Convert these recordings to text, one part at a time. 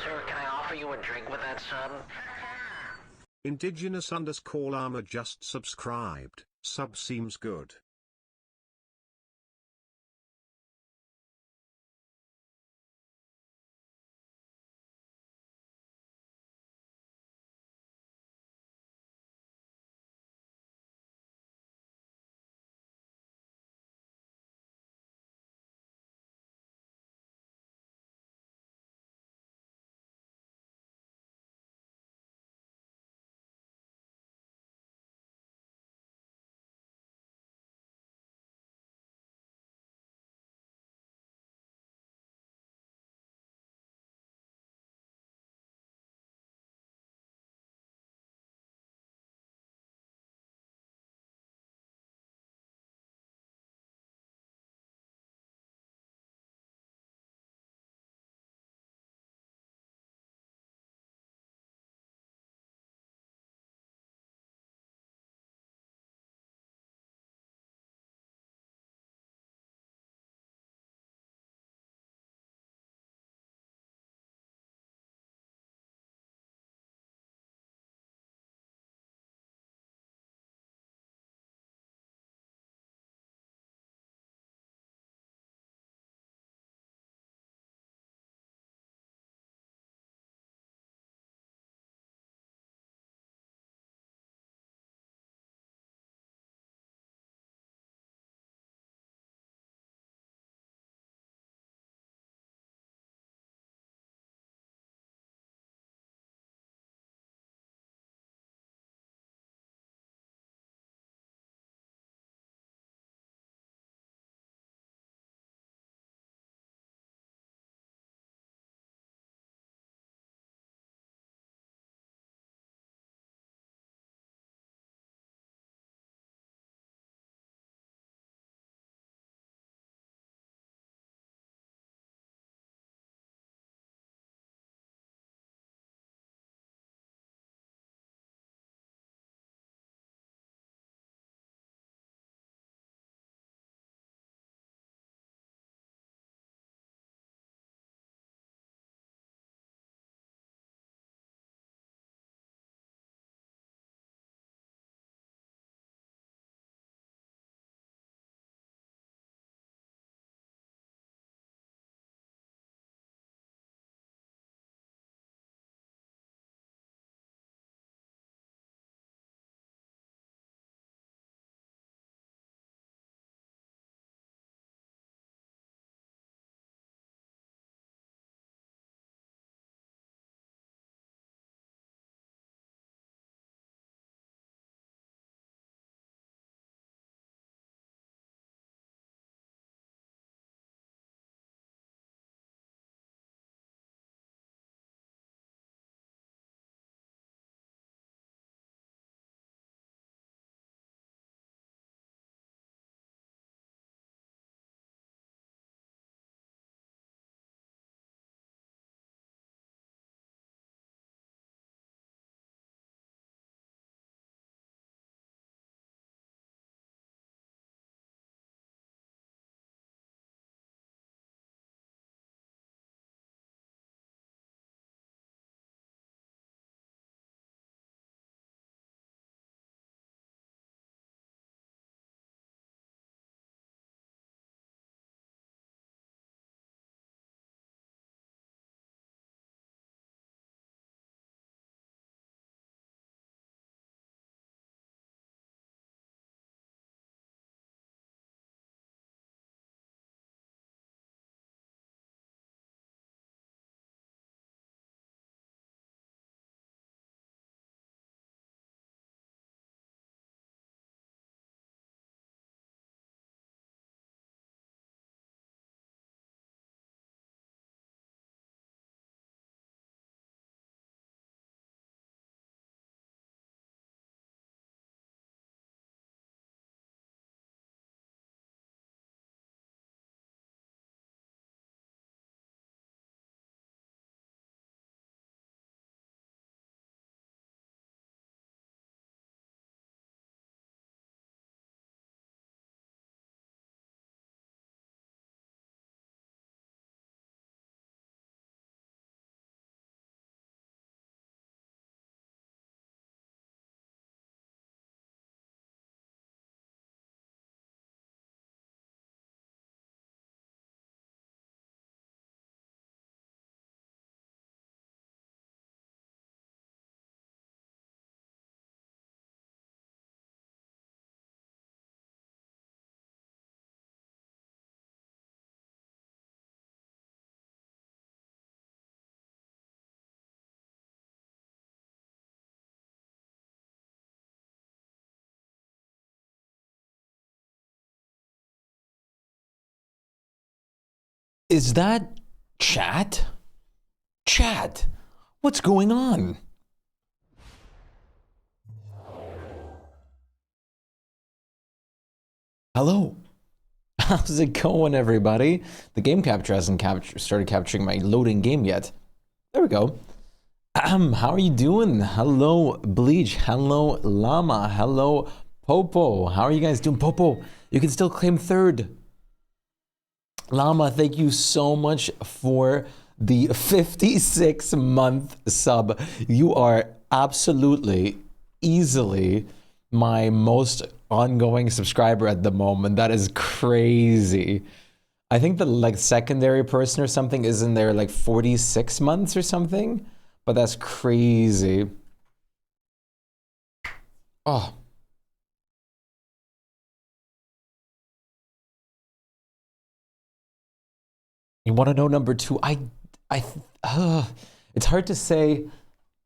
Sir, can I offer you a drink with that sub? Indigenous_armor just subscribed. Sub seems good. Is that chat? Chat, what's going on? Hello. How's it going, everybody? The game capture hasn't started capturing my loading game yet. There we go. How are you doing? Hello, Bleach. Hello, Llama. Hello, Popo. How are you guys doing? Popo, you can still claim third. Llama, thank you so much for the 56-month sub. You are absolutely, easily my most ongoing subscriber at the moment. That is crazy. I think the like secondary person or something is in there like 46 months or something, but that's crazy. Oh. You want to know number two? It's hard to say.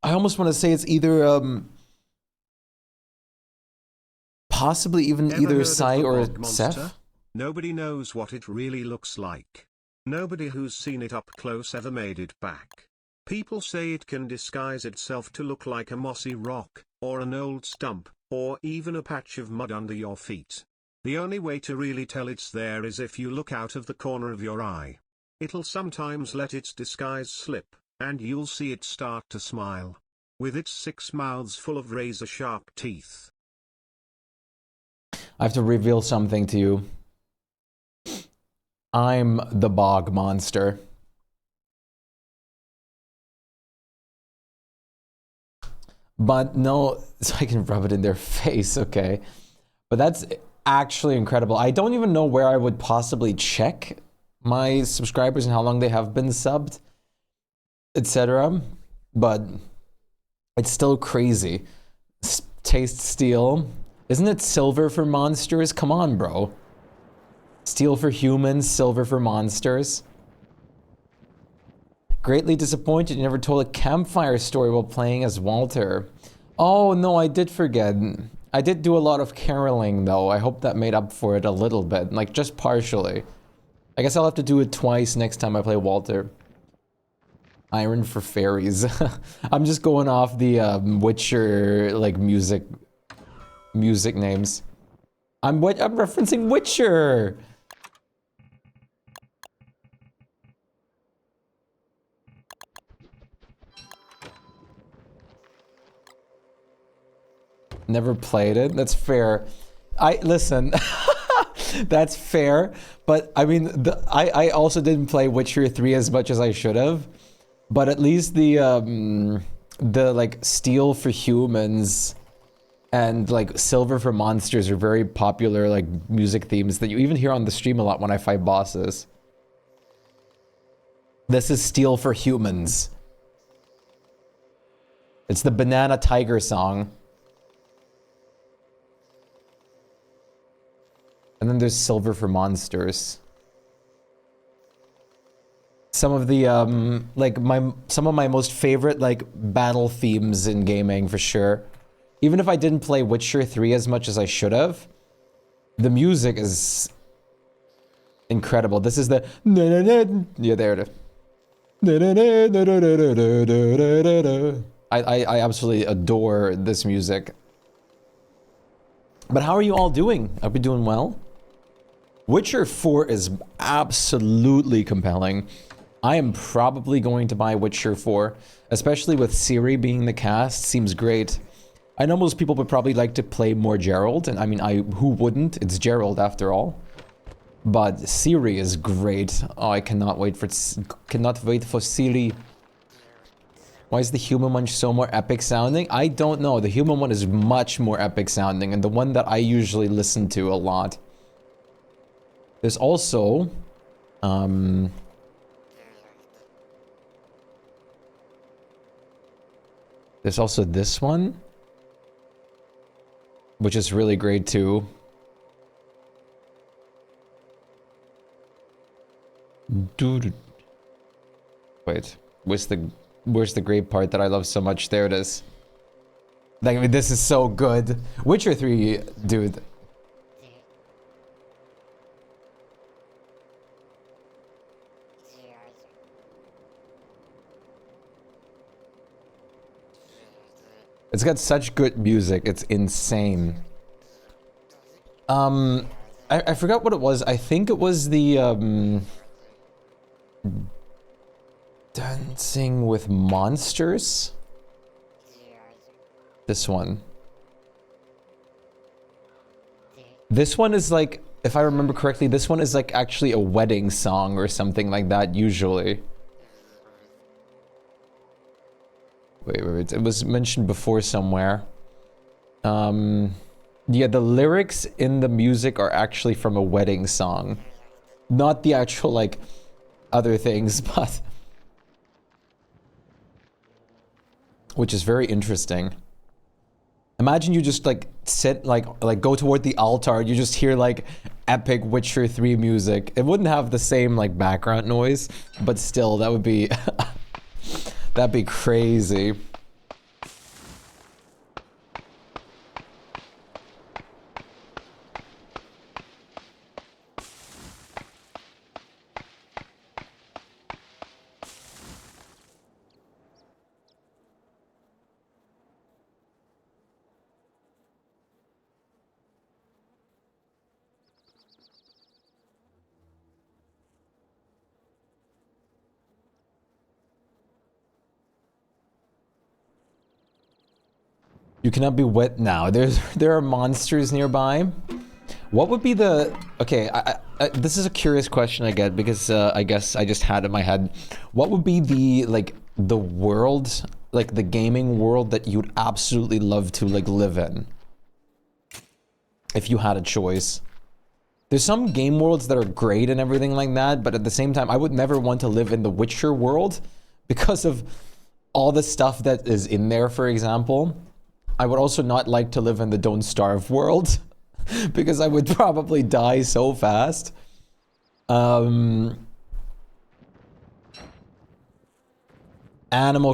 I almost want to say it's either possibly even either Sai or Seth. Nobody knows what it really looks like. Nobody who's seen it up close ever made it back. People say it can disguise itself to look like a mossy rock, or an old stump, or even a patch of mud under your feet. The only way to really tell it's there is if you look out of the corner of your eye. It'll sometimes let its disguise slip, and you'll see it start to smile. With its 6 mouths full of razor-sharp teeth. I have to reveal something to you. I'm the bog monster. But no, so I can rub it in their face, okay. But that's actually incredible. I don't even know where I would possibly check my subscribers and how long they have been subbed, etc. But it's still crazy. Taste steel. Isn't it silver for monsters? Come on, bro. Steel for humans, silver for monsters. Greatly disappointed you never told a campfire story while playing as Walter. Oh no, I did forget. I did do a lot of caroling though. I hope that made up for it a little bit, like just partially. I guess I'll have to do it twice next time I play Walter. Iron for fairies. I'm just going off the Witcher like music names. I'm referencing Witcher. Never played it. That's fair. Listen. That's fair, but I mean, I also didn't play Witcher 3 as much as I should have, but at least the like steel for humans and like silver for monsters are very popular like music themes that you even hear on the stream a lot when I fight bosses. This is Steel for Humans. It's the Banana Tiger song. And then there's Silver for Monsters. Some of the some of my most favorite like battle themes in gaming for sure. Even if I didn't play Witcher 3 as much as I should have, the music is incredible. This is the yeah, there it is. I absolutely adore this music. But how are you all doing? Are we doing well? Witcher 4 is absolutely compelling. I am probably going to buy Witcher 4, especially with Ciri being the cast. Seems great. I know most people would probably like to play more Geralt, and I mean, who wouldn't? It's Geralt after all. But Ciri is great. Oh, I cannot wait for Ciri. Why is the human one so more epic sounding? I don't know. The human one is much more epic sounding, and the one that I usually listen to a lot. There's also this one, which is really great too. Dude, wait, where's the great part that I love so much? There it is. Like, I mean, this is so good. Witcher 3, dude. It's got such good music. It's insane. I forgot what it was. I think it was the Dancing with Monsters. This one. This one is like, if I remember correctly, this one is like actually a wedding song or something like that usually. Wait, it was mentioned before somewhere. Yeah, the lyrics in the music are actually from a wedding song. Not the actual, like, other things, but... Which is very interesting. Imagine you just, like, sit, like go toward the altar, you just hear, like, epic Witcher 3 music. It wouldn't have the same, like, background noise, but still, that would be... that'd be crazy. You cannot be wet now. There are monsters nearby. What would be the... Okay, this is a curious question I get because I guess I just had it in my head. What would be the, like, the world, like the gaming world that you'd absolutely love to, like, live in? If you had a choice. There's some game worlds that are great and everything like that, but at the same time, I would never want to live in the Witcher world because of all the stuff that is in there, for example. I would also not like to live in the Don't Starve world because I would probably die so fast. Animal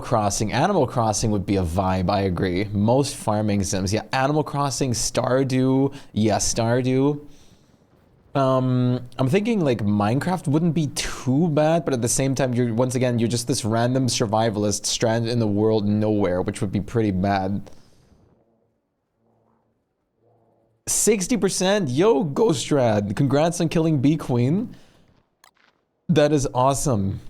Crossing. Animal Crossing would be a vibe, I agree. Most farming sims. Yeah, Animal Crossing, Stardew. Yeah, Stardew. I'm thinking like Minecraft wouldn't be too bad, but at the same time, once again, you're just this random survivalist stranded in the world nowhere, which would be pretty bad. 60%? Yo, Ghostrad. Congrats on killing Bee Queen. That is awesome.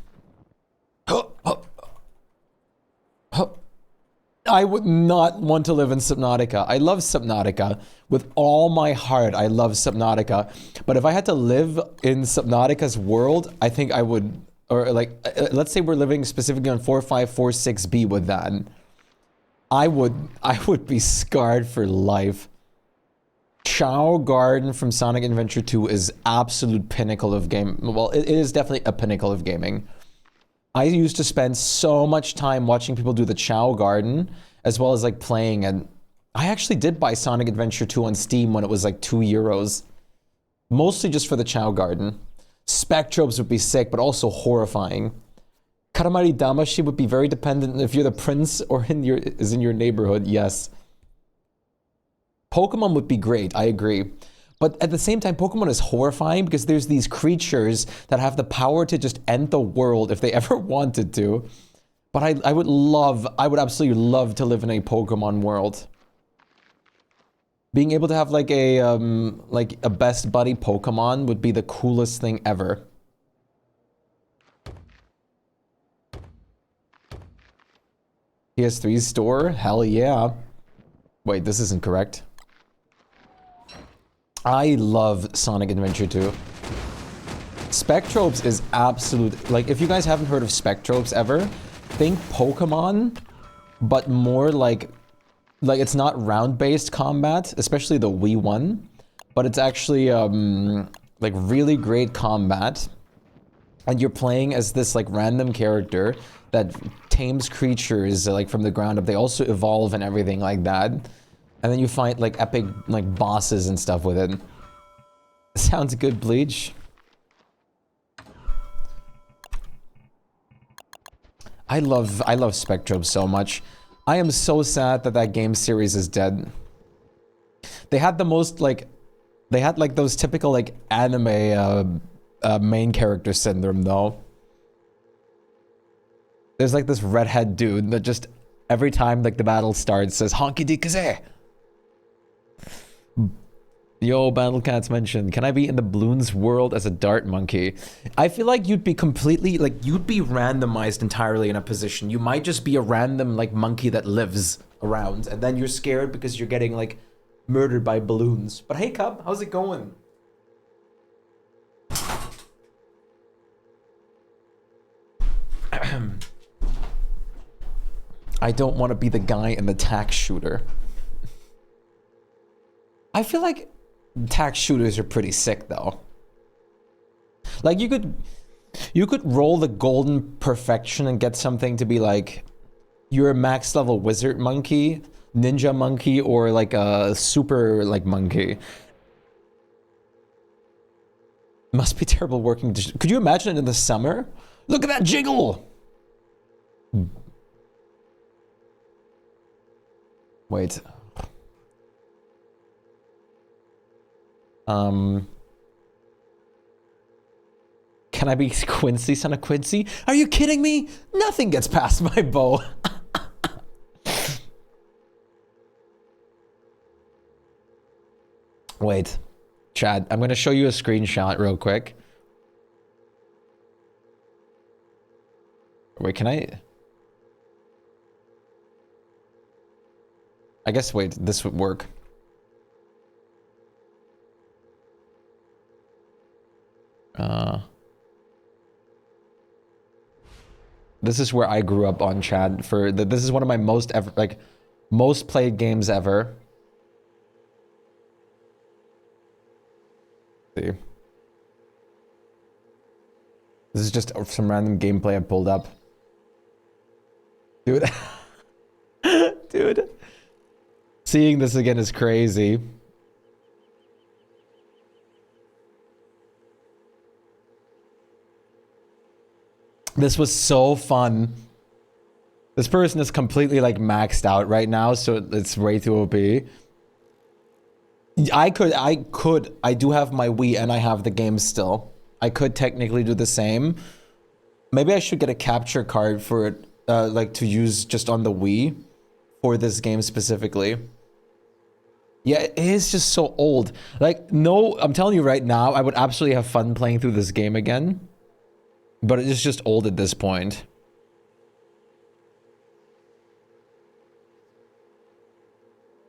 I would not want to live in Subnautica. I love Subnautica. With all my heart, I love Subnautica. But if I had to live in Subnautica's world, I think I would... Or like, let's say we're living specifically on 4546B with that. I would be scarred for life. Chow Garden from Sonic Adventure 2 is absolute pinnacle of game. Well, it is definitely a pinnacle of gaming. I used to spend so much time watching people do the Chow Garden, as well as like playing, and I actually did buy Sonic Adventure 2 on Steam when it was like €2. Mostly just for the Chow Garden. Spectrobes would be sick, but also horrifying. Karamari Damashi would be very dependent if you're the prince or is in your neighborhood, yes. Pokemon would be great, I agree. But at the same time, Pokemon is horrifying because there's these creatures that have the power to just end the world if they ever wanted to. But I would absolutely love to live in a Pokemon world. Being able to have like a best buddy Pokemon would be the coolest thing ever. PS3 store? Hell yeah. Wait, this isn't correct. I love Sonic Adventure 2. Spectrobes is absolute... Like, if you guys haven't heard of Spectrobes ever, think Pokemon, but more like it's not round-based combat, especially the Wii one, but it's actually, like, really great combat. And you're playing as this, like, random character that tames creatures, like, from the ground up. They also evolve and everything like that. And then you fight, like, epic, like, bosses and stuff with it. Sounds good, Bleach. I love Spectrum so much. I am so sad that game series is dead. They had the most, like... They had, like, those typical, like, anime, main character syndrome, though. There's, like, this redhead dude that just Every time like the battle starts, says honky dee kazay. Yo, Battle Cats mentioned, can I be in the balloons world as a dart monkey? I feel like you'd be completely, like, you'd be randomized entirely in a position. You might just be a random, like, monkey that lives around, and then you're scared because you're getting, like, murdered by balloons. But hey, Cub, how's it going? I don't want to be the guy in the tax shooter. I feel like tax shooters are pretty sick though. Like you could roll the golden perfection and get something to be like you're a max level wizard monkey, ninja monkey, or like a super like monkey. Must be terrible working. Could you imagine it in the summer? Look at that jiggle. Wait. Can I be Quincy, son of Quincy? Are you kidding me? Nothing gets past my bow. Wait, Chad, I'm gonna show you a screenshot real quick. Wait, can I guess, wait, this would work. This is where I grew up on Chad. This is one of my most played games ever. Let's see. This is just some random gameplay I pulled up. Dude. Dude. Seeing this again is crazy. This was so fun. This person is completely like maxed out right now, so it's way too OP. I do have my Wii and I have the game still. I could technically do the same. Maybe I should get a capture card for it, like to use just on the Wii for this game specifically. Yeah, it is just so old. Like, no, I'm telling you right now, I would absolutely have fun playing through this game again. But it is just old at this point.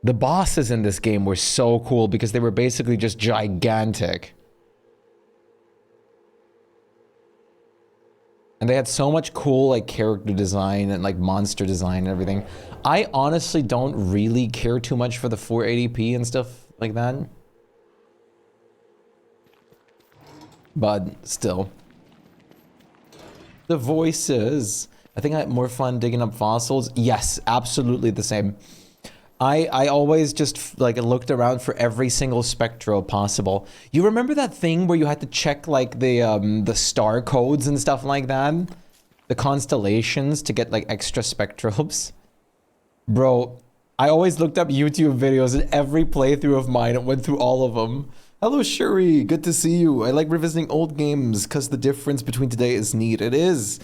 The bosses in this game were so cool because they were basically just gigantic. And they had so much cool like character design and like monster design and everything. I honestly don't really care too much for the 480p and stuff like that. But still. The voices. I think I had more fun digging up fossils. Yes, absolutely the same. I always just like looked around for every single spectro possible. You remember that thing where you had to check like the star codes and stuff like that? The constellations to get like extra spectrobes? Bro, I always looked up YouTube videos and every playthrough of mine, it went through all of them. Hello Shuri, good to see you. I like revisiting old games because the difference between today is neat. It is.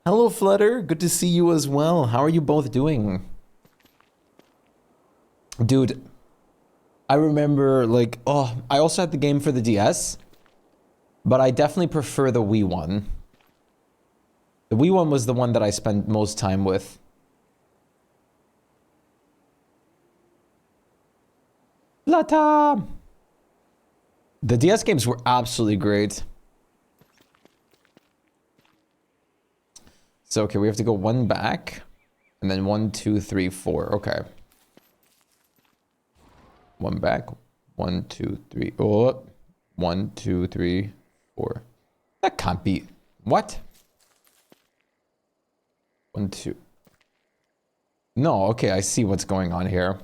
Hello Flutter, good to see you as well. How are you both doing? Dude, I remember like, oh, I also had the game for the DS, but I definitely prefer the Wii one. The Wii one was the one that I spent most time with. Lata! The DS games were absolutely great. So, okay, we have to go one back, and then 1, 2, 3, 4. Okay. One back, 1, 2, 3. Oh, 1, 2, 3, 4. That can't be. What? 1, 2. No, okay, I see what's going on here.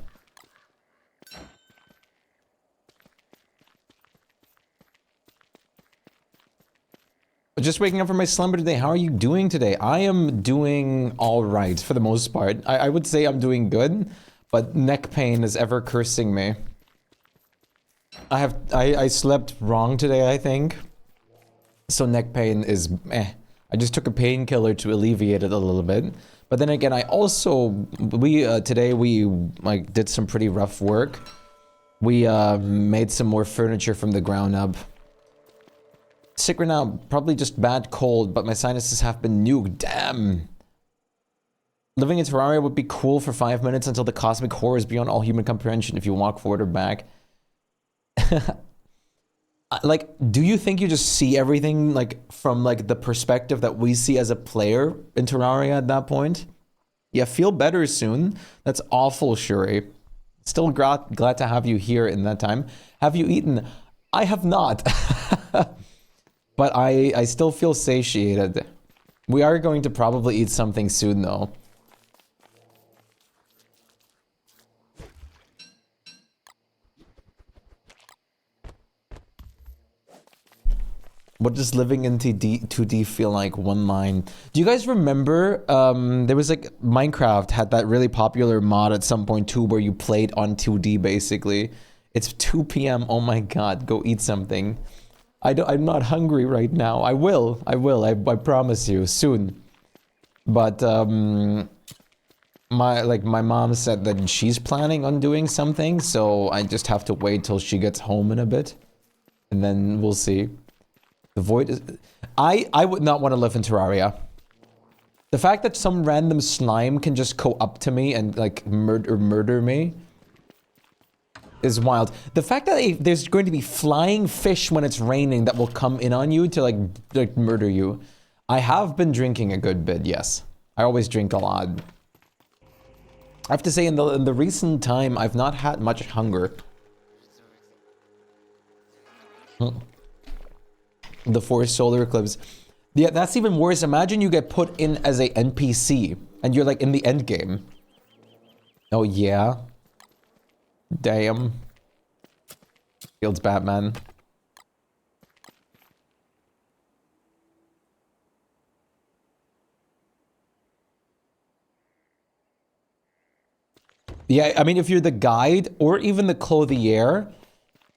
Just waking up from my slumber today. How are you doing today? I am doing all right for the most part. I would say I'm doing good, but neck pain is ever cursing me. I slept wrong today, I think. So neck pain is I just took a painkiller to alleviate it a little bit. But then again, I also today we like did some pretty rough work. We made some more furniture from the ground up. Sick right now, probably just bad cold, but my sinuses have been nuked. Damn. Living in Terraria would be cool for 5 minutes until the cosmic horror is beyond all human comprehension if you walk forward or back. Like, do you think you just see everything like from like the perspective that we see as a player in Terraria at that point? Yeah, feel better soon. That's awful, Shuri. Still glad to have you here in that time. Have you eaten? I have not. But I still feel satiated. We are going to probably eat something soon though. What does living in 2D feel like? One line. Do you guys remember, there was like, Minecraft had that really popular mod at some point too, where you played on 2D basically. It's 2 p.m. Oh my god, go eat something. I'm not hungry right now. I will, I promise you, soon. But, my mom said that she's planning on doing something, so I just have to wait till she gets home in a bit. And then we'll see. The void is... I would not want to live in Terraria. The fact that some random slime can just go up to me and like murder me is wild. The fact that there's going to be flying fish when it's raining that will come in on you to like murder you. I have been drinking a good bit, yes. I always drink a lot. I have to say in the recent time I've not had much hunger. The 4 solar eclipse. Yeah, that's even worse. Imagine you get put in as a NPC and you're like in the end game. Oh yeah. Damn. Fields Batman. Yeah, I mean if you're the guide or even the clothier,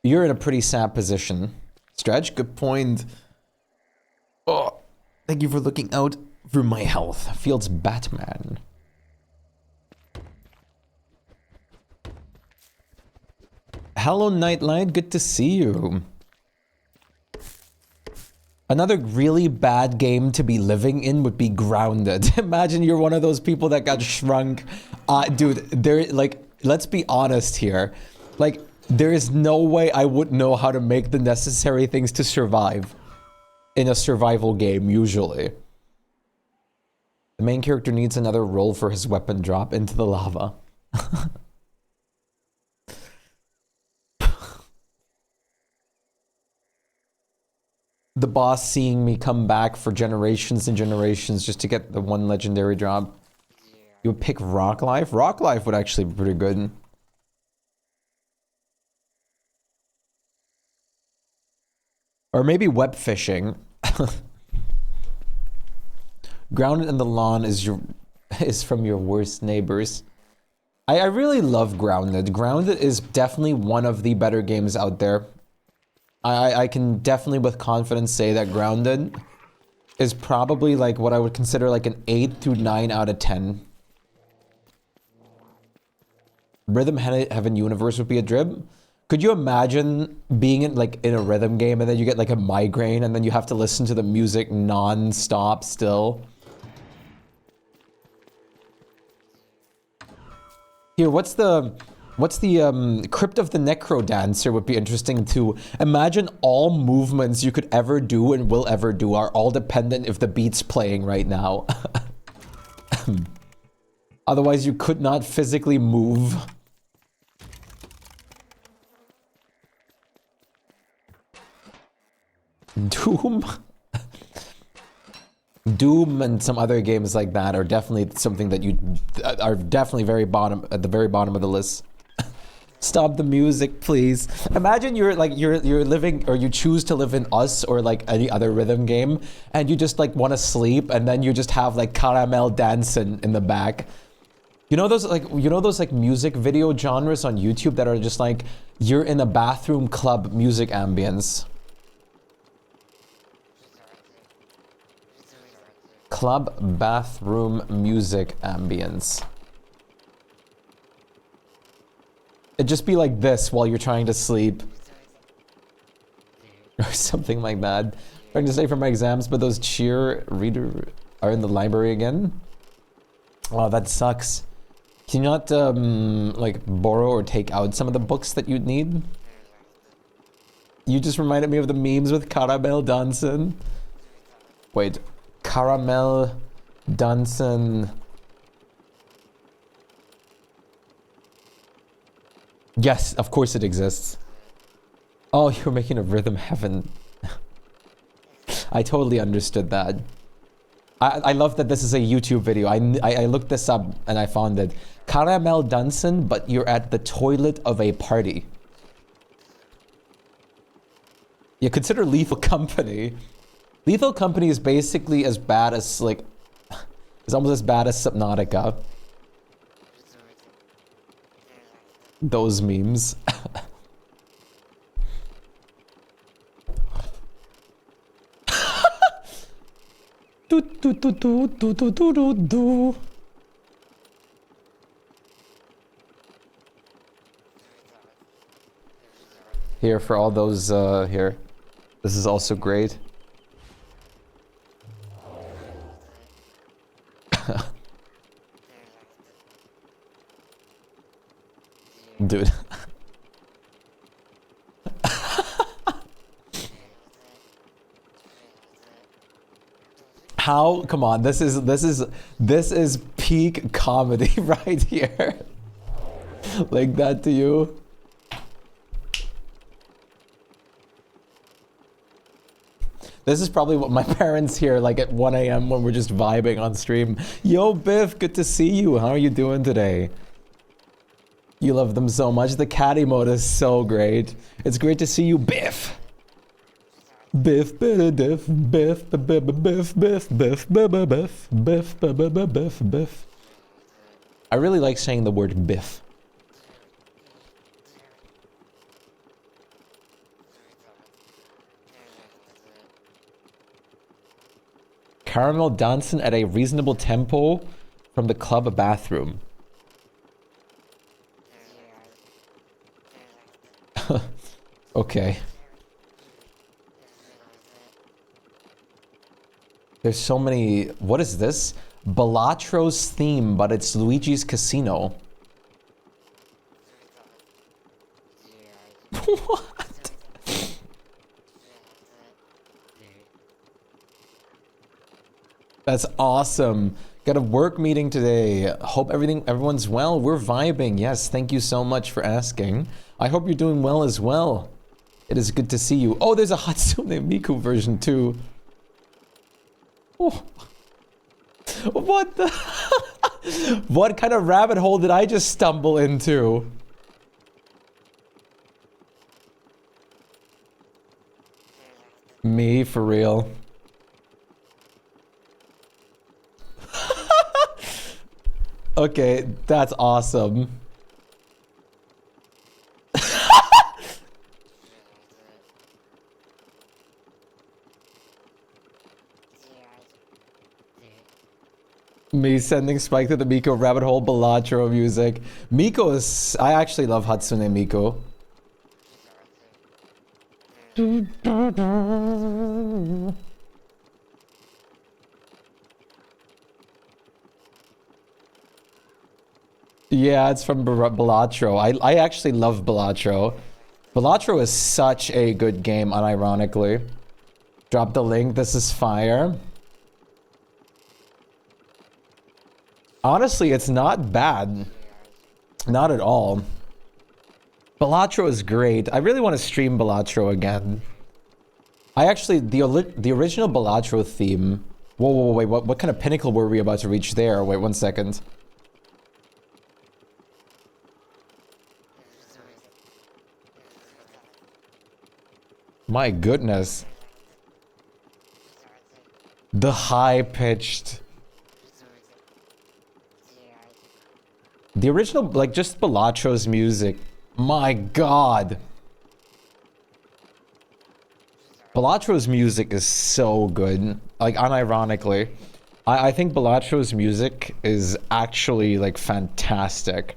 you're in a pretty sad position. Stretch, good point. Oh, thank you for looking out for my health. Fields Batman. Hello, Nightlight. Good to see you. Another really bad game to be living in would be Grounded. Imagine you're one of those people that got shrunk. Dude, there, like, let's be honest here. Like, there is no way I would know how to make the necessary things to survive in a survival game, usually. The main character needs another roll for his weapon drop into the lava. The boss seeing me come back for generations and generations just to get the one legendary drop. You would pick Rock Life? Rock Life would actually be pretty good. Or maybe web fishing. Grounded in the Lawn is from your worst neighbors. I really love Grounded. Grounded is definitely one of the better games out there. I can definitely with confidence say that Grounded is probably like what I would consider like an 8 to 9 out of 10. Rhythm Heaven Universe would be a drib. Could you imagine being in a rhythm game and then you get like a migraine and then you have to listen to the music non-stop still? Here, what's the Crypt of the Necro Dancer would be interesting too. Imagine all movements you could ever do and will ever do are all dependent if the beat's playing right now. Otherwise you could not physically move. Doom? Doom and some other games like that are definitely something that you are definitely at the very bottom of the list. Stop the music, please. Imagine you're living, or you choose to live in Us or like any other rhythm game, and you just like want to sleep, and then you just have like caramel dancing in the back. You know those like music video genres on YouTube that are just like you're in a bathroom club music ambience. Club bathroom music ambience. It'd just be like this while you're trying to sleep. Or something like that. Trying to stay for my exams, but those cheer reader are in the library again. Oh, that sucks. Can you not like borrow or take out some of the books that you'd need? You just reminded me of the memes with Caramel Dunson. Wait, Caramel Dunson. Yes, of course it exists. Oh, you're making a rhythm heaven. I totally understood that. I love that this is a YouTube video. I looked this up and I found it. Caramel Dunson, but you're at the toilet of a party. You consider Lethal Company. Lethal Company is basically as bad as, like, it's almost as bad as Subnautica. Those memes. Do, do, do, do, do, do, do, do, do. Here for all those here. This is also great. Dude. How? Come on, this is peak comedy right here. Like that to you? This is probably what my parents hear like at 1 AM when we're just vibing on stream. Yo, Biff, good to see you. How are you doing today? You love them so much. The cat emote is so great. It's great to see you, Biff. Biff, biff, biff, biff, biff, biff, biff, biff, biff, biff, biff, biff. I really like saying the word biff. Caramel dancing at a reasonable tempo from the club bathroom. Okay. There's so many. What is this? Balattro's theme, but it's Luigi's Casino. What? That's awesome. Got a work meeting today. Hope everyone's well. We're vibing. Yes, thank you so much for asking. I hope you're doing well as well. It is good to see you. Oh, there's a Hatsune Miku version too. Oh. What the? What kind of rabbit hole did I just stumble into? Me, for real. Okay, that's awesome. Me sending Spike to the Miko rabbit hole Balatro music. Miko is... I actually love Hatsune Miku. Yeah, it's from Balatro. I actually love Balatro. Balatro is such a good game, unironically. Drop the link. This is fire. Honestly, it's not bad. Not at all. Balatro is great. I really want to stream Balatro again. I actually... The original Balatro theme... Whoa, wait. What kind of pinnacle were we about to reach there? Wait, 1 second. My goodness. The high-pitched... The original, like, just Balatro's music. My god. Balatro's music is so good. Like, unironically. I think Balatro's music is actually like fantastic.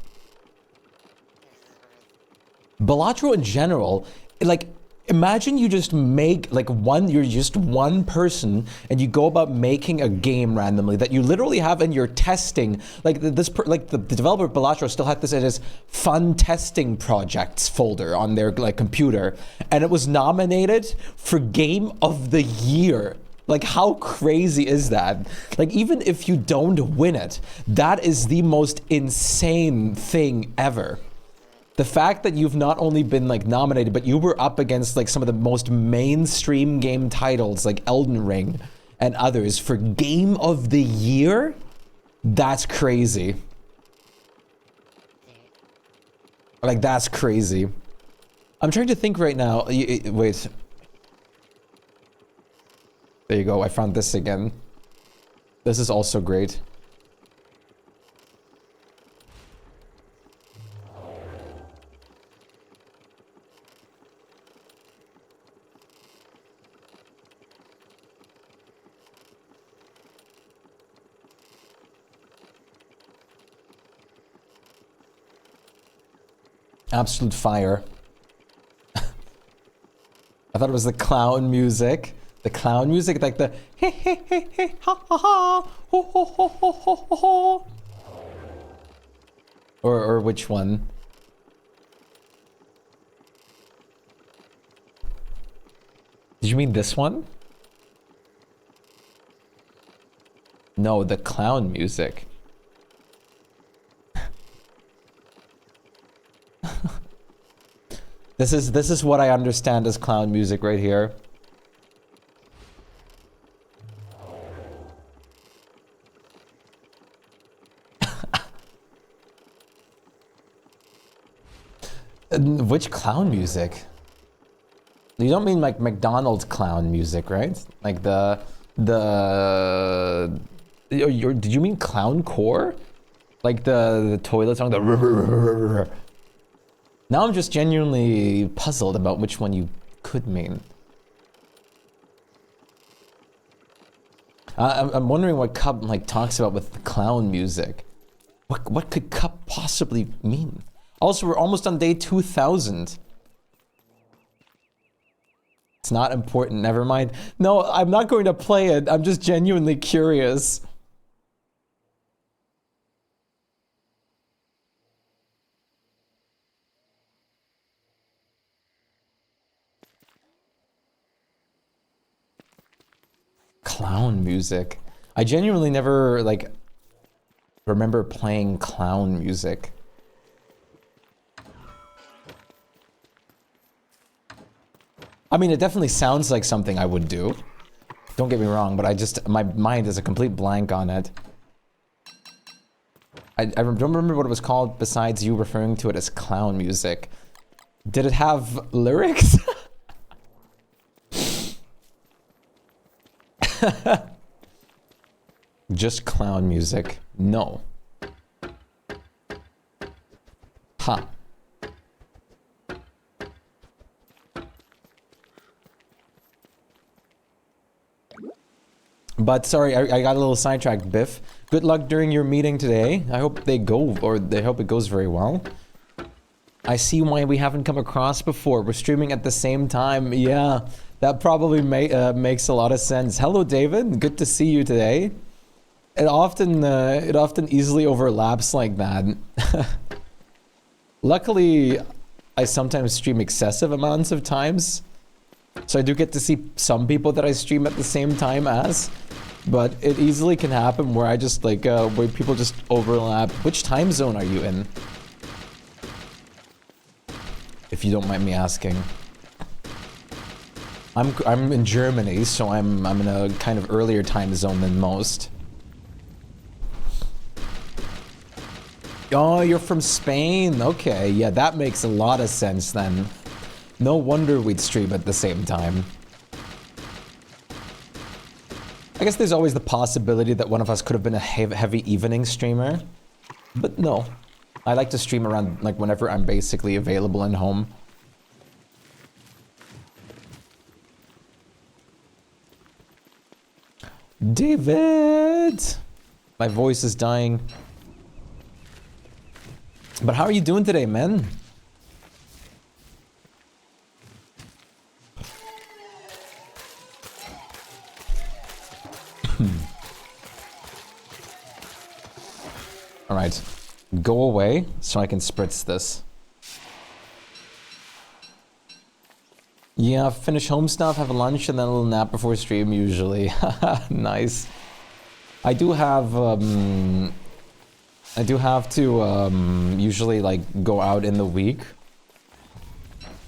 Balatro in general, like, imagine you just make like you're just one person and you go about making a game randomly that you literally have and you're testing. Like the developer of Balatro still had this in his fun testing projects folder on their like computer, and it was nominated for Game of the Year. Like, how crazy is that? Like, even if you don't win it, that is the most insane thing ever. The fact that you've not only been like nominated, but you were up against like some of the most mainstream game titles like Elden Ring and others for Game of the Year, that's crazy. Like, that's crazy. I'm trying to think right now. Wait. There you go. I found this again. This is also great. Absolute fire. I thought it was the clown music. The clown music, like the hey hey hey hey ha ha ha ho ho ho ho ho ho ho. Or which one? Did you mean this one? No, the clown music. This is what I understand as clown music right here. Which clown music? You don't mean like McDonald's clown music, right? Like did you mean clown core? Like the toilet song, the Now I'm just genuinely puzzled about which one you could mean. I'm wondering what Cup like talks about with the clown music. What could Cup possibly mean? Also, we're almost on day 2000. It's not important, never mind. No, I'm not going to play it. I'm just genuinely curious. Clown music. I genuinely never, like, remember playing clown music. I mean, it definitely sounds like something I would do. Don't get me wrong, but my mind is a complete blank on it. I don't remember what it was called besides you referring to it as clown music. Did it have lyrics? Just clown music. No. Huh. But sorry, I got a little sidetracked, Biff. Good luck during your meeting today. I hope they go, or I hope it goes very well. I see why we haven't come across before. We're streaming at the same time. Yeah, that probably makes a lot of sense. Hello, David. Good to see you today. It often easily overlaps like that. Luckily, I sometimes stream excessive amounts of times. So I do get to see some people that I stream at the same time as, but it easily can happen where I just like, where people just overlap. Which time zone are you in? If you don't mind me asking. I'm in Germany, so I'm in a kind of earlier time zone than most. Oh, you're from Spain. Okay, yeah, that makes a lot of sense then. No wonder we'd stream at the same time. I guess there's always the possibility that one of us could have been a heavy evening streamer. But no. I like to stream around, like, whenever I'm basically available and home. David! What? My voice is dying. But how are you doing today, man? Alright. Go away so I can spritz this. Yeah, finish home stuff, have a lunch, and then a little nap before stream usually. Nice. I do have to usually like go out in the week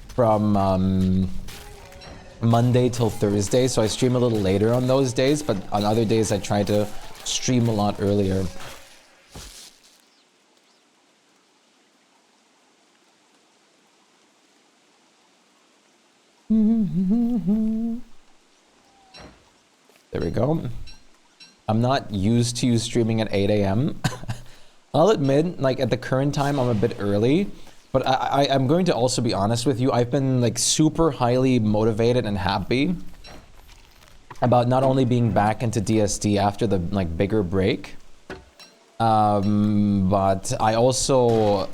from Monday till Thursday, so I stream a little later on those days, but on other days I try to stream a lot earlier. There we go. I'm not used to you streaming at 8 a.m. I'll admit, like at the current time, I'm a bit early, but I'm going to also be honest with you. I've been like super highly motivated and happy about not only being back into DSD after the like bigger break, but I also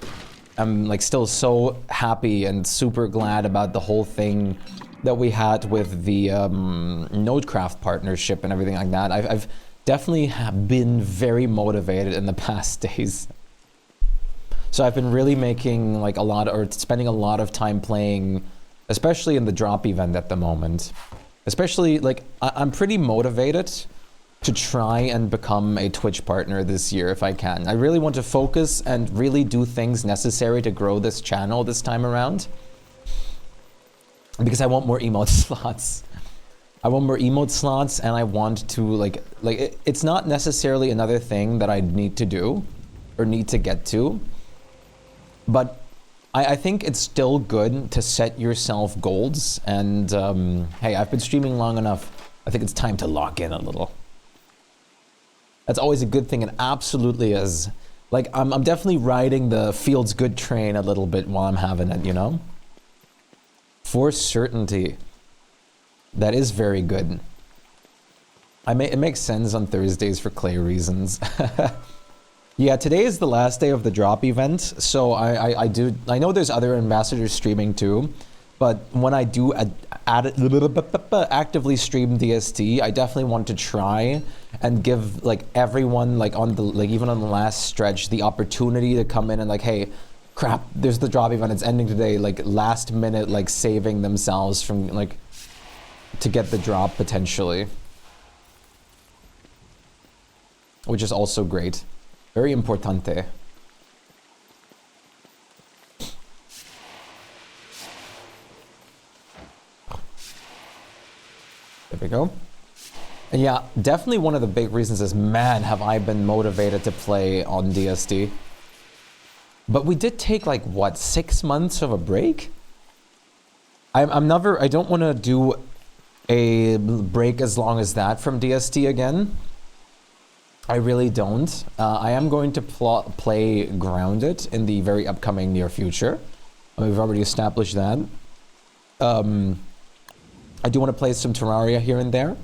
am like still so happy and super glad about the whole thing that we had with the Nodecraft partnership and everything like that. I've definitely been very motivated in the past days. So I've been really making like a lot, or spending a lot of time playing, especially in the drop event at the moment. Especially like I'm pretty motivated to try and become a Twitch partner this year if I can. I really want to focus and really do things necessary to grow this channel this time around. Because I want more emote slots. I want more emote slots, and I want to it's not necessarily another thing that I need to do or need to get to, but I think it's still good to set yourself goals. And hey, I've been streaming long enough. I think it's time to lock in a little. That's always a good thing, and absolutely is. Like I'm definitely riding the feels good train a little bit while I'm having it, you know? For certainty. That is very good. It makes sense on Thursdays for Clay reasons. Yeah, today is the last day of the drop event, so I know there's other ambassadors streaming too, but when I do actively stream DST, I definitely want to try and give like everyone like on the even on the last stretch the opportunity to come in and like, hey, crap, there's the drop event, it's ending today, like last minute like saving themselves from like to get the drop potentially, which is also great. Very importante. There we go. And yeah, definitely one of the big reasons is, man, have I been motivated to play on DSD. But we did take like, what, 6 months of a break? I don't want to do a break as long as that from DSD again. I really don't. I am going to play Grounded in the very upcoming near future. We've already established that. I do want to play some Terraria here and there.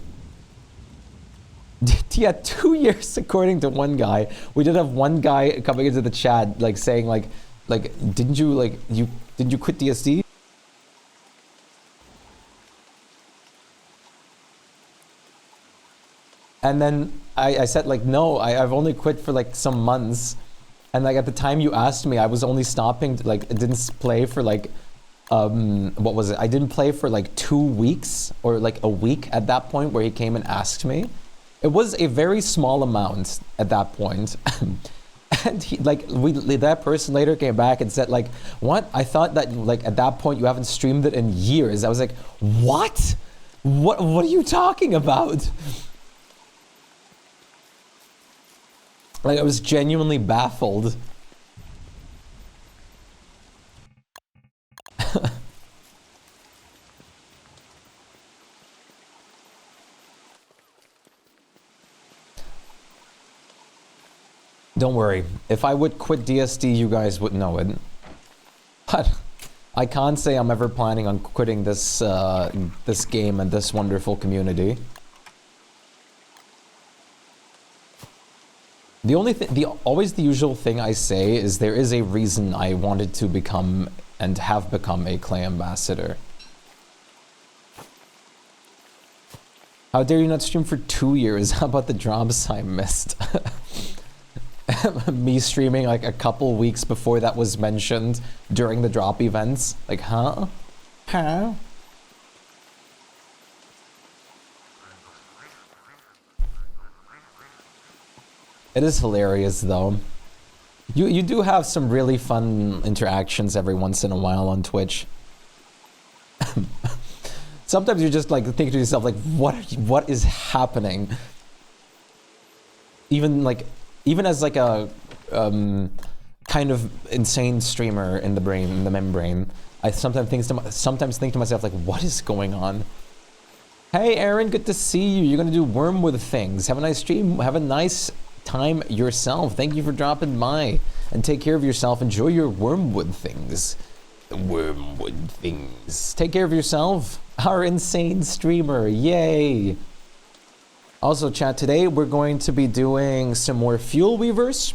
Yeah, 2 years according to one guy. We did have one guy coming into the chat like saying like didn't you quit DSD? And then I said like, no, I've only quit for like some months. And like at the time you asked me, I was only stopping to, like, I didn't play for like, what was it? I didn't play for like 2 weeks or like a week at that point where he came and asked me. It was a very small amount at that point. And he, like, that person later came back and said like, what? I thought that like at that point you haven't streamed it in years. I was like, what? What are you talking about? Like, I was genuinely baffled. Don't worry. If I would quit DSD, you guys would know it. But I can't say I'm ever planning on quitting this this game and this wonderful community. The only thing, always the usual thing I say is there is a reason I wanted to become and have become a Clay ambassador. How dare you not stream for 2 years? How about the drops I missed? Me streaming like a couple weeks before that was mentioned during the drop events. Like, huh? Huh? It is hilarious though. You do have some really fun interactions every once in a while on Twitch. Sometimes you just like think to yourself like, what is happening? Even as like a kind of insane streamer in the membrane, I sometimes think to myself like, what is going on? Hey Aaron, good to see you. You're gonna do Wormwood things. Have a nice stream. Have a nice time yourself. Thank you for dropping by, and take care of yourself. Enjoy your Wormwood things. The Wormwood things. Take care of yourself. Our insane streamer. Yay. Also, chat, today we're going to be doing some more Fuel Weavers.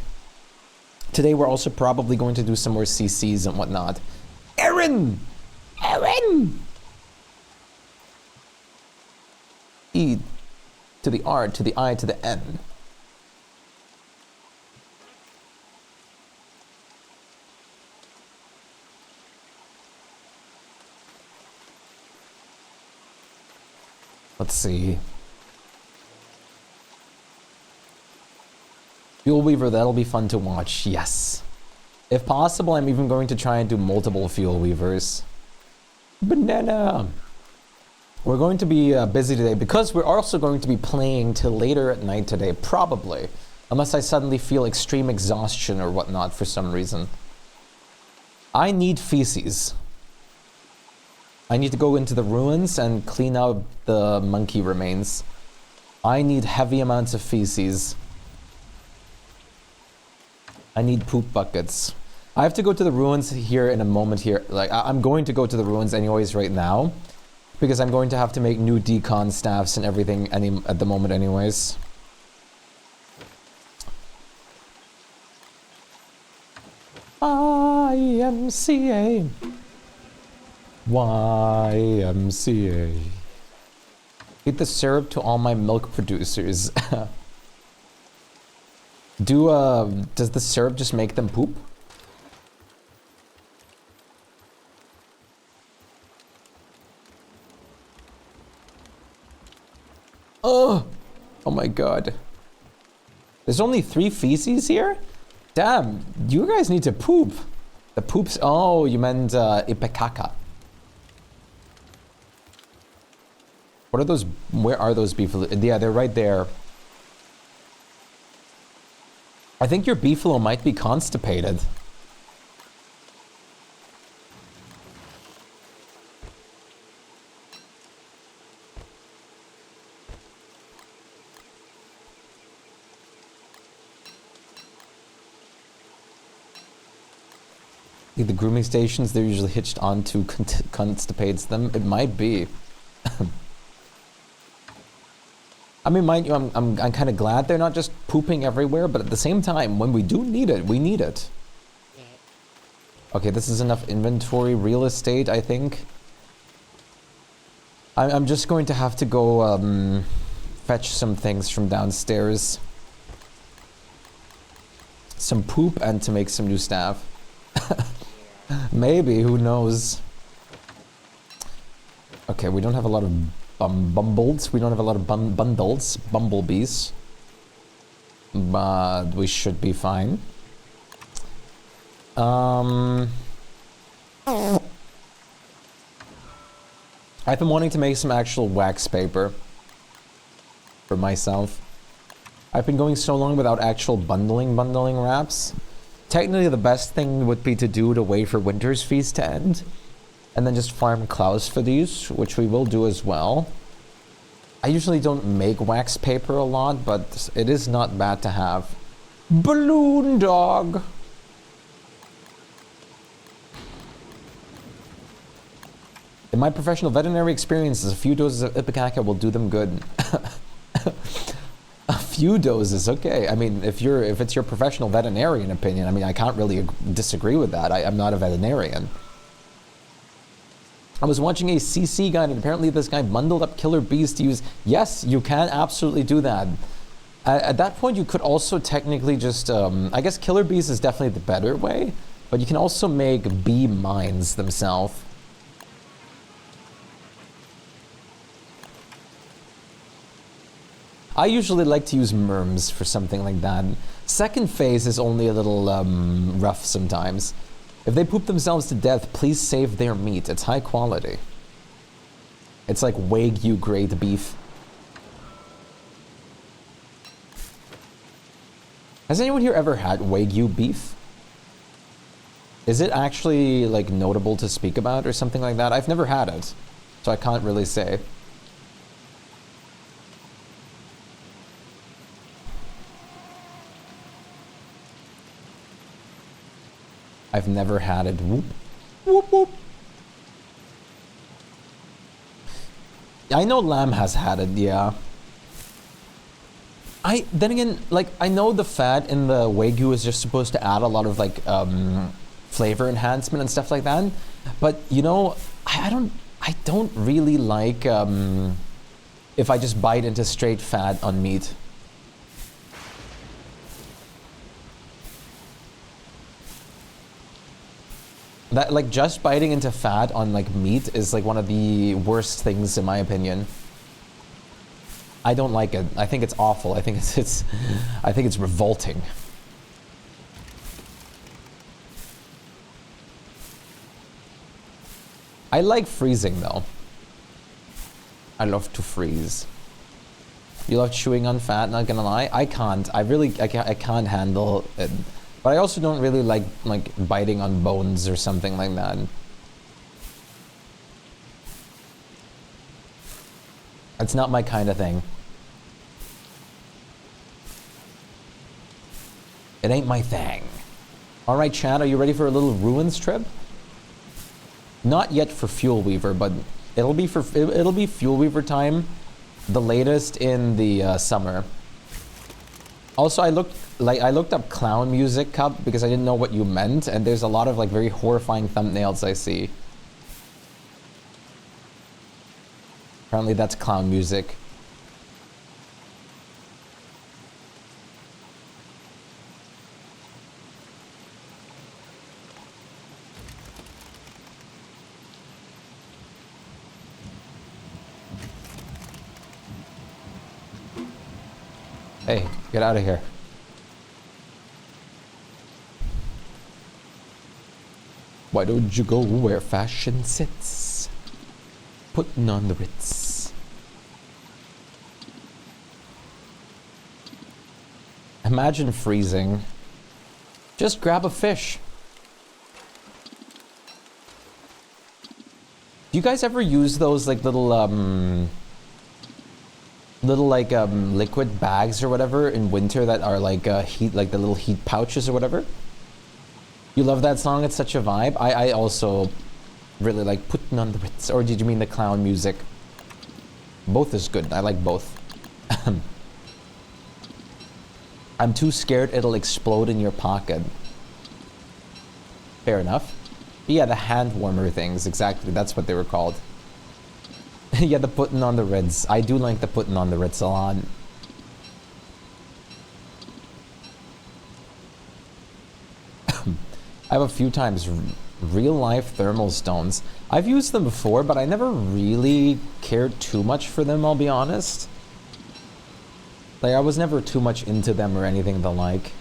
Today we're also probably going to do some more CCs and whatnot. Aaron! Aaron! E to the R to the I to the N. Let's see. Fuel Weaver, that'll be fun to watch, yes. If possible, I'm even going to try and do multiple Fuel Weavers. Banana! We're going to be busy today because we're also going to be playing till later at night today, probably. Unless I suddenly feel extreme exhaustion or whatnot for some reason. I need feces. I need to go into the ruins and clean out the monkey remains. I need heavy amounts of feces. I need poop buckets. I have to go to the ruins here in a moment here. Like, I'm going to go to the ruins anyways right now, because I'm going to have to make new decon staffs and everything at the moment anyways. YMCA. YMCA. Eat the syrup to all my milk producers. Does the syrup just make them poop? Oh my god. There's only 3 feces here? Damn, you guys need to poop. The poops, oh, you meant ipekaka. What are those, where are those beefalo? Yeah, they're right there. I think your beefalo might be constipated. The grooming stations they're usually hitched onto constipates them. It might be. I mean, mind you, I'm kind of glad they're not just pooping everywhere, but at the same time, when we do need it, we need it. Okay, this is enough inventory real estate, I think. I'm just going to have to go fetch some things from downstairs. Some poop and to make some new staff. Maybe, who knows? Okay, we don't have a lot of bumbles. We don't have a lot of bumblebees. But we should be fine. I've been wanting to make some actual wax paper for myself. I've been going so long without actual bundling wraps. Technically, the best thing would be to do to wait for Winter's Feast to end, and then just farm clouds for these, which we will do as well. I usually don't make wax paper a lot, but it is not bad to have. Balloon dog! In my professional veterinary experiences, a few doses of Ipecaca will do them good. A few doses, okay. I mean, if it's your professional veterinarian opinion, I mean, I can't really disagree with that. I'm not a veterinarian. I was watching a CC guide, and apparently this guy bundled up killer bees to use. Yes, you can absolutely do that. At that point, you could also technically just, I guess killer bees is definitely the better way, but you can also make bee mines themselves. I usually like to use merms for something like that. Second phase is only a little rough sometimes. If they poop themselves to death, please save their meat. It's high quality. It's like Wagyu grade beef. Has anyone here ever had Wagyu beef? Is it actually like notable to speak about or something like that? I've never had it, so I can't really say. I've never had it. Whoop. Whoop, whoop. I know Lamb has had it, yeah. Then again, like, I know the fat in the Wagyu is just supposed to add a lot of, like, flavor enhancement and stuff like that. But, you know, I don't really like, if I just bite into straight fat on meat. That, like, just biting into fat on, like, meat is, like, one of the worst things in my opinion. I don't like it. I think it's awful. I think it's revolting. I like freezing though. I love to freeze. You love chewing on fat, not gonna lie. I can't. I can't handle it. But I also don't really like biting on bones or something like that. It's not my kind of thing. It ain't my thing. All right, Chad, are you ready for a little ruins trip? Not yet for Fuel Weaver, but it'll be Fuel Weaver time, the latest in the summer. Also, I looked up clown music cup because I didn't know what you meant, and there's a lot of like very horrifying thumbnails I see. Apparently that's clown music. Hey, get out of here. Why don't you go where fashion sits? Putting on the Ritz. Imagine freezing. Just grab a fish. Do you guys ever use those like little liquid bags or whatever in winter that are like heat, like the little heat pouches or whatever? You love that song? It's such a vibe. I also really like Putting on the Ritz. Or did you mean the clown music? Both is good. I like both. I'm too scared it'll explode in your pocket. Fair enough. Yeah, the hand warmer things. Exactly. That's what they were called. Yeah, the Putting on the Ritz. I do like the Putting on the Ritz a lot. I have a few times real life thermal stones. I've used them before, but I never really cared too much for them, I'll be honest. Like, I was never too much into them or anything the like.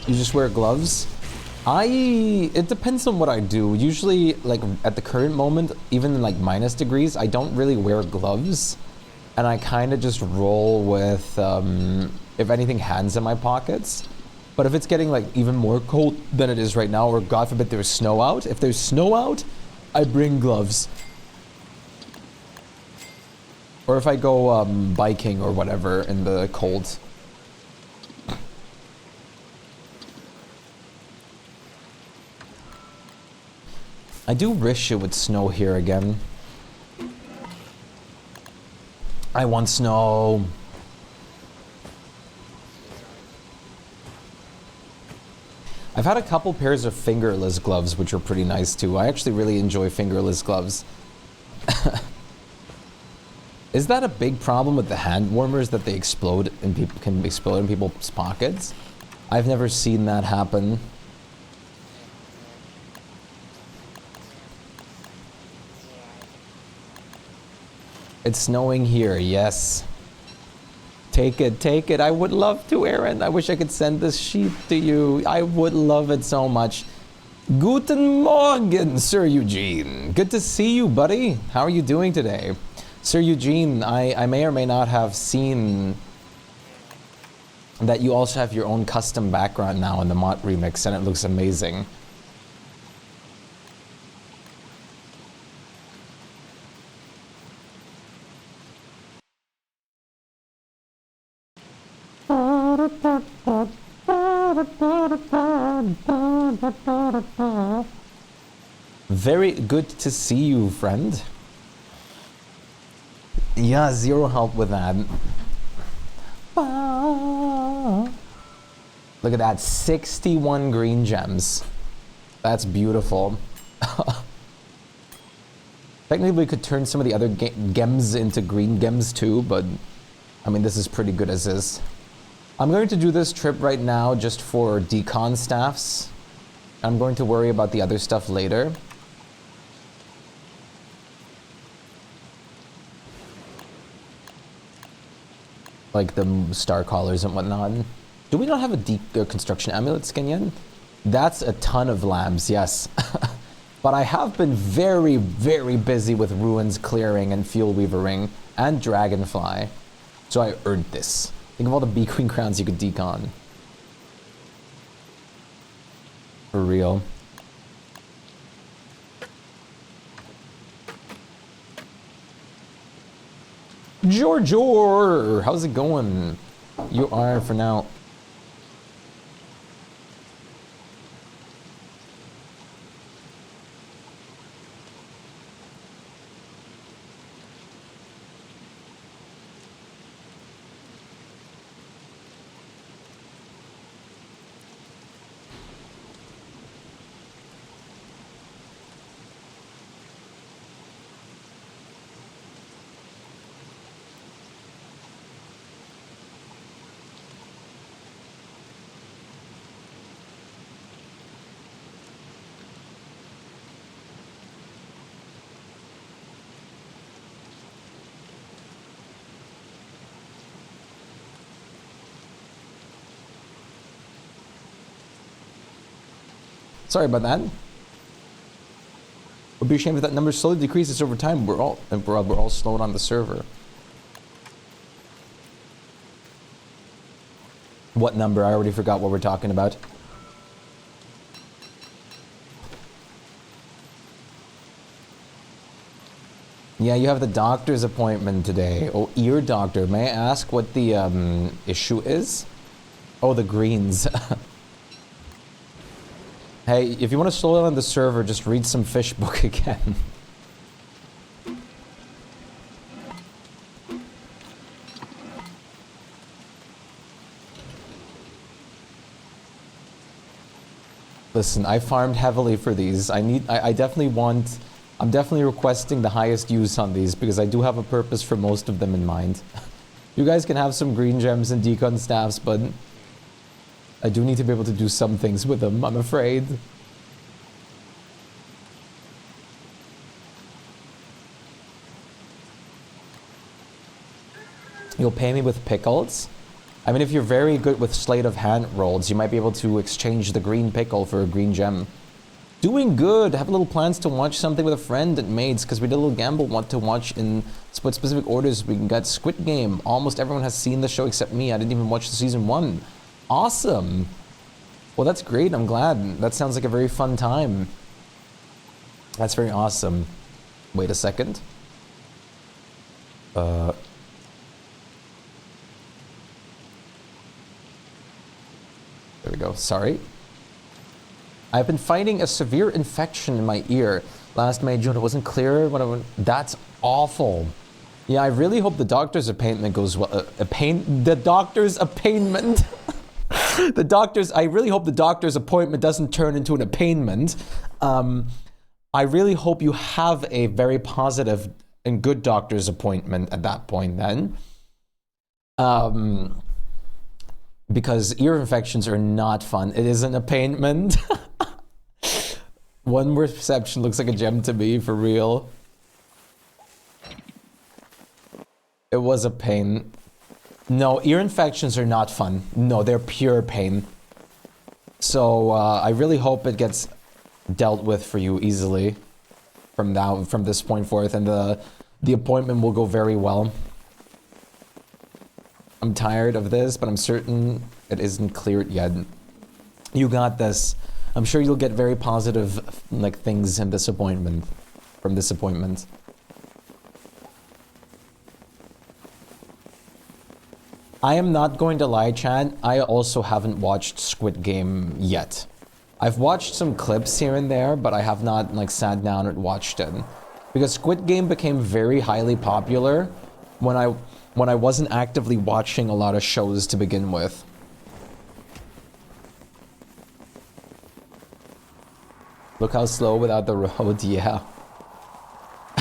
You just wear gloves? It depends on what I do. Usually, like, at the current moment, even in, like, minus degrees, I don't really wear gloves. And I kind of just roll with, if anything, hands in my pockets. But if it's getting, like, even more cold than it is right now, or God forbid there's snow out, if there's snow out, I bring gloves. Or if I go biking or whatever in the cold. I do wish it would snow here again. I want snow. I've had a couple pairs of fingerless gloves, which are pretty nice too. I actually really enjoy fingerless gloves. Is that a big problem with the hand warmers that they explode and people can explode in people's pockets? I've never seen that happen. It's snowing here, yes. Take it, take it. I would love to, Aaron. I wish I could send this sheet to you. I would love it so much. Guten Morgen, Sir Eugene. Good to see you, buddy. How are you doing today? Sir Eugene, I may or may not have seen that you also have your own custom background now in the Mott remix, and it looks amazing. Very good to see you, friend. Yeah, zero help with that. Look at that, 61 green gems. That's beautiful. Technically, we could turn some of the other gems into green gems too, but I mean, this is pretty good as is. I'm going to do this trip right now just for decon staffs. I'm going to worry about the other stuff later. Like the star collars and whatnot. Do we not have a deconstruction amulet skin yet? That's a ton of lambs, yes. But I have been very, very busy with ruins clearing and fuel weavering and dragonfly. So I earned this. Think of all the bee queen crowns you could decon. For real. George, how's it going? You are for now. Sorry about that. Would be a shame if that number slowly decreases over time. We're all slowed on the server. What number? I already forgot what we're talking about. Yeah, you have the doctor's appointment today. Oh, ear doctor. May I ask what the issue is? Oh, the greens. Hey, if you want to slow down the server, just read some fish book again. Listen, I farmed heavily for these. I'm definitely requesting the highest use on these because I do have a purpose for most of them in mind. You guys can have some green gems and decon staffs, but I do need to be able to do some things with them, I'm afraid. You'll pay me with pickles? I mean, if you're very good with sleight of hand rolls, you might be able to exchange the green pickle for a green gem. Doing good. Have little plans to watch something with a friend at Maids, because we did a little gamble, want to watch in specific orders. We got Squid Game. Almost everyone has seen the show except me. I didn't even watch the season 1. Awesome. Well, that's great. I'm glad. That sounds like a very fun time. That's very awesome. Wait a second. There we go. Sorry. I've been fighting a severe infection in my ear. Last May, June, it wasn't clear when I went. That's awful. Yeah, I really hope the doctor's appointment goes well. The doctor's appointment. I really hope the doctor's appointment doesn't turn into an appointment. I really hope you have a very positive and good doctor's appointment at that point then. Because ear infections are not fun. It is an appointment. One reception looks like a gem to me, for real. It was a pain. No, ear infections are not fun. No, they're pure pain. So I really hope it gets dealt with for you easily from this point forth, and the appointment will go very well. I'm tired of this, but I'm certain it isn't cleared yet. You got this. I'm sure you'll get very positive like things in this appointment, from this appointment. I am not going to lie, Chad. I also haven't watched Squid Game yet. I've watched some clips here and there, but I have not like sat down and watched it. Because Squid Game became very highly popular when I wasn't actively watching a lot of shows to begin with. Look how slow without the road, yeah.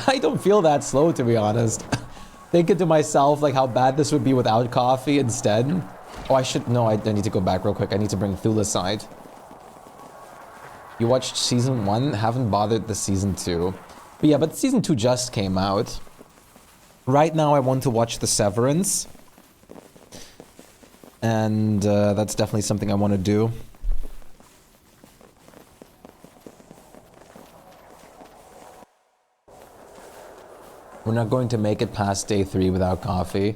I don't feel that slow, to be honest. Thinking to myself, like, how bad this would be without coffee instead. Oh, I need to go back real quick. I need to bring Thule aside. You watched season 1? Haven't bothered the season 2. But yeah, but season 2 just came out. Right now I want to watch The Severance. And that's definitely something I want to do. We're not going to make it past day 3 without coffee.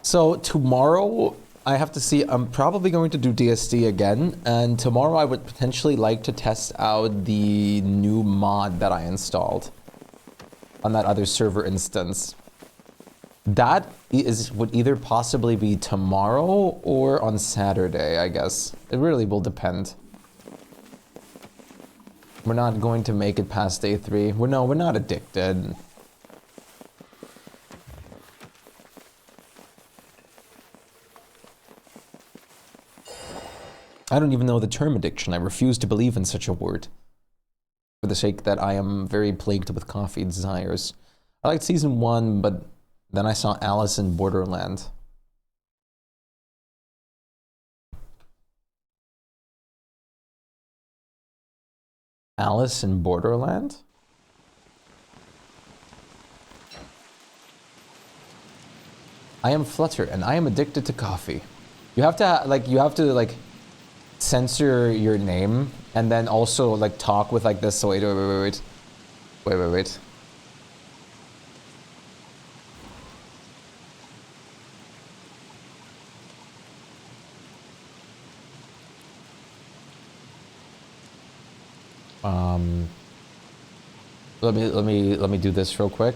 So tomorrow, I have to see, I'm probably going to do DSD again. And tomorrow I would potentially like to test out the new mod that I installed on that other server instance. That would either possibly be tomorrow or on Saturday, I guess. It really will depend. We're not going to make it past day 3. We're not addicted. I don't even know the term addiction. I refuse to believe in such a word. For the sake that I am very plagued with coffee desires. I liked season 1, but then I saw Alice in Borderland. Alice in Borderland? I am Flutter, and I am addicted to coffee. You have to censor your name, and then also like talk with like this. Wait. Let me do this real quick.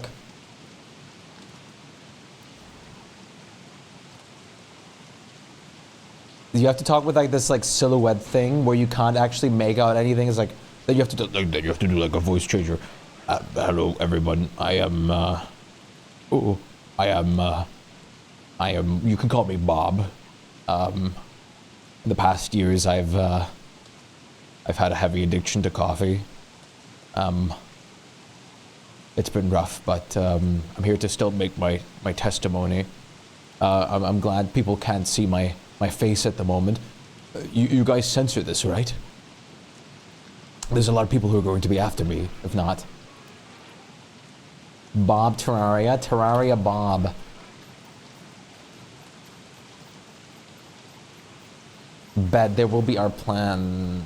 You have to talk with like this like silhouette thing where you can't actually make out anything. It's like then you have to do like a voice changer. Hello everyone. I am you can call me Bob. In the past years I've had a heavy addiction to coffee. It's been rough, but I'm here to still make my testimony. I'm glad people can't see my face at the moment. You guys censor this, right? There's a lot of people who are going to be after me, if not. Bob Terraria Bob. Bet there will be our plan.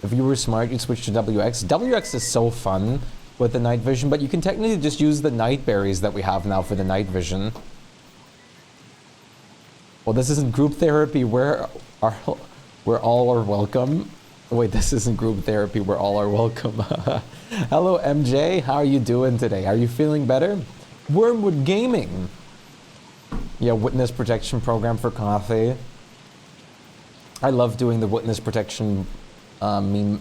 If you were smart, you'd switch to WX. WX is so fun with the night vision, but you can technically just use the night berries that we have now for the night vision. Well, this isn't group therapy. We're all are welcome. Wait, this isn't group therapy where all are welcome. Hello, MJ. How are you doing today? Are you feeling better? Wormwood Gaming. Yeah, witness protection program for coffee. I love doing the witness protection meme.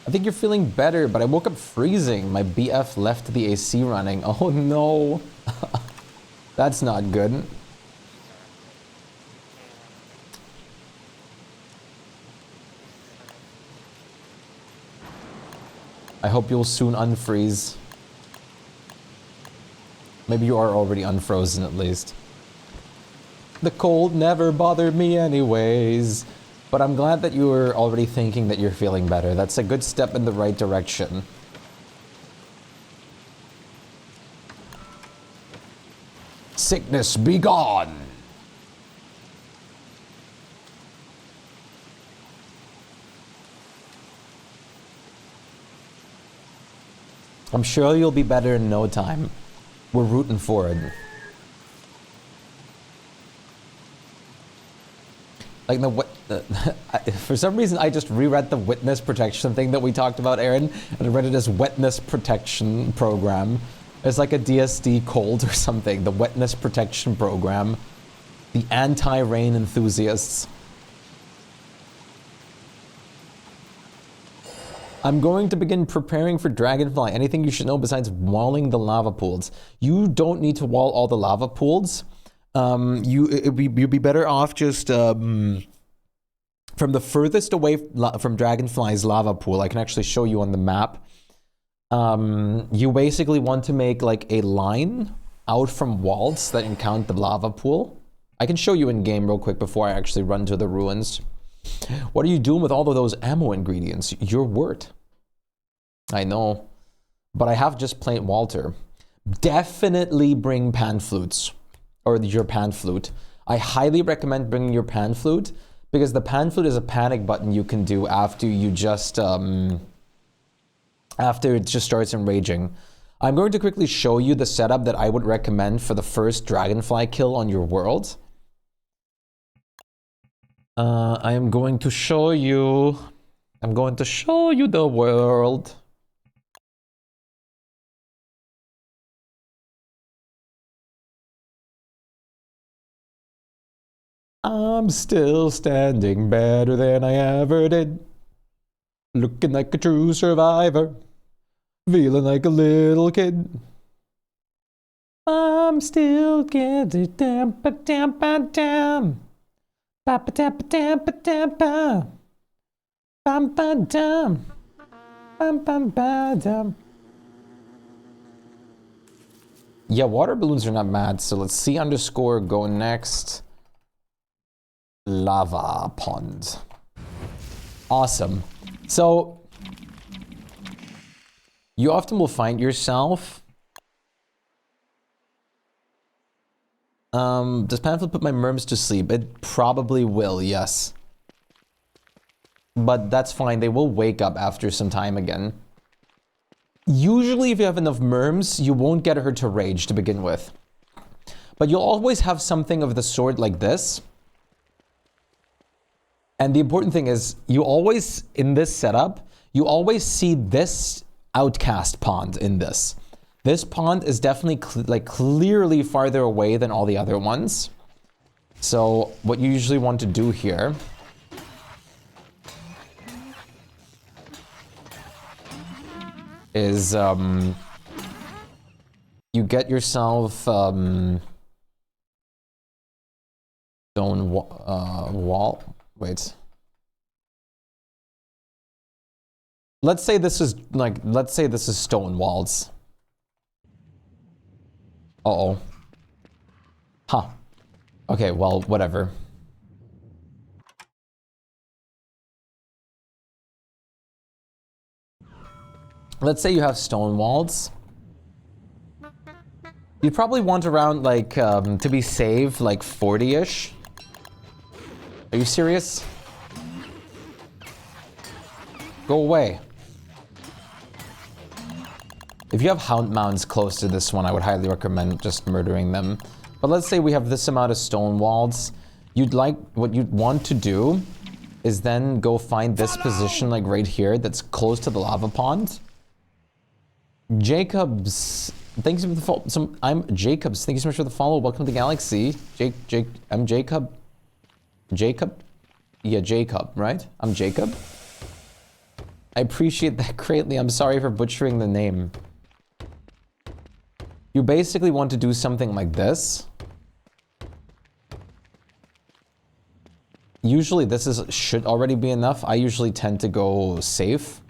I think you're feeling better, but I woke up freezing. My BF left the AC running. Oh no. That's not good. I hope you'll soon unfreeze. Maybe you are already unfrozen at least. The cold never bothered me anyways. But I'm glad that you were already thinking that you're feeling better. That's a good step in the right direction. Sickness be gone! I'm sure you'll be better in no time. We're rooting for it. Like for some reason I just reread the witness protection thing that we talked about, Aaron, and I read it as wetness protection program. It's like a DSD cold or something. The wetness protection program. The anti-rain enthusiasts. I'm going to begin preparing for Dragonfly. Anything you should know besides walling the lava pools? You don't need to wall all the lava pools. You'd be better off just from the furthest away from Dragonfly's lava pool. I can actually show you on the map. You basically want to make like a line out from walls that encounter the lava pool. I can show you in game real quick before I actually run to the ruins. What are you doing with all of those ammo ingredients? Your word. I know, but I have just plain Walter. Definitely bring pan flutes. Or your pan flute. I highly recommend bringing your pan flute because the pan flute is a panic button you can do after you just after it just starts enraging. I'm going to quickly show you the setup that I would recommend for the first dragonfly kill on your world. I am going to show you. I'm going to show you the world. I'm still standing better than I ever did. Looking like a true survivor. Feeling like a little kid. I'm still getting down, but down, but down. Yeah, water balloons are not mad, so let's see underscore go next. Lava pond. Awesome. So you often will find yourself does Pamphlet put my merms to sleep? It probably will, yes. But that's fine, they will wake up after some time again. Usually if you have enough merms, you won't get her to rage to begin with. But you'll always have something of the sort like this. And the important thing is, you always, in this setup, you always see this outcast pond in this. This pond is definitely clearly farther away than all the other ones. So what you usually want to do here is you get yourself stone wall. Wait. Let's say this is stone walls. Uh-oh. Huh. Okay, well, whatever. Let's say you have stone walls. You'd probably want around, like, to be safe, like 40-ish. Are you serious? Go away. If you have hound mounds close to this one, I would highly recommend just murdering them. But let's say we have this amount of stone walls. What you'd want to do is then go find this position like right here that's close to the lava pond. Jacobs, thanks for the follow. I'm Jacobs. Thank you so much for the follow. Welcome to Galaxy. I'm Jacob. Jacob? Yeah, Jacob, right? I'm Jacob. I appreciate that greatly. I'm sorry for butchering the name. You basically want to do something like this. Usually this should already be enough. I usually tend to go safe.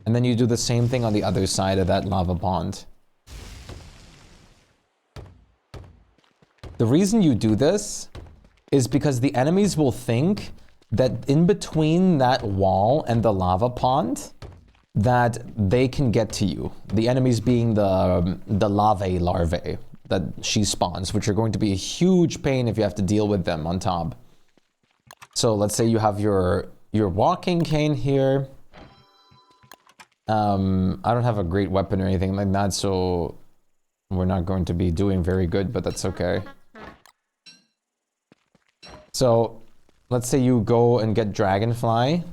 And then you do the same thing on the other side of that lava pond. The reason you do this is because the enemies will think that in between that wall and the lava pond, that they can get to you. The enemies being the lava larvae that she spawns, which are going to be a huge pain if you have to deal with them on top. So let's say you have your walking cane here. I don't have a great weapon or anything like that, so we're not going to be doing very good, but that's okay. So let's say you go and get Dragonfly.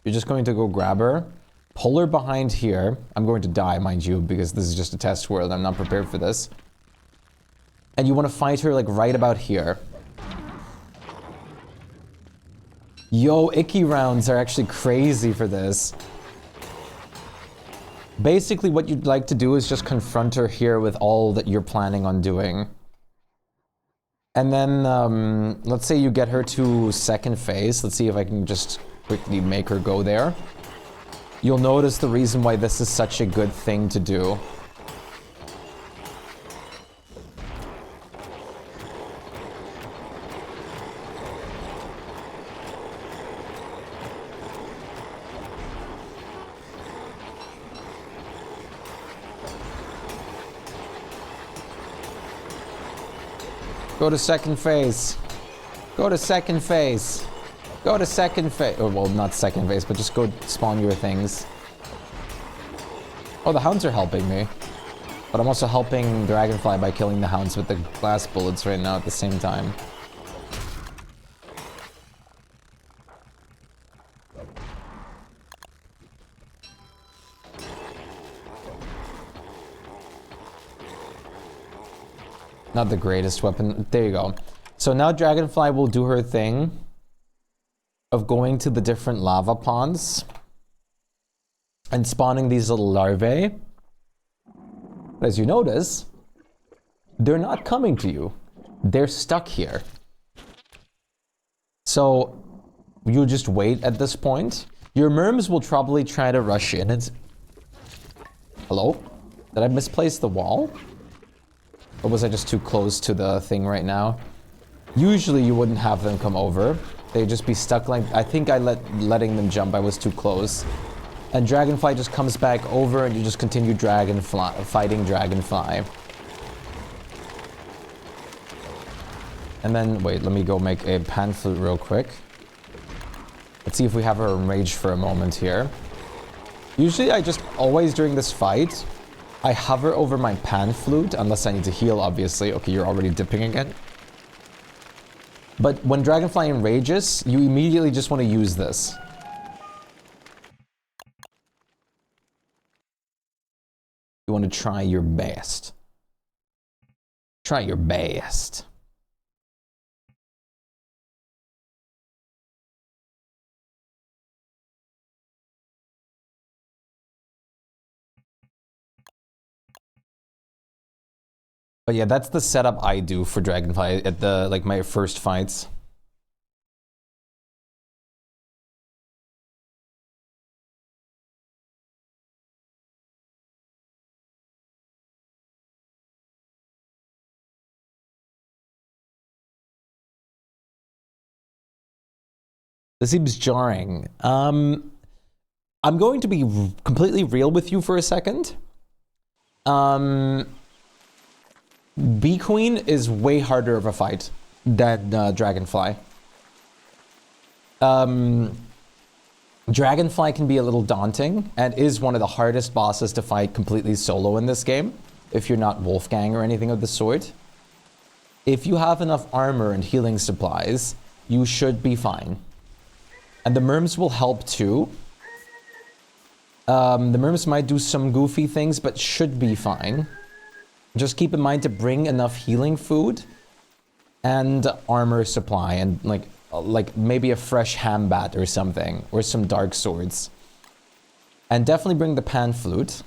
You're just going to go grab her, pull her behind here. I'm going to die, mind you, because this is just a test world. I'm not prepared for this. And you want to fight her like right about here. Yo, icky rounds are actually crazy for this. Basically, what you'd like to do is just confront her here with all that you're planning on doing. And then, let's say you get her to second phase. Let's see if I can just quickly make her go there. You'll notice the reason why this is such a good thing to do. Go to second phase. Go to second phase. Go to second phase. Oh, well, not second phase, but just go spawn your things. Oh, the hounds are helping me. But I'm also helping Dragonfly by killing the hounds with the glass bullets right now at the same time. Not the greatest weapon. There you go. So now Dragonfly will do her thing of going to the different lava ponds and spawning these little larvae. But as you notice, they're not coming to you. They're stuck here. So you just wait at this point. Your merms will probably try to rush in and... Hello? Did I misplace the wall? Or was I just too close to the thing right now? Usually you wouldn't have them come over. They'd just be stuck like... I think letting them jump, I was too close. And Dragonfly just comes back over and you just continue fighting Dragonfly. And then, wait, let me go make a pan flute real quick. Let's see if we have her enraged for a moment here. Usually I just always during this fight, I hover over my pan flute, unless I need to heal, obviously. Okay, you're already dipping again. But when Dragonfly enrages, you immediately just want to use this. You want to try your best. Try your best. But yeah, that's the setup I do for Dragonfly at the, like, my first fights. This seems jarring. I'm going to be completely real with you for a second. Bee Queen is way harder of a fight than Dragonfly. Dragonfly can be a little daunting and is one of the hardest bosses to fight completely solo in this game, if you're not Wolfgang or anything of the sort. If you have enough armor and healing supplies, you should be fine. And the Merms will help too. The Merms might do some goofy things, but should be fine. Just keep in mind to bring enough healing food and armor supply and like maybe a fresh hambat or something, or some dark swords. And definitely bring the pan flute.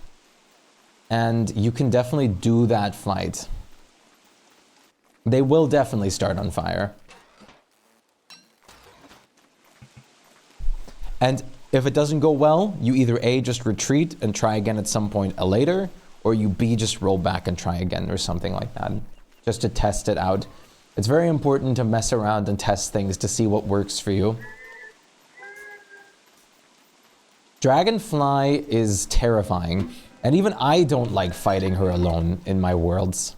And you can definitely do that fight. They will definitely start on fire. And if it doesn't go well, you either A, just retreat and try again at some point later, or you B, just roll back and try again or something like that, just to test it out. It's very important to mess around and test things to see what works for you. Dragonfly is terrifying, and even I don't like fighting her alone in my worlds.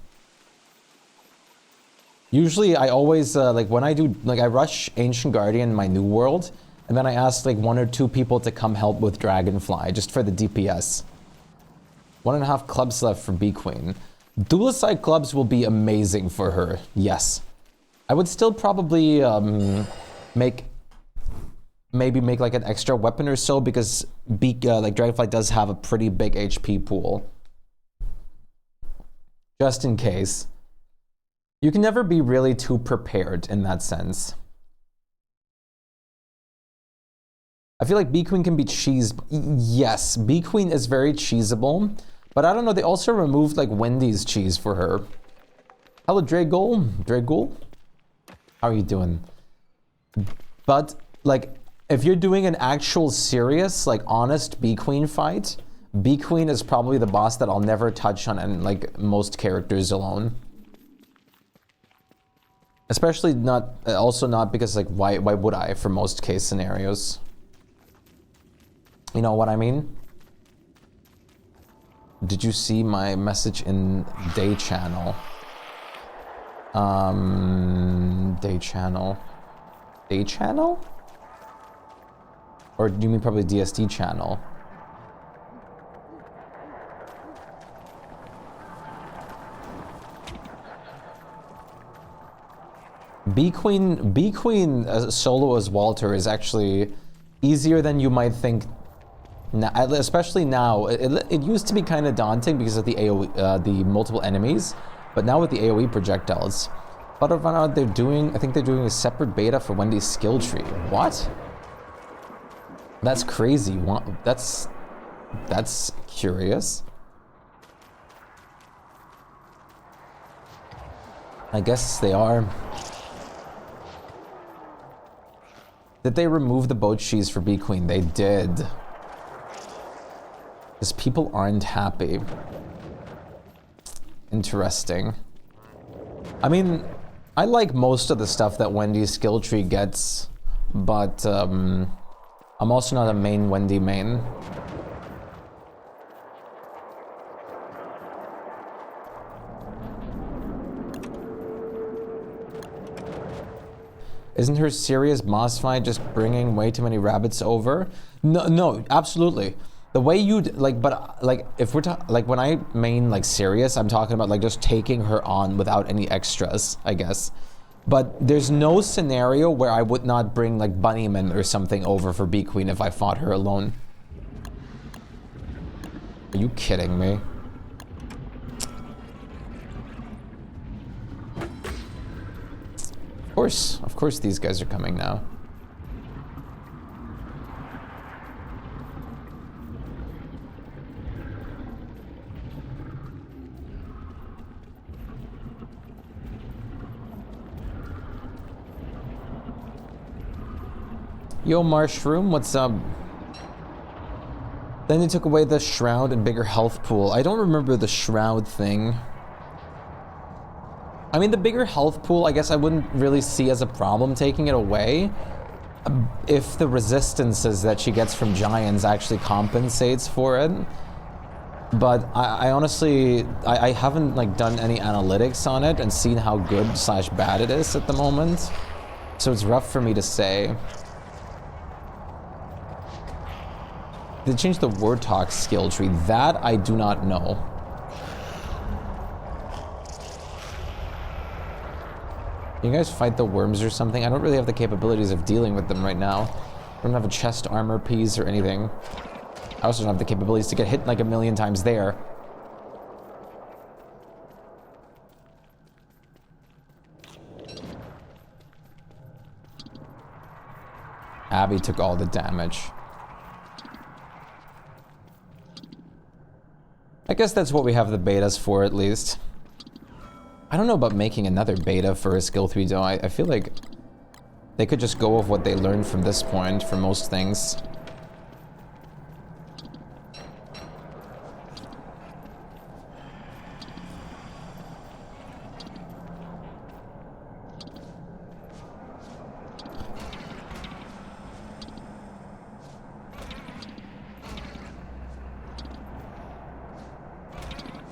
Usually I always, like when I do, like I rush Ancient Guardian in my new world, and then I ask like 1 or 2 people to come help with Dragonfly, just for the DPS. 1.5 clubs left for Bee Queen. Dual-side clubs will be amazing for her, yes. I would still probably maybe make like an extra weapon or so, because like Dragonfly does have a pretty big HP pool. Just in case. You can never be really too prepared in that sense. I feel like Bee Queen can be cheesed. Yes, Bee Queen is very cheesable, but I don't know, they also removed like Wendy's cheese for her. Hello, Dragul. Dragul? How are you doing? But like, if you're doing an actual serious, like honest Bee Queen fight, Bee Queen is probably the boss that I'll never touch on, and like most characters alone. Especially not, also not because like, why would I for most case scenarios? You know what I mean? Did you see my message in Day Channel? Day Channel? Day Channel? Or do you mean probably DSD Channel? Bee Queen solo as Walter is actually easier than you might think. Now, especially now, it used to be kind of daunting because of the AoE, the multiple enemies, but now with the AoE projectiles, but they're doing, I think they're doing a separate beta for Wendy's skill tree. What? That's crazy. That's curious. I guess they are. Did they remove the boat cheese for Bee Queen? They did. Because people aren't happy. Interesting. I mean, I like most of the stuff that Wendy's skill tree gets, but I'm also not a main Wendy main. Isn't her serious boss fight just bringing way too many rabbits over? No, absolutely. The way you'd like, but like if we're like when I main like serious, I'm talking about like just taking her on without any extras, I guess. But there's no scenario where I would not bring like Bunnyman or something over for Bee Queen if I fought her alone. Are you kidding me? Of course these guys are coming now. Yo, Marshroom, what's up? Then they took away the shroud and bigger health pool. I don't remember the shroud thing. I mean, the bigger health pool, I guess I wouldn't really see as a problem taking it away if the resistances that she gets from giants actually compensates for it. But I honestly, I haven't like done any analytics on it and seen how good / bad it is at the moment. So it's rough for me to say. They changed the word talk skill tree. That I do not know. Can you guys fight the worms or something? I don't really have the capabilities of dealing with them right now. I don't have a chest armor piece or anything. I also don't have the capabilities to get hit like a million times there. Abby took all the damage. I guess that's what we have the betas for, at least. I don't know about making another beta for a skill 3 though. I feel like they could just go with what they learned from this point for most things.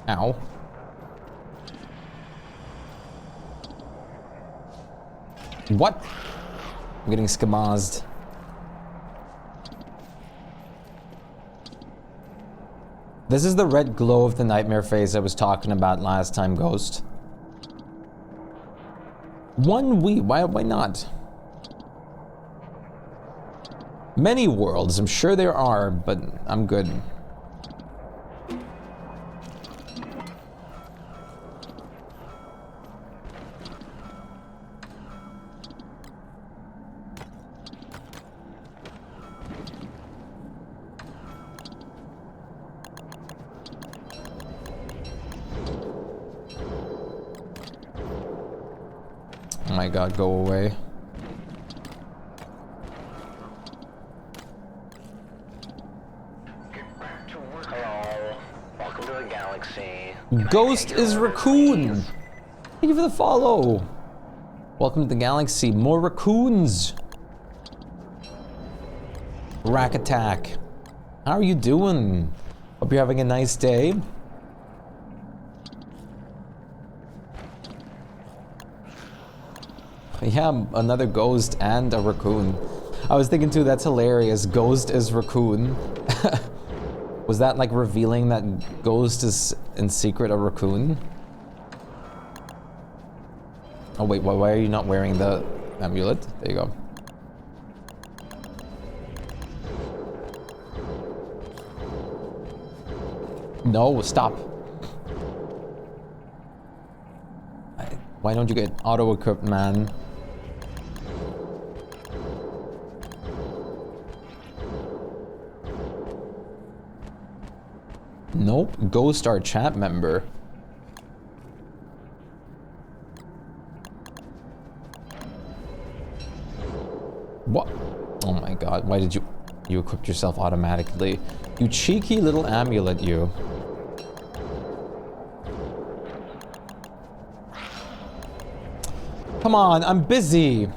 Ow. What? I'm getting skamazed. This is the red glow of the nightmare phase I was talking about last time, Ghost. One Wii, why not? Many worlds, I'm sure there are, but I'm good. Oh my god, go away. Hello. Welcome to the galaxy. Ghost is raccoon! Thank you for the follow! Welcome to the galaxy. More raccoons! Rack attack. How are you doing? Hope you're having a nice day. Yeah, another ghost and a raccoon. I was thinking too, that's hilarious. Ghost is raccoon. Was that like revealing that Ghost is in secret a raccoon? Oh wait, why are you not wearing the amulet? There you go. No, stop. Why don't you get auto-equipped, man? Nope, Ghost our chat member. What? Oh my god, why did you equip yourself automatically? You cheeky little amulet, you. Come on, I'm busy.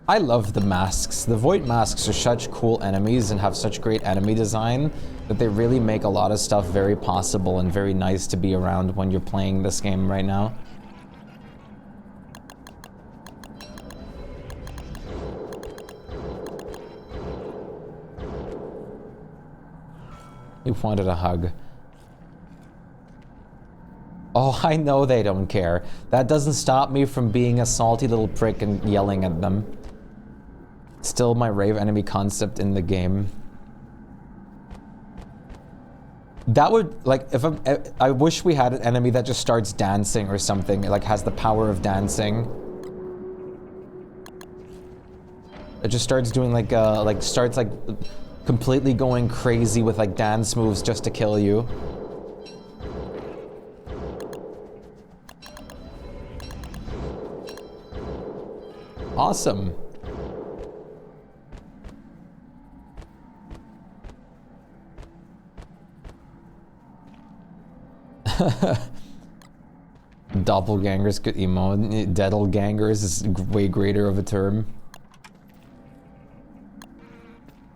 I love the masks. The void masks are such cool enemies and have such great enemy design that they really make a lot of stuff very possible and very nice to be around when you're playing this game right now. You wanted a hug. Oh, I know they don't care. That doesn't stop me from being a salty little prick and yelling at them. Still my rave enemy concept in the game. That would, like, if I wish we had an enemy that just starts dancing or something, like has the power of dancing. It just starts doing like starts like completely going crazy with like dance moves just to kill you. Awesome. Doppelgangers could emote. Deadlegangers is way greater of a term.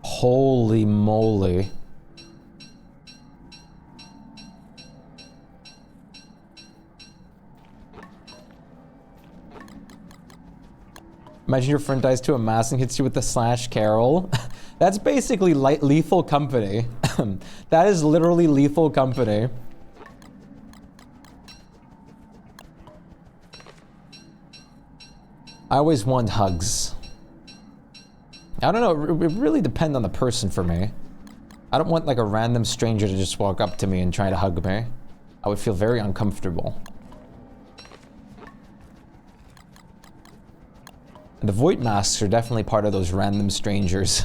Holy moly. Imagine your friend dies to a mask and hits you with the slash Carol. That's basically lethal company. That is literally lethal company. I always want hugs. I don't know, it really depends on the person for me. I don't want like a random stranger to just walk up to me and try to hug me. I would feel very uncomfortable. The void masks are definitely part of those random strangers.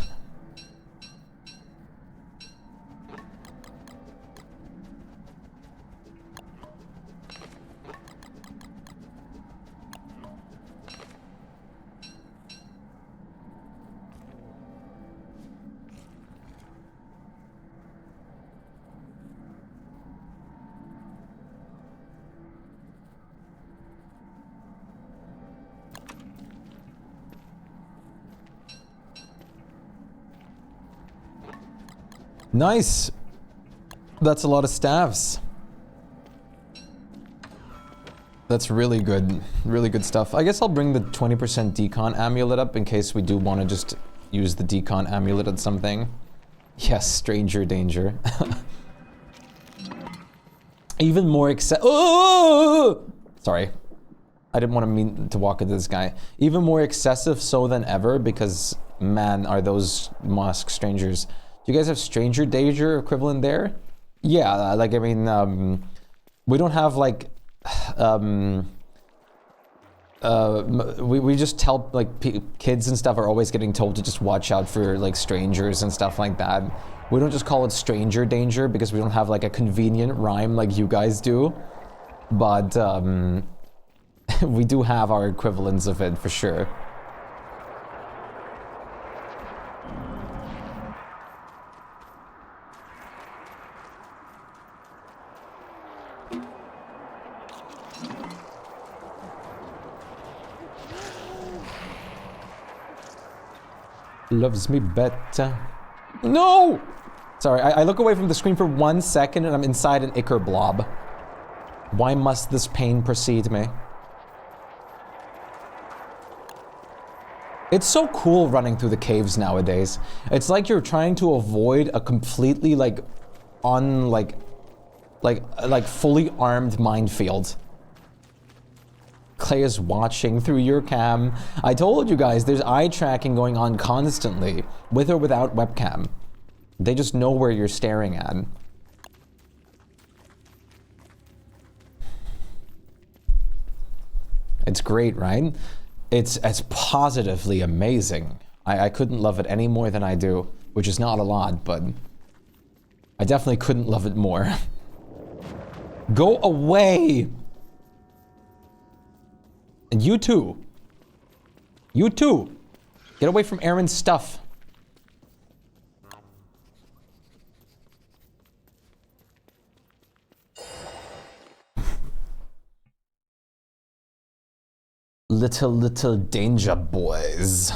Nice. That's a lot of staffs. That's really good stuff. I guess I'll bring the 20% decon amulet up in case we do want to just use the decon amulet at something. Yes, stranger danger. Even more oh! Sorry. I didn't want to mean to walk into this guy. Even more excessive so than ever because, man, are those mosque strangers. Do you guys have stranger danger equivalent there? Yeah, like, I mean, we don't have, like, we just tell, like, kids and stuff are always getting told to just watch out for, like, strangers and stuff like that. We don't just call it stranger danger because we don't have, like, a convenient rhyme like you guys do. But, we do have our equivalents of it for sure. Loves me better. No! Sorry, I look away from the screen for 1 second and I'm inside an ichor blob. Why must this pain precede me? It's so cool running through the caves nowadays. It's like you're trying to avoid a completely, like, fully armed minefield. Clay is watching through your cam. I told you guys, there's eye tracking going on constantly, with or without webcam. They just know where you're staring at. It's great, right? It's positively amazing. I couldn't love it any more than I do, which is not a lot, but I definitely couldn't love it more. Go away! And you too. You too. Get away from Aaron's stuff. Little danger boys.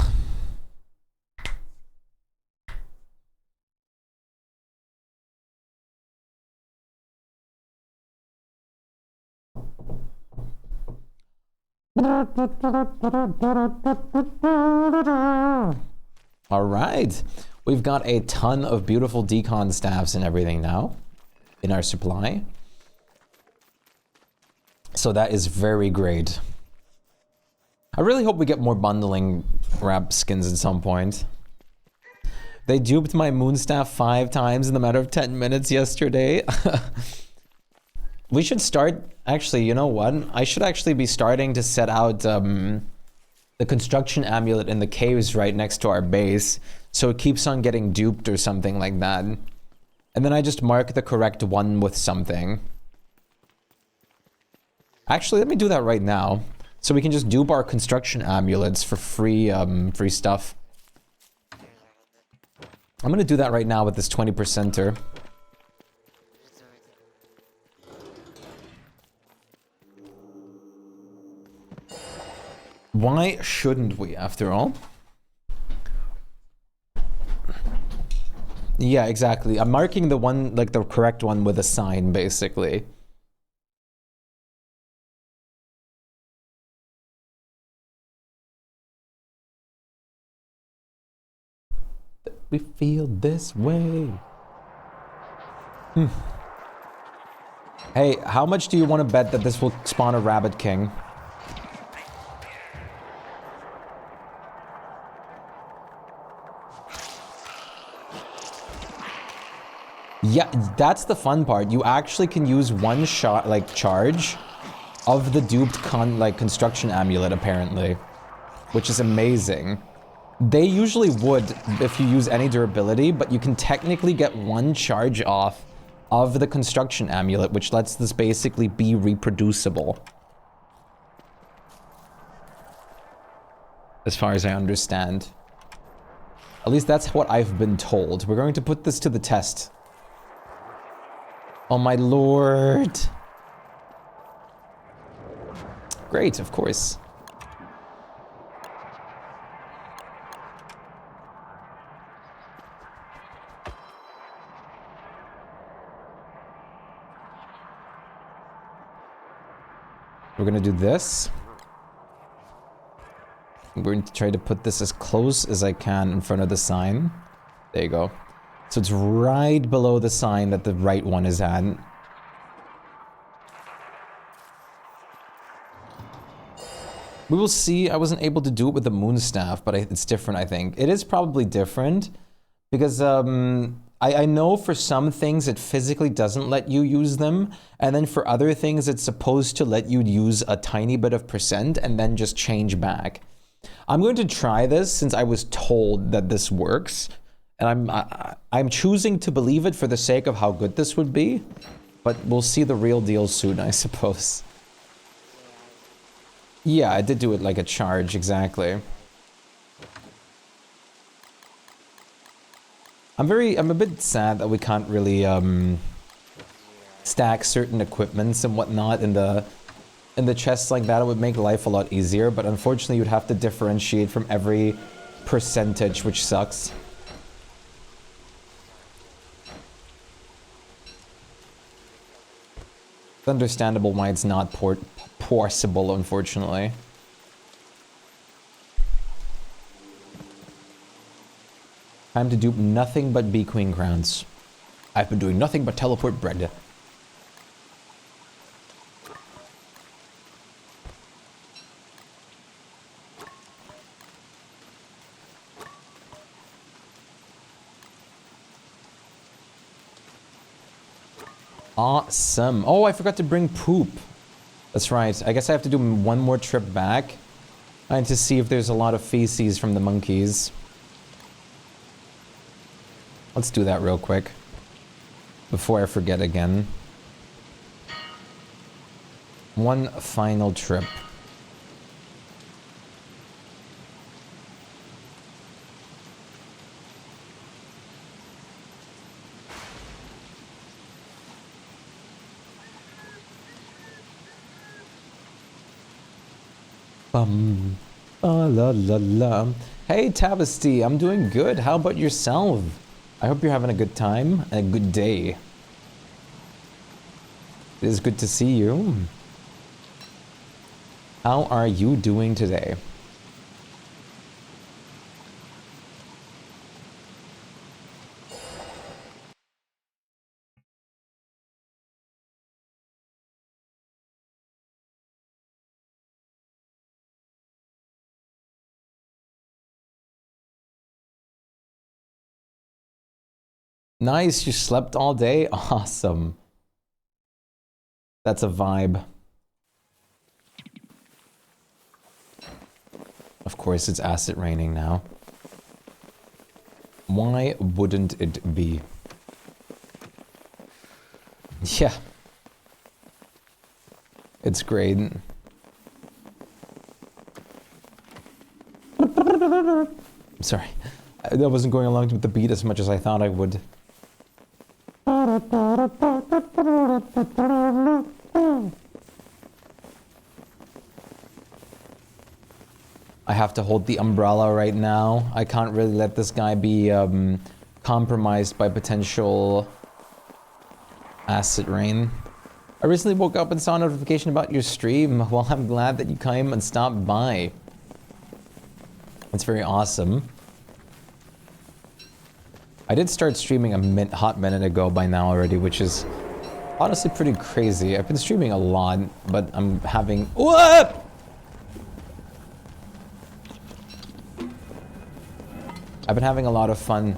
All right, we've got a ton of beautiful decon staffs and everything now in our supply. So that is very great. I really hope we get more bundling wrap skins at some point. They duped my Moonstaff 5 times in the matter of 10 minutes yesterday. We should start, actually, you know what? I should actually be starting to set out the construction amulet in the caves right next to our base, so it keeps on getting duped or something like that. And then I just mark the correct one with something. Actually, let me do that right now. So we can just dupe our construction amulets for free, free stuff. I'm gonna do that right now with this 20%er. Why shouldn't we, after all? Yeah, exactly. I'm marking the one, like the correct one with a sign, basically. we feel this way. Hey, how much do you want to bet that this will spawn a Rabbit King? Yeah, that's the fun part. You actually can use one shot, like, charge of the duped construction amulet, apparently. Which is amazing. They usually would if you use any durability, but you can technically get one charge off of the construction amulet, which lets this basically be reproducible. As far as I understand. At least that's what I've been told. We're going to put this to the test. Oh my lord. Great, of course. We're gonna do this. I'm going to try to put this as close as I can in front of the sign. There you go. So it's right below the sign that the right one is at. We will see. I wasn't able to do it with the moon staff, but it's different, I think. It is probably different because I know for some things it physically doesn't let you use them, and then for other things it's supposed to let you use a tiny bit of percent and then just change back. I'm going to try this since I was told that this works, and I'm choosing to believe it for the sake of how good this would be, but we'll see the real deal soon, I suppose. Yeah, I did do it like a charge, exactly. I'm a bit sad that we can't really stack certain equipments and whatnot in the chests like that. It would make life a lot easier, but unfortunately you'd have to differentiate from every percentage, which sucks. It's understandable why it's not possible, unfortunately. Time to do nothing but Bee Queen crowns. I've been doing nothing but teleport bread. Awesome. Oh, I forgot to bring poop. That's right. I guess I have to do one more trip back. And to see if there's a lot of feces from the monkeys. Let's do that real quick. Before I forget again. One final trip. La la la. Hey Tabasty, I'm doing good. How about yourself? I hope you're having a good time and a good day. It is good to see you. How are you doing today? Nice, you slept all day? Awesome. That's a vibe. Of course, it's acid raining now. Why wouldn't it be? Yeah. It's great. Sorry. I wasn't going along with the beat as much as I thought I would. I have to hold the umbrella right now. I can't really let this guy be compromised by potential acid rain. I recently woke up and saw a notification about your stream. Well, I'm glad that you came and stopped by. It's very awesome. I did start streaming a hot minute ago by now already, which is honestly pretty crazy. I've been streaming a lot, but I'm having... What? I've been having a lot of fun.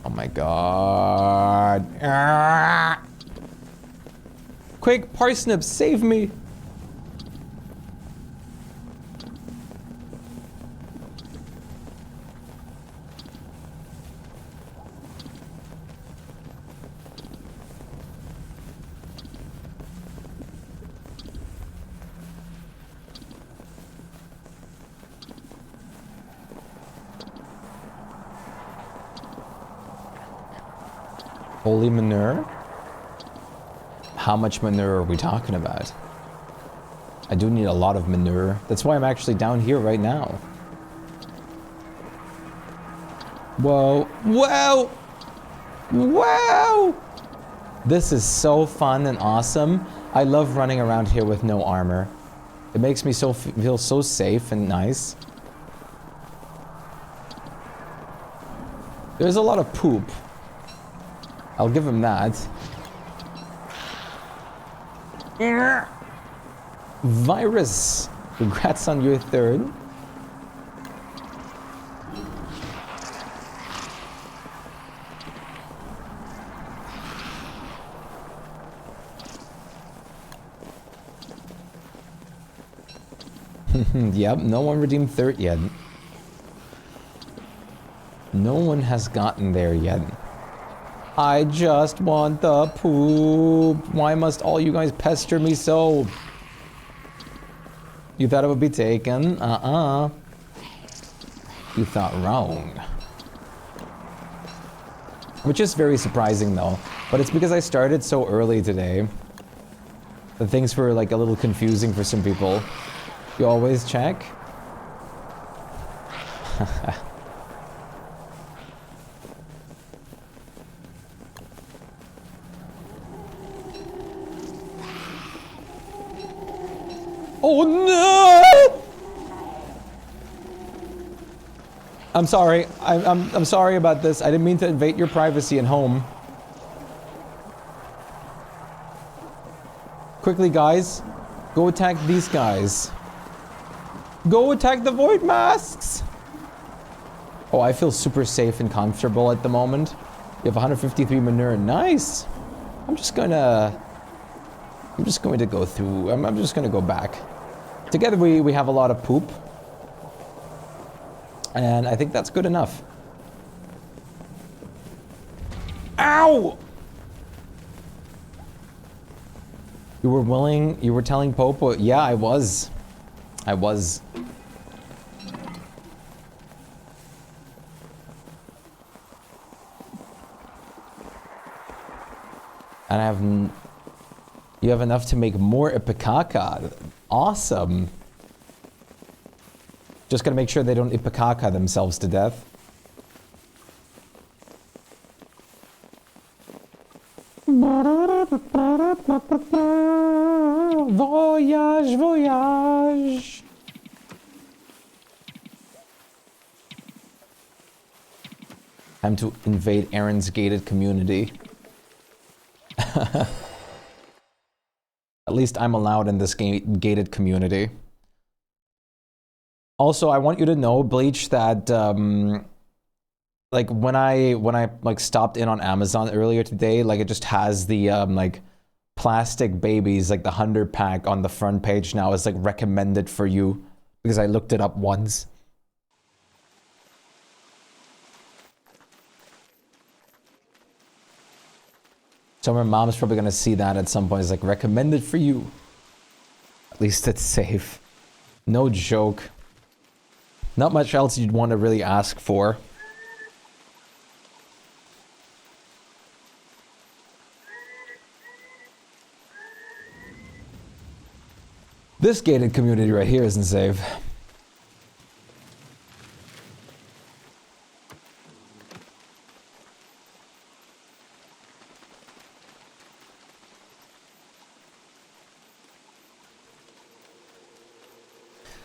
Oh my god. Ah! Quick, parsnip, save me! Holy manure? How much manure are we talking about? I do need a lot of manure. That's why I'm actually down here right now. Whoa. Whoa! Whoa! This is so fun and awesome. I love running around here with no armor. It makes me feel so safe and nice. There's a lot of poop. I'll give him that. Virus! Congrats on your third. Yep, no one redeemed third yet. No one has gotten there yet. I just want the poop. Why must all you guys pester me so? You thought it would be taken? You thought wrong. Which is very surprising though. But it's because I started so early today that things were like a little confusing for some people. You always check? Oh no! I'm sorry. I'm sorry about this. I didn't mean to invade your privacy and home. Quickly, guys. Go attack these guys. Go attack the void masks! Oh, I feel super safe and comfortable at the moment. You have 153 manure. Nice! I'm just going to go through. I'm just going to go back. Together we have a lot of poop. And I think that's good enough. Ow! You were telling Pope? Well, yeah, I was. I was. And you have enough to make more Ipikaka. Awesome. Just gotta make sure they don't Ipikaka themselves to death. Voyage, voyage. Time to invade Aaron's gated community. At least I'm allowed in this gated community. Also, I want you to know, Bleach, that like when I like stopped in on Amazon earlier today, like it just has the like plastic babies, like the 100 pack on the front page now is like recommended for you because I looked it up once. So my mom's probably gonna see that at some point. It's like recommended for you. At least it's safe. No joke. Not much else you'd want to really ask for. This gated community right here isn't safe.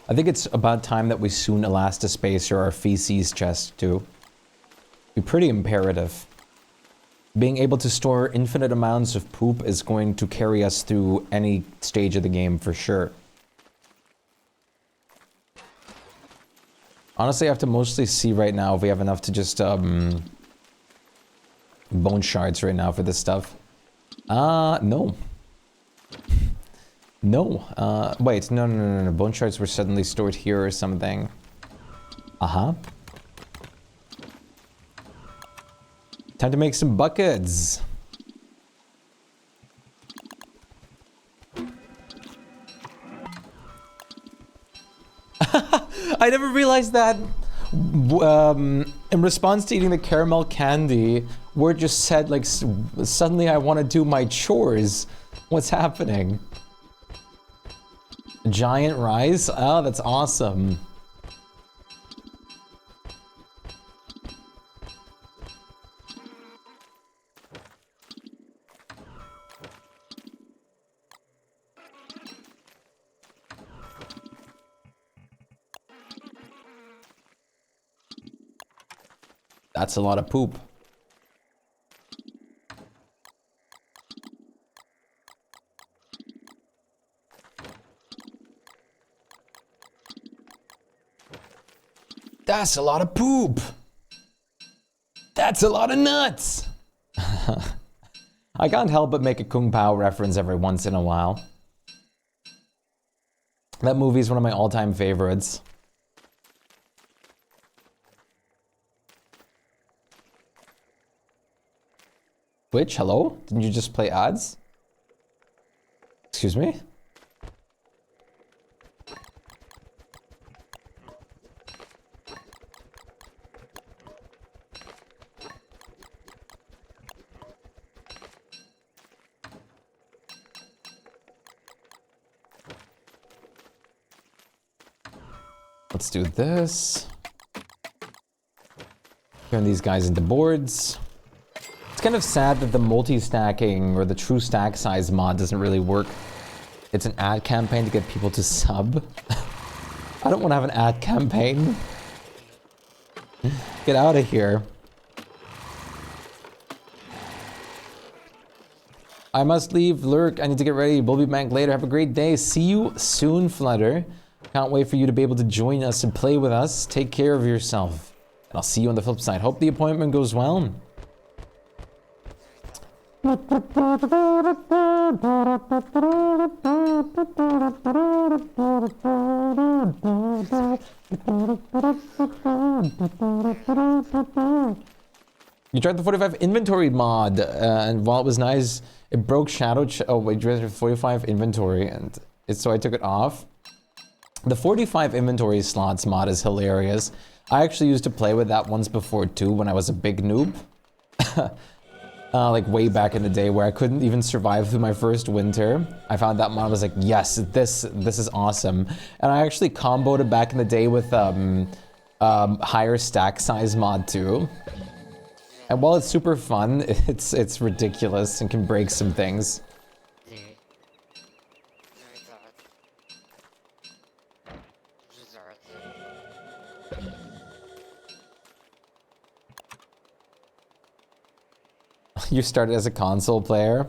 I think it's about time that we soon elastispacer our feces chest too. Be pretty imperative. Being able to store infinite amounts of poop is going to carry us through any stage of the game for sure. Honestly, I have to mostly see right now if we have enough to just bone shards right now for this stuff. No. No. Wait, no. Bone shards were suddenly stored here or something. Uh-huh. Time to make some buckets. I never realized that in response to eating the caramel candy, word just said like, suddenly I want to do my chores. What's happening? Giant rice? Oh, that's awesome. That's a lot of poop. That's a lot of poop. That's a lot of nuts. I can't help but make a Kung Pao reference every once in a while. That movie is one of my all-time favorites. Twitch, hello? Didn't you just play ads? Excuse me? Let's do this. Turn these guys into boards. It's kind of sad that the multi-stacking or the true stack size mod doesn't really work. It's an ad campaign to get people to sub. I don't want to have an ad campaign. Get out of here. I must leave. Lurk, I need to get ready. We'll be back later. Have a great day. See you soon, Flutter. Can't wait for you to be able to join us and play with us. Take care of yourself. And I'll see you on the flip side. Hope the appointment goes well. You tried the 45 inventory mod, and while it was nice, it broke Shadow. Oh wait, you tried 45 inventory, and so I took it off. The 45 inventory slots mod is hilarious. I actually used to play with that once before too, when I was a big noob. Like way back in the day where I couldn't even survive through my first winter. I found that mod, I was like, yes, this is awesome. And I actually comboed it back in the day with higher stack size mod too. And while it's super fun, it's ridiculous and can break some things. You started as a console player.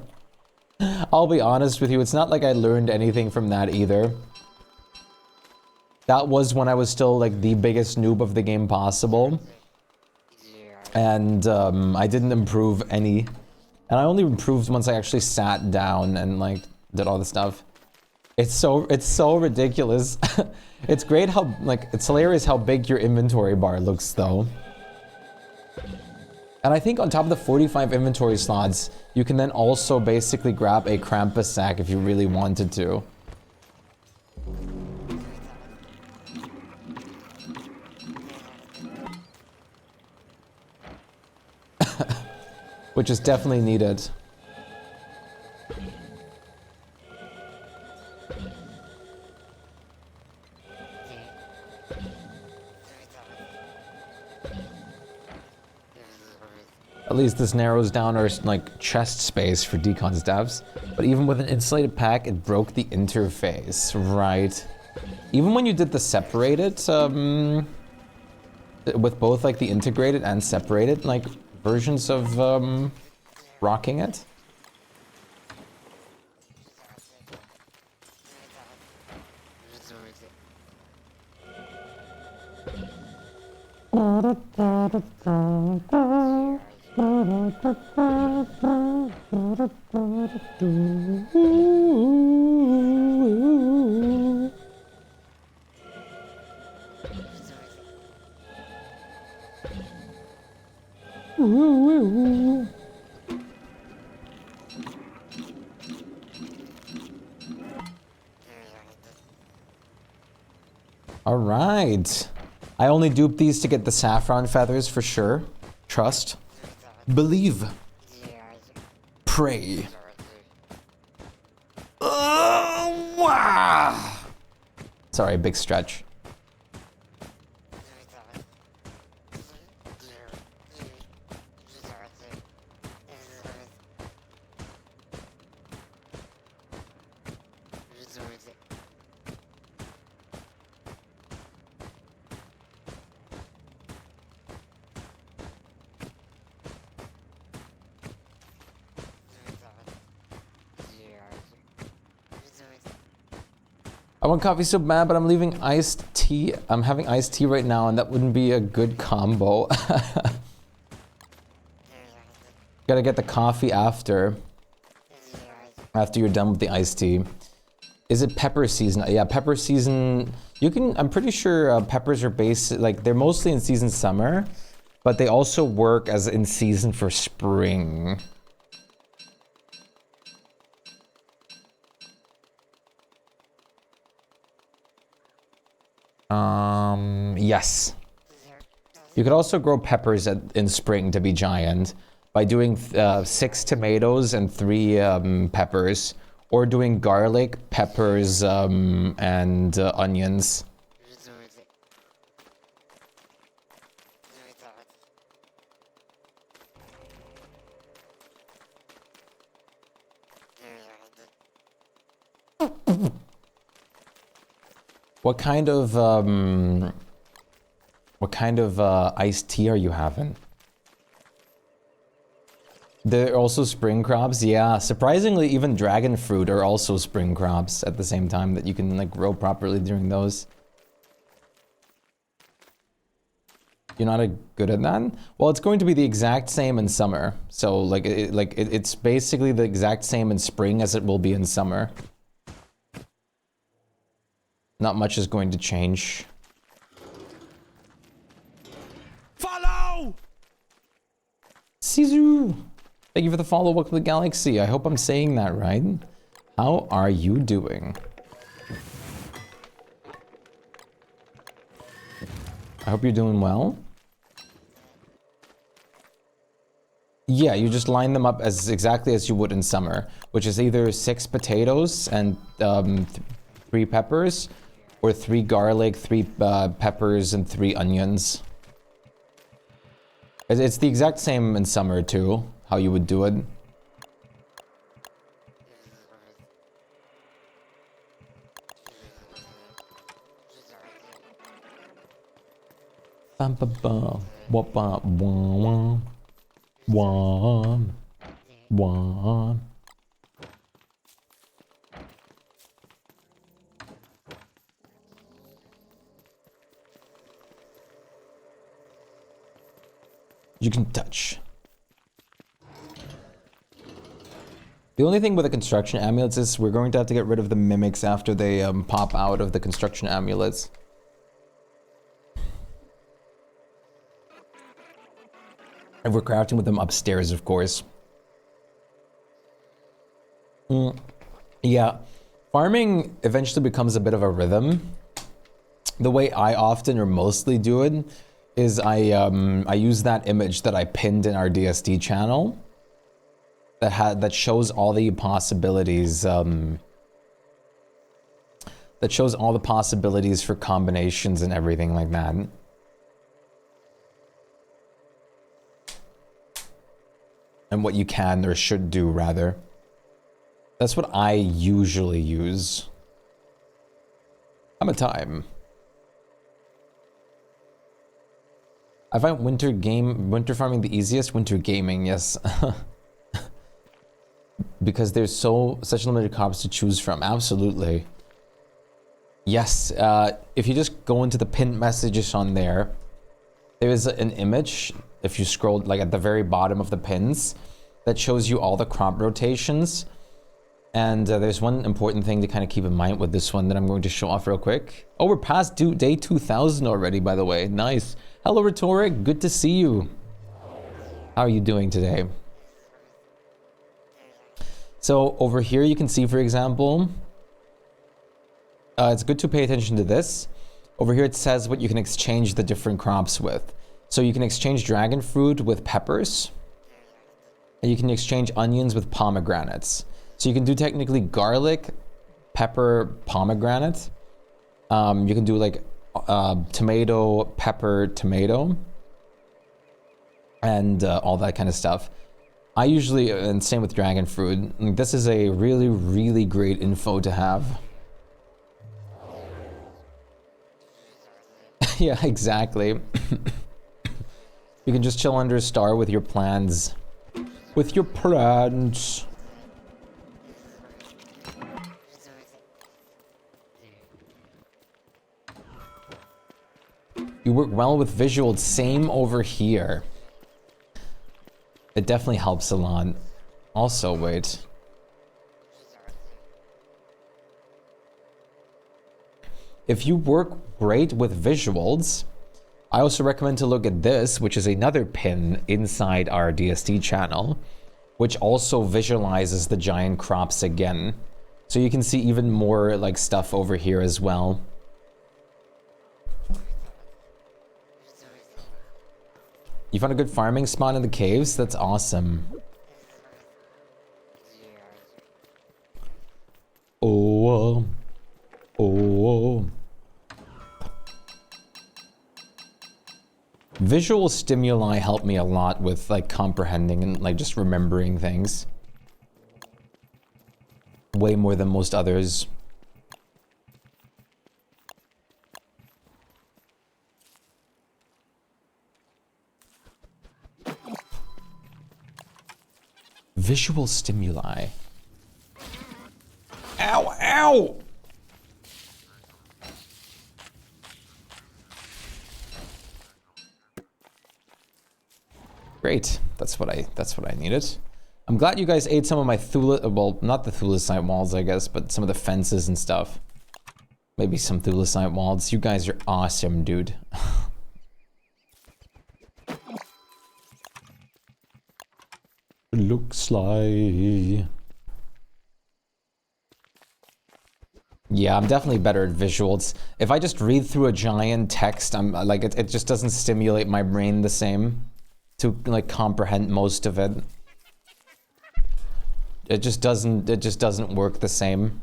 I'll be honest with you, it's not like I learned anything from that either. That was when I was still like the biggest noob of the game possible. And I didn't improve any. And I only improved once I actually sat down and like did all the stuff. It's so ridiculous. It's great how, like, it's hilarious how big your inventory bar looks though. And I think on top of the 45 inventory slots, you can then also basically grab a Krampus sack if you really wanted to. Which is definitely needed. At least this narrows down our like chest space for decon's devs. But even with an insulated pack, it broke the interface, right? Even when you did the separated, with both like the integrated and separated like versions of rocking it. All right. I only dupe these to get the saffron feathers for sure. Trust. Believe. Pray. Wow. Sorry, big stretch. I want coffee so bad, but I'm leaving iced tea. I'm having iced tea right now, and that wouldn't be a good combo. Gotta get the coffee after you're done with the iced tea. Is it pepper season? Yeah, pepper season. You can. I'm pretty sure peppers are like they're mostly in season summer, but they also work as in season for spring. Yes. You could also grow peppers in spring to be giant by doing 6 tomatoes and 3 peppers, or doing garlic, peppers, and onions. What kind of iced tea are you having? They're also spring crops. Yeah, surprisingly, even dragon fruit are also spring crops at the same time that you can like grow properly during those. You're not good at that? Well, it's going to be the exact same in summer. So like it's basically the exact same in spring as it will be in summer. Not much is going to change. Follow! Sisu! Thank you for the follow. Welcome to the galaxy. I hope I'm saying that right. How are you doing? I hope you're doing well. Yeah, you just line them up as exactly as you would in summer, which is either 6 potatoes and 3 peppers, or 3 garlic, 3 peppers, and 3 onions. It's the exact same in summer too, how you would do it. Bum ba bum, wop bum, wom wom, wom. You can touch. The only thing with the construction amulets is we're going to have to get rid of the mimics after they pop out of the construction amulets. And we're crafting with them upstairs, of course. Yeah, farming eventually becomes a bit of a rhythm. The way I often or mostly do it is I use that image that I pinned in our DSD channel that shows all the possibilities that shows all the possibilities for combinations and everything like that. And what you can or should do, rather. That's what I usually use. I'm a time. I find winter farming the easiest. Winter gaming, yes. Because there's such limited crops to choose from. Absolutely. Yes, if you just go into the pinned messages on there, there's an image, if you scroll like at the very bottom of the pins, that shows you all the crop rotations. And there's one important thing to kind of keep in mind with this one that I'm going to show off real quick. Oh, we're past day 2000 already, by the way. Nice. Hello, Rhetoric. Good to see you. How are you doing today? So over here, you can see, for example, it's good to pay attention to this. Over here, it says what you can exchange the different crops with. So you can exchange dragon fruit with peppers. And you can exchange onions with pomegranates. So you can do technically garlic, pepper, pomegranate. You can do like tomato, pepper, tomato. And all that kind of stuff. I usually, and same with dragon fruit. This is a really, really great info to have. Yeah, exactly. You can just chill under a star with your plans. With your plans. You work well with visuals. Same over here. It definitely helps a lot. Also, wait. If you work great with visuals, I also recommend to look at this, which is another pin inside our DST channel, which also visualizes the giant crops again. So you can see even more like stuff over here as well. You found a good farming spot in the caves? That's awesome. Oh. Visual stimuli help me a lot with like comprehending and like just remembering things. Way more than most others. Visual stimuli. Ow, ow! Great. That's what I needed. I'm glad you guys ate some of my well, not the thulecite walls, I guess, but some of the fences and stuff. Maybe some thulecite walls. You guys are awesome, dude. Looks like... Yeah, I'm definitely better at visuals. If I just read through a giant text, I'm like, it just doesn't stimulate my brain the same to like comprehend most of it. It just doesn't work the same.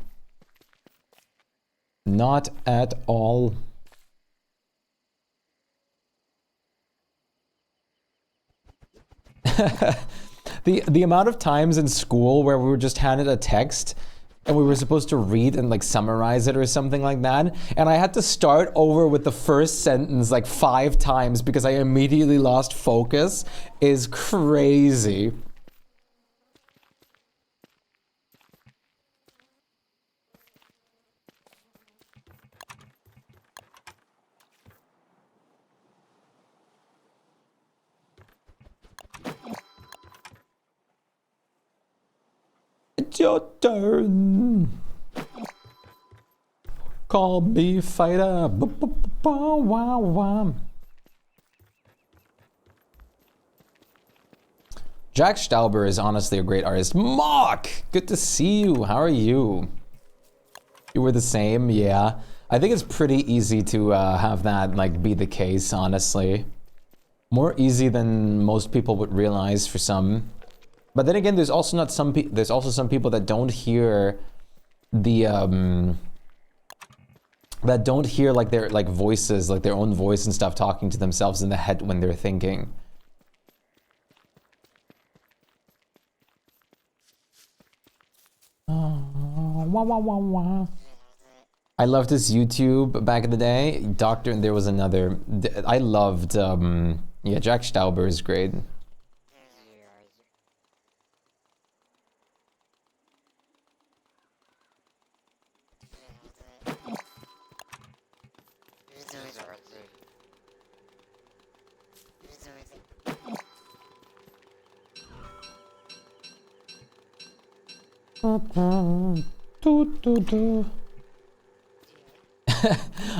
Not at all. The amount of times in school where we were just handed a text and we were supposed to read and like summarize it or something like that, and I had to start over with the first sentence like 5 times because I immediately lost focus is crazy. It's your turn. Call me fighter. Jack Stauber is honestly a great artist. Mock! Good to see you. How are you? You were the same, yeah. I think it's pretty easy to have that like be the case, honestly. More easy than most people would realize for some. But then again, there's also some people that don't hear the that don't hear like their like voices, like their own voice and stuff talking to themselves in the head when they're thinking. Oh, wah, wah, wah, wah. I loved his YouTube back in the day. Doctor, and there was another. I loved, yeah, Jack Stauber is great.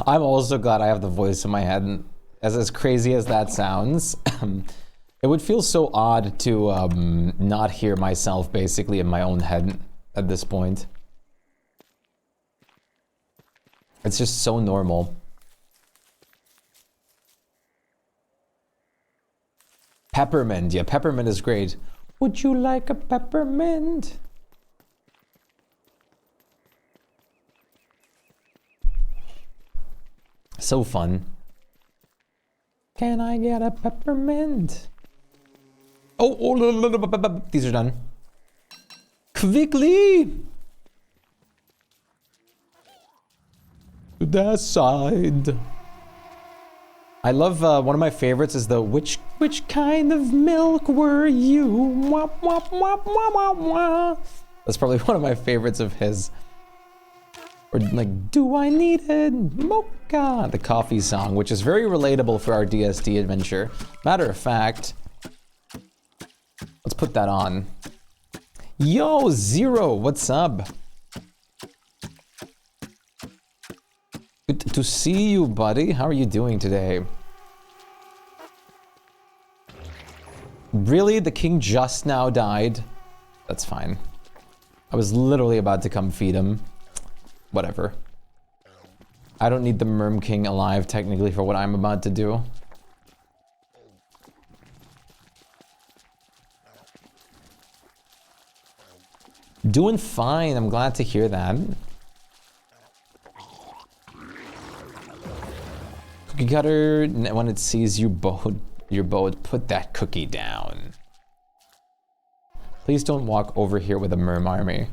I'm also glad I have the voice in my head. And as crazy as that sounds, it would feel so odd to not hear myself basically in my own head at this point. It's just so normal. Peppermint, yeah, peppermint is great. Would you like a peppermint? So fun. Can I get a peppermint? Oh, these are done. Quickly! To the side. I love, one of my favorites is the which kind of milk were you? Wah, wah, wah, wah, wah, wah. That's probably one of my favorites of his. Or like, do I need it? Mocha, the coffee song, which is very relatable for our DSD adventure. Matter of fact, let's put that on. Yo, Zero, what's up? Good to see you, buddy. How are you doing today? Really? The king just now died? That's fine. I was literally about to come feed him. Whatever. I don't need the Merm King alive, technically, for what I'm about to do. Doing fine. I'm glad to hear that. Cookie cutter, when it sees you your boat, put that cookie down. Please don't walk over here with a Merm army.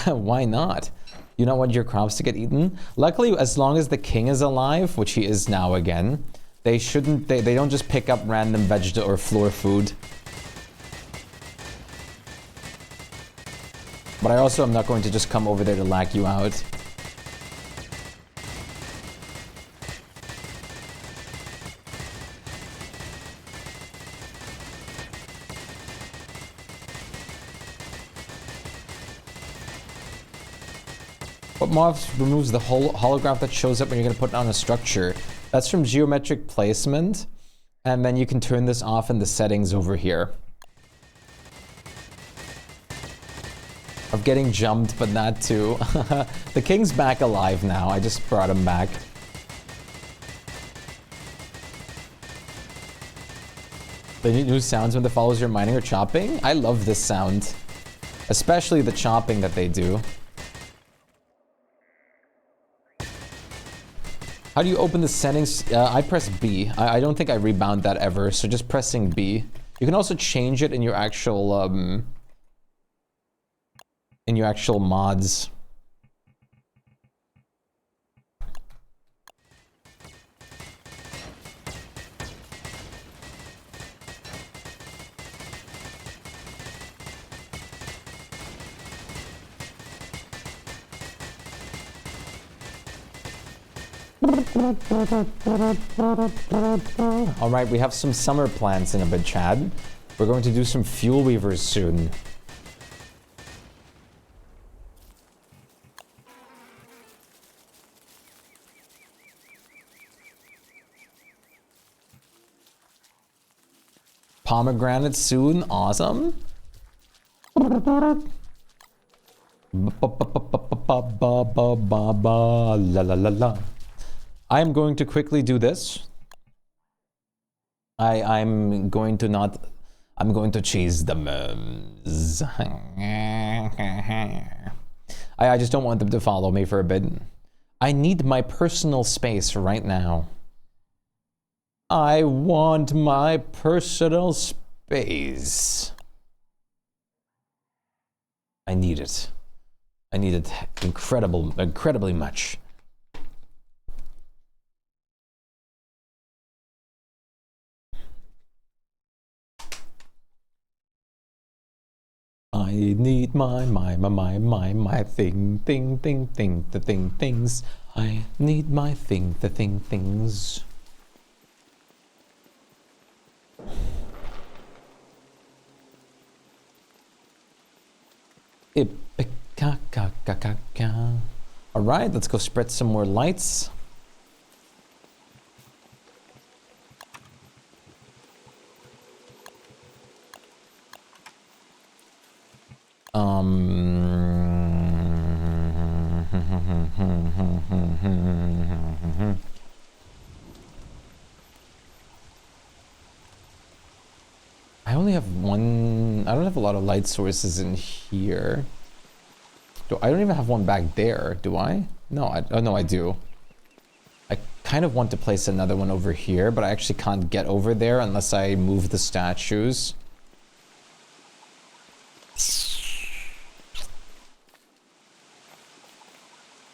Why not? You don't want your crops to get eaten? Luckily, as long as the king is alive, which he is now again, they don't just pick up random vegetable or floor food. But I also am not going to just come over there to lack you out. What moth removes the whole holograph that shows up when you're going to put on a structure? That's from geometric placement. And then you can turn this off in the settings over here. Of getting jumped, but not too. The king's back alive now. I just brought him back. The new sounds when it follows your mining or chopping? I love this sound. Especially the chopping that they do. How do you open the settings? I press B. I don't think I rebound that ever, so just pressing B. You can also change it in your actual mods. All right, we have some summer plants in a bit, Chad. We're going to do some fuel weavers soon. Pomegranate soon, awesome. La la la la. I am going to quickly do this. I'm going to chase the mums. I just don't want them to follow me for a bit. I need my personal space right now. I want my personal space. I need it. I need it incredibly much. I need my things. I need my things. Alright, let's go spread some more lights. I only have one. I don't have a lot of light sources in here. I don't even have one back there, do I? No, oh no, I do. I kind of want to place another one over here, but I actually can't get over there unless I move the statues.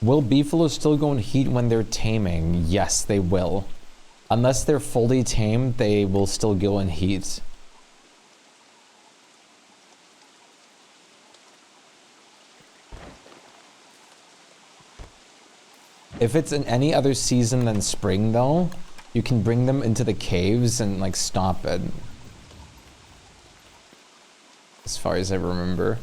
Will beefaloes still go in heat when they're taming? Yes, they will. Unless they're fully tamed, they will still go in heat. If it's in any other season than spring, though, you can bring them into the caves and, like, stop it. As far as I remember.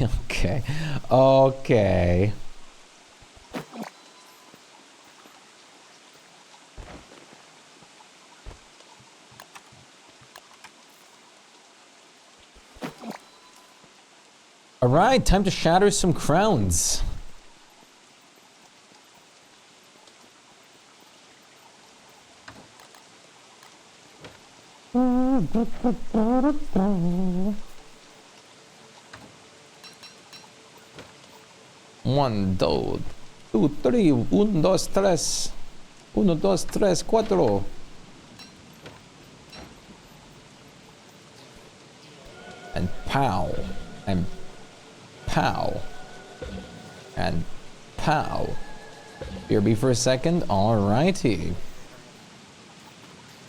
Okay. Okay. Alright, time to shatter some crowns. One, two, three, un, dos, tres. Uno, dos, tres, cuatro. And pow. And pow. And pow. BRB for a second. Alrighty.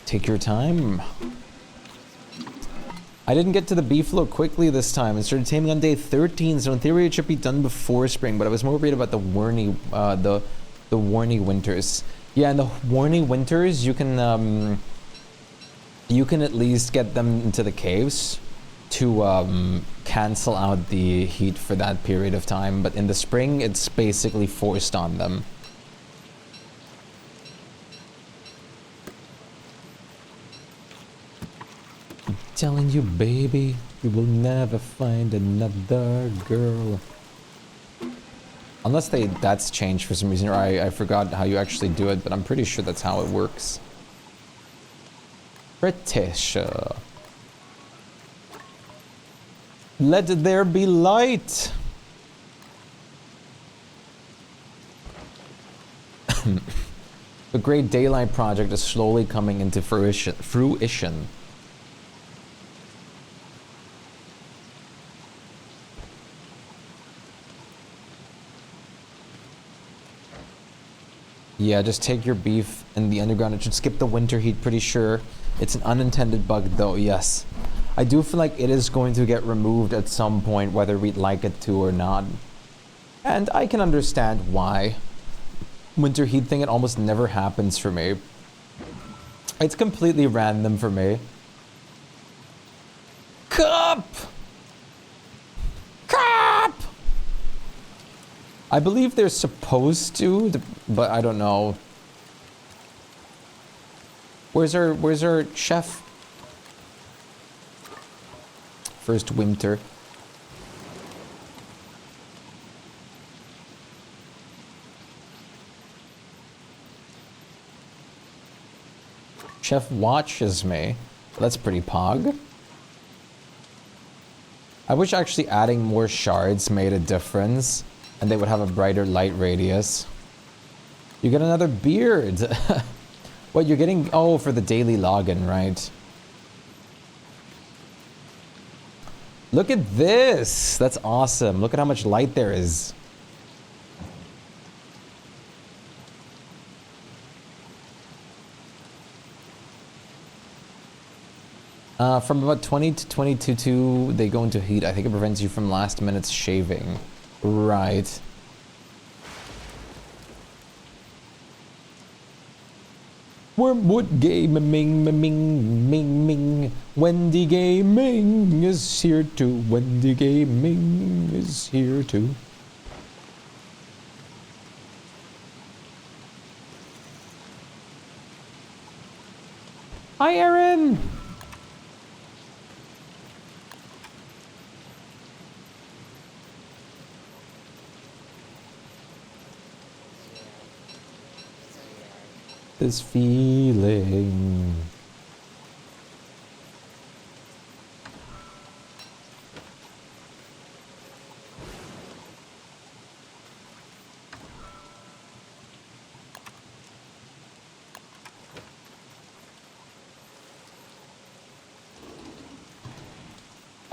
Take your time. I didn't get to the beefalo quickly this time. I started taming on day 13, so in theory it should be done before spring, but I was more worried about the warny, the warny winters. Yeah, in the warny winters, you can at least get them into the caves to cancel out the heat for that period of time, but in the spring, it's basically forced on them. Telling you, baby, you will never find another girl. Unless that's changed for some reason, or I forgot how you actually do it, but I'm pretty sure that's how it works. Pretty sure. Let there be light. The Great Daylight Project is slowly coming into fruition. Yeah, just take your beef in the underground. It should skip the winter heat, pretty sure. It's an unintended bug, though, yes. I do feel like it is going to get removed at some point, whether we'd like it to or not. And I can understand why. Winter heat thing, it almost never happens for me. It's completely random for me. Coop! Coop! I believe they're supposed to, but I don't know. Where's our chef? First winter. Chef watches me. That's pretty pog. I wish actually adding more shards made a difference, and they would have a brighter light radius. You get another beard. What you're getting? Oh, for the daily login, right? Look at this. That's awesome. Look at how much light there is. From about 20 to 22, they go into heat. I think it prevents you from last minute's shaving. Right. Wormwood Gaming, ming. Wendy Gaming is here too. Wendy Gaming is here too. Hi, Aaron. This feeling.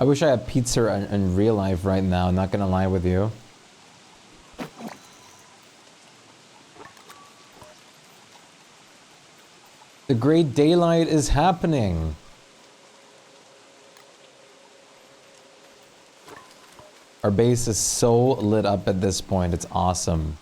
I wish I had pizza in real life right now, not gonna lie with you. The great daylight is happening. Our base is so lit up at this point, it's awesome.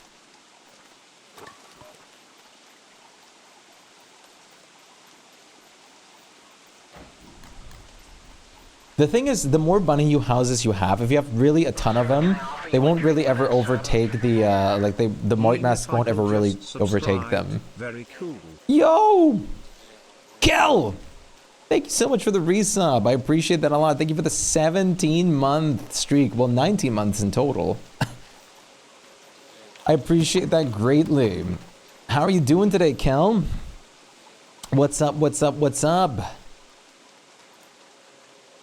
The thing is, the more bunny houses you have, if you have really a ton of them, they won't really ever overtake the, the Moit Mask won't ever really overtake them. Very cool. Yo! Kel! Thank you so much for the resub. I appreciate that a lot. Thank you for the 17-month streak. Well, 19 months in total. I appreciate that greatly. How are you doing today, Kel? What's up, what's up, what's up?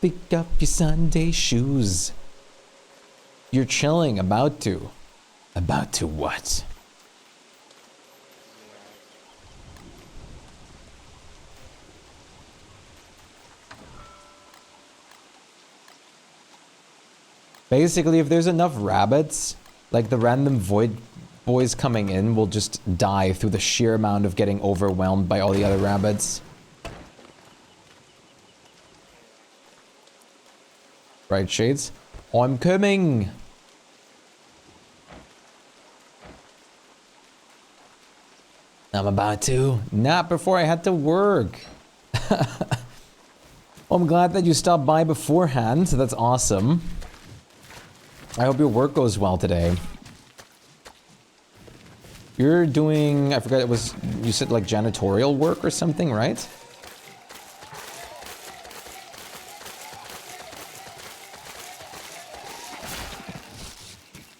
Pick up your Sunday shoes. You're chilling, about to. About to what? Basically, if there's enough rabbits, like the random void boys coming in will just die through the sheer amount of getting overwhelmed by all the other rabbits. Right, Shades? I'm coming! I'm about to. Not before I had to work. Well, I'm glad that you stopped by beforehand. That's awesome. I hope your work goes well today. You're doing, I forgot it was, you said like janitorial work or something, right?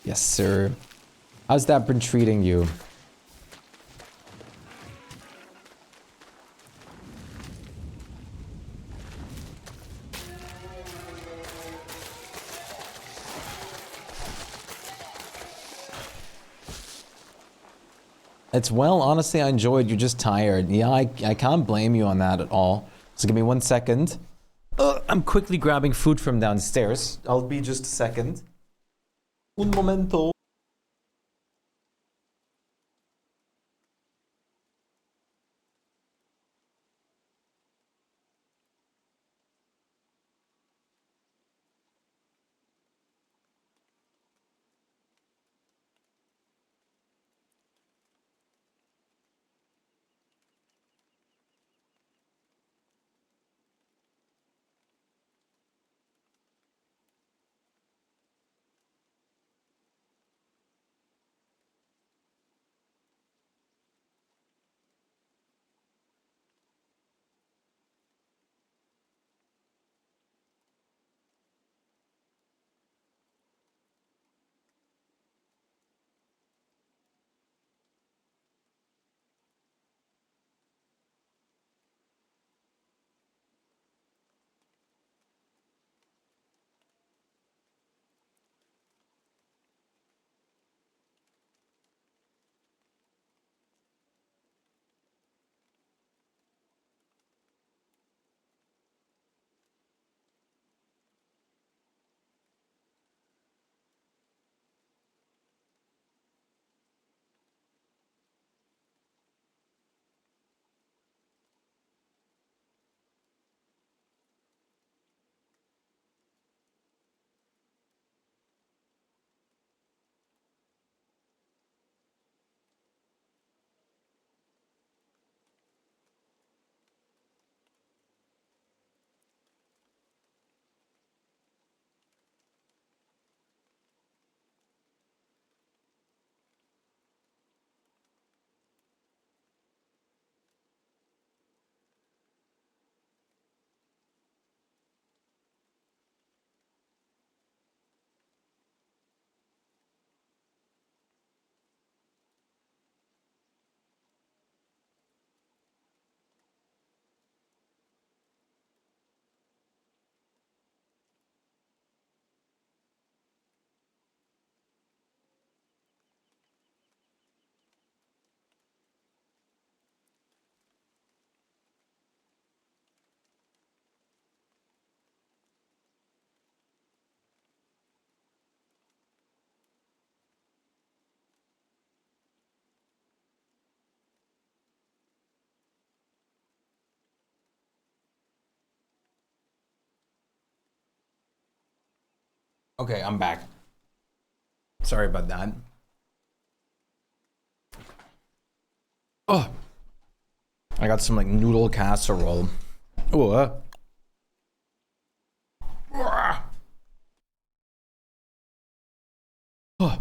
Yes, sir. How's that been treating you? It's well, honestly, I enjoyed. You're just tired. Yeah, I can't blame you on that at all. So give me 1 second. I'm quickly grabbing food from downstairs. I'll be just a second. Un momento. Okay, I'm back. Sorry about that. Oh, I got some like noodle casserole. Oh, oh.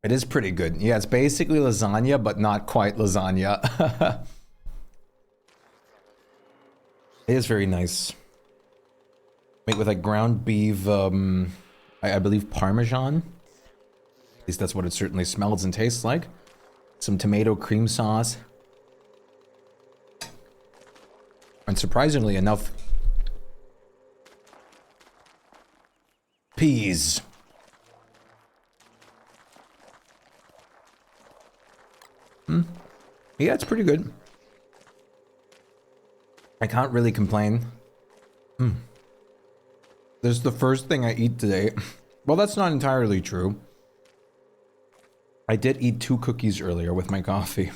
It is pretty good. Yeah, it's basically lasagna, but not quite lasagna. It is very nice. Made with like ground beef, I believe Parmesan. At least that's what it certainly smells and tastes like. Some tomato cream sauce. And surprisingly enough, peas. Yeah, it's pretty good. I can't really complain. This is the first thing I eat today. Well, that's not entirely true. I did eat 2 cookies earlier with my coffee.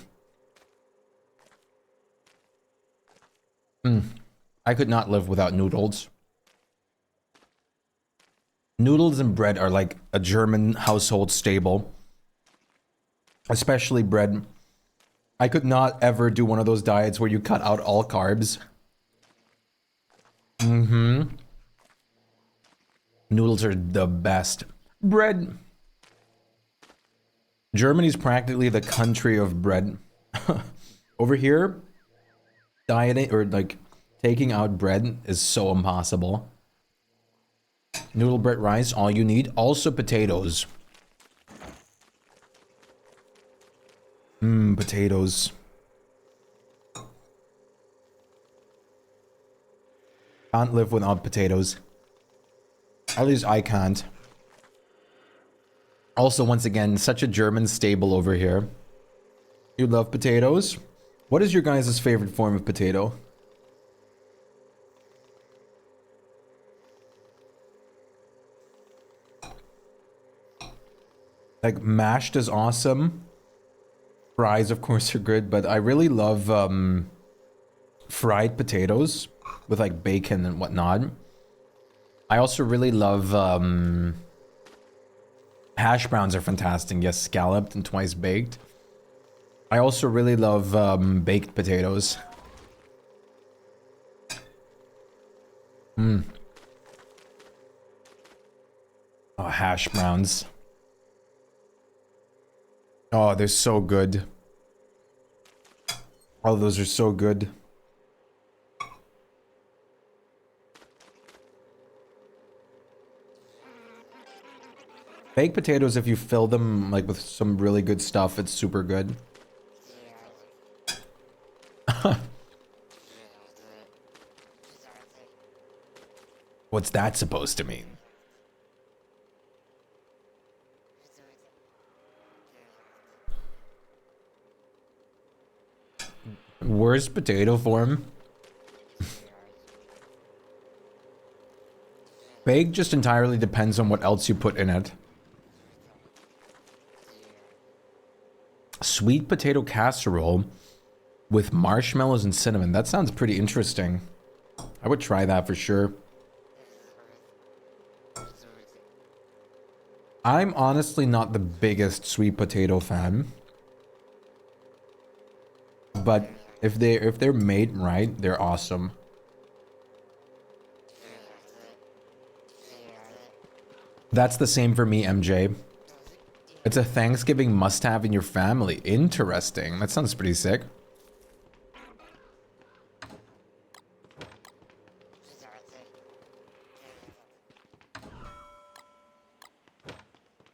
I could not live without noodles. Noodles and bread are like a German household staple. Especially bread. I could not ever do one of those diets where you cut out all carbs. Noodles are the best. Bread. Germany's practically the country of bread. Over here, dieting or like taking out bread is so impossible. Noodle, bread, rice, all you need. Also potatoes. Potatoes. Can't live without potatoes. At least I can't. Also, once again, such a German staple over here. You love potatoes? What is your guys' favorite form of potato? Like, mashed is awesome. Fries, of course, are good, but I really love fried potatoes with like bacon and whatnot. I also really love hash browns are fantastic. Yes, scalloped and twice baked. I also really love baked potatoes. Oh, hash browns. Oh, they're so good. All of those are so good. Baked potatoes, if you fill them like with some really good stuff, it's super good. What's that supposed to mean? Worst potato form? Baked just entirely depends on what else you put in it. Sweet potato casserole with marshmallows and cinnamon. That sounds pretty interesting. I would try that for sure. I'm honestly not the biggest sweet potato fan. But if they're made right, they're awesome. That's the same for me, MJ. It's a Thanksgiving must-have in your family. Interesting. That sounds pretty sick.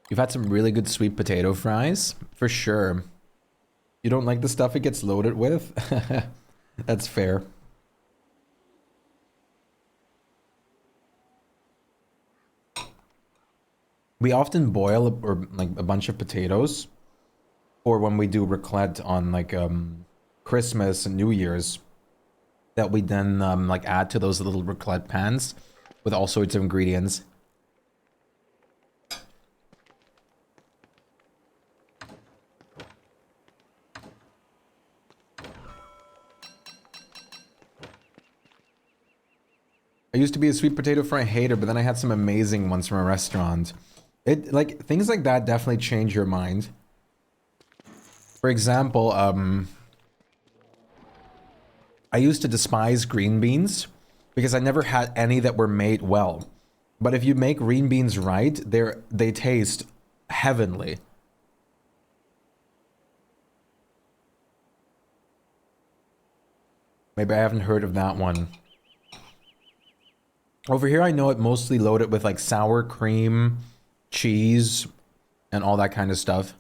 You've had some really good sweet potato fries? For sure. You don't like the stuff it gets loaded with? That's fair. We often boil or like a bunch of potatoes, or when we do raclette on like Christmas and New Year's, that we then like add to those little raclette pans with all sorts of ingredients. I used to be a sweet potato fry hater, but then I had some amazing ones from a restaurant. It like things like that definitely change your mind. For example, I used to despise green beans because I never had any that were made well. But if you make green beans right, they taste heavenly. Maybe I haven't heard of that one. Over here, I know it mostly loaded with like sour cream, cheese, and all that kind of stuff.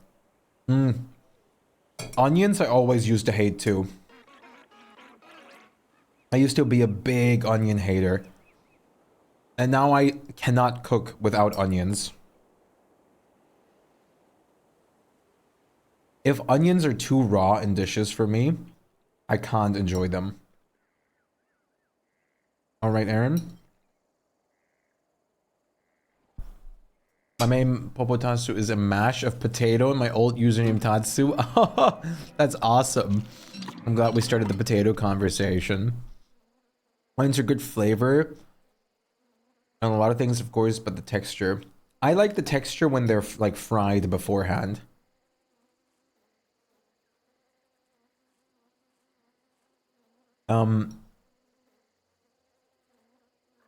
Onions I always used to hate too. I used to be a big onion hater. And now I cannot cook without onions. If onions are too raw in dishes for me, I can't enjoy them. All right, Aaron. My main popotatsu is a mash of potato and my old username Tatsu. That's awesome. I'm glad we started the potato conversation. Onions are good flavor. And a lot of things, of course, but the texture. I like the texture when they're like fried beforehand.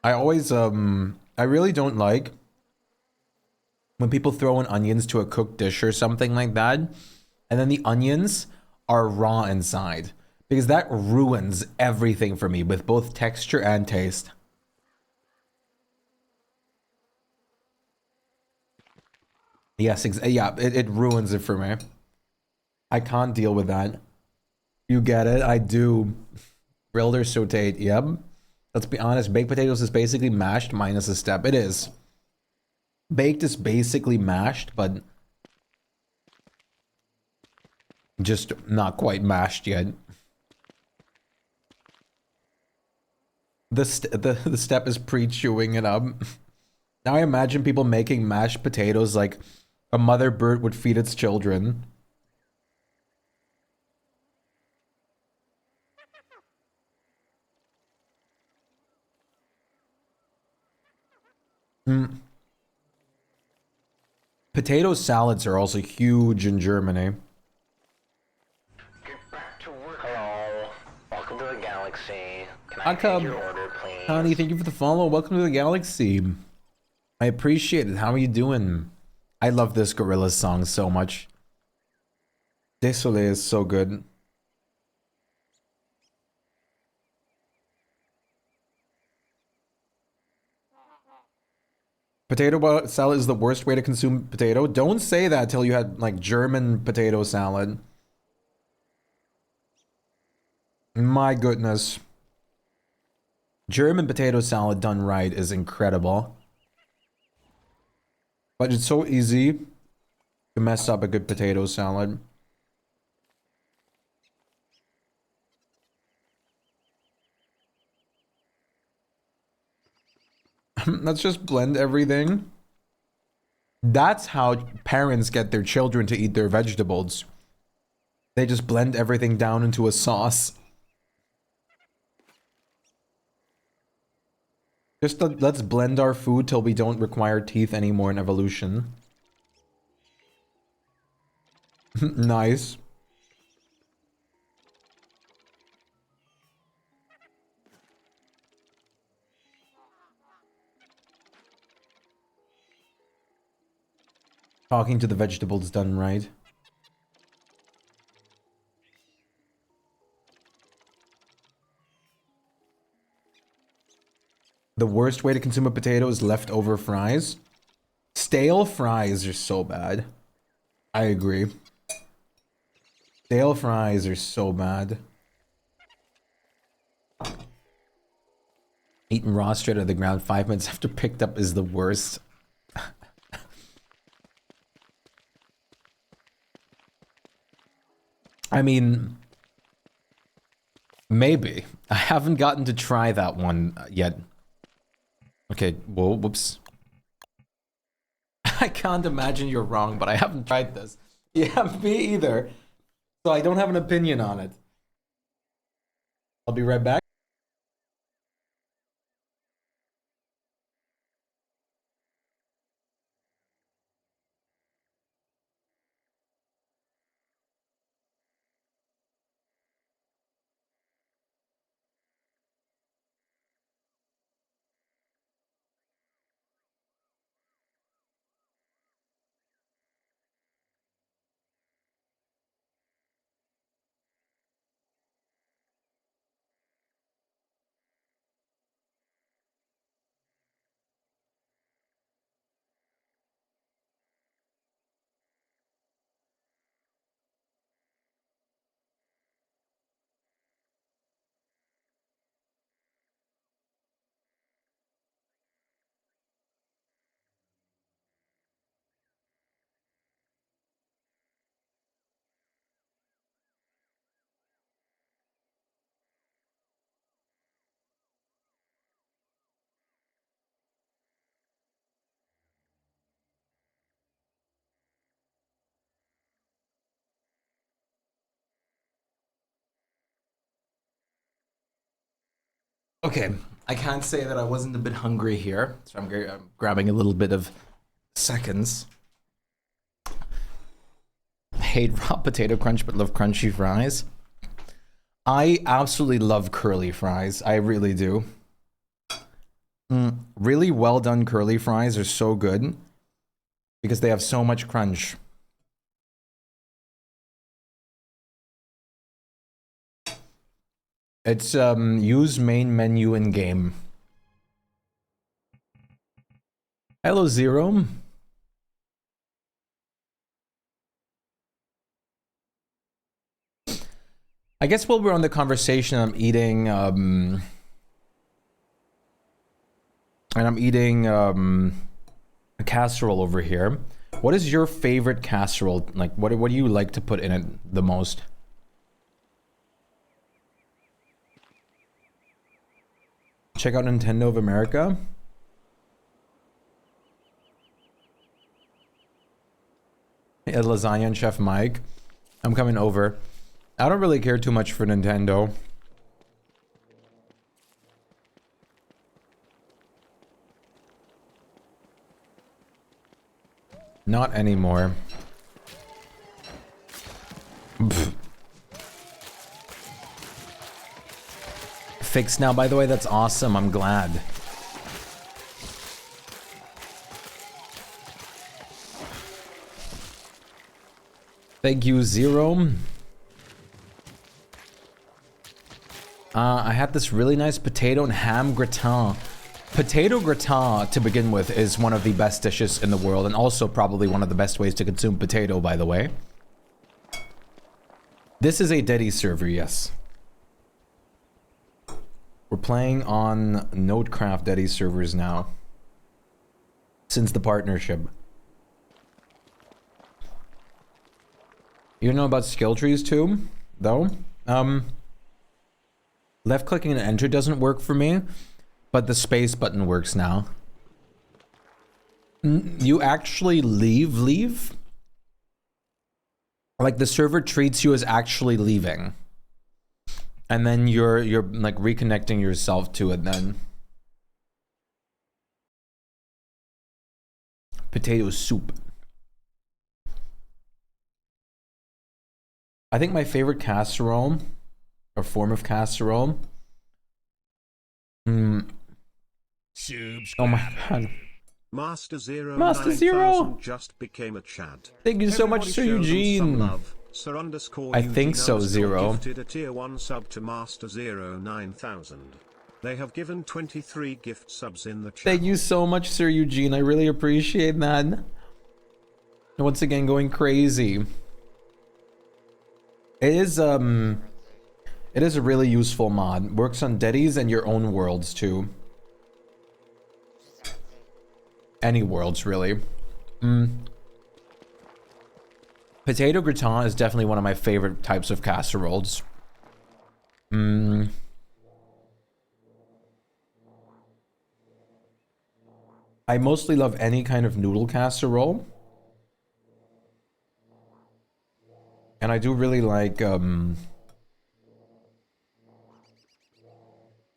I always, I really don't like when people throw in onions to a cooked dish or something like that, and then the onions are raw inside, because that ruins everything for me with both texture and taste. Yes, yeah, it ruins it for me. I can't deal with that. You get it? I do. Grilled or sauteed, yep. Let's be honest, baked potatoes is basically mashed minus a step. It is. Baked is basically mashed, but just not quite mashed yet. The step is pre-chewing it up. Now I imagine people making mashed potatoes like a mother bird would feed its children. Potato salads are also huge in Germany. Get back to work. Hello. Welcome to the galaxy. Can I Akab, take your order, please? Connie, thank you for the follow. Welcome to the galaxy. I appreciate it. How are you doing? I love this Gorillaz song so much. Désolé is so good. Potato salad is the worst way to consume potato. Don't say that till you had like German potato salad. My goodness. German potato salad done right is incredible. But it's so easy to mess up a good potato salad. Let's just blend everything. That's how parents get their children to eat their vegetables. They just blend everything down into a sauce. Let's blend our food till we don't require teeth anymore in evolution. Nice. Talking to the vegetables done right. The worst way to consume a potato is leftover fries. Stale fries are so bad. I agree. Stale fries are so bad. Eaten raw straight out of the ground 5 minutes after picked up is the worst. I mean, maybe. I haven't gotten to try that one yet. Okay, whoa, whoops. I can't imagine you're wrong, but I haven't tried this. Yeah, me either. So I don't have an opinion on it. I'll be right back. Okay, I can't say that I wasn't a bit hungry here, so I'm grabbing a little bit of seconds. Hate raw potato crunch, but love crunchy fries. I absolutely love curly fries. I really do. Really well done curly fries are so good because they have so much crunch. It's use main menu in game. Hello Zero. I guess while we're on the conversation, I'm eating a casserole over here. What is your favorite casserole? Like, what do you like to put in it the most? Check out Nintendo of America. Hey, lasagna and Chef Mike. I'm coming over. I don't really care too much for Nintendo. Not anymore. Pfft. Fixed now, by the way. That's awesome. I'm glad. Thank you, Zero. I had this really nice potato and ham gratin. Potato gratin, to begin with, is one of the best dishes in the world, and also probably one of the best ways to consume potato, by the way. This is a Deddy server, yes. We're playing on Nodecraft Deddy servers now. Since the partnership. You know about skill trees too, though? Left clicking and enter doesn't work for me, but the space button works now. You actually leave? Like the server treats you as actually leaving. And then you're like reconnecting yourself to it then. Potato soup. I think my favorite casserole, or form of casserole. Oh my god. Master Zero Master Zero just became a Chad. Thank you so much, Sir Eugene. Sir underscore I think so, Zero. Gifted a tier 1 sub to Master Zero 9000. They have given 23 gift subs in the chat. Thank you so much, Sir Eugene. I really appreciate that. Once again, going crazy. It is a really useful mod. Works on Deddies and your own worlds too. Any worlds, really. Potato gratin is definitely one of my favorite types of casseroles. I mostly love any kind of noodle casserole. And I do really like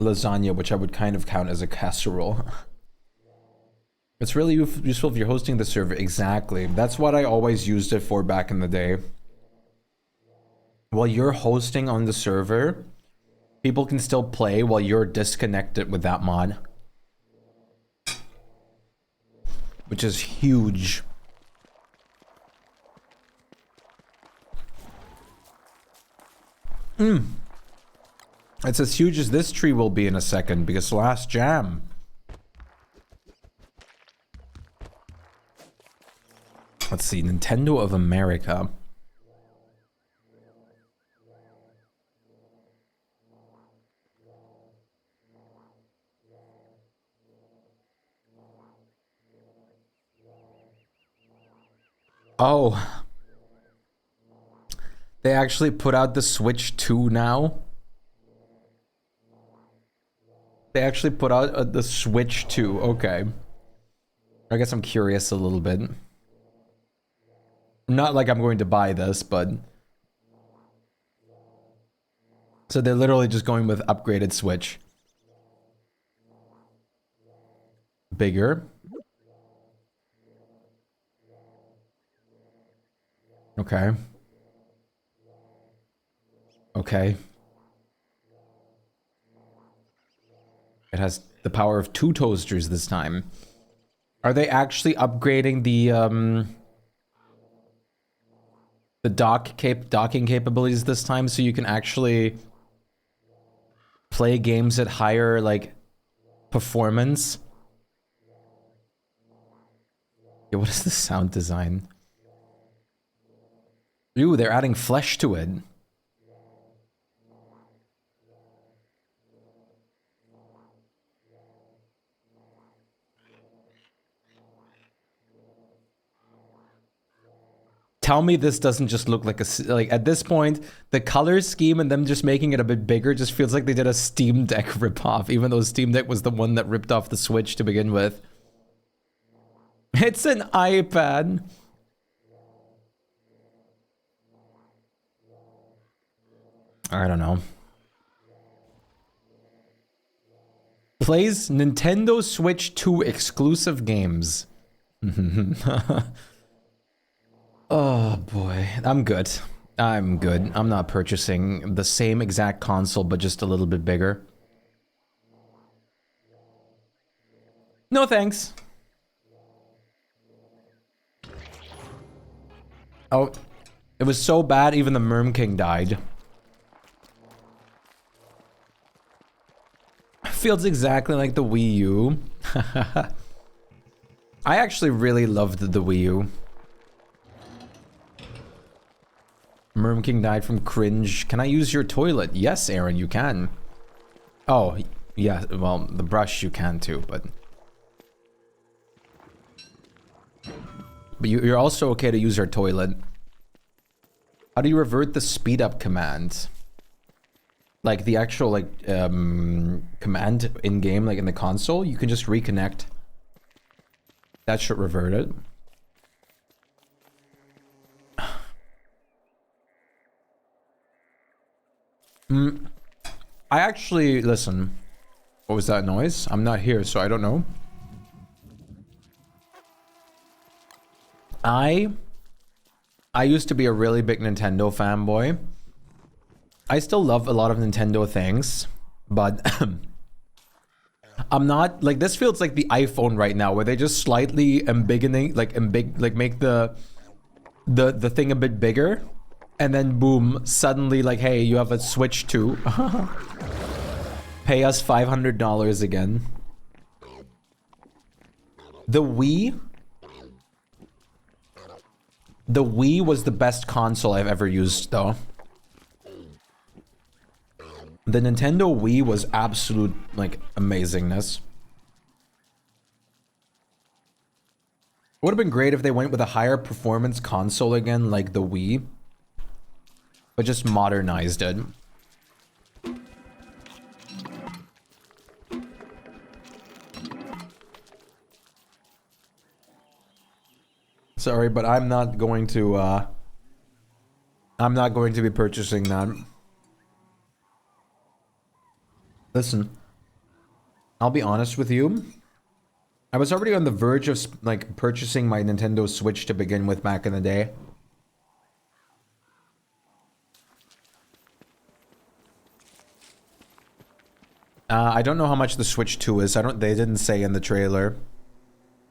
lasagna, which I would kind of count as a casserole. It's really useful if you're hosting the server. Exactly. That's what I always used it for back in the day. While you're hosting on the server, people can still play while you're disconnected with that mod. Which is huge. It's as huge as this tree will be in a second, because last jam. Let's see, Nintendo of America. Oh. They actually put out the Switch 2 now. They actually put out the Switch 2. Okay. I guess I'm curious a little bit. Not like I'm going to buy this, but... So they're literally just going with upgraded Switch. bigger. Okay. Okay. It has the power of 2 toasters this time. Are they actually upgrading the docking capabilities this time so you can actually play games at higher like performance? Yeah, what is the sound design? Ooh, they're adding flesh to it. Tell me this doesn't just look like like at this point, the color scheme and them just making it a bit bigger just feels like they did a Steam Deck ripoff, even though Steam Deck was the one that ripped off the Switch to begin with. It's an iPad. I don't know. Plays Nintendo Switch 2 exclusive games. Oh boy, I'm good. I'm good. I'm not purchasing the same exact console, but just a little bit bigger. No thanks. Oh, it was so bad even the Merm King died. Feels exactly like the Wii U. I actually really loved the Wii U. Merm King died from cringe. Can I use your toilet? Yes, Aaron, you can. Oh, yeah, well, the brush you can too, but... But you're also okay to use our toilet. How do you revert the speed up command? Like the actual, like, command in-game, like in the console, you can just reconnect. That should revert it. I actually, listen. What was that noise? I'm not here, so I don't know. I used to be a really big Nintendo fanboy. I still love a lot of Nintendo things, but I'm not, like, this feels like the iPhone right now, where they just slightly embiggening, like, make the thing a bit bigger. And then boom, suddenly like, hey, you have a Switch 2. Pay us $500 again. The Wii was the best console I've ever used though. The Nintendo Wii was absolute like amazingness. Would have been great if they went with a higher performance console again like the Wii. But just modernized it. Sorry, but I'm not going to be purchasing that. Listen, I'll be honest with you. I was already on the verge of like purchasing my Nintendo Switch to begin with back in the day. I don't know how much the Switch 2 is. They didn't say in the trailer.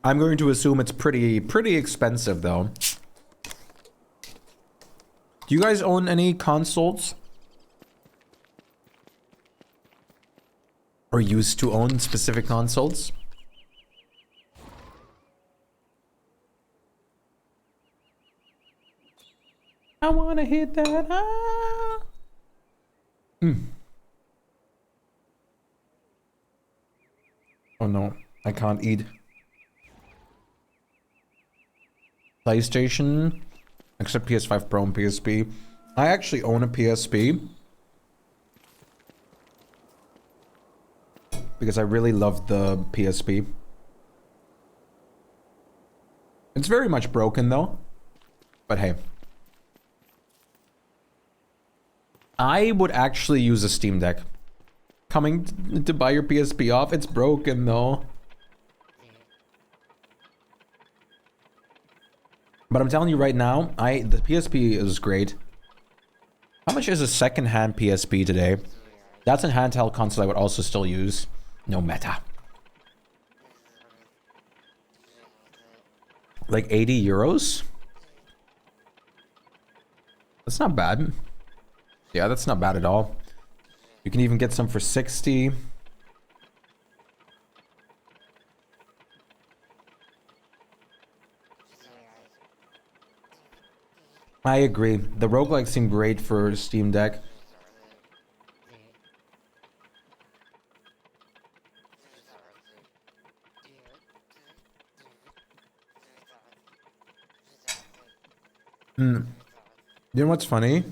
I'm going to assume it's pretty expensive though. Do you guys own any consoles? Or used to own specific consoles? I wanna hit that. Oh no, I can't eat. PlayStation, except PS5 Pro and PSP. I actually own a PSP. Because I really love the PSP. It's very much broken though. But hey. I would actually use a Steam Deck. Coming to buy your PSP off, it's broken though. But I'm telling you right now, the PSP is great. How much is a second-hand PSP today? That's a handheld console I would also still use. No meta. Like 80 euros? That's not bad. Yeah, that's not bad at all. You can even get some for 60. I agree. The roguelikes seem great for Steam Deck. You know what's funny?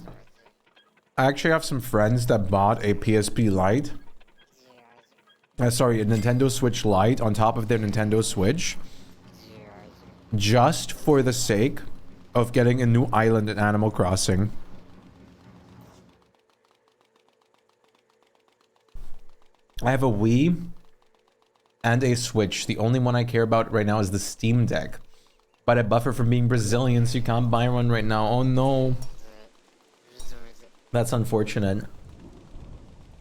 I actually have some friends that bought a PSP Lite. Sorry, a Nintendo Switch Lite on top of their Nintendo Switch. Just for the sake of getting a new island in Animal Crossing. I have a Wii and a Switch. The only one I care about right now is the Steam Deck. But I buffer from being Brazilian, so you can't buy one right now. Oh no. That's unfortunate.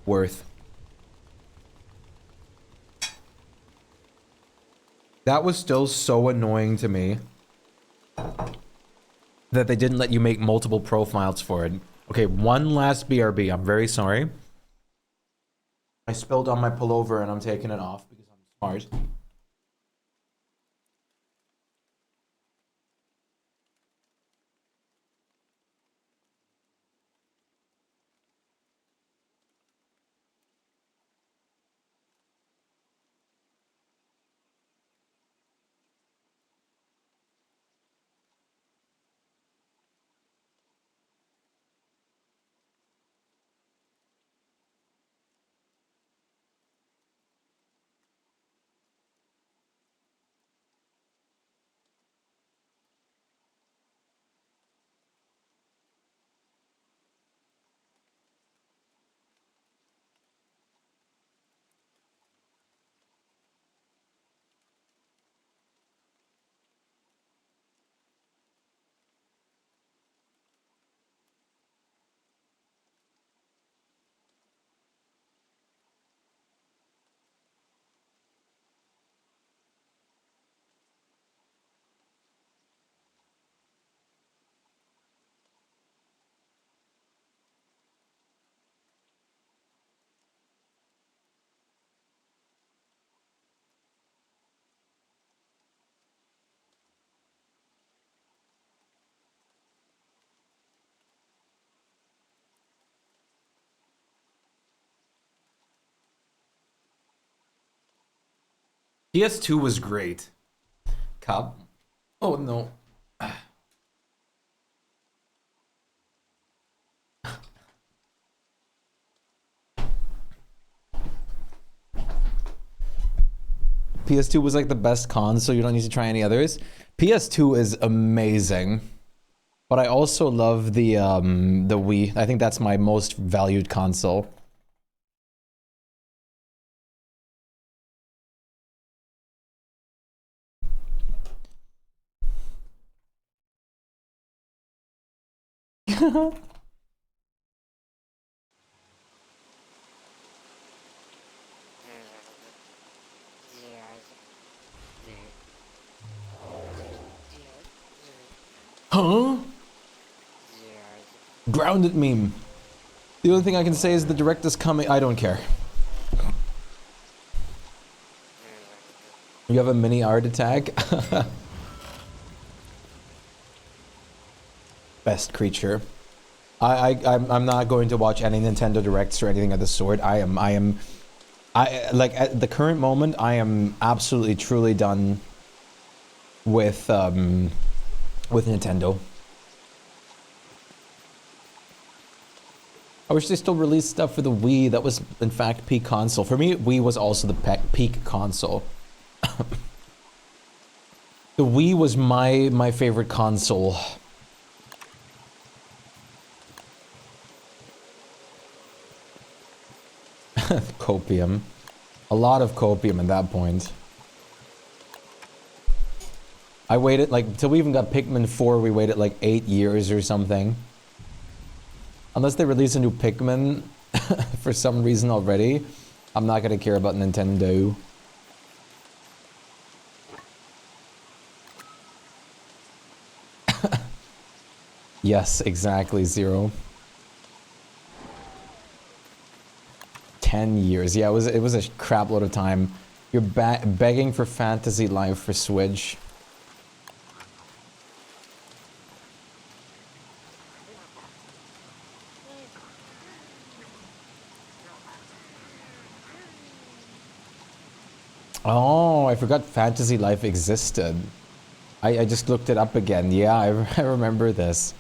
Worth. That was still so annoying to me. That they didn't let you make multiple profiles for it. Okay, one last BRB. I'm very sorry. I spilled on my pullover and I'm taking it off because I'm smart. PS2 was great. Cup. Oh no. PS2 was like the best console, you don't need to try any others. PS2 is amazing. But I also love the Wii. I think that's my most valued console. Huh? Grounded meme. The only thing I can say is the direct is coming. I don't care. You have a mini art attack? Best creature. I'm not going to watch any Nintendo Directs or anything of the sort. I like at the current moment I am absolutely truly done with Nintendo. I wish they still released stuff for the Wii. That was in fact peak console. For me, Wii was also the peak console. The Wii was my favorite console. Copium. A lot of copium at that point. I waited like till we even got Pikmin 4, we waited like 8 years or something. Unless they release a new Pikmin for some reason already, I'm not gonna care about Nintendo. Yes, exactly, Zero. 10 years. Yeah, it was a crap load of time. You're begging for Fantasy Life for Switch. Oh, I forgot Fantasy Life existed. I just looked it up again. Yeah, I remember this.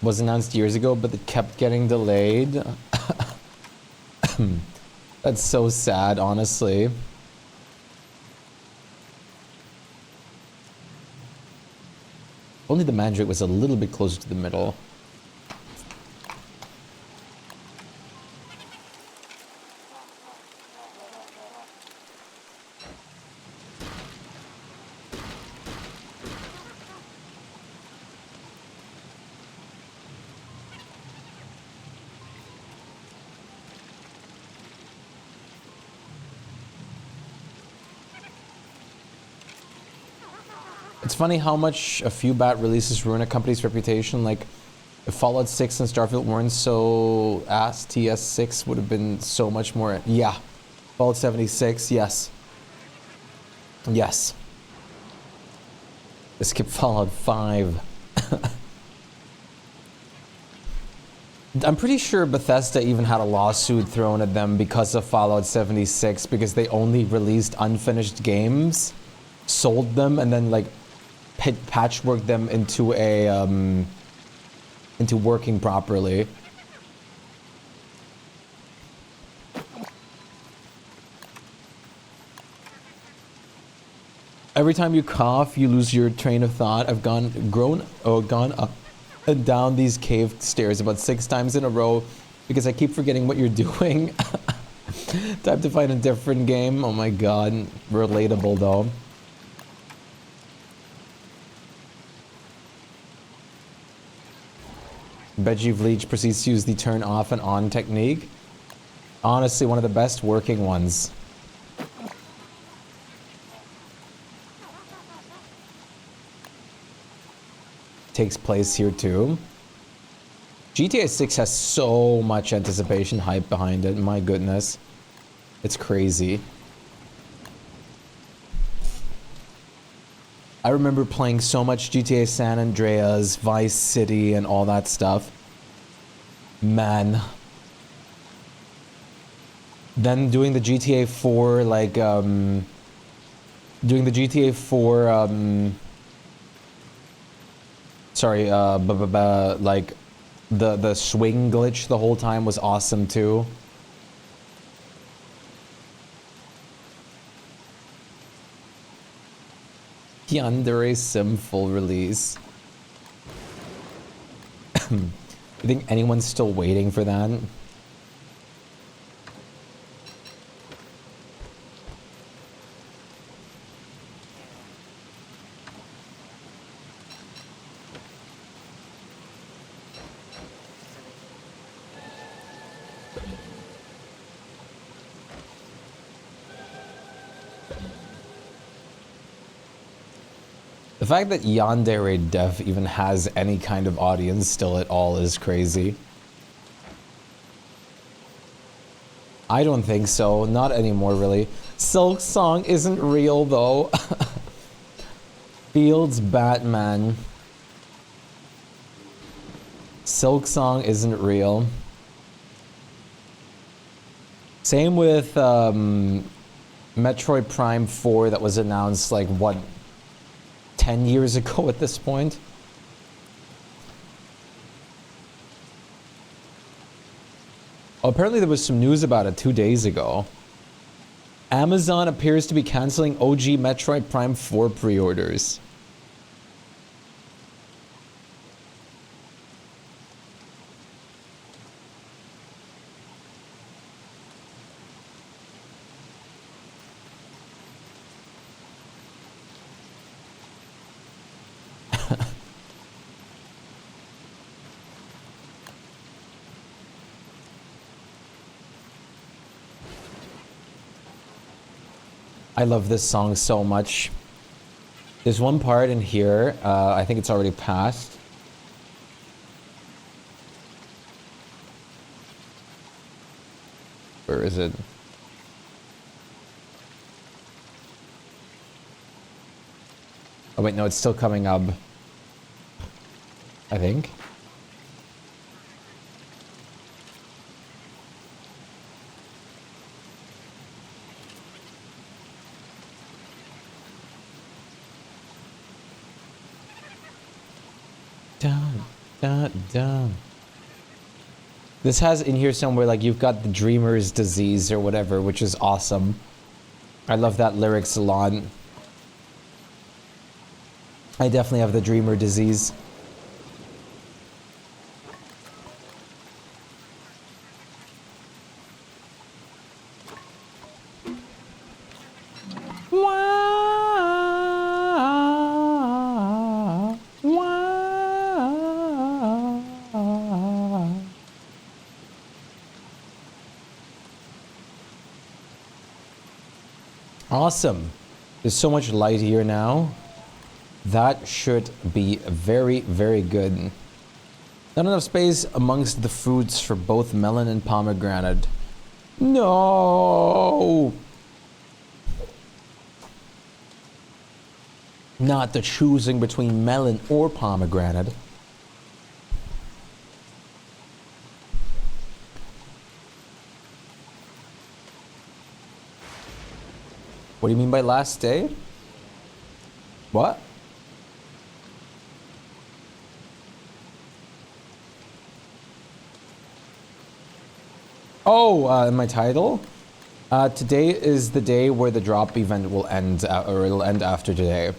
Was announced years ago, but it kept getting delayed. That's so sad, honestly. Only the Mandrake was a little bit closer to the middle. It's funny how much a few bad releases ruin a company's reputation. Like, if Fallout 6 and Starfield weren't so ass, TS6 would have been so much more. Yeah. Fallout 76, yes. Yes. Skip Fallout 5. I'm pretty sure Bethesda even had a lawsuit thrown at them because of Fallout 76, because they only released unfinished games, sold them, and then like patchworked them into a into working properly. Every time you cough, you lose your train of thought. I've gone up and down these cave stairs about 6 times in a row because I keep forgetting what you're doing. Time to find a different game. Oh my god, relatable though. Veggie Vleech proceeds to use the turn off and on technique. Honestly, one of the best working ones. Takes place here too. GTA 6 has so much anticipation hype behind it. My goodness. It's crazy. I remember playing so much GTA San Andreas, Vice City, and all that stuff. Man. Then doing the GTA 4, like, doing the GTA 4, sorry, like, the swing glitch the whole time was awesome too. Yandere Sim full release. You think anyone's still waiting for that? The fact that Yandere Dev even has any kind of audience still at all is crazy. I don't think so. Not anymore, really. Silk Song isn't real, though. Fields Batman. Silk Song isn't real. Same with Metroid Prime 4 that was announced, like, what, 10 years ago at this point? Oh, apparently there was some news about it 2 days ago. Amazon appears to be canceling OG Metroid Prime 4 pre-orders. I love this song so much. There's one part in here, I think it's already passed. Where is it? Oh wait, no, it's still coming up. I think. Dun, dun, dun. This has in here somewhere like you've got the dreamer's disease or whatever, which is awesome. I love that lyrics a lot. I definitely have the dreamer disease. Awesome. There's so much light here now. That should be very, very good. Not enough space amongst the fruits for both melon and pomegranate. No! Not the choosing between melon or pomegranate. What do you mean by last day? What? Oh, in my title? Today is the day where the drop event will end, or it'll end after today.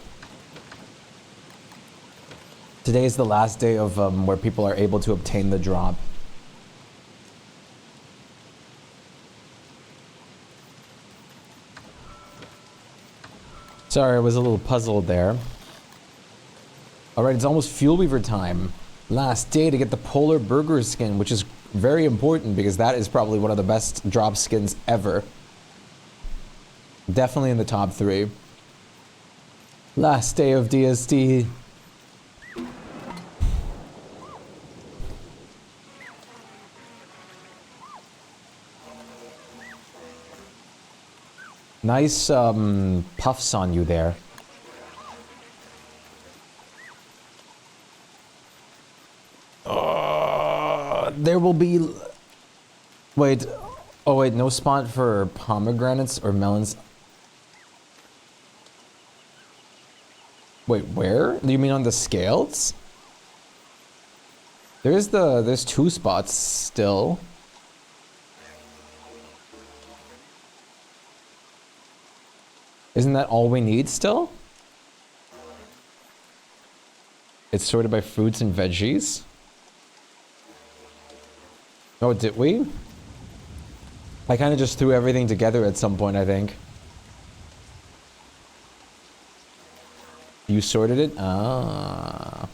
Today is the last day of where people are able to obtain the drop. Sorry, I was a little puzzled there. Alright, it's almost Fuel Weaver time. Last day to get the Polar Burger skin, which is very important because that is probably one of the best drop skins ever. Definitely in the top 3. Last day of DSD. Nice puffs on you there. There will be... Wait. Oh wait, no spot for pomegranates or melons. Wait, where? Do you mean on the scales? There's 2 spots still. Isn't that all we need still? It's sorted by fruits and veggies. Oh, did we? I kind of just threw everything together at some point, I think. You sorted it? Ah.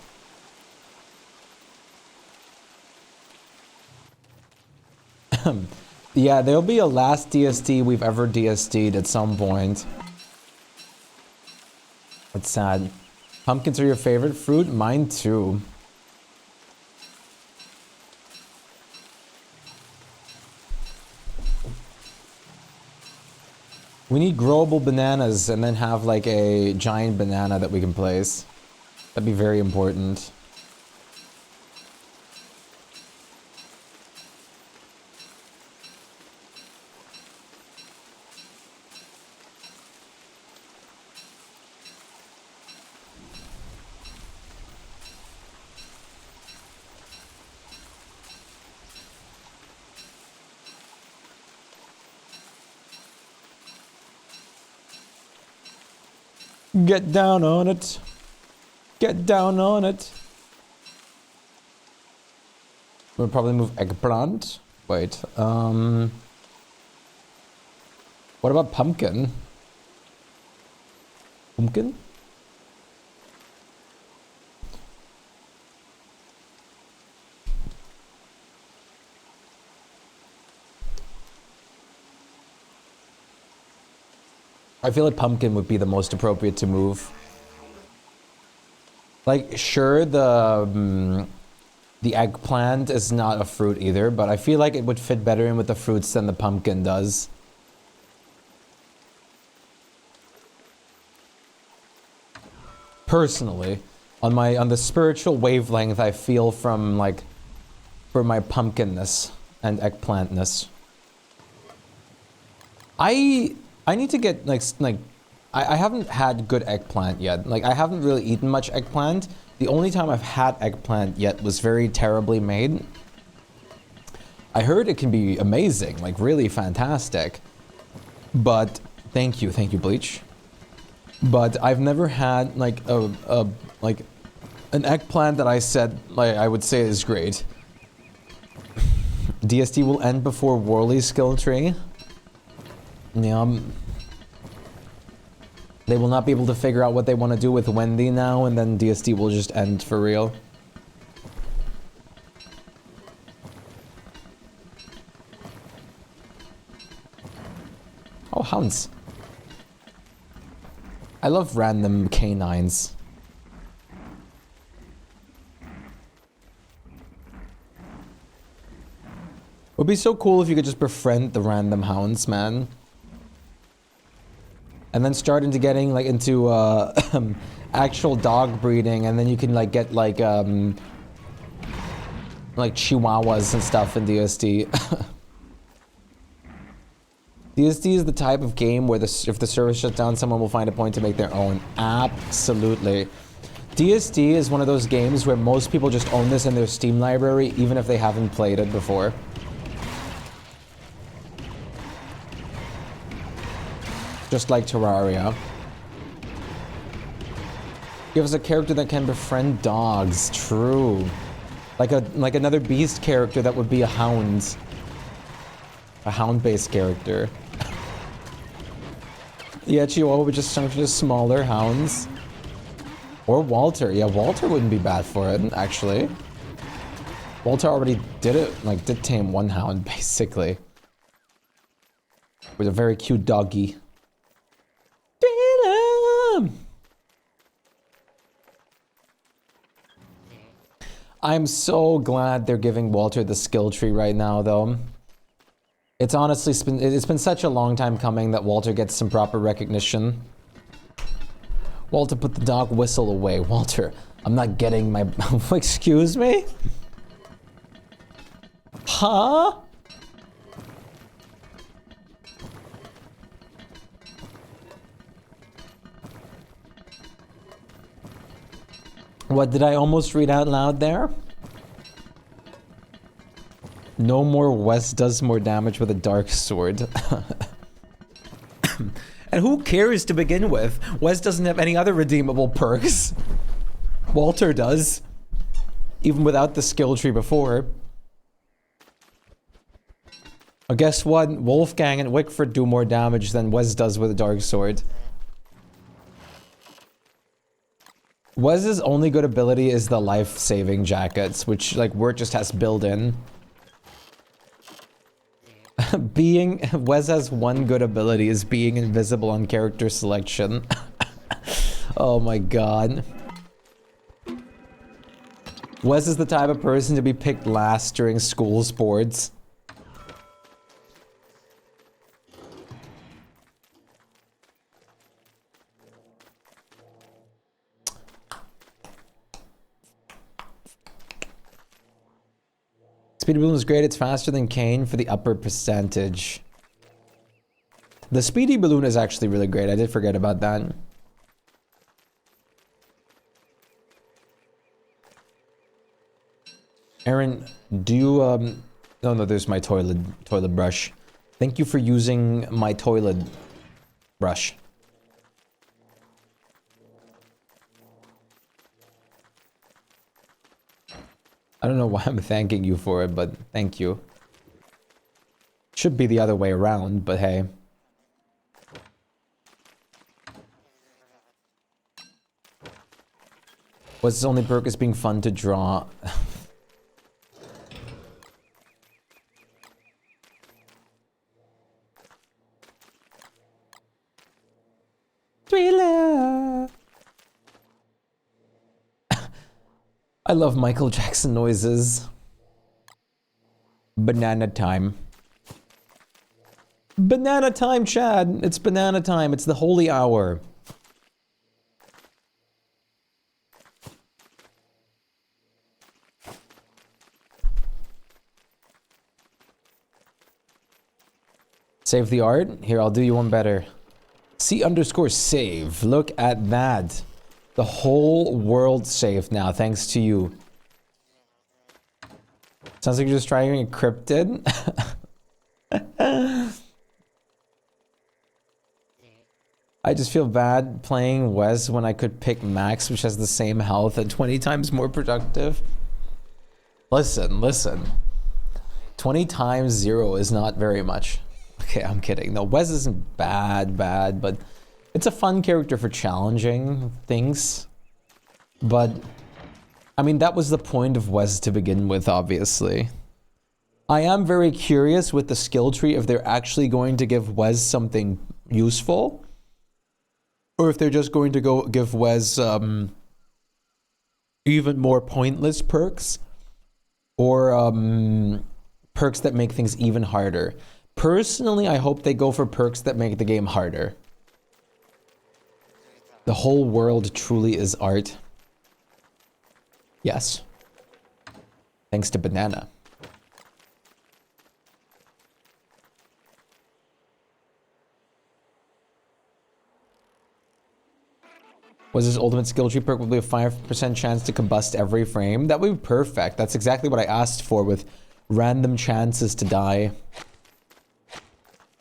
Yeah, there'll be a last DSD we've ever DSD'd at some point. It's sad. Pumpkins are your favorite fruit? Mine too. We need growable bananas and then have like a giant banana that we can place. That'd be very important. Get down on it. Get down on it. We'll probably move eggplant. Wait, what about pumpkin? Pumpkin? I feel like pumpkin would be the most appropriate to move. Like, sure, the eggplant is not a fruit either, but I feel like it would fit better in with the fruits than the pumpkin does. Personally, on the spiritual wavelength I feel from like for my pumpkinness and eggplantness. I need to get I haven't had good eggplant yet. Like I haven't really eaten much eggplant. The only time I've had eggplant yet was very terribly made. I heard it can be amazing, like really fantastic. But thank you Bleach. But I've never had like like an eggplant that I said like I would say is great. DST will end before Worley's skill tree. Yeah. They will not be able to figure out what they want to do with Wendy now, and then DST will just end for real. Oh, hounds. I love random canines. It would be so cool if you could just befriend the random hounds, man. And then start into getting like into actual dog breeding, and then you can like get like chihuahuas and stuff in DST. DST is the type of game where if the server shuts down, someone will find a point to make their own. Absolutely. DST is one of those games where most people just own this in their Steam library, even if they haven't played it before. Just like Terraria. Give us a character that can befriend dogs. True. Like another beast character that would be a hound. A hound-based character. Yeah, Chihuahua would just function as smaller hounds. Or Walter. Yeah, Walter wouldn't be bad for it, actually. Walter already did it, like, did tame one hound, basically. With a very cute doggy. I'm so glad they're giving Walter the skill tree right now, though. It's honestly it's been such a long time coming that Walter gets some proper recognition. Walter, put the dog whistle away. Walter, I'm not getting my... Excuse me? Huh? What did I almost read out loud there? No more Wes does more damage with a dark sword. And who cares to begin with? Wes doesn't have any other redeemable perks. Walter does. Even without the skill tree before. Well, guess what? Wolfgang and Wickford do more damage than Wes does with a dark sword. Wes's only good ability is the life-saving jackets, which, like, Wirt just has built in. Wes has one good ability, is being invisible on character selection. Oh my god. Wes is the type of person to be picked last during school sports. Speedy Balloon is great, it's faster than Kane for the upper percentage. The Speedy Balloon is actually really great, I did forget about that. Aaron, do you, oh no, there's my toilet brush. Thank you for using my toilet brush. I don't know why I'm thanking you for it, but thank you. Should be the other way around, but hey. What's his only perk is being fun to draw. I love Michael Jackson noises. Banana time. Banana time, Chad. It's banana time. It's the holy hour. Save the art? Here, I'll do you one better. C_save. Look at that. The whole world saved now, thanks to you. Sounds like you're just trying encrypted. I just feel bad playing Wes when I could pick Max, which has the same health and 20 times more productive. Listen, listen. 20 times 0 is not very much. Okay, I'm kidding. No, Wes isn't bad, but it's a fun character for challenging things. But, I mean, that was the point of Wes to begin with, obviously. I am very curious with the skill tree if they're actually going to give Wes something useful. Or if they're just going to give Wes even more pointless perks. Or perks that make things even harder. Personally, I hope they go for perks that make the game harder. The whole world truly is art. Yes. Thanks to Banana. Was his ultimate skill tree perk would be a 5% chance to combust every frame? That would be perfect. That's exactly what I asked for with random chances to die.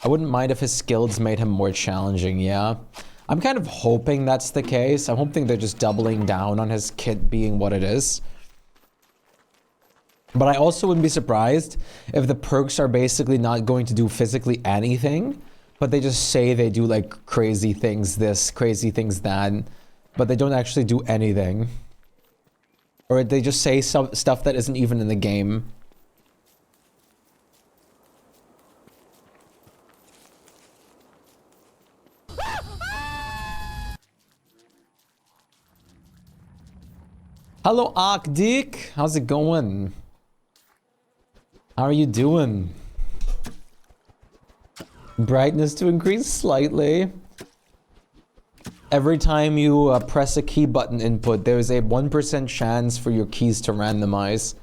I wouldn't mind if his skills made him more challenging, yeah. I'm kind of hoping that's the case. I'm hoping they're just doubling down on his kit being what it is. But I also wouldn't be surprised if the perks are basically not going to do physically anything, but they just say they do like crazy things this, crazy things that, but they don't actually do anything. Or they just say some stuff that isn't even in the game. Hello, Arkdik. How's it going? How are you doing? Brightness to increase slightly. Every time you press a key button input, there is a 1% chance for your keys to randomize.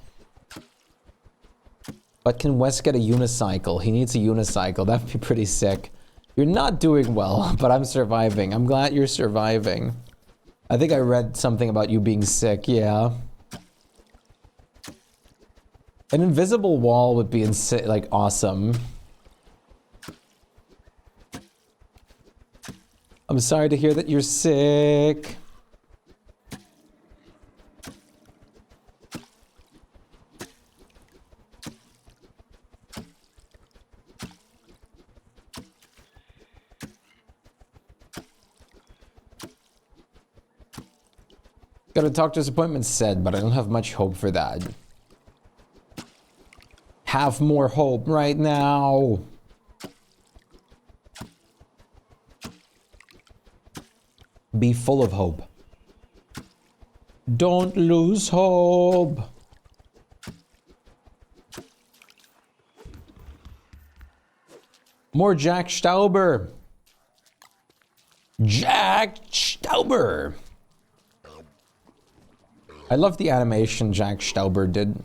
But can Wes get a unicycle? He needs a unicycle. That'd be pretty sick. You're not doing well, but I'm surviving. I'm glad you're surviving. I think I read something about you being sick, yeah. An invisible wall would be like awesome. I'm sorry to hear that you're sick. Got a doctor's appointment set, but I don't have much hope for that. Have more hope right now. Be full of hope. Don't lose hope. More Jack Stauber. Jack Stauber. I love the animation Jack Stauber did.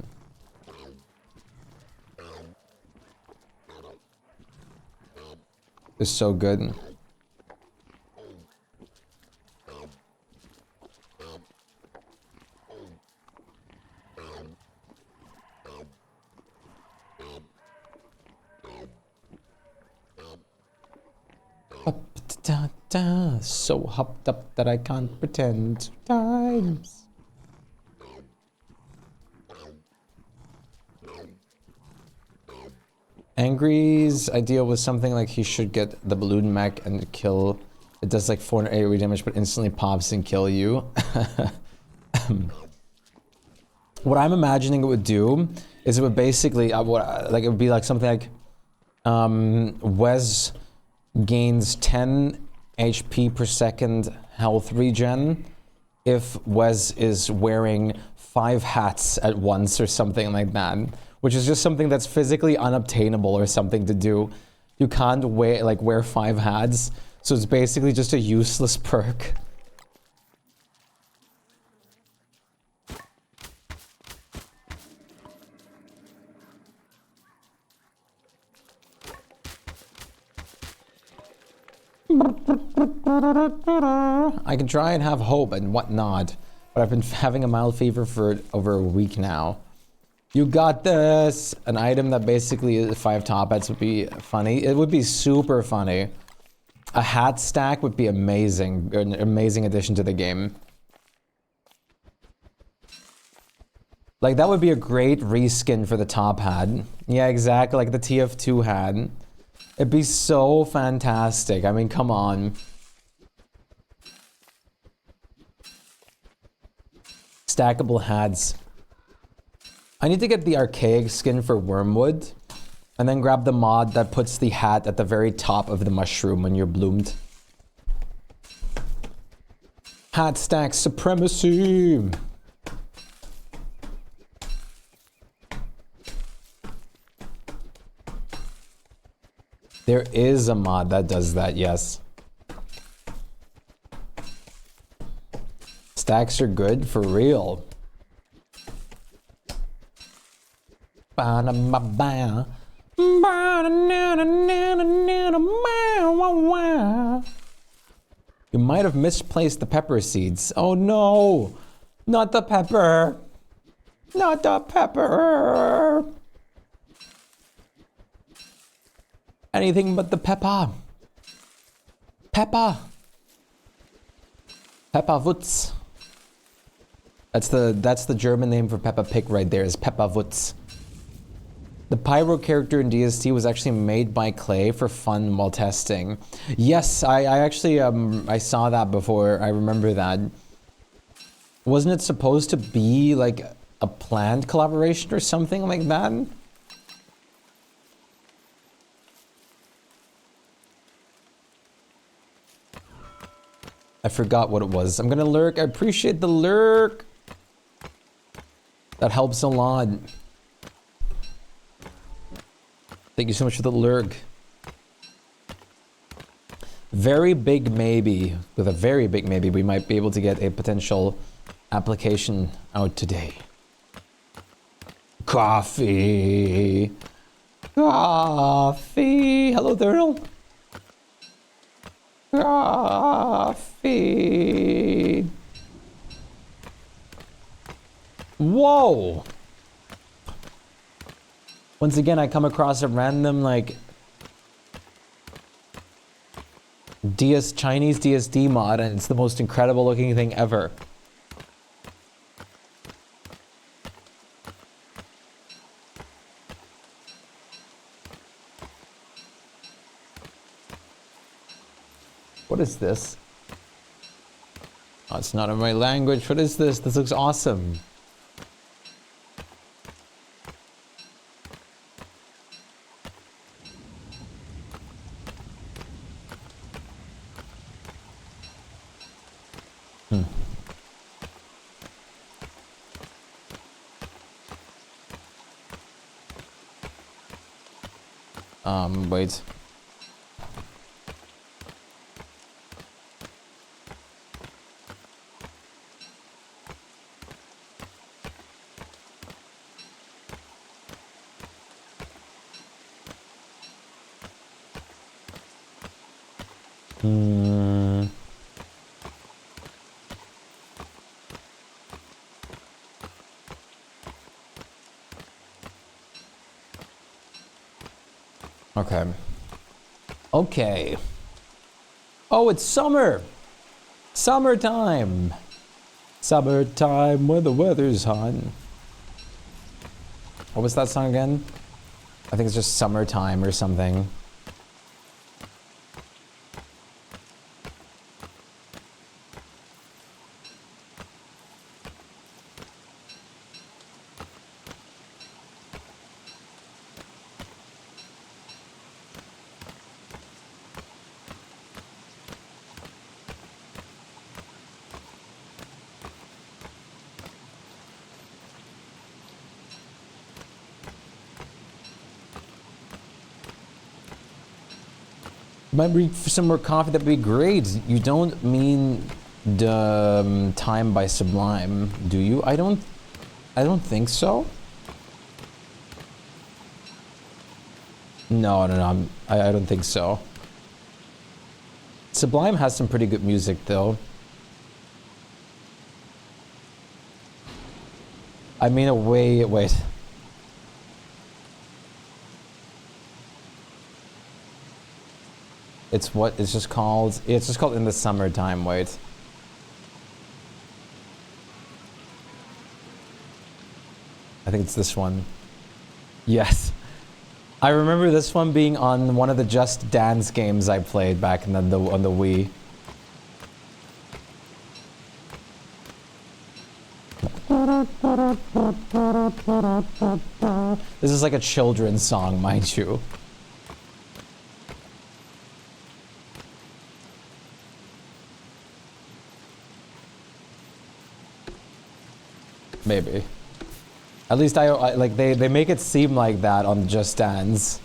It's so good. So hopped up that I can't pretend times. Angry's idea was something like he should get the balloon mech and kill. It does like 400 AoE damage, but instantly pops and kill you. What I'm imagining it would do is it would basically it would be like something like Wes gains 10 HP per second health regen if Wes is wearing 5 hats at once or something like that, which is just something that's physically unobtainable or something to do. You can't wear 5 hats, so it's basically just a useless perk. I can try and have hope and whatnot, but I've been having a mild fever for over a week now. You got this! An item that basically is 5 top hats would be funny. It would be super funny. A hat stack would be amazing. An amazing addition to the game. Like, that would be a great reskin for the top hat. Yeah, exactly, like the TF2 hat. It'd be so fantastic. I mean, come on. Stackable hats. I need to get the archaic skin for Wormwood, and then grab the mod that puts the hat at the very top of the mushroom when you're bloomed. Hat stack supremacy! There is a mod that does that, yes. Stacks are good for real. You might have misplaced the pepper seeds. Oh no! Not the pepper! Not the pepper! Anything but the pepper. Pepper. Pepperwutz. That's the German name for Peppa Pig right there, is Pepperwutz. The Pyro character in DST was actually made by Clay for fun while testing. Yes, I actually I saw that before. I remember that. Wasn't it supposed to be like a planned collaboration or something like that? I forgot what it was. I'm gonna lurk. I appreciate the lurk. That helps a lot. Thank you so much for the lurk. Very big maybe. With a very big maybe, we might be able to get a potential application out today. Coffee. Coffee. Hello, Thurnal. Coffee. Whoa! Once again, I come across a random, like, Chinese DSD mod, and it's the most incredible looking thing ever. What is this? Oh, it's not in my language. What is this? This looks awesome. Wait. Okay. Okay. Oh, it's summer! Summertime! Summertime when the weather's hot. What was that song again? I think it's just Summertime or something. Might be some more coffee, that'd be great. You don't mean the time by Sublime, do you? I don't think so. No, I don't think so. Sublime has some pretty good music though. I mean, wait. It's just called In the Summertime, wait. I think it's this one. Yes. I remember this one being on one of the Just Dance games I played back on the Wii. This is like a children's song, mind you. Maybe. At least I like they make it seem like that on Just Dance.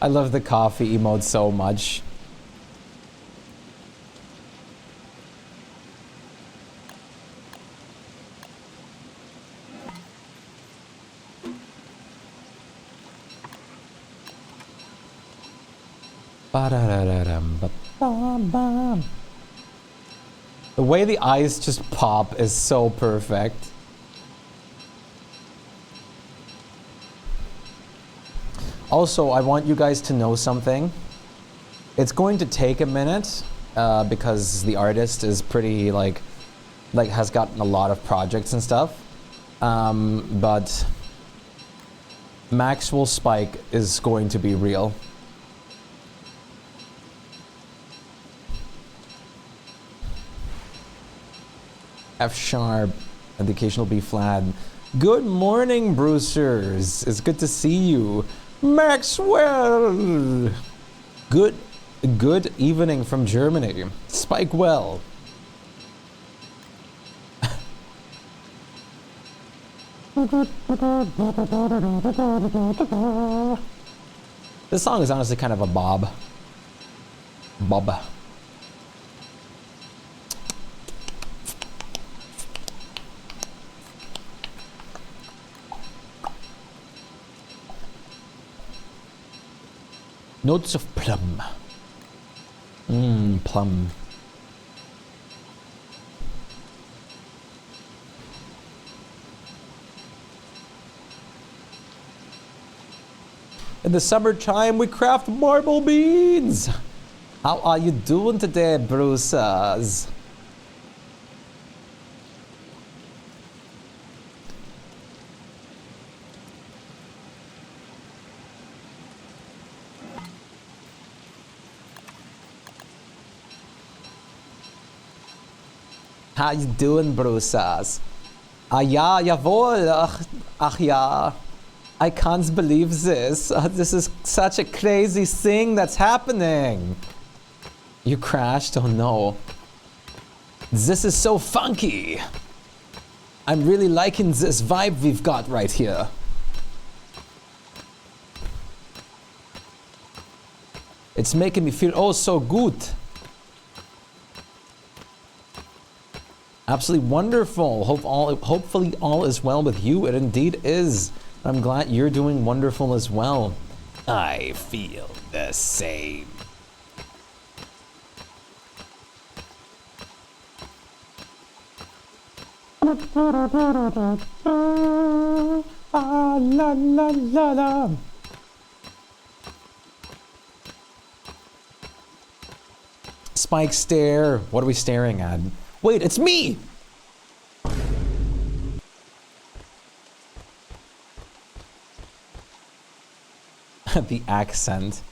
I love the coffee emote so much. The way the eyes just pop is so perfect. Also, I want you guys to know something. It's going to take a minute because the artist is pretty like has gotten a lot of projects and stuff. But Maxwell Shpyke is going to be real. F sharp and the occasional B flat. Good morning, Brucers. It's good to see you. Maxwell. Good evening from Germany. Spike well. This song is honestly kind of a bob. Notes of plum. Plum. In the summertime, we craft marble beans. How are you doing today, Brucers? How you doing, Brucers? Ah ja, jawohl, ach ja. I can't believe this. This is such a crazy thing that's happening. You crashed? Oh no. This is so funky. I'm really liking this vibe we've got right here. It's making me feel oh so good. Absolutely wonderful. Hopefully all is well with you. It indeed is. I'm glad you're doing wonderful as well. I feel the same. Ah, la la la la. Spike stare. What are we staring at? Wait, it's me! The accent.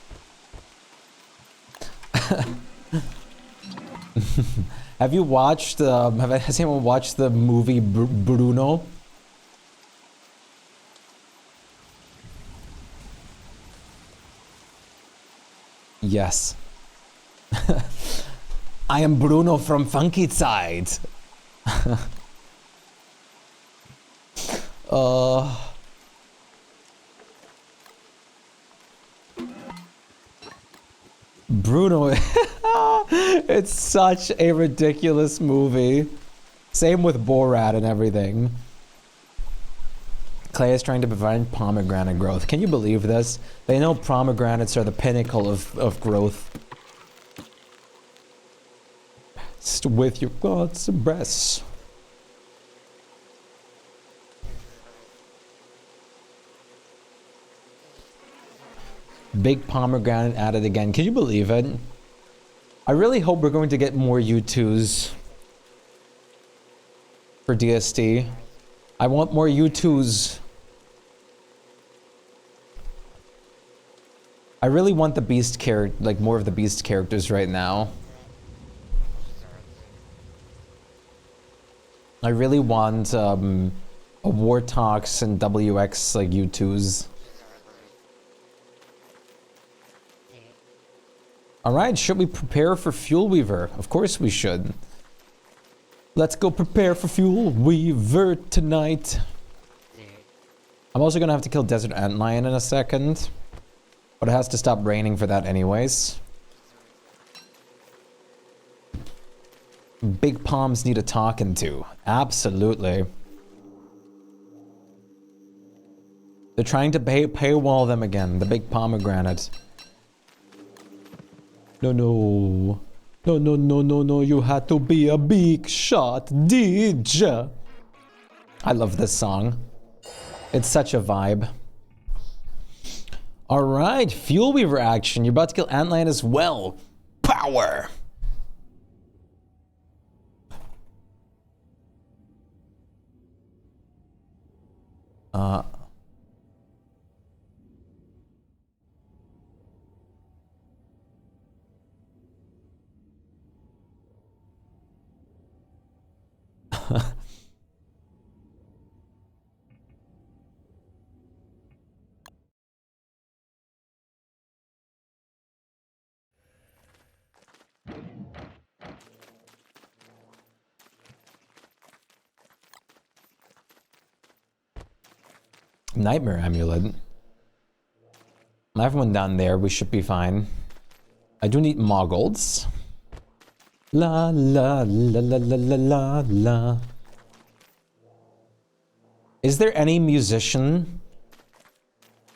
Have you watched, has anyone watched the movie Bruno? Yes. I am Bruno from Funky Side. Bruno. It's such a ridiculous movie. Same with Borat and everything. Clay is trying to prevent pomegranate growth. Can you believe this? They know pomegranates are the pinnacle of growth. With your God's breasts. Big pomegranate added again. Can you believe it? I really hope we're going to get more U2s for DSD. I want more U2s. I really want the Beast character, like more of the Beast characters right now. I really want a Wartox and WX like U2s. Alright, should we prepare for Fuel Weaver? Of course we should. Let's go prepare for Fuel Weaver tonight. I'm also gonna have to kill Desert Antlion in a second. But it has to stop raining for that anyways. Big Palms need a talking to. Absolutely. They're trying to paywall them again. The big pomegranate. No, no. No, no, no, no, no. You had to be a big shot DJ. I love this song. It's such a vibe. Alright, Fuel Weaver action. You're about to kill Antlion as well. Power! Nightmare Amulet. Everyone down there, we should be fine. I do need Moggles. La la la la la la la la. Is there any musician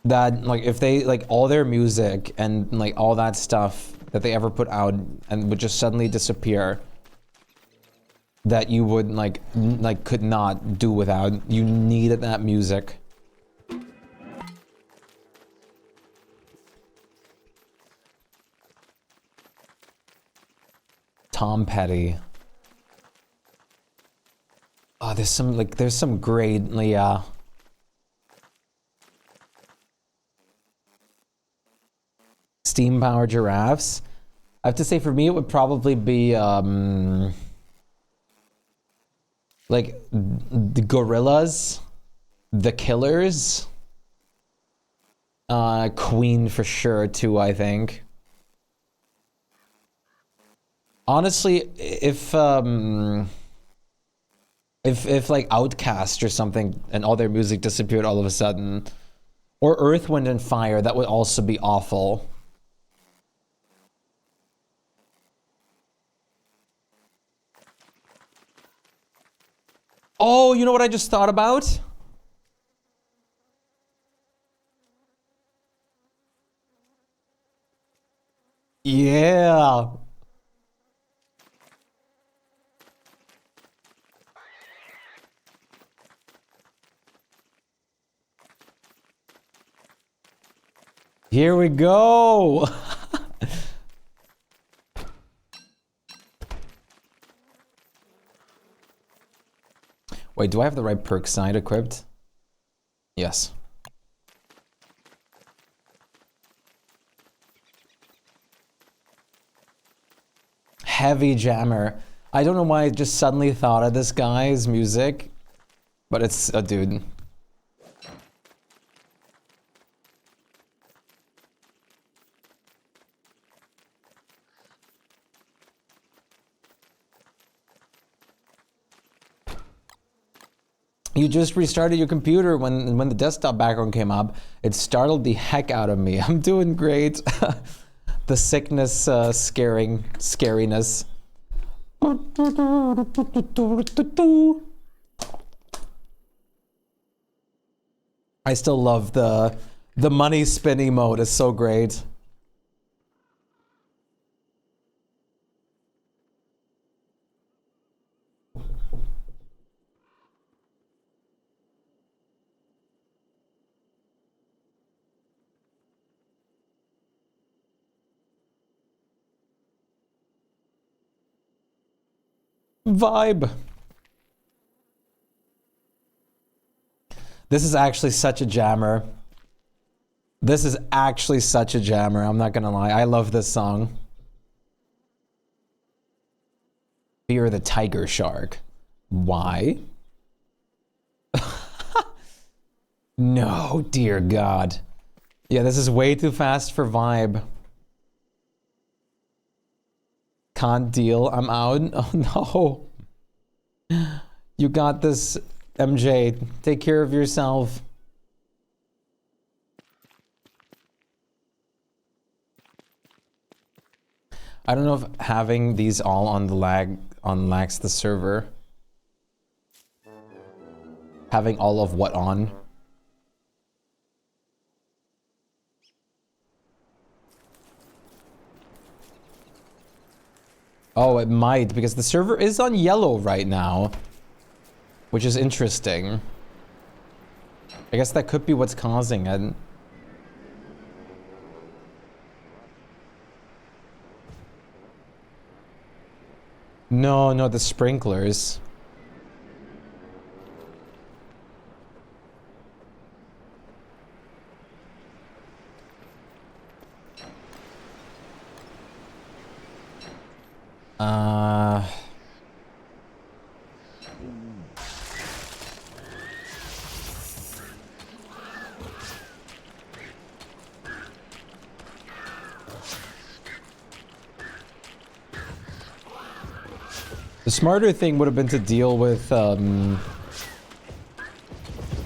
that, like, if they, like, all their music and, like, all that stuff that they ever put out and would just suddenly disappear, that you would, like, could not do without? You needed that music. Tom Petty. Oh, there's some great, yeah. Steam powered giraffes. I have to say, for me, it would probably be, like, the Gorillas, the Killers, Queen for sure, too, I think. Honestly, if like Outcast or something and all their music disappeared all of a sudden, or Earth, Wind and Fire, that would also be awful. Oh, you know what I just thought about? Yeah. Here we go. Wait, do I have the right perk side equipped? Yes. Heavy Jammer. I don't know why I just suddenly thought of this guy's music, but it's a dude. you just restarted your computer when the desktop background came up. It startled the heck out of me. I'm doing great. The sickness, scariness. I still love the money spin emote. It's so great. Vibe. This is actually such a jammer. This is actually such a jammer. I'm not gonna lie. I love this song. Fear the tiger shark. Why? No, dear God. Yeah, this is way too fast for vibe. Can't deal. I'm out. Oh no. You got this, MJ. Take care of yourself. I don't know if having these all on the lags the server. Having all of what on? Oh, it might, because the server is on yellow right now. Which is interesting. I guess that could be what's causing it. No, no, the sprinklers. The smarter thing would have been to deal with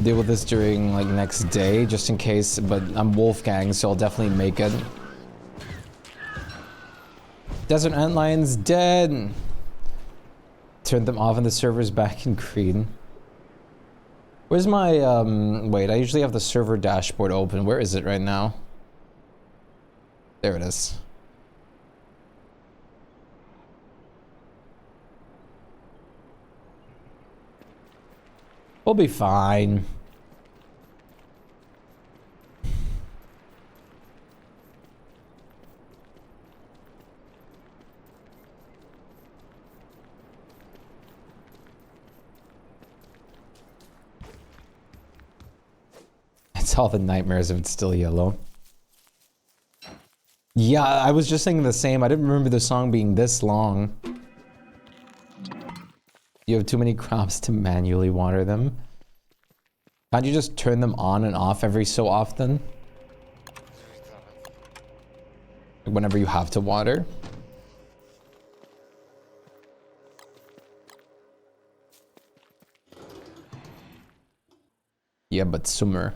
this during like next day, just in case. But I'm Wolfgang, so I'll definitely make it. Desert Antlion's dead. Turned them off and the server's back in green. Where's my wait, I usually have the server dashboard open. Where is it right now? There it is. We'll be fine. It's all the nightmares if it's still yellow. Yeah, I was just thinking the same. I didn't remember the song being this long. You have too many crops to manually water them. Can't you just turn them on and off every so often? Whenever you have to water? Yeah, but summer.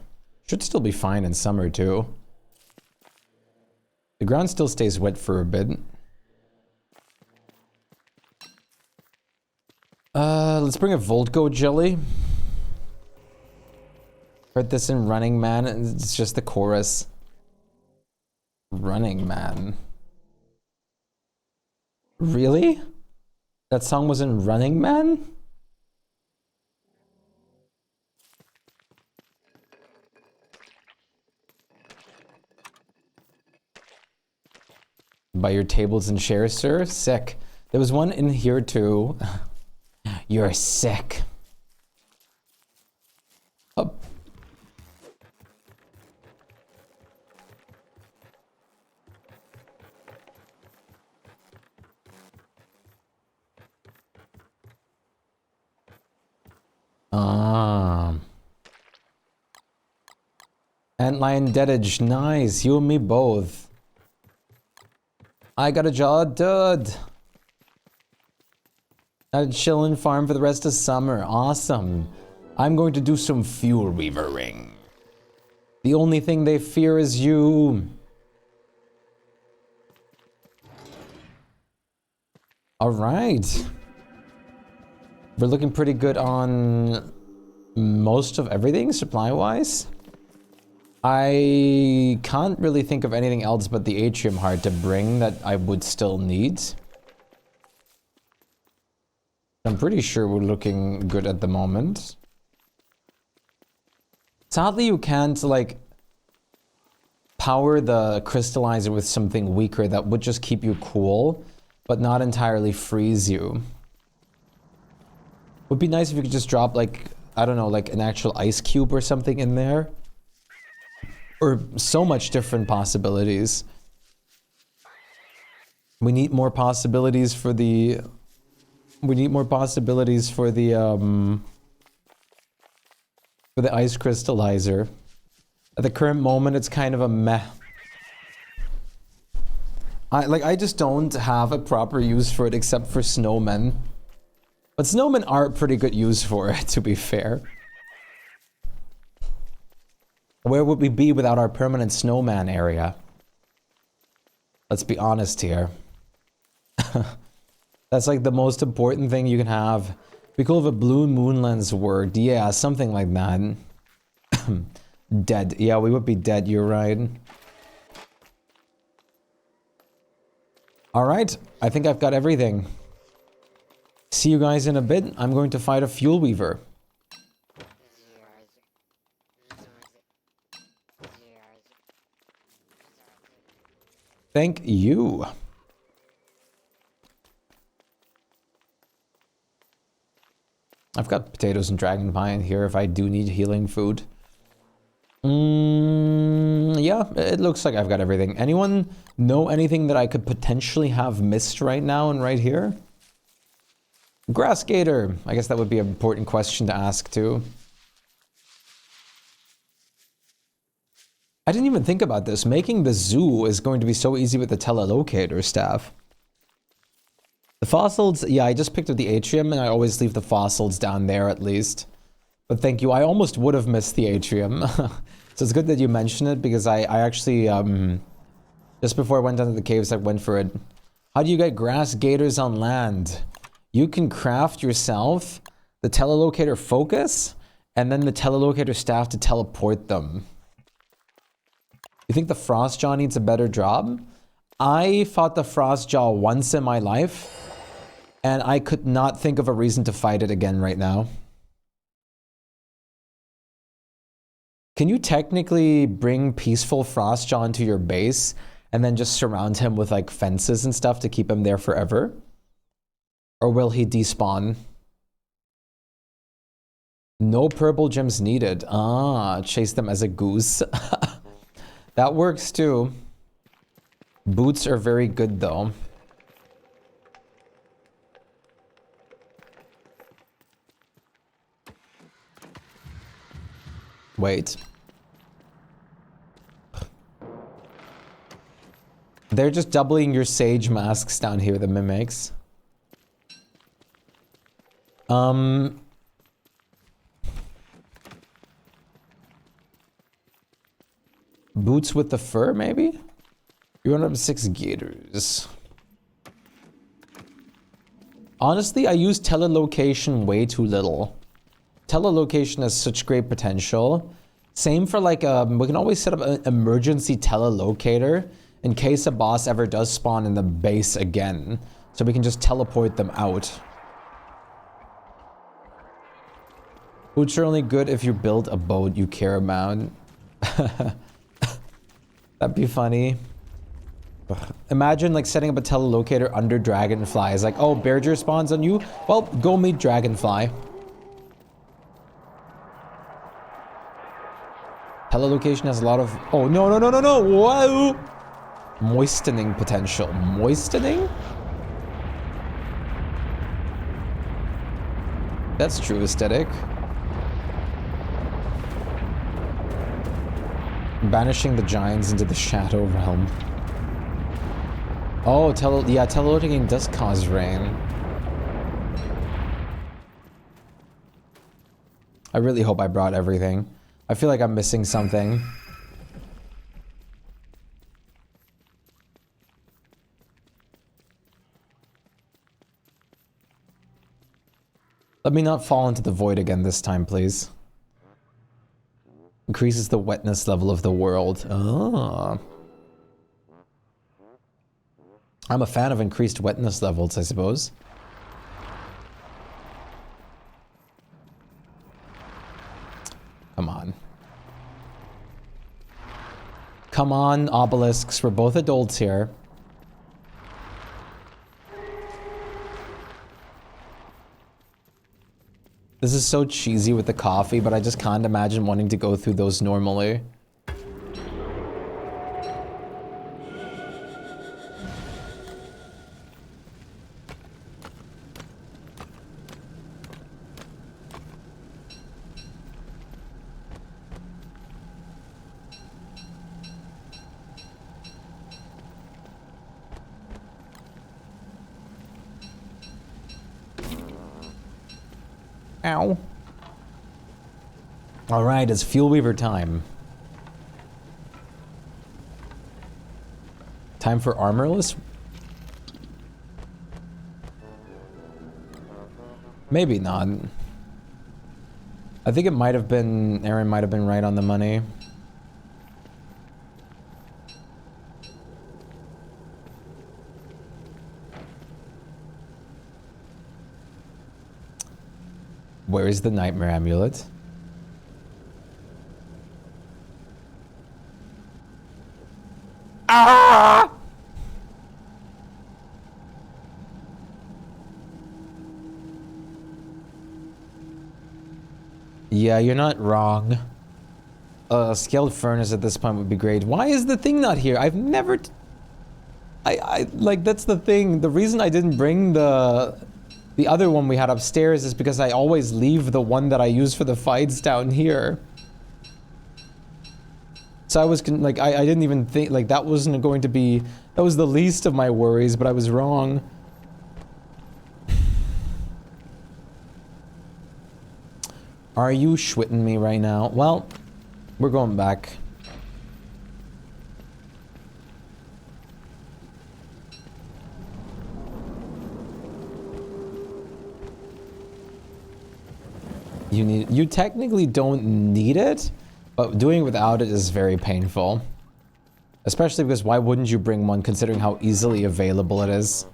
Should still be fine in summer too. The ground still stays wet for a bit. Let's bring a Voltgo jelly. Heard this in Running Man, and it's just the chorus. Running Man. Really? That song was in Running Man? By your tables and chairs, sir? Sick. There was one in here too. You're sick. Oh. Antlion Deadage, nice. You and me both. I got a jaw dud. I'd chill and farm for the rest of summer. Awesome. I'm going to do some fuel weavering. The only thing they fear is you. All right. We're looking pretty good on most of everything, supply-wise. I can't really think of anything else but the atrium heart to bring that I would still need. I'm pretty sure we're looking good at the moment. Sadly, you can't, like, power the crystallizer with something weaker that would just keep you cool, but not entirely freeze you. Would be nice if you could just drop, like, I don't know, like an actual ice cube or something in there. Or so much different possibilities. We need more possibilities for the... We need more possibilities for the ice crystallizer. At the current moment, it's kind of a meh. I just don't have a proper use for it except for snowmen. But snowmen are a pretty good use for it, to be fair. Where would we be without our permanent snowman area? Let's be honest here. That's like the most important thing you can have. Be cool if a blue moon lens worked. Yeah, something like that. Dead. Yeah, we would be dead, you're right. Alright, I think I've got everything. See you guys in a bit. I'm going to fight a fuel weaver. Thank you. I've got potatoes and dragon pie in here if I do need healing food. Yeah, it looks like I've got everything. Anyone know anything that I could potentially have missed right now and right here? Grass gator. I guess that would be an important question to ask too. I didn't even think about this. Making the zoo is going to be so easy with the telelocator staff. The fossils, yeah, I just picked up the atrium and I always leave the fossils down there at least. But thank you, I almost would have missed the atrium. So it's good that you mentioned it because I actually, just before I went down to the caves, I went for it. How do you get grass gators on land? You can craft yourself the telelocator focus and then the telelocator staff to teleport them. You think the Frostjaw needs a better job? I fought the Frostjaw once in my life, and I could not think of a reason to fight it again right now. Can you technically bring peaceful Frostjaw into your base and then just surround him with like fences and stuff to keep him there forever? Or will he despawn? No purple gems needed. Ah, chase them as a goose. That works too. Boots are very good though. Wait. They're just doubling your sage masks down here, the mimics. Boots with the fur, maybe? You run up 6 gators. Honestly, I use telelocation way too little. Telelocation has such great potential. Same for like, we can always set up an emergency telelocator in case a boss ever does spawn in the base again. So we can just teleport them out. Boots are only good if you build a boat you care about. That'd be funny. Ugh. Imagine like setting up a telelocator under Dragonfly. It's like, oh, Bearger spawns on you? Well, go meet Dragonfly. Telelocation has a lot of... Oh, no, no, no, no, no! Whoa! Moistening potential. Moistening? That's true aesthetic. Banishing the giants into the shadow realm. Oh, telelocating does cause rain. I really hope I brought everything. I feel like I'm missing something. Let me not fall into the void again this time, please. Increases the wetness level of the world. Oh. I'm a fan of increased wetness levels, I suppose. Come on. Come on, obelisks. We're both adults here. This is so cheesy with the coffee, but I just can't imagine wanting to go through those normally. Ow. Alright, it's Fuel Weaver time. Time for armorless? Maybe not. I think it might have been... Aaron might have been right on the money. Where is the Nightmare Amulet? Ah! Yeah, you're not wrong. A scaled furnace at this point would be great. Why is the thing not here? I've never... like, that's the thing. The reason I didn't bring the other one we had upstairs is because I always leave the one that I use for the fights down here. So I was, like, I didn't even think, like, that wasn't going to be... That was the least of my worries, but I was wrong. Are you schwitting me right now? Well, we're going back. You technically don't need it, but doing without it is very painful. Especially because why wouldn't you bring one considering how easily available it is?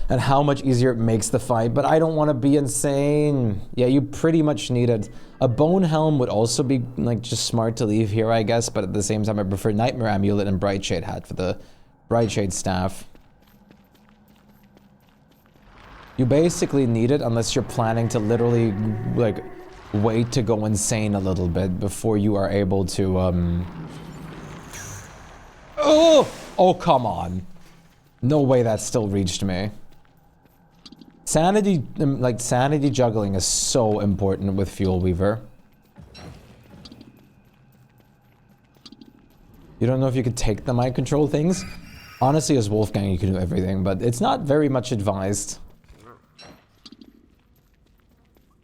And how much easier it makes the fight, but I don't want to be insane. Yeah, you pretty much need it. A bone helm would also be, like, just smart to leave here, I guess, but at the same time I prefer Nightmare Amulet and Brightshade Hat for the Brightshade Staff. You basically need it unless you're planning to literally, like, wait to go insane a little bit before you are able to, Oh! Oh, come on. No way that still reached me. Sanity, like, sanity juggling is so important with Fuel Weaver. You don't know if you could take the mind control things? Honestly, as Wolfgang, you can do everything, but it's not very much advised.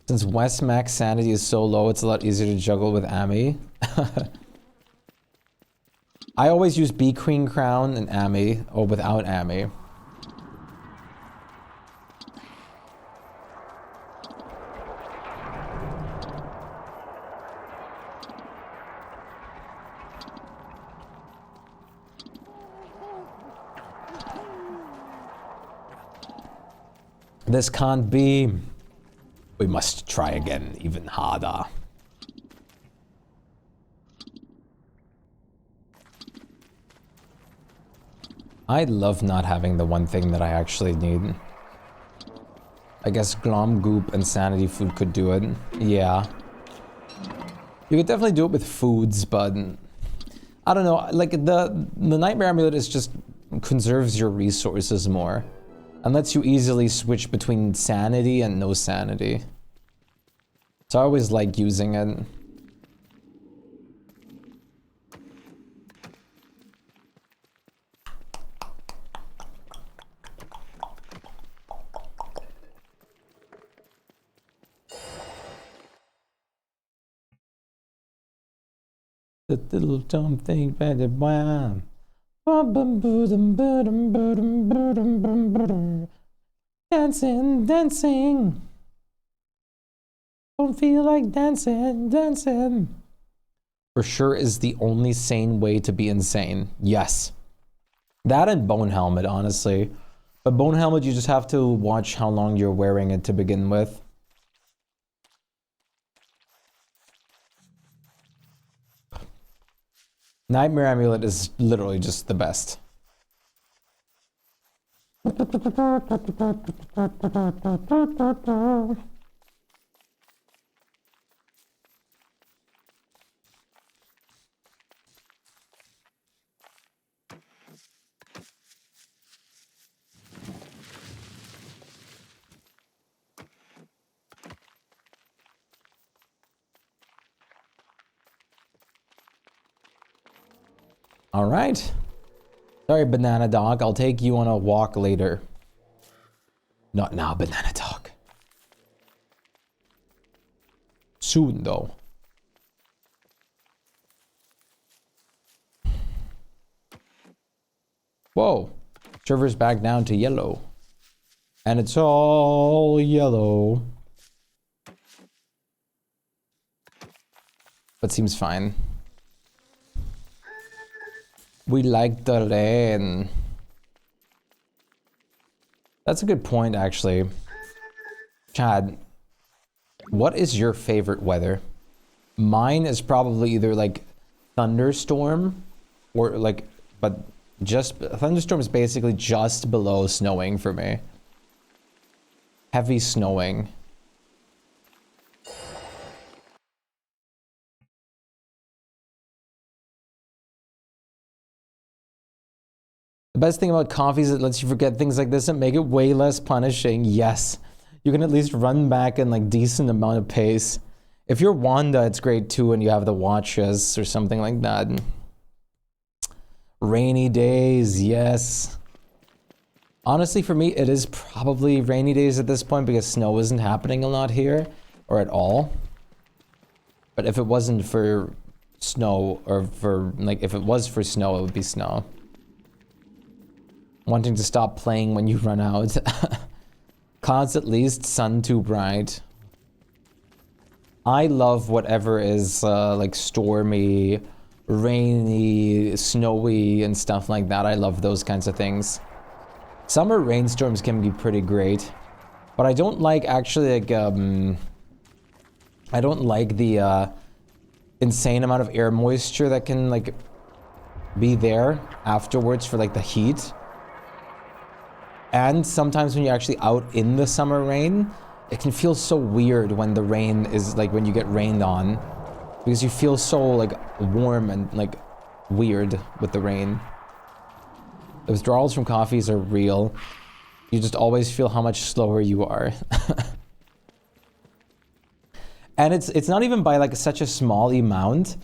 Since West Max sanity is so low, it's a lot easier to juggle with Ami. I always use Bee Queen Crown and Ami, or without Ami. This can't be. We must try again, even harder. I love not having the one thing that I actually need. I guess Glom, Goop, and Sanity Food could do it. Yeah. You could definitely do it with foods, but... I don't know, like, the Nightmare Amulet is just... conserves your resources more. And lets you easily switch between sanity and no sanity. So I always like using it. The little dumb thing, wow. Dancing, dancing. Don't feel like dancing, dancing. For sure is the only sane way to be insane. Yes. That and Bone Helmet, honestly. But Bone Helmet, you just have to watch how long you're wearing it to begin with. Nightmare Amulet is literally just the best. All right. Sorry, Banana Dog. I'll take you on a walk later. Not now, Banana Dog. Soon, though. Whoa. Server's back down to yellow. And it's all yellow. But seems fine. We like the rain. That's a good point, actually. Chad, what is your favorite weather? Mine is probably either like thunderstorm or like, but just thunderstorm is basically just below snowing for me. Heavy snowing. The best thing about coffee is it lets you forget things like this and make it way less punishing. Yes. You can at least run back in like decent amount of pace. If you're Wanda, it's great too and you have the watches or something like that. Rainy days, yes. Honestly, for me, it is probably rainy days at this point because snow isn't happening a lot here or at all. But if it wasn't for snow or for like, if it was for snow, it would be snow. Wanting to stop playing when you run out. Clouds at least, sun too bright. I love whatever is like stormy, rainy, snowy and stuff like that. I love those kinds of things. Summer rainstorms can be pretty great. But I don't like actually like, I don't like the insane amount of air moisture that can like be there afterwards for like the heat. And sometimes when you're actually out in the summer rain, it can feel so weird when the rain is like when you get rained on. Because you feel so like warm and like weird with the rain. The withdrawals from coffees are real. You just always feel how much slower you are. And it's not even by like such a small amount.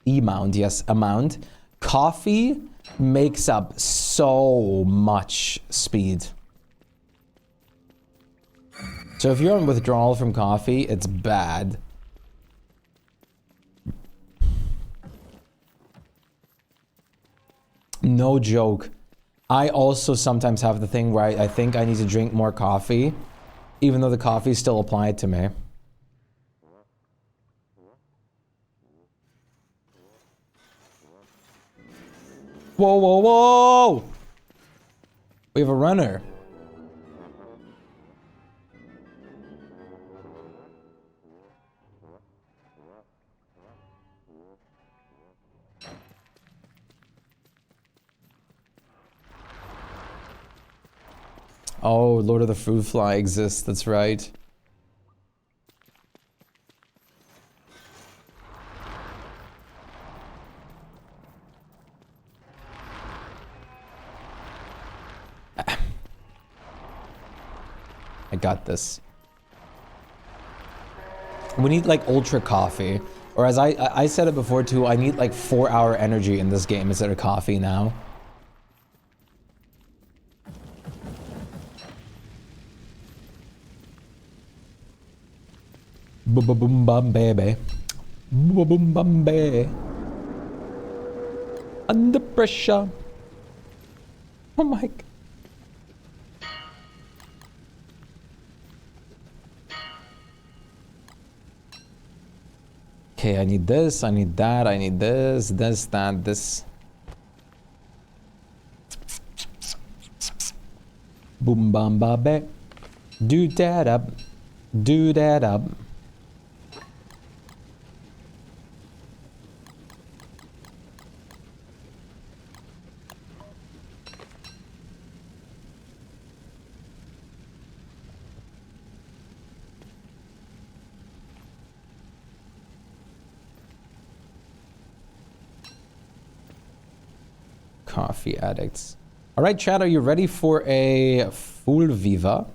Amount. Coffee makes up so much speed. So if you're on withdrawal from coffee, it's bad. No joke. I also sometimes have the thing where I think I need to drink more coffee, even though the coffee is still applied to me. Whoa, whoa, whoa! We have a runner. Oh, Lord of the Fruit Fly exists, that's right. I got this. We need like ultra coffee. Or as I said it before too, I need like 4-hour energy in this game instead of coffee now. Boom boom bum baby. Boom boom bum baby. under pressure. Oh my god. Okay, I need this, I need that, I need this, that, this. Boom, bam, ba, back. Do that up. Do that up. Coffee addicts. All right, chat, are you ready for a full viva?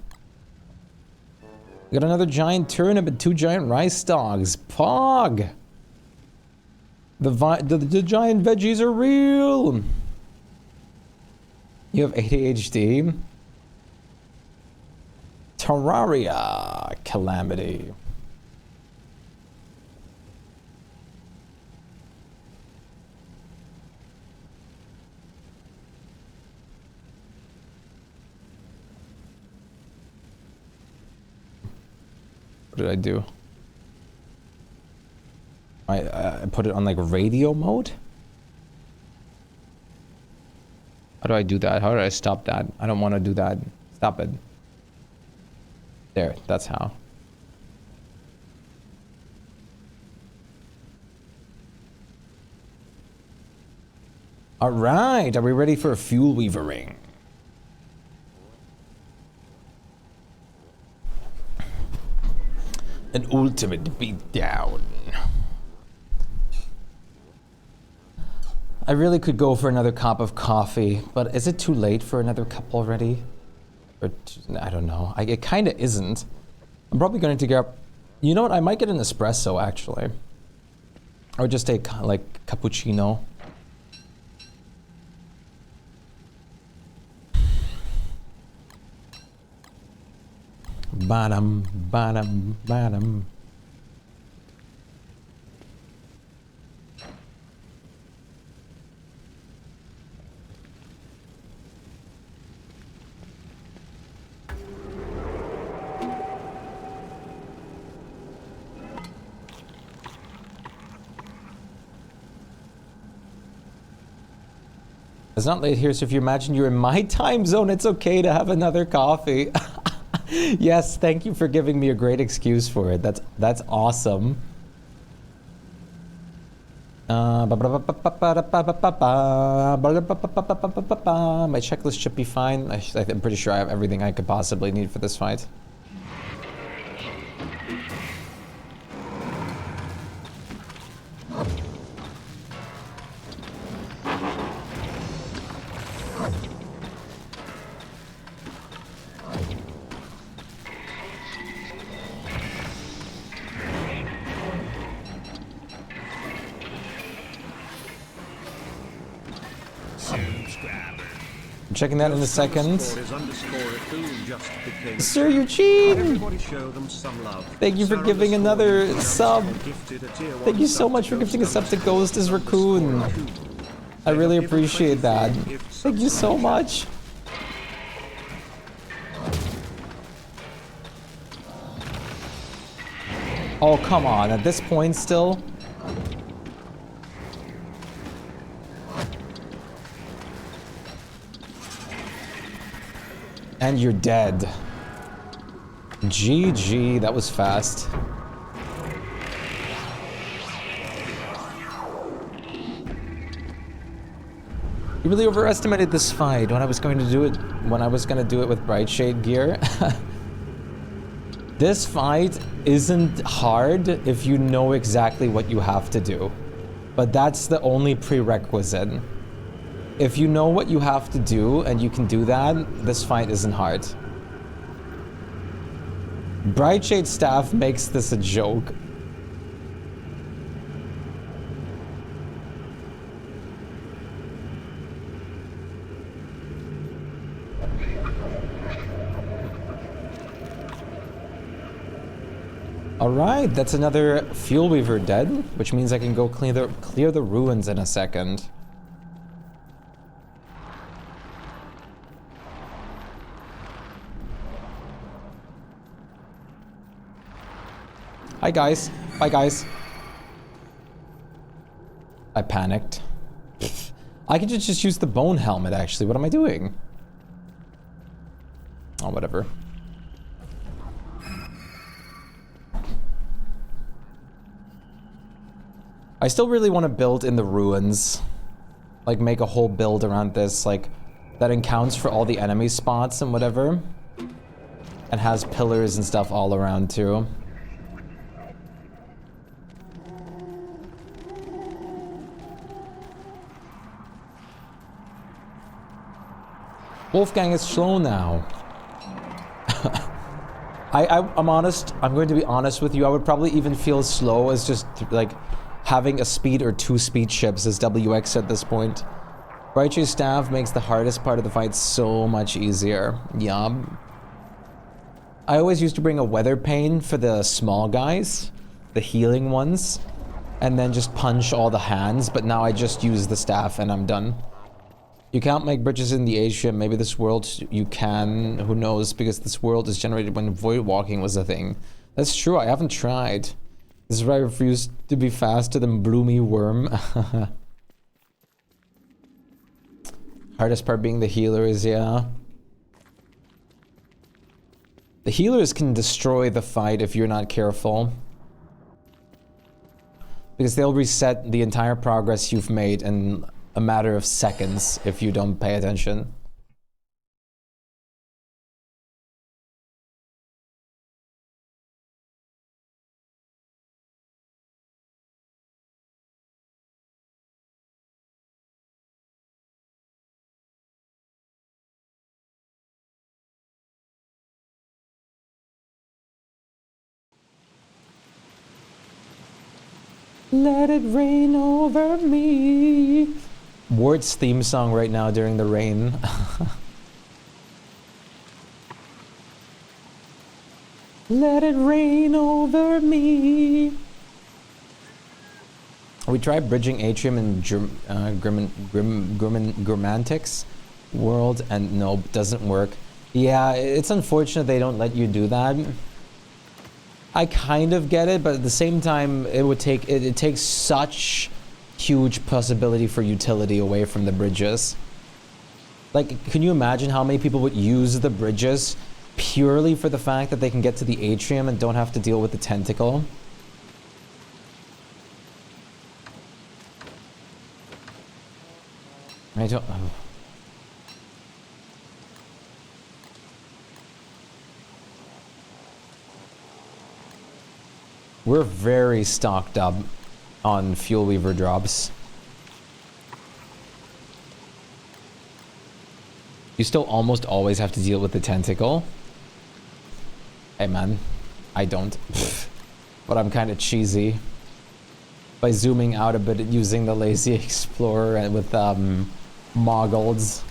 We got another giant turnip and 2 giant rice dogs. Pog! The giant veggies are real! You have ADHD? Terraria calamity. What did I do? I put it on like radio mode? How do I do that? How do I stop that? I don't want to do that. Stop it. There, that's how. All right, are we ready for a fuel weavering? An ultimate beatdown. I really could go for another cup of coffee, but is it too late for another cup already? Or I don't know. It kind of isn't. I'm probably going to get up. You know what? I might get an espresso actually, or just take like cappuccino. Bottom, bottom, bottom. It's not late here, so if you imagine you're in my time zone, it's okay to have another coffee. Yes, thank you for giving me a great excuse for it. That's awesome. My checklist should be fine. I'm pretty sure I have everything I could possibly need for this fight. Checking that in a second. Sir Eugene! Thank you for giving another sub. Thank you so much for gifting a sub to Ghost as Raccoon. I really appreciate that. Thank you so much. Oh, come on. At this point still? And you're dead. GG, that was fast. You really overestimated this fight when I was going to do it with Bright Shade gear. This fight isn't hard if you know exactly what you have to do. But that's the only prerequisite. If you know what you have to do and you can do that, this fight isn't hard. Bright Shade staff makes this a joke. Alright, that's another Fuel Weaver dead, which means I can go clear the ruins in a second. Hi, guys. Bye, guys. I panicked. I could just use the bone helmet, actually. What am I doing? Oh, whatever. I still really want to build in the ruins. Like, make a whole build around this, like, that accounts for all the enemy spots and whatever. And has pillars and stuff all around, too. Wolfgang is slow now. I'm honest. I'm going to be honest with you. I would probably even feel slow as just, like, having a speed or 2 speed ships, as WX at this point. Righteous Staff makes the hardest part of the fight so much easier. Yup. I always used to bring a Weather Pane for the small guys, the healing ones, and then just punch all the hands, but now I just use the staff and I'm done. You can't make bridges in the atrium. Maybe this world you can, who knows, because this world is generated when void walking was a thing. That's true, I haven't tried. This is why I refuse to be faster than Bloomy Worm. Hardest part being the healers, yeah. The healers can destroy the fight if you're not careful. Because they'll reset the entire progress you've made in a matter of seconds if you don't pay attention. Let it rain over me. Ward's theme song right now during the rain. Let it rain over me. We tried bridging Atrium and Grimantix world, and nope, doesn't work. Yeah, it's unfortunate they don't let you do that. I kind of get it, but at the same time, it takes such huge possibility for utility away from the bridges. Like, can you imagine how many people would use the bridges purely for the fact that they can get to the atrium and don't have to deal with the tentacle? I don't know. We're very stocked up on Fuel Weaver drops. You still almost always have to deal with the tentacle. Hey man, I don't. But I'm kind of cheesy. By zooming out a bit using the Lazy Explorer and with Moggles.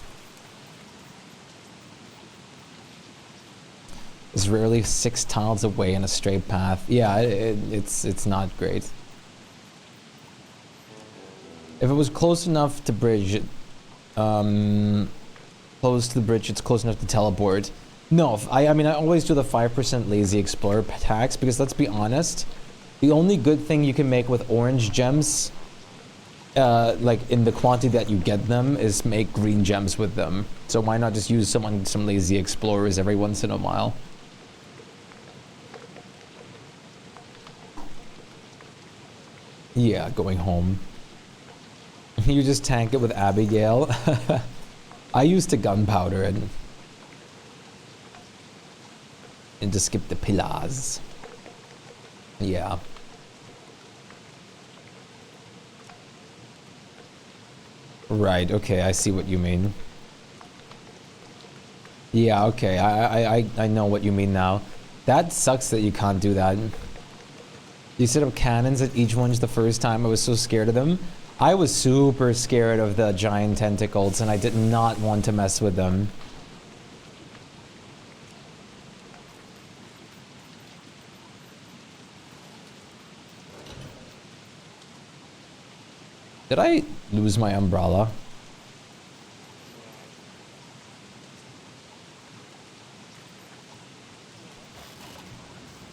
Is rarely 6 tiles away in a straight path. Yeah, it's not great. If it was close enough to bridge, close to the bridge, it's close enough to teleport. No, I mean, I always do the 5% Lazy Explorer tax because let's be honest, the only good thing you can make with orange gems, like in the quantity that you get them, is make green gems with them. So why not just use some Lazy Explorers every once in a while? Yeah, going home. You just tank it with Abigail. I used to gunpowder it. And to skip the pillars. Yeah. Right, okay, I see what you mean. Yeah, okay, I know what you mean now. That sucks that you can't do that. You set up cannons at each one's the first time. I was so scared of them. I was super scared of the giant tentacles and I did not want to mess with them. Did I lose my umbrella?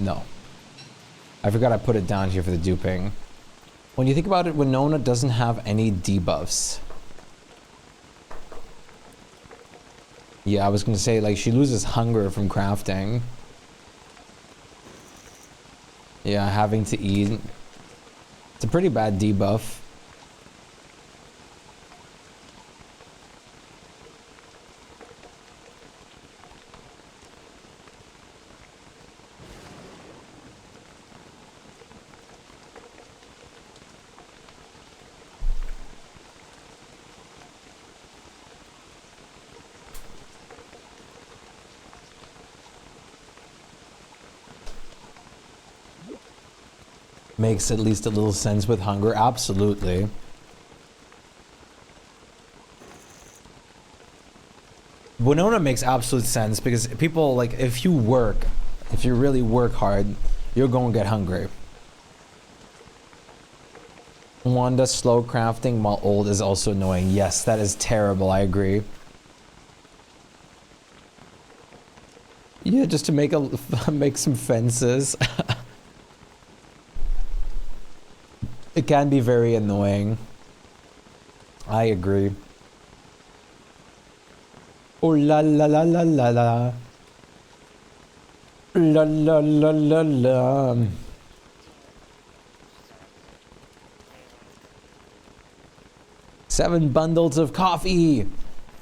No. I forgot I put it down here for the duping. When you think about it, Winona doesn't have any debuffs. Yeah, I was gonna say, like, she loses hunger from crafting. Yeah, having to eat. It's a pretty bad debuff. Makes at least a little sense with hunger, absolutely. Winona makes absolute sense because people, like, if you really work hard, you're going to get hungry. Wanda slow crafting while old is also annoying. Yes, that is terrible, I agree. Yeah, just to make make some fences. It can be very annoying. I agree. Oh la la la la la la. La la la la la. Seven bundles of coffee.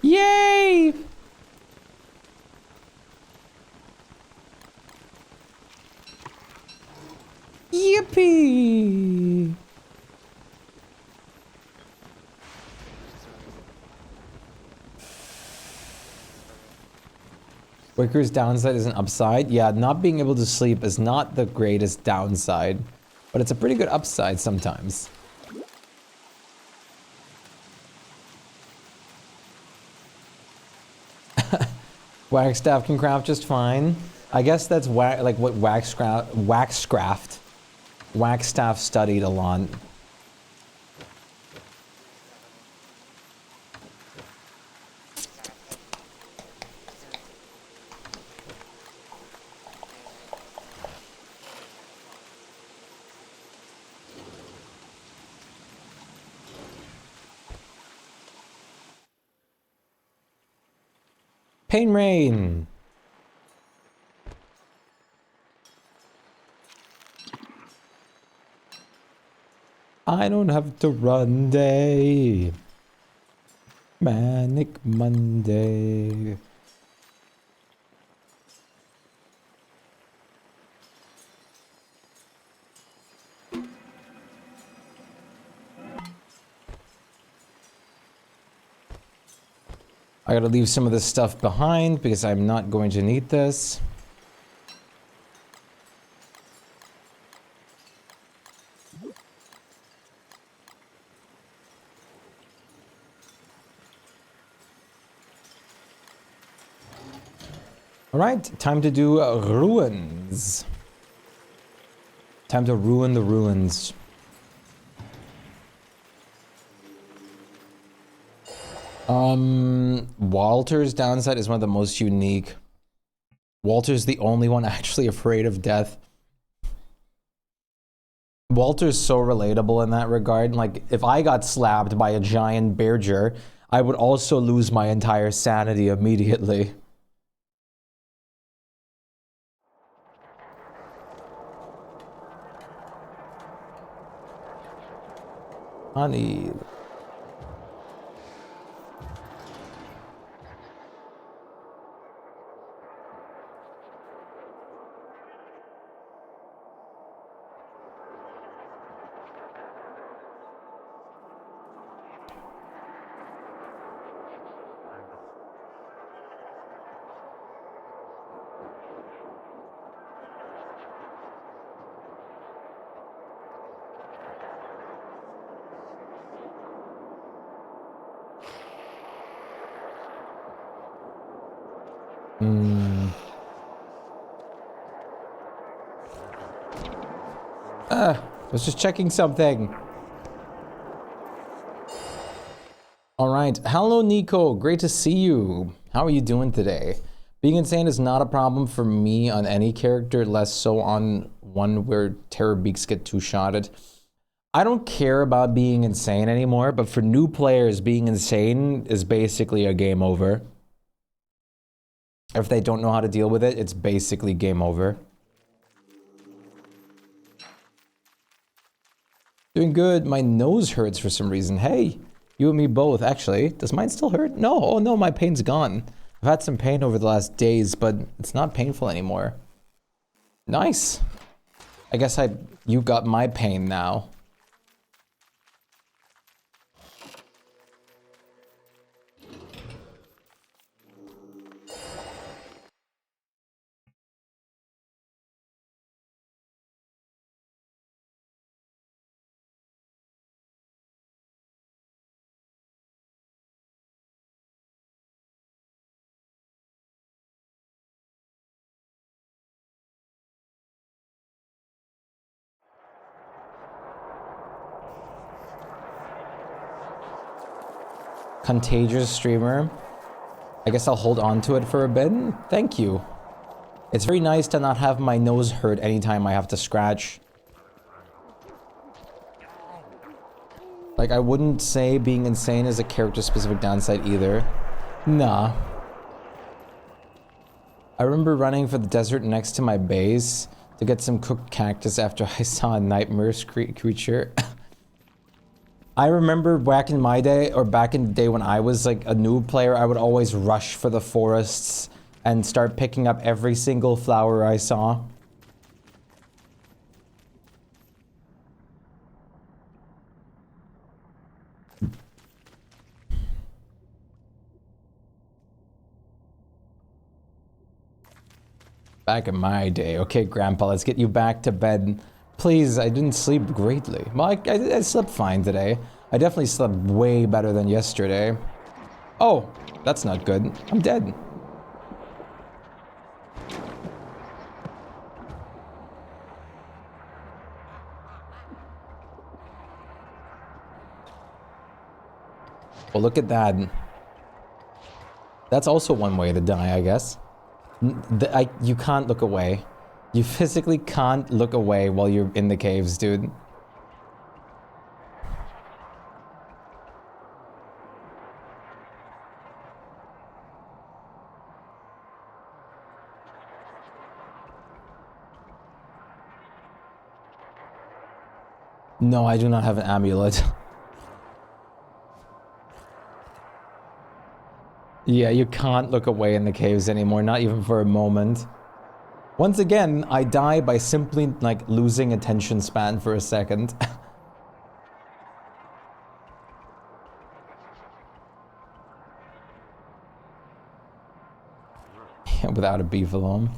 Yay! Yippee! Wicker's downside is an upside. Yeah, not being able to sleep is not the greatest downside, but it's a pretty good upside sometimes. Wax staff can craft just fine. I guess that's like what wax staff studied a lot. Pain Rain. I don't have to run day. Manic Monday. I gotta leave some of this stuff behind because I'm not going to need this. All right, time to do ruins. Time to ruin the ruins. Walter's downside is one of the most unique. Walter's the only one actually afraid of death. Walter's so relatable in that regard. Like, if I got slapped by a giant bearger, I would also lose my entire sanity immediately. Honey. I was just checking something. All right. Hello, Nico. Great to see you. How are you doing today? Being insane is not a problem for me on any character, less so on one where terror beaks get two-shotted. I don't care about being insane anymore, but for new players, being insane is basically a game over. If they don't know how to deal with it, it's basically game over. Doing good. My nose hurts for some reason. Hey, you and me both. Actually, does mine still hurt? No. Oh no, my pain's gone. I've had some pain over the last days, but it's not painful anymore. Nice. I guess you got my pain now. Contagious streamer. I guess I'll hold on to it for a bit. Thank you. It's very nice to not have my nose hurt anytime I have to scratch. Like, I wouldn't say being insane is a character-specific downside either. Nah. I remember running for the desert next to my base to get some cooked cactus after I saw a nightmare creature. I remember back in my day, or back in the day when I was like a new player, I would always rush for the forests and start picking up every single flower I saw. Back in my day. Okay, Grandpa, let's get you back to bed. Please, I didn't sleep greatly. Well, I slept fine today. I definitely slept way better than yesterday. Oh, that's not good. I'm dead. Well, look at that. That's also one way to die, I guess. You can't look away. You physically can't look away while you're in the caves, dude. No, I do not have an amulet. Yeah, you can't look away in the caves anymore, not even for a moment. Once again, I die by simply, like, losing attention span for a second. Yeah, without a beefalo.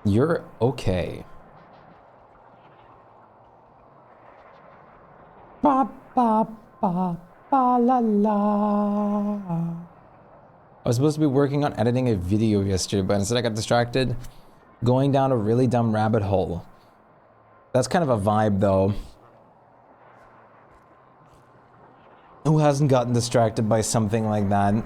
You're okay. Ba ba ba ba la la. I was supposed to be working on editing a video yesterday, but instead I got distracted going down a really dumb rabbit hole. That's kind of a vibe, though. Who hasn't gotten distracted by something like that?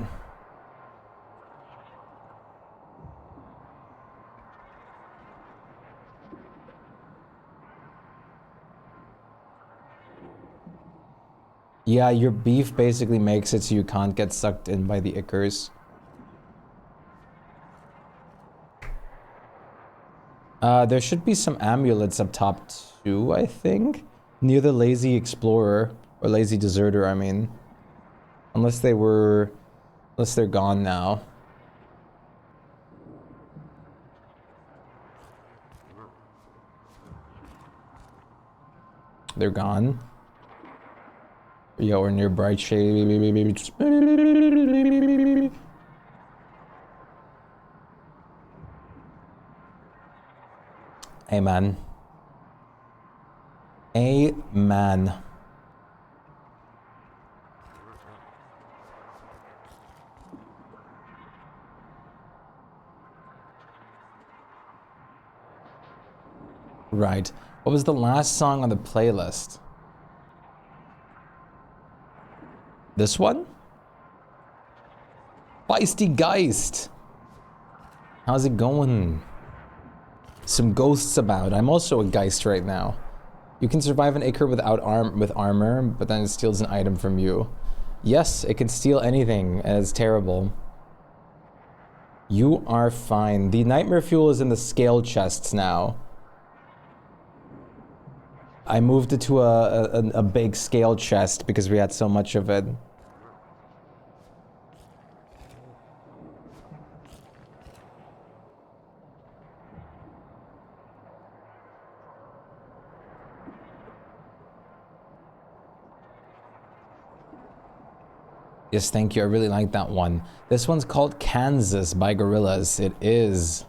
Yeah, your beef basically makes it so you can't get sucked in by the ichors. There should be some amulets up top too, I think. Near the Lazy Explorer. Or Lazy Deserter, I mean. Unless they're gone now. They're gone. Yeah, we're near Bright Shade. Amen. Amen. Right. What was the last song on the playlist? This one? Feisty Geist. How's it going? Some ghosts about. I'm also a geist right now. You can survive an acre without armor, but then it steals an item from you. Yes, it can steal anything, and it's terrible. You are fine. The nightmare fuel is in the scale chests now. I moved it to a big scale chest because we had so much of it. Yes, thank you. I really like that one. This one's called Kansas by Gorillas. It is.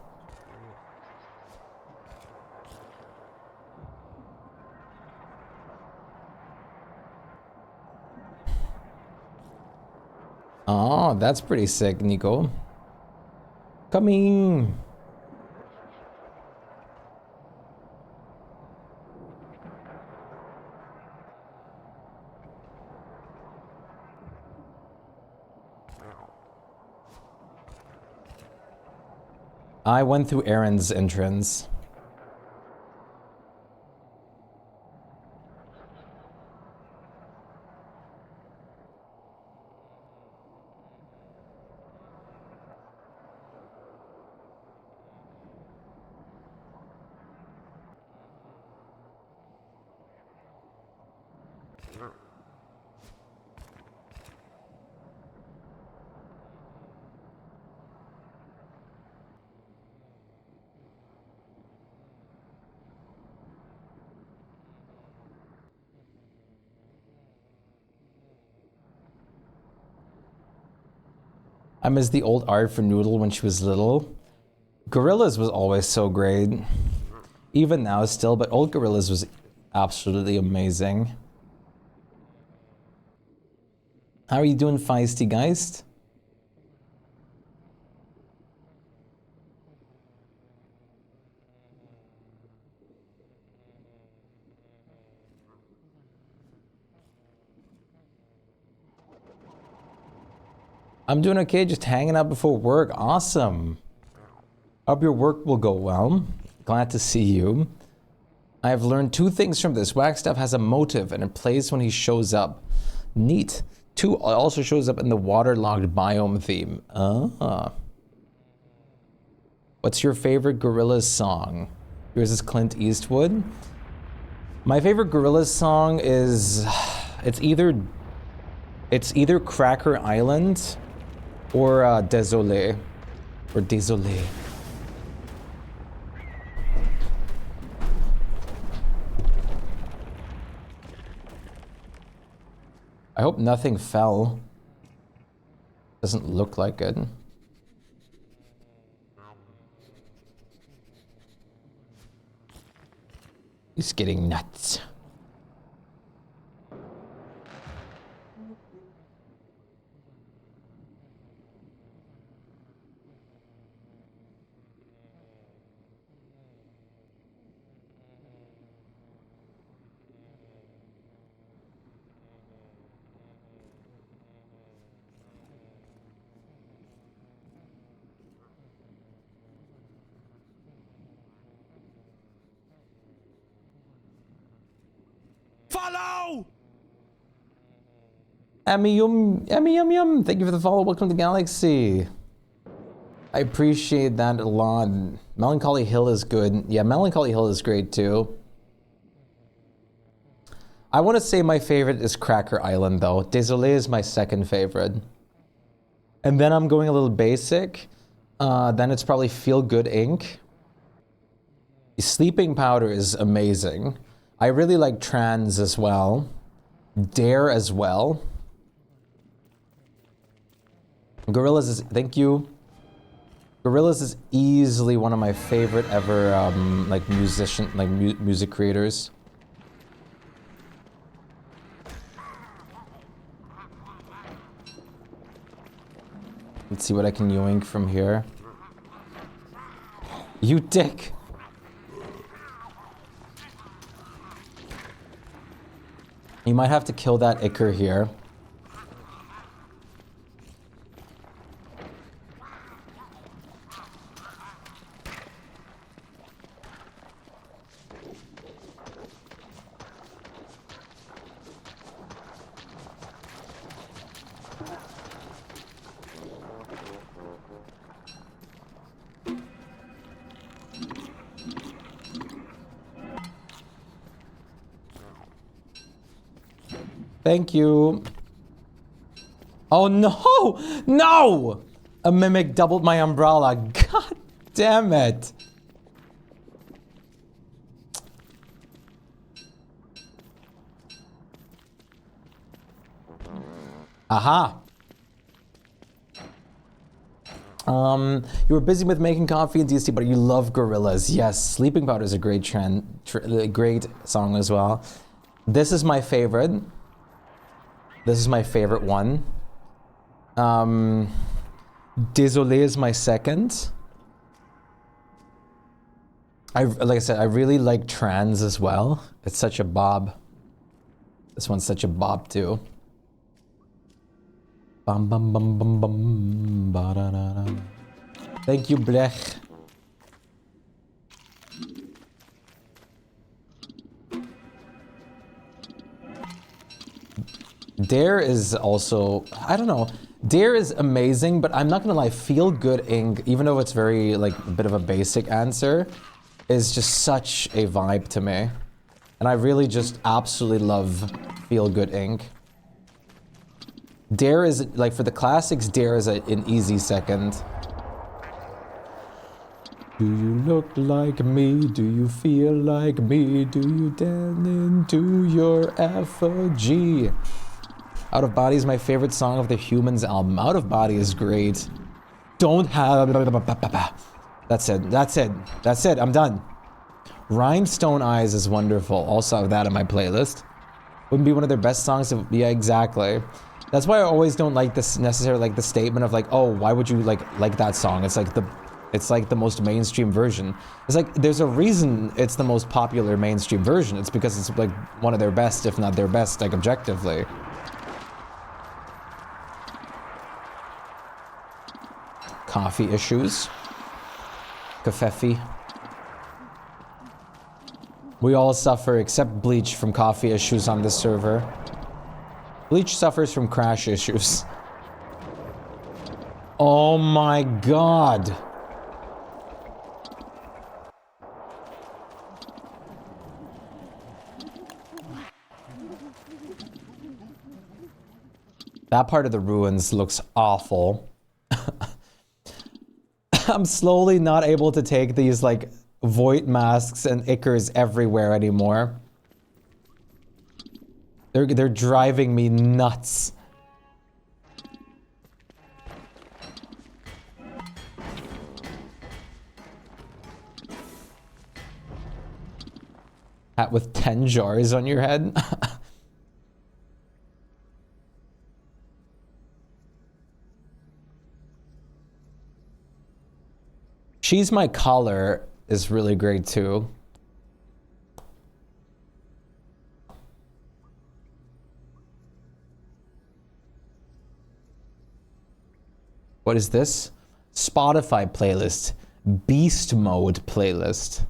Oh, that's pretty sick, Nico. Coming. I went through Aaron's entrance. I miss the old art for Noodle when she was little. Gorillas was always so great. Even now still, but old Gorillas was absolutely amazing. How are you doing, Feisty Geist? I'm doing okay, just hanging out before work. Awesome. Hope your work will go well. Glad to see you. I have learned 2 things from this. Wagstaff has a motive and it plays when he shows up. Neat. 2 also shows up in the waterlogged biome theme. Ah. What's your favorite Gorillaz song? Yours is Clint Eastwood. My favorite Gorillaz song is... It's either Cracker Island or Désolé. Or Désolé. I hope nothing fell. Doesn't look like it. He's getting nuts. Follow! Emmy Yum Yum. Thank you for the follow. Welcome to the Galaxy. I appreciate that a lot. Melancholy Hill is good. Yeah, Melancholy Hill is great too. I want to say my favorite is Cracker Island though. Désolé is my second favorite. And then I'm going a little basic. Then it's probably Feel Good Inc. Sleeping Powder is amazing. I really like Trans as well. Dare as well. Gorillas is, thank you. Gorillas is easily one of my favorite ever, like music creators. Let's see what I can yoink from here. You dick! You might have to kill that Icker here. Thank you. Oh no! No! A mimic doubled my umbrella. God damn it. Aha. You were busy with making coffee and DST, but you love gorillas. Yes, Sleeping Powder is a great great song as well. This is my favorite. This is my favorite one. Désolé is my second. Like I said, I really like trans as well. It's such a bob. This one's such a bob too. Bum bum bum bum bum ba da da da. Thank you, Blech. Dare is also, I don't know. Dare is amazing, but I'm not gonna lie, Feel Good Inc., even though it's very, like, a bit of a basic answer, is just such a vibe to me. And I really just absolutely love Feel Good Inc. Dare is, like, for the classics, Dare is an easy second. Do you look like me? Do you feel like me? Do you dance into your effigy? Out of Body is my favorite song of the Humans album. Out of Body is great. Don't have... That's it. That's it. That's it. I'm done. Rhinestone Eyes is wonderful. Also have that in my playlist. Wouldn't be one of their best songs if... Yeah, exactly. That's why I always don't like this necessarily, like, the statement of, like, oh, why would you, like that song? It's like the most mainstream version. It's like, there's a reason it's the most popular mainstream version. It's because it's, like, one of their best, if not their best, like, objectively. Coffee issues. Kafefi. We all suffer except Bleach from coffee issues on this server. Bleach suffers from crash issues. Oh my god. That part of the ruins looks awful. I'm slowly not able to take these, like, void masks and ichors everywhere anymore. They're driving me nuts. Hat with 10 jars on your head? She's My Collar is really great too. What is this? Spotify playlist. Beast mode playlist.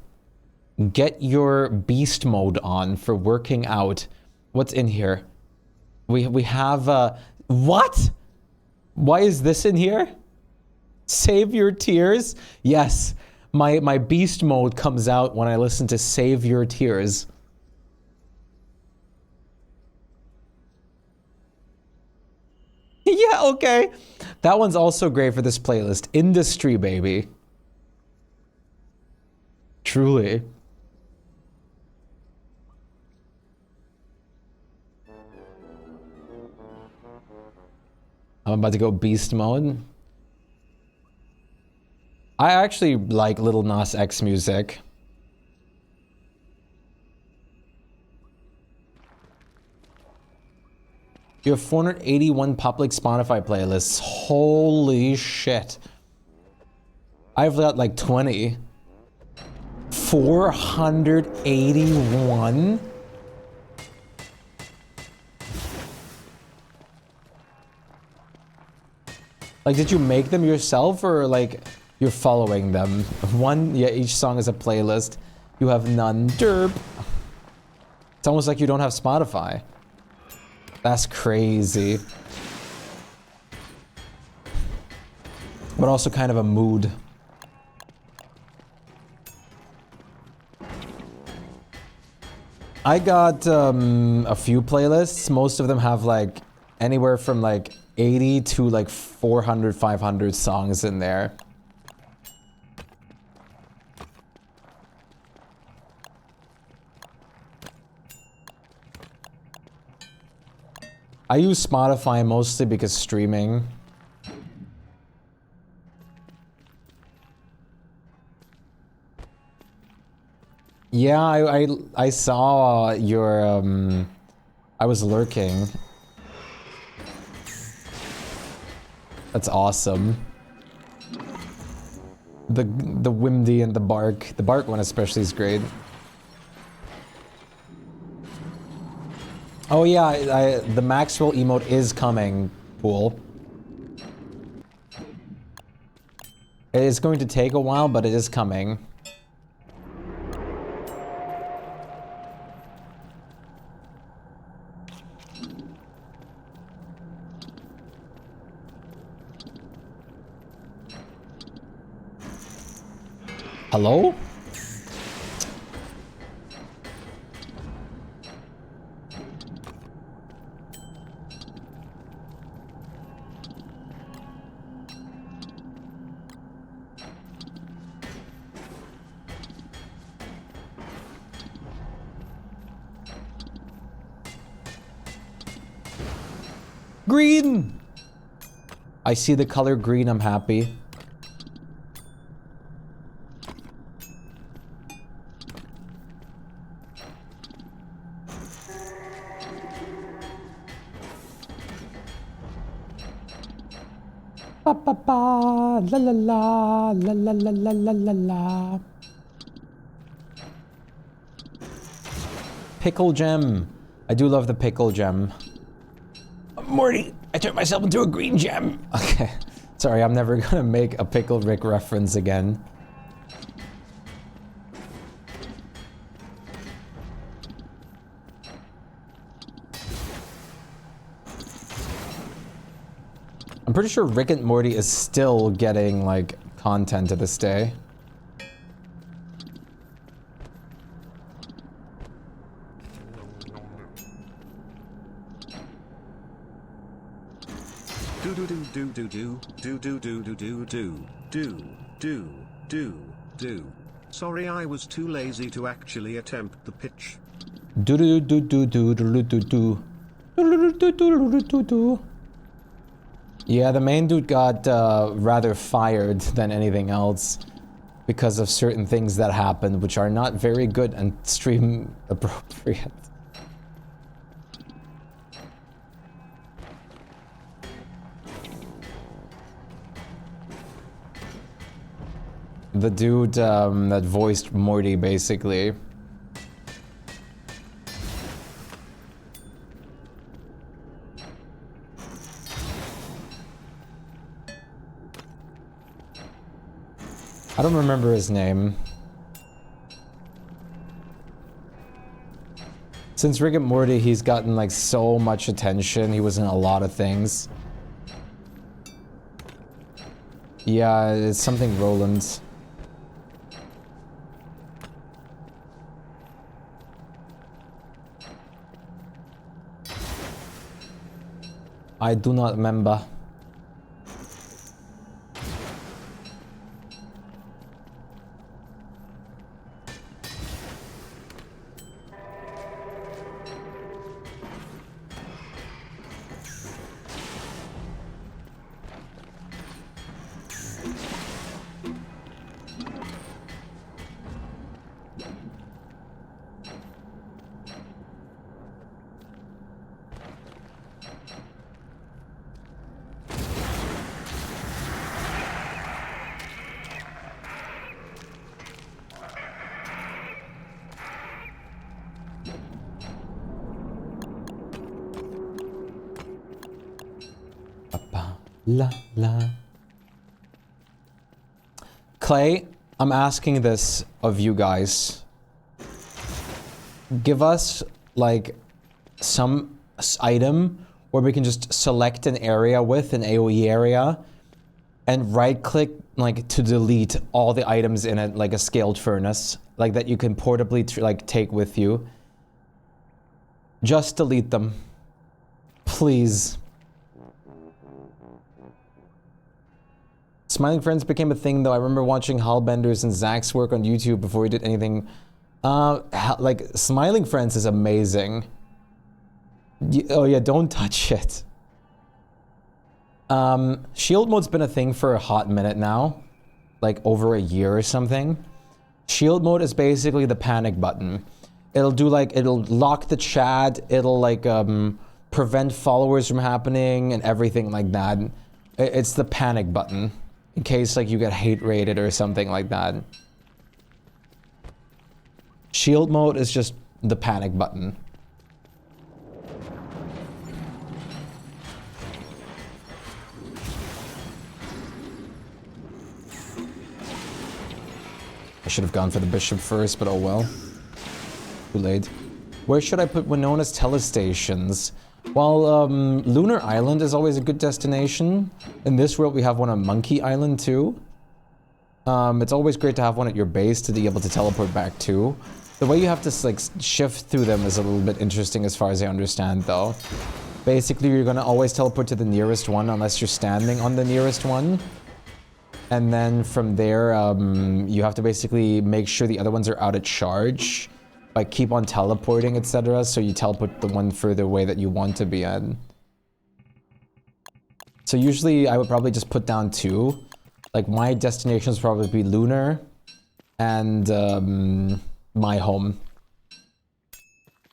Get your beast mode on for working out. What's in here? We have what? Why is this in here? Save Your Tears? Yes. My beast mode comes out when I listen to Save Your Tears. Yeah, okay. That one's also great for this playlist. Industry, baby. Truly. I'm about to go beast mode. I actually like Lil Nas X music. You have 481 public Spotify playlists. Holy shit. I've got like 20. 481? Like, did you make them yourself or like you're following them? One, yeah, each song is a playlist. You have none. Derp. It's almost like you don't have Spotify. That's crazy. But also kind of a mood. I got a few playlists. Most of them have like anywhere from like 80 to like 400, 500 songs in there. I use Spotify mostly because streaming. Yeah, I saw your I was lurking. That's awesome. The Wimdy and the Bark. The Bark one especially is great. Oh yeah, the Maxwell emote is coming, Pool. It is going to take a while, but it is coming. Hello? Green! I see the color green, I'm happy. Ba ba ba, la la la, la la la la la la la. Pickle gem. I do love the pickle gem. Morty, I turned myself into a green gem. Okay, sorry, I'm never gonna make a Pickle Rick reference again. I'm pretty sure Rick and Morty is still getting, like, content to this day. Do. Sorry, I was too lazy to actually attempt the pitch. Yeah, the main dude got rather fired than anything else because of certain things that happened, which are not very good and stream appropriate. The dude that voiced Morty, basically. I don't remember his name. Since Rick and Morty, he's gotten like so much attention. He was in a lot of things. Yeah, it's something Roland. I do not remember. La la. Clay, I'm asking this of you guys. Give us like some item where we can just select an area with an AoE area and right click like to delete all the items in it, like a scaled furnace, like that you can portably like take with you. Just delete them. Please. Smiling friends became a thing though. I remember watching Hallbenders and Zach's work on YouTube before he did anything. Like, Smiling friends is amazing. Oh yeah, don't touch it. Shield mode's been a thing for a hot minute now. Like, over a year or something. Shield mode is basically the panic button. It'll do like, it'll lock the chat, it'll like, prevent followers from happening and everything like that. It's the panic button. In case like you get hate rated or something like that. Shield mode is just the panic button. I should have gone for the bishop first, but oh well. Too late. Where should I put Winona's telestations? Well, Lunar Island is always a good destination. In this world, we have one on Monkey Island too. It's always great to have one at your base to be able to teleport back to. The way you have to like shift through them is a little bit interesting as far as I understand though. Basically, you're gonna always teleport to the nearest one unless you're standing on the nearest one. And then from there, you have to basically make sure the other ones are out of charge. Like, keep on teleporting, etc. So you teleport the one further away that you want to be at. So usually, I would probably just put down 2. Like, my destinations probably be Lunar and my home.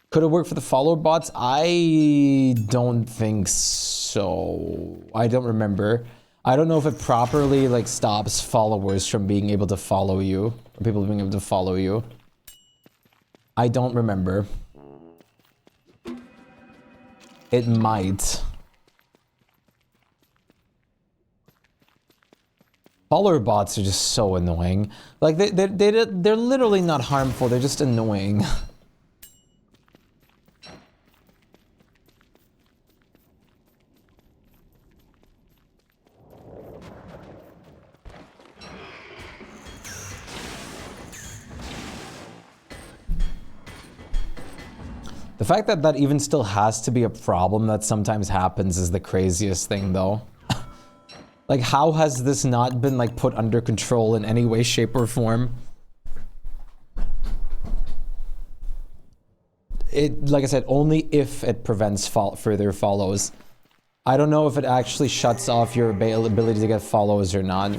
Could it work for the follower bots? I don't think so. I don't remember. I don't know if it properly, like, stops followers from being able to follow you. Or people being able to follow you. I don't remember. It might. Follower bots are just so annoying. Like, they're literally not harmful, they're just annoying. The fact that that even still has to be a problem that sometimes happens is the craziest thing, though. Like, how has this not been, like, put under control in any way, shape, or form? It, like I said, only if it prevents further follows. I don't know if it actually shuts off your ability to get follows or not.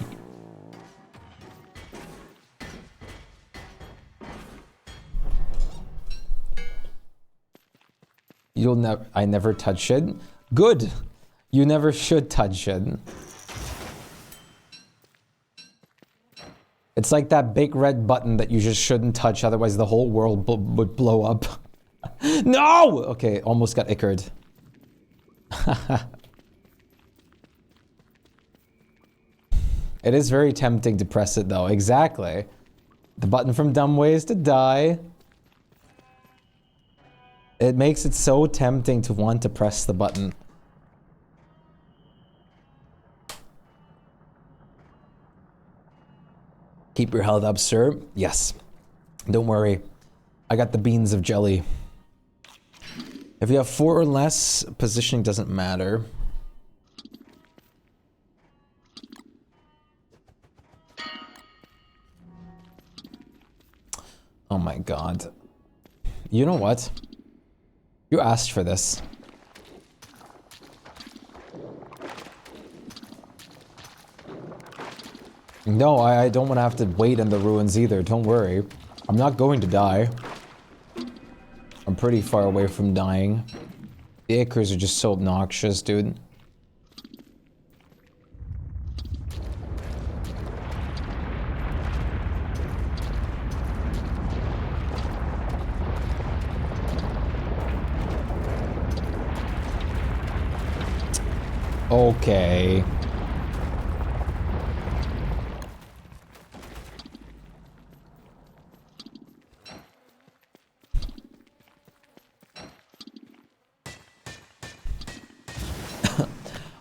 I never touch it. Good. You never should touch it. It's like that big red button that you just shouldn't touch, otherwise the whole world would blow up. No! Okay, almost got ickered. It is very tempting to press it though, exactly. The button from Dumb Ways to Die. It makes it so tempting to want to press the button. Keep your health up, sir. Yes. Don't worry. I got the beans of jelly. If you have 4 or less, positioning doesn't matter. Oh my god. You know what? You asked for this. No, I don't want to have to wait in the ruins either, don't worry. I'm not going to die. I'm pretty far away from dying. The acres are just so obnoxious, dude. Okay.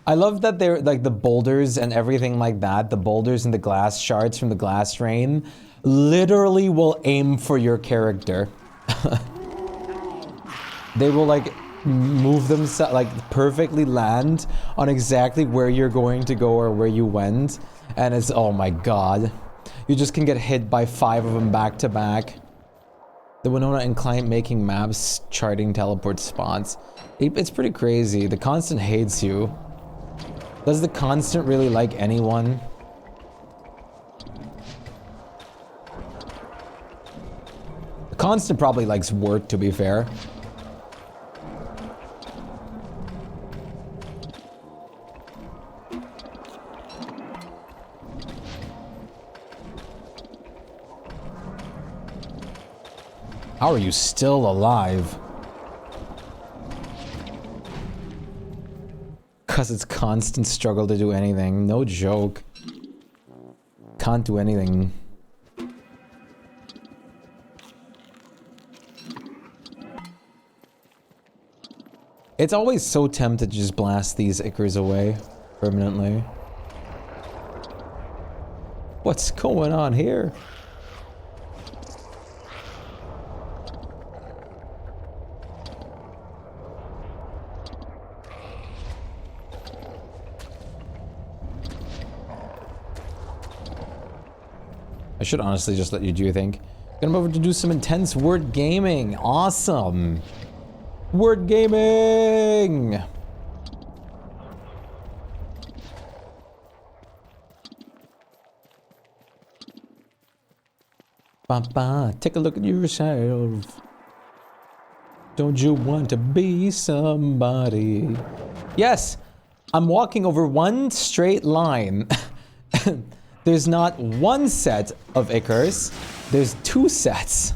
I love that they're like the boulders and everything like that, the boulders and the glass shards from the glass rain literally will aim for your character. They will like move themselves, like perfectly land on exactly where you're going to go or where you went. And it's, oh my god. You just can get hit by 5 of them back to back. The Winona and client making maps, charting teleport spots. It's pretty crazy. The Constant hates you. Does the Constant really like anyone? The Constant probably likes Wirt, to be fair. How are you still alive? Cause it's constant struggle to do anything. No joke. Can't do anything. It's always so tempted to just blast these Ickers away permanently. What's going on here? I should honestly just let you do your thing. Gonna move over to do some intense word gaming. Awesome. Word gaming. Ba-ba, take a look at yourself. Don't you want to be somebody? Yes, I'm walking over one straight line. There's not one set of Ickers, there's 2 sets.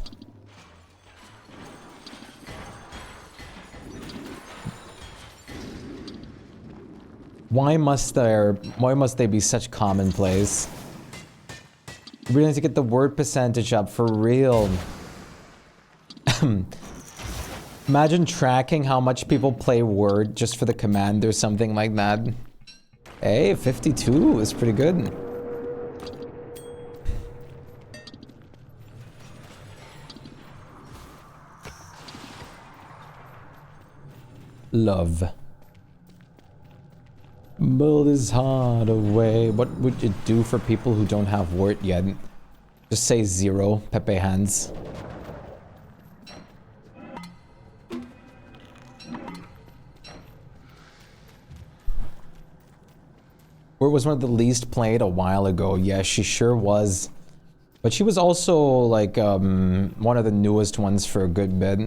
Why must they be such commonplace? We need to get the word percentage up for real. Imagine tracking how much people play Word just for the command or something like that. Hey, 52 is pretty good. Love. Build his heart away. What would it do for people who don't have Word yet? Just say 0, Pepe hands. Word was one of the least played a while ago. Yes, she sure was. But she was also like one of the newest ones for a good bit.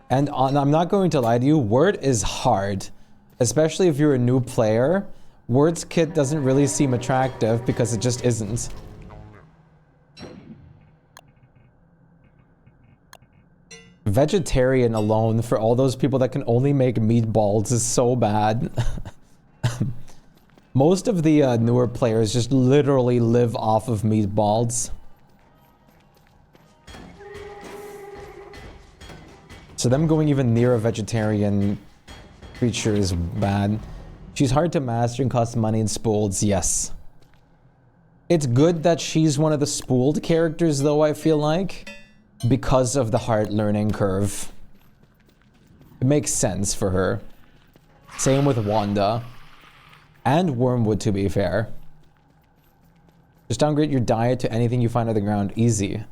And I'm not going to lie to you, Word is hard. Especially if you're a new player. Word's kit doesn't really seem attractive because it just isn't. Vegetarian alone for all those people that can only make meatballs is so bad. Most of the newer players just literally live off of meatballs. So them going even near a vegetarian creature is bad. She's hard to master and costs money and spooled, yes. It's good that she's one of the spooled characters though, I feel like. Because of the hard learning curve. It makes sense for her. Same with Wanda. And Wormwood, to be fair. Just downgrade your diet to anything you find on the ground. Easy.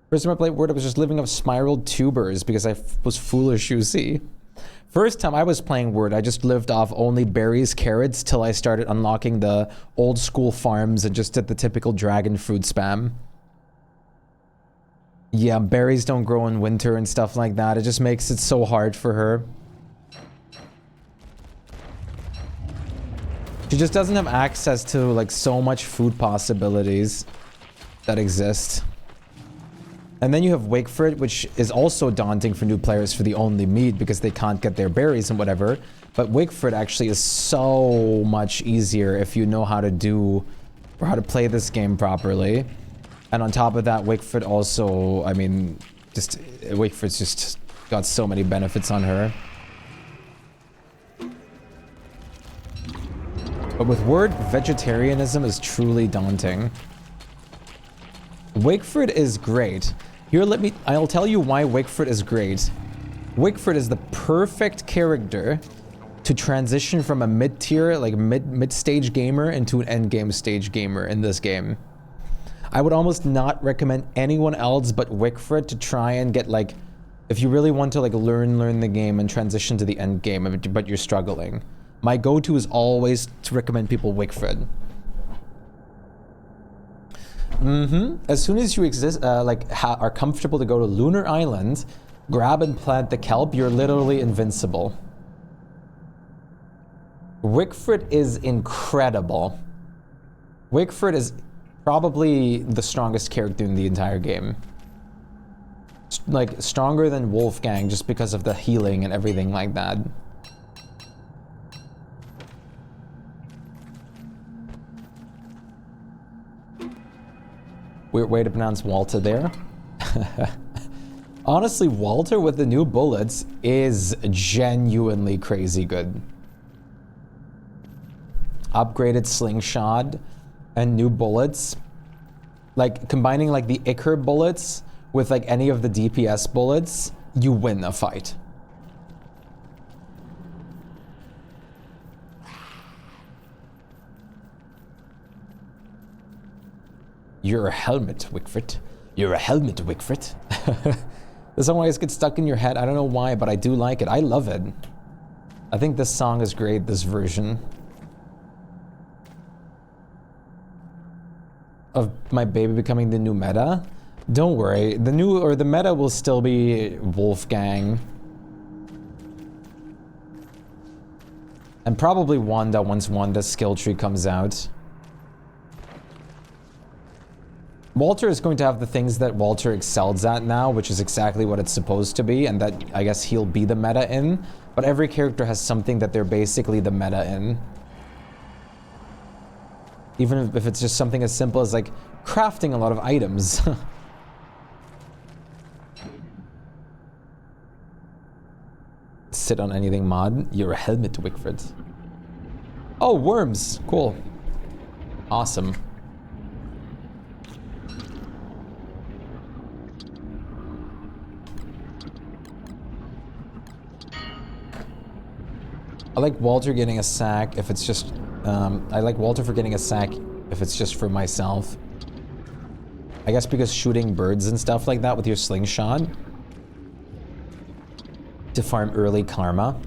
First time I played Word, I was just living off spiraled tubers because I was foolish, you see. First time I was playing Word, I just lived off only berries, carrots, till I started unlocking the old school farms and just did the typical dragon fruit spam. Yeah, berries don't grow in winter and stuff like that. It just makes it so hard for her. She just doesn't have access to like so much food possibilities that exist. And then you have Wakeford, which is also daunting for new players for the only meat because they can't get their berries and whatever. But Wakeford actually is so much easier if you know how to do or how to play this game properly. And on top of that, Wakeford also, I mean, just Wakeford's just got so many benefits on her. But with Word, vegetarianism is truly daunting. Wakeford is great. Here, I'll tell you why Wakeford is great. Wakeford is the perfect character to transition from a mid-tier, like mid-stage gamer into an end-game stage gamer in this game. I would almost not recommend anyone else but Wakeford to try and get like, if you really want to like learn the game and transition to the end game, but you're struggling. My go-to is always to recommend people Wakeford. As soon as you are comfortable to go to Lunar Island, grab and plant the kelp, you're literally invincible. Wakeford is incredible. Wakeford is probably the strongest character in the entire game. Like, stronger than Wolfgang just because of the healing and everything like that. Weird way to pronounce Walter there. Honestly, Walter with the new bullets is genuinely crazy good. Upgraded slingshot and new bullets. Like, combining like the Icar bullets with like any of the DPS bullets, you win a fight. You're a helmet, Wickford. You're a helmet, Wickford. The song always gets stuck in your head. I don't know why, but I do like it. I love it. I think this song is great, this version. Of my baby becoming the new meta. Don't worry, the meta will still be Wolfgang. And probably Wanda once Wanda's skill tree comes out. Walter is going to have the things that Walter excels at now, which is exactly what it's supposed to be, and that I guess he'll be the meta in. But every character has something that they're basically the meta in. Even if it's just something as simple as like crafting a lot of items. Sit on anything mod. You're a helmet, Wickford. Oh, worms. Cool. Awesome. I like Walter getting a sack if it's just... I like Walter for getting a sack if it's just for myself. I guess because shooting birds and stuff like that with your slingshot. To farm early karma.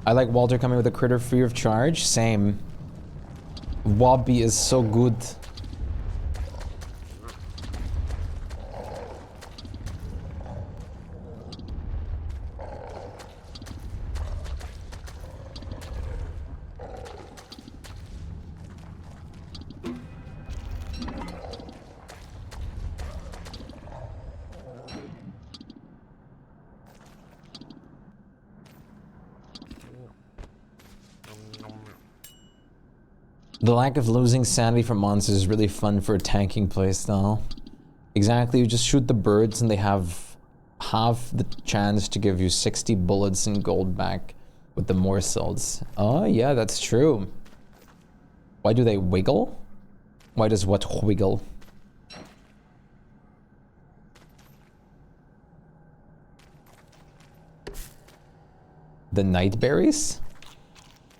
I like Walter coming with a critter free of charge. Same. Wobby is so good. The lack of losing sanity from monsters is really fun for a tanking playstyle. Exactly, you just shoot the birds and they have half the chance to give you 60 bullets and gold back with the morsels. Oh yeah, that's true. Why do they wiggle? Why does what wiggle? The night berries?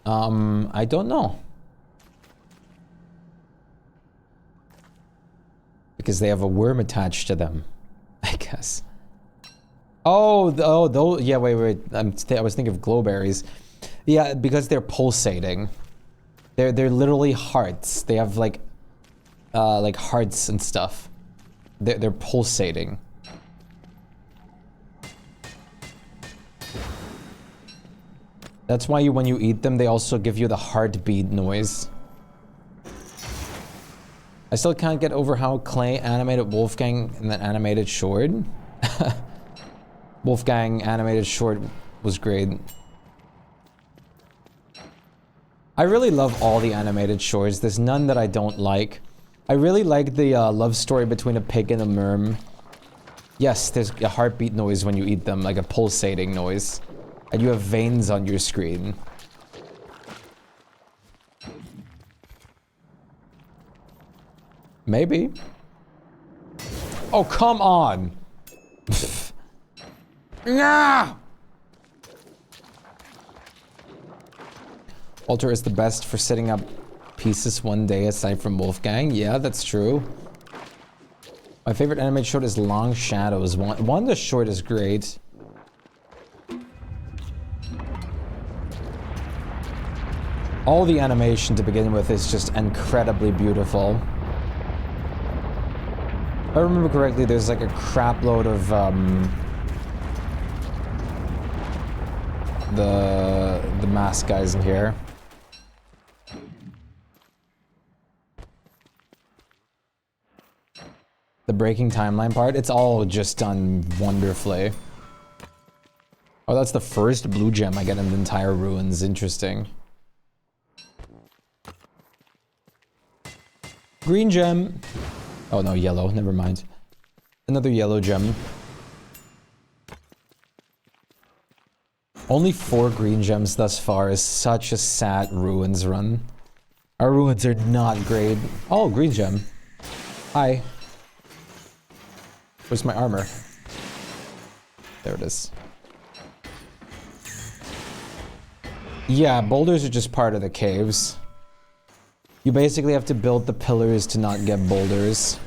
I don't know. Because they have a worm attached to them, I guess. Oh, yeah, wait. I was thinking of glowberries. Yeah, because they're pulsating. They're literally hearts. They have like hearts and stuff. They're pulsating. That's why when you eat them, they also give you the heartbeat noise. I still can't get over how Clay animated Wolfgang in that animated short. Wolfgang animated short was great. I really love all the animated shorts. There's none that I don't like. I really like the love story between a pig and a merm. Yes, there's a heartbeat noise when you eat them, like a pulsating noise. And you have veins on your screen. Maybe. Oh, come on! Yeah! Walter is the best for setting up pieces one day aside from Wolfgang. Yeah, that's true. My favorite anime short is Long Shadows. Wanda short is great. All the animation to begin with is just incredibly beautiful. If I remember correctly, there's like a crap load of the mask guys in here. The breaking timeline part, it's all just done wonderfully. Oh, that's the first blue gem I get in the entire ruins. Interesting. Green gem. Oh no, yellow. Never mind. Another yellow gem. Only 4 green gems thus far is such a sad ruins run. Our ruins are not great. Oh, green gem. Hi. Where's my armor? There it is. Yeah, boulders are just part of the caves. You basically have to build the pillars to not get boulders.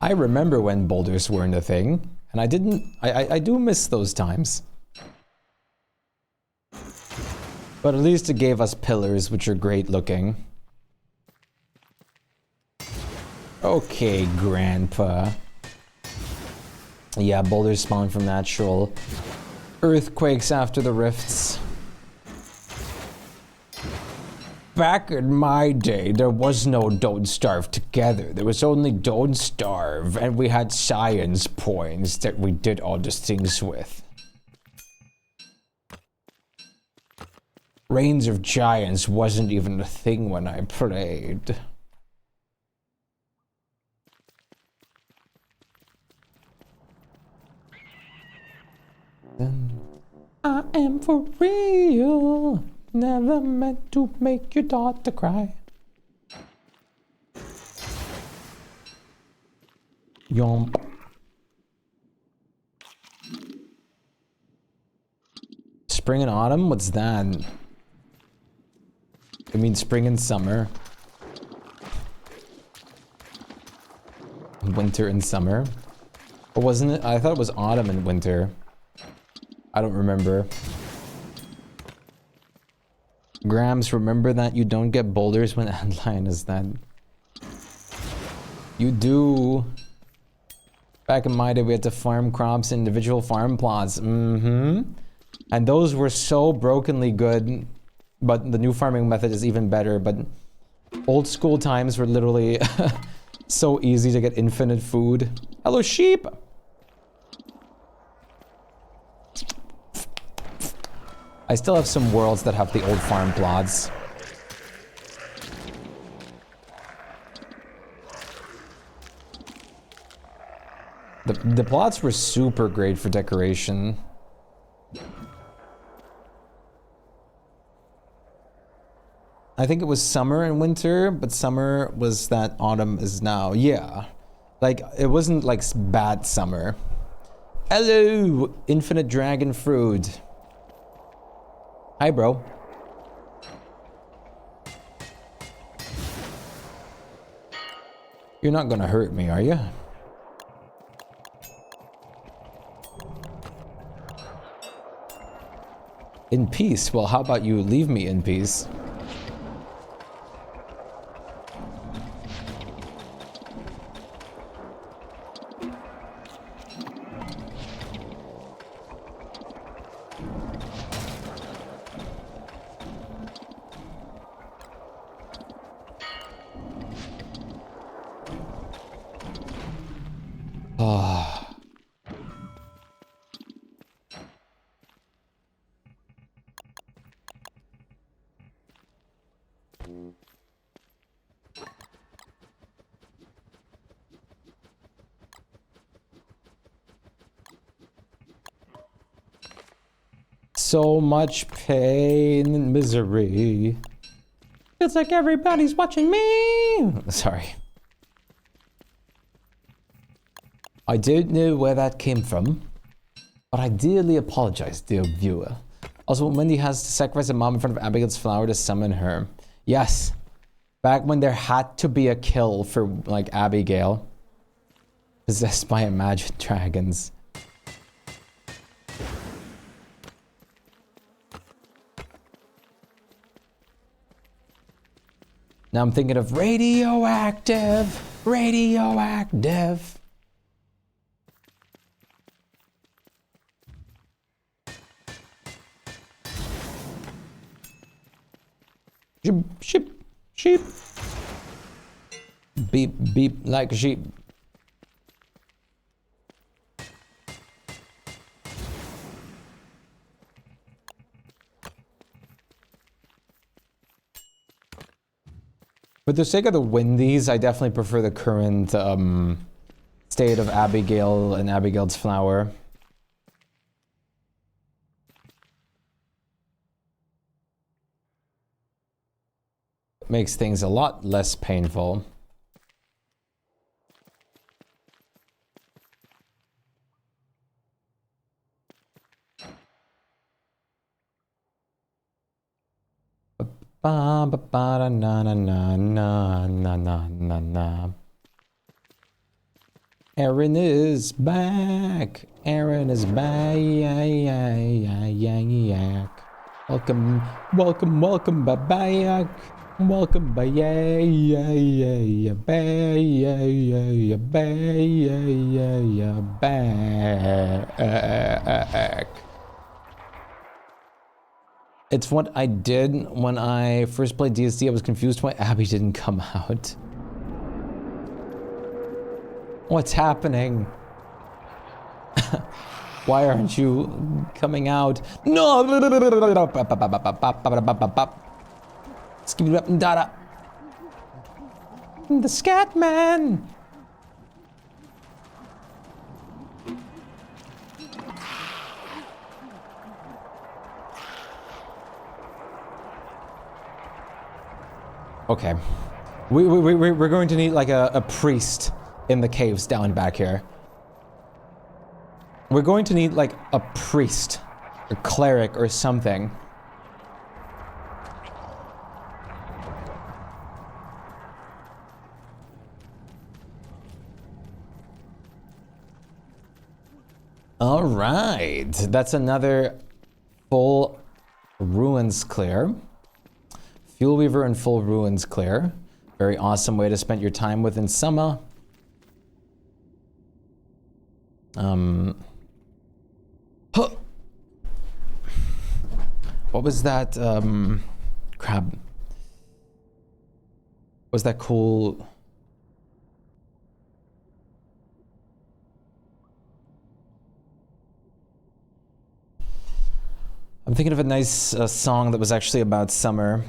I remember when boulders weren't a thing, and I do miss those times. But at least it gave us pillars, which are great looking. Okay, Grandpa. Yeah, boulders spawn from natural earthquakes after the rifts. Back in my day, there was no Don't Starve Together. There was only Don't Starve, and we had science points that we did all the things with. Reigns of Giants wasn't even a thing when I played. I am for real. Never meant to make your daughter cry. Yomp. Spring and autumn? What's that? I mean spring and summer. Winter and summer. Or wasn't it? I thought it was autumn and winter. I don't remember. Grams, remember that you don't get boulders when Antlion is that. You do. Back in my day, we had to farm crops in individual farm plots. And those were so brokenly good. But the new farming method is even better. But old school times were literally so easy to get infinite food. Hello, sheep! I still have some worlds that have the old farm plots. The plots were super great for decoration. I think it was summer and winter, but summer was that autumn is now. Yeah. Like, it wasn't like bad summer. Hello, infinite dragon fruit. Hi, bro. You're not gonna hurt me, are you? In peace? Well, how about you leave me in peace? So much pain and misery. Feels like everybody's watching me. Sorry. I don't know where that came from, but I dearly apologize, dear viewer. Also, Wendy has to sacrifice a mom in front of Abigail's flower to summon her. Yes. Back when there had to be a kill for, like, Abigail. Possessed by imagined dragons. Now I'm thinking of radioactive, radioactive. Sheep, sheep. Beep, beep like a sheep. For the sake of the Wendy's, I definitely prefer the current state of Abigail and Abigail's flower. It makes things a lot less painful. Ba ba ba da na na na na na na na na. Aaron is back. Aaron is back. Welcome, welcome, welcome, back. Welcome, back. It's what I did when I first played DSD. I was confused why Abby didn't come out. What's happening? Why aren't you coming out? No! Skip it up and dada. The scat man! Okay. We're going to need like a priest in the caves down back here. We're going to need like a priest, a cleric or something. All right, that's another full ruins clear. Fuel Weaver and full ruins clear. Very awesome way to spend your time within summer. Huh. What was that, crab? Was that cool? I'm thinking of a nice song that was actually about summer.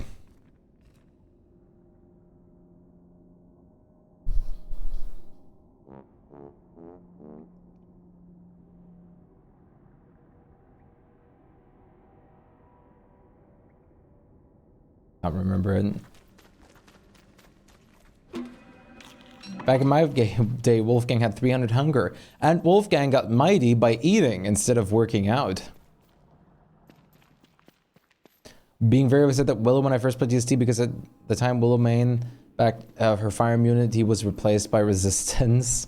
I don't remember it. Back in my day, Wolfgang had 300 hunger, and Wolfgang got mighty by eating instead of working out. Being very upset that Willow, when I first played DST, because at the time Willow main, back her fire immunity was replaced by resistance.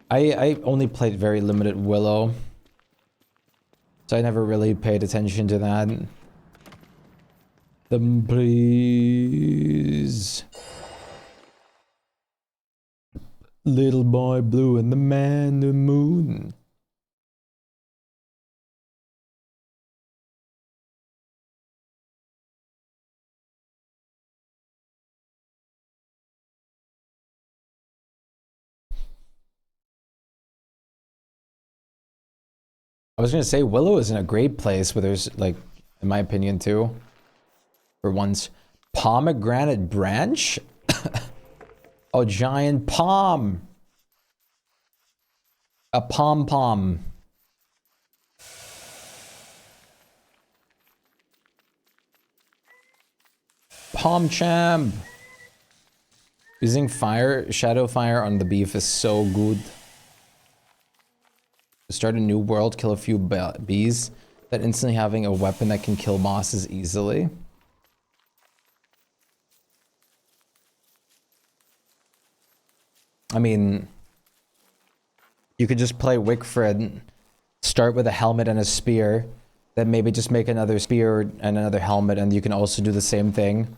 I only played very limited Willow, so I never really paid attention to that. Them please. Little boy blue and the man in the moon. I was gonna say Willow is in a great place where there's, like, in my opinion too, for once, pomegranate branch? Oh, giant palm. A pom-pom. Palm Champ. Using fire, shadow fire on the beef is so good. Start a new world, kill a few bees, then instantly having a weapon that can kill bosses easily. I mean, you could just play Wickfred, start with a helmet and a spear, then maybe just make another spear and another helmet, and you can also do the same thing.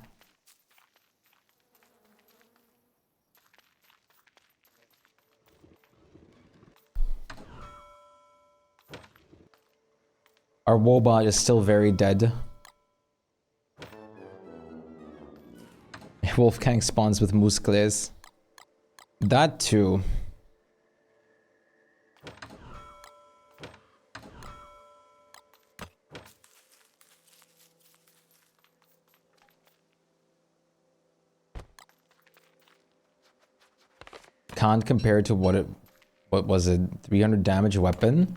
Our Wobot is still very dead. Wolfgang spawns with Muscles. That too. Can't compare to what was it, 300 damage weapon?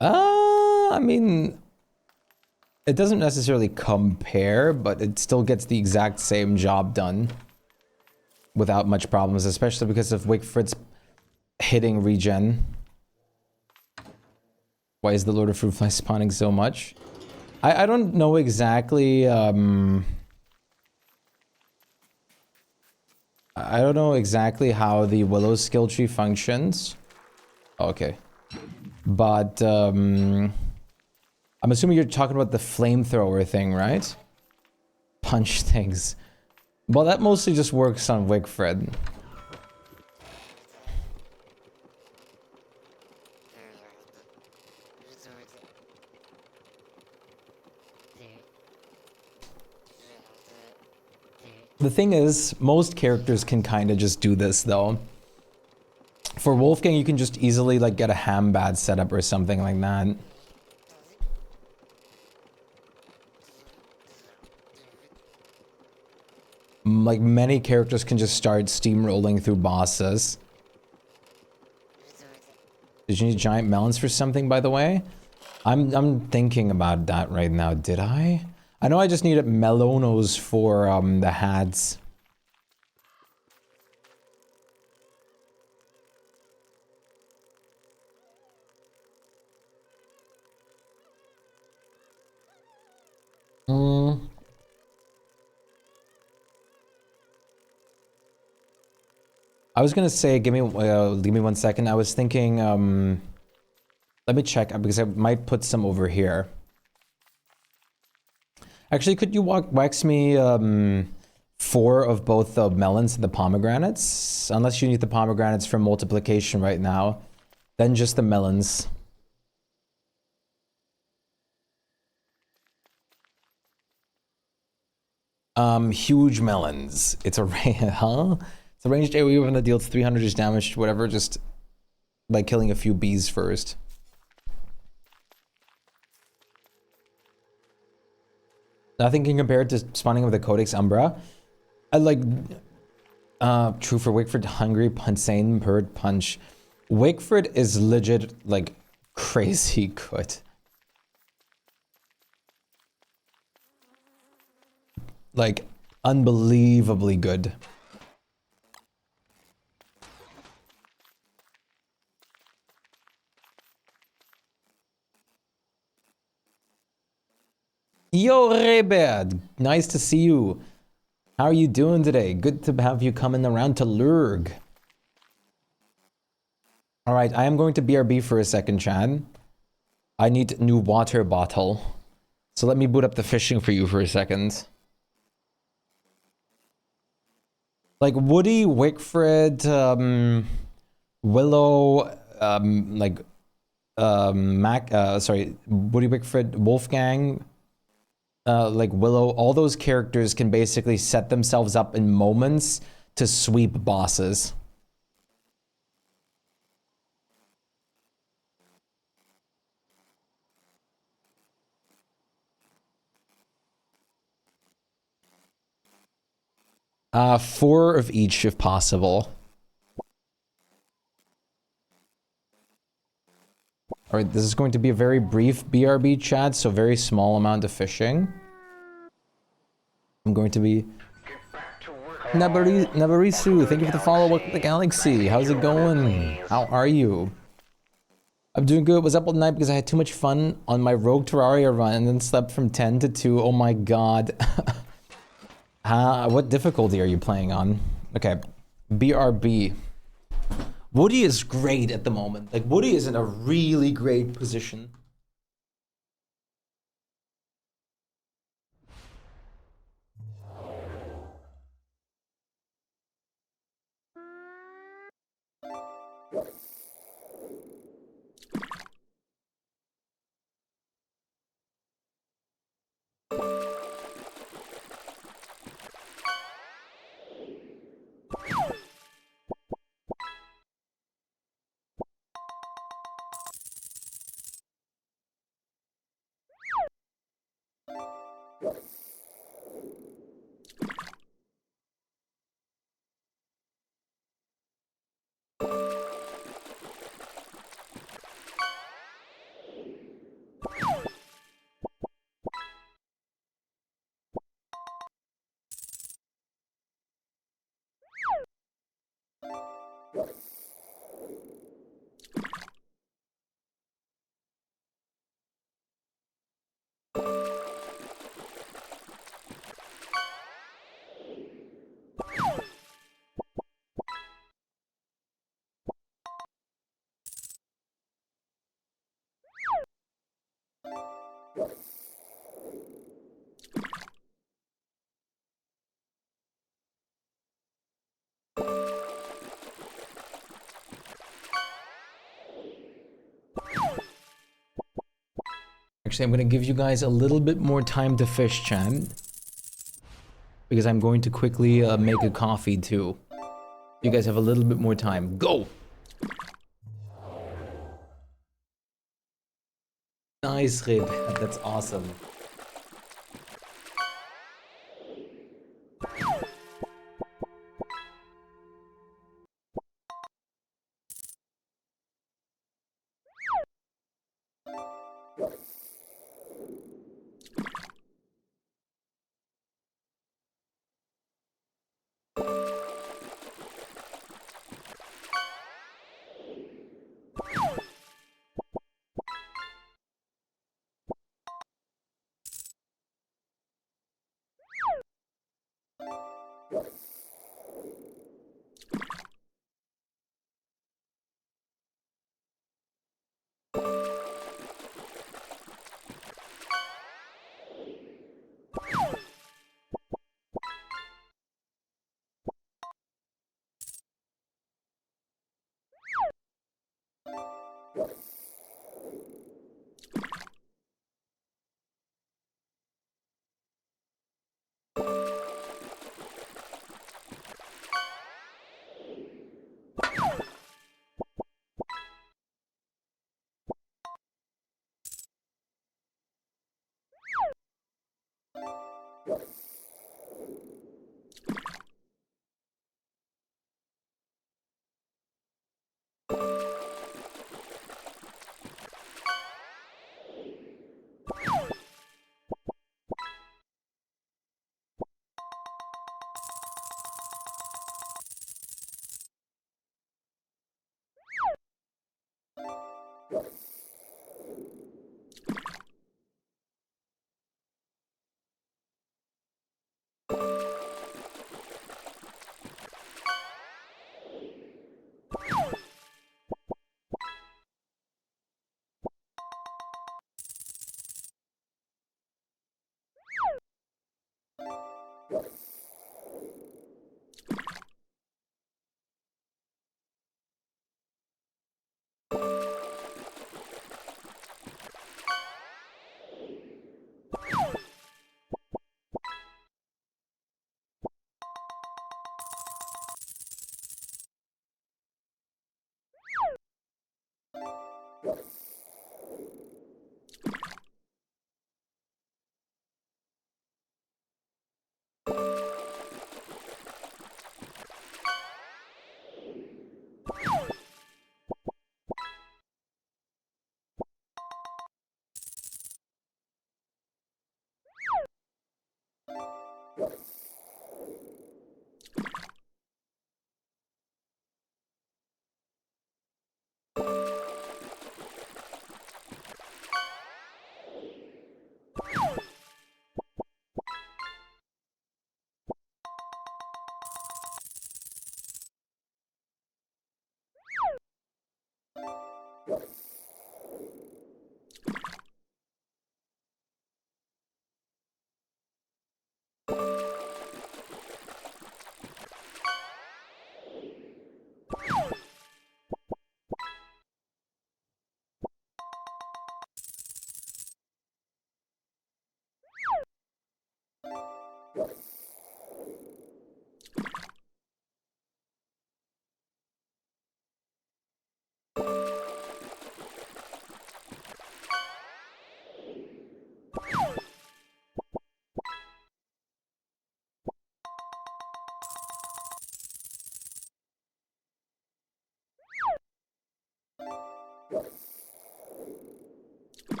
I mean, it doesn't necessarily compare, but it still gets the exact same job done without much problems, especially because of Wickfred's hitting regen. Why is the Lord of Fruit Fly spawning so much? I don't know exactly, I don't know exactly how the Willow skill tree functions. Okay. But, I'm assuming you're talking about the flamethrower thing, right? Punch things. Well, that mostly just works on Wickfred. The thing is, most characters can kind of just do this, though. For Wolfgang, you can just easily, like, get a Hambad setup or something like that. Like, many characters can just start steamrolling through bosses. Did you need giant melons for something, by the way? I'm thinking about that right now. Did I? I know I just needed melonos for the hats. I was gonna say, give me 1 second. I was thinking, let me check because I might put some over here. Actually, could you wax me 4 of both the melons and the pomegranates? Unless you need the pomegranates for multiplication right now, then just the melons. Huge melons. It's a huh? It's a ranged AoE weapon that deals 300 damage to whatever, just by killing a few bees first. Nothing can compare to spawning with the Codex Umbra. I like true for Wickfred, Hungry, Insane, Bird, Punch. Wickfred is legit like crazy good. Like unbelievably good. Yo, Rebed! Nice to see you. How are you doing today? Good to have you coming around to Lurg. Alright, I am going to BRB for a second, Chad. I need new water bottle. So let me boot up the fishing for you for a second. Like Woody, Wickfred, Willow, Woody, Wickfred, Wolfgang, like Willow, all those characters can basically set themselves up in moments to sweep bosses. Four of each if possible. Alright, this is going to be a very brief BRB chat, so very small amount of fishing. I'm going to be Nabarisu, thank you for the follow. Welcome to the galaxy. How's it going? How are you? I'm doing good. Was up all night because I had too much fun on my Rogue Terraria run and then slept from 10 to 2. Oh my god. What difficulty are you playing on? Okay. BRB. Woody is great at the moment. Like, Woody is in a really great position. Actually, I'm going to give you guys a little bit more time to fish, chat. Because I'm going to quickly make a coffee, too. You guys have a little bit more time. Go! Nice, Rib. That's awesome.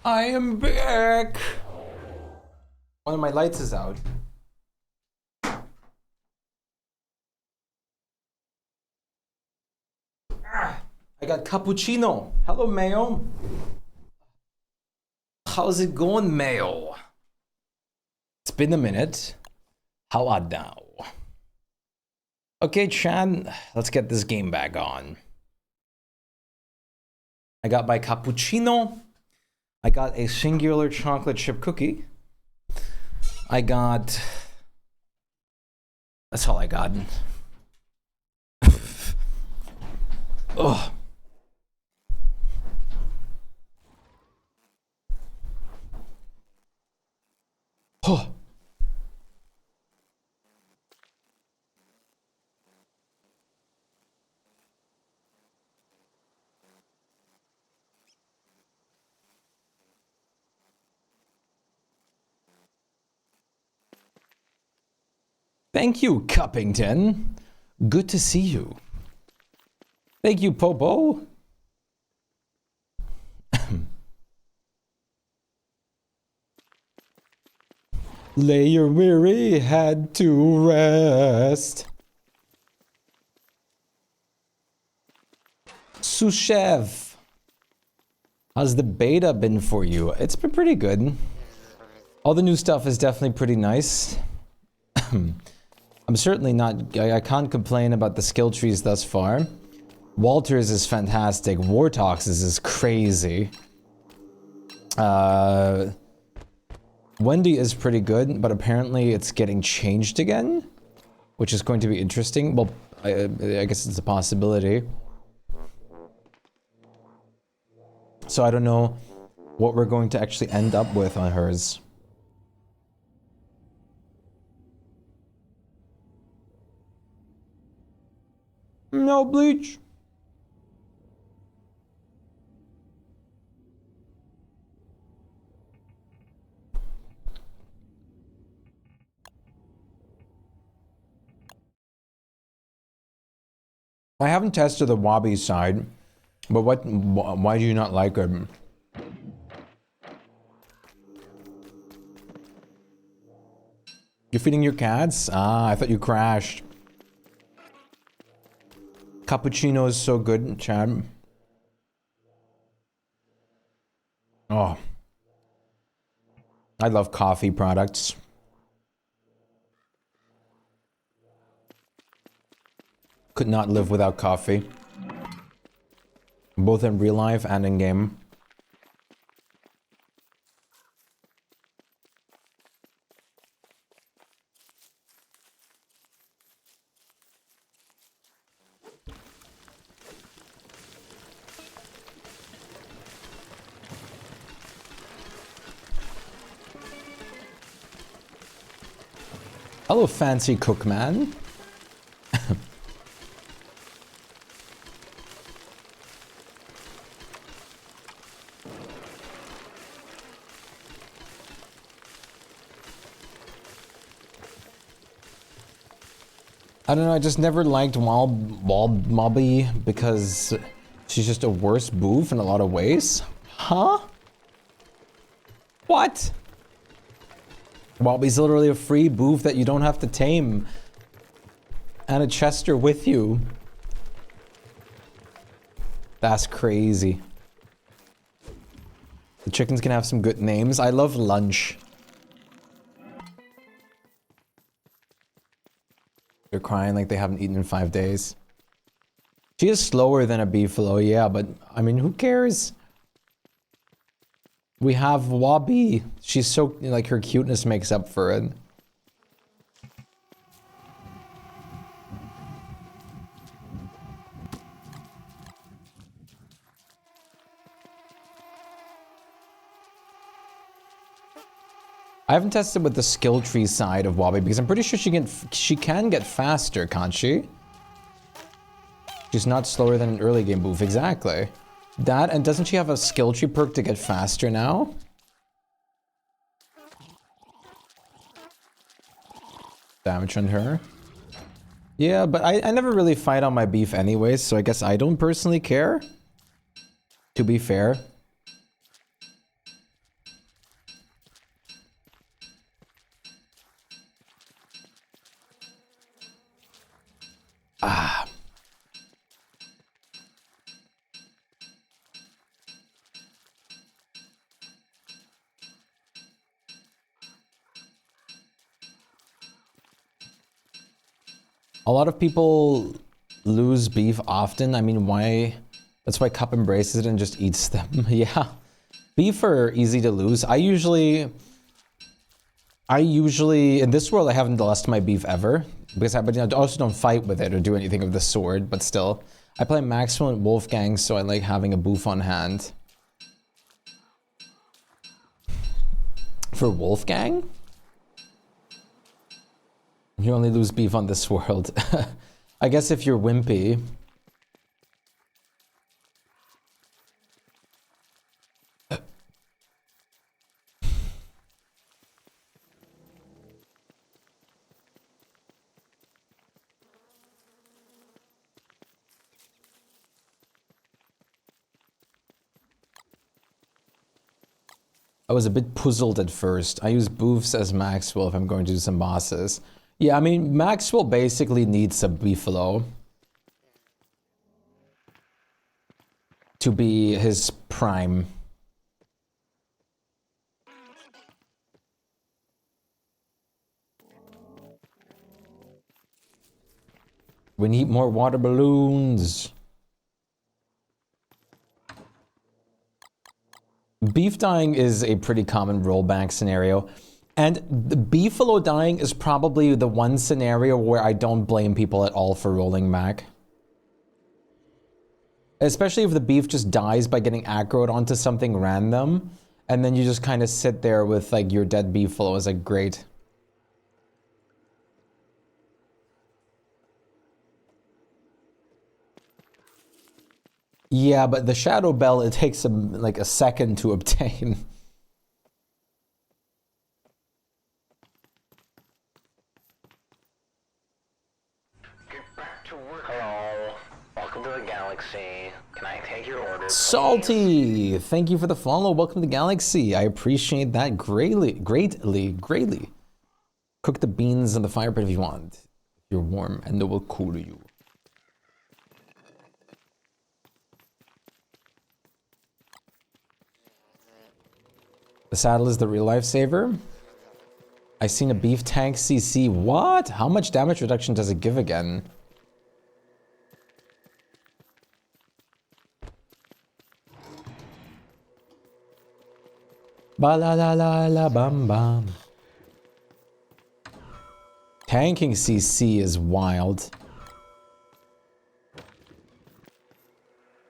I am back. One of my lights is out. I got cappuccino. Hello, Mayo. How's it going, Mayo? It's been a minute. How are now? Okay, Chan, let's get this game back on. I got my cappuccino. I got a singular chocolate chip cookie. I got... That's all I got. Ugh. Oh. Thank you, Cuppington. Good to see you. Thank you, Popo. Lay your weary head to rest. Sushev, how's the beta been for you? It's been pretty good. All the new stuff is definitely pretty nice. I'm certainly not, I can't complain about the skill trees thus far. Walters is fantastic. Wartox's is crazy. Wendy is pretty good, but apparently it's getting changed again, which is going to be interesting. Well, I guess it's a possibility. So I don't know what we're going to actually end up with on hers. No bleach. I haven't tested the wabi side, but why do you not like it? You're feeding your cats? Ah, I thought you crashed. Cappuccino is so good, Chad. Oh. I love coffee products. Could not live without coffee. Both in real life and in game. Hello, fancy cook man. I don't know, I just never liked Mobby because she's just a worse boof in a lot of ways. Huh? What? Wobby's literally a free boof that you don't have to tame. And a Chester with you. That's crazy. The chickens can have some good names. I love Lunch. They're crying like they haven't eaten in 5 days. She is slower than a beefalo, yeah, but I mean, who cares? We have Wabi. She's so, like, her cuteness makes up for it. I haven't tested with the skill tree side of Wabi because I'm pretty sure she can get faster, can't she? She's not slower than an early game boof, exactly. That, and doesn't she have a skill tree perk to get faster now? Damage on her. Yeah, but I never really fight on my beef anyways, so I guess I don't personally care. To be fair. Ah. A lot of people lose beef often. I mean, why? That's why Cup embraces it and just eats them. Yeah. Beef are easy to lose. I usually, in this world, I haven't lost my beef ever. Because but I also don't fight with it or do anything with the sword, but still. I play Maxwell and Wolfgang, so I like having a boof on hand. For Wolfgang? You only lose beef on this world. I guess if you're wimpy. I was a bit puzzled at first. I use boofs as Maxwell if I'm going to do some bosses. Yeah, I mean, Maxwell basically needs a beefalo to be his prime. We need more water balloons. Beef dying is a pretty common rollback scenario. And the beefalo dying is probably the one scenario where I don't blame people at all for rolling back. Especially if the beef just dies by getting aggroed onto something random, and then you just kind of sit there with like your dead beefalo. It's like, great. Yeah, but the Shadow Bell, it takes like a second to obtain. Get back to work. Hello. Welcome to the galaxy. Can I take your order, please? Salty! Thank you for the follow. Welcome to the galaxy. I appreciate that greatly. Cook the beans in the fire pit if you want. You're warm and it will cool you. The saddle is the real lifesaver. I seen a beef tank CC. What? How much damage reduction does it give again? Ba la la la la bum bum. Tanking CC is wild.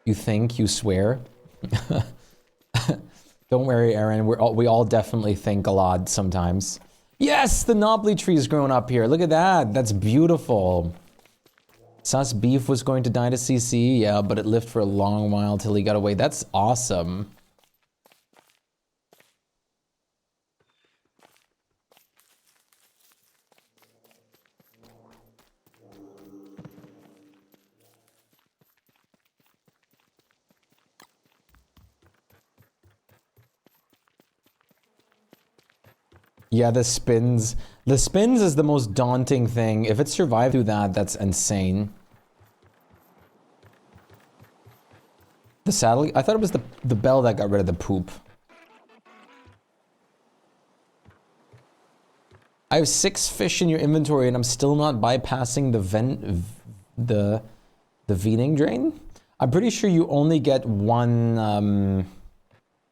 You think? You swear? Don't worry, Aaron. We all definitely think a lot sometimes. Yes, the knobbly tree is growing up here. Look at that. That's beautiful. Sus beef was going to die to CC, yeah, but it lived for a long while till he got away. That's awesome. Yeah, the spins. The spins is the most daunting thing. If it survived through that, that's insane. The saddle? I thought it was the bell that got rid of the poop. I have 6 fish in your inventory and I'm still not bypassing the vening drain? I'm pretty sure you only get one,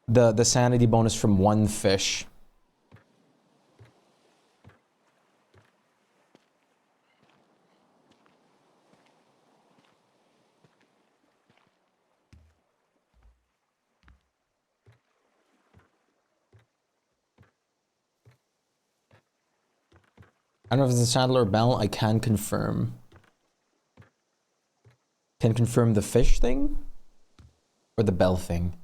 the sanity bonus from 1 fish. I don't know if it's a saddle or bell. I can confirm. Can confirm the fish thing? Or the bell thing?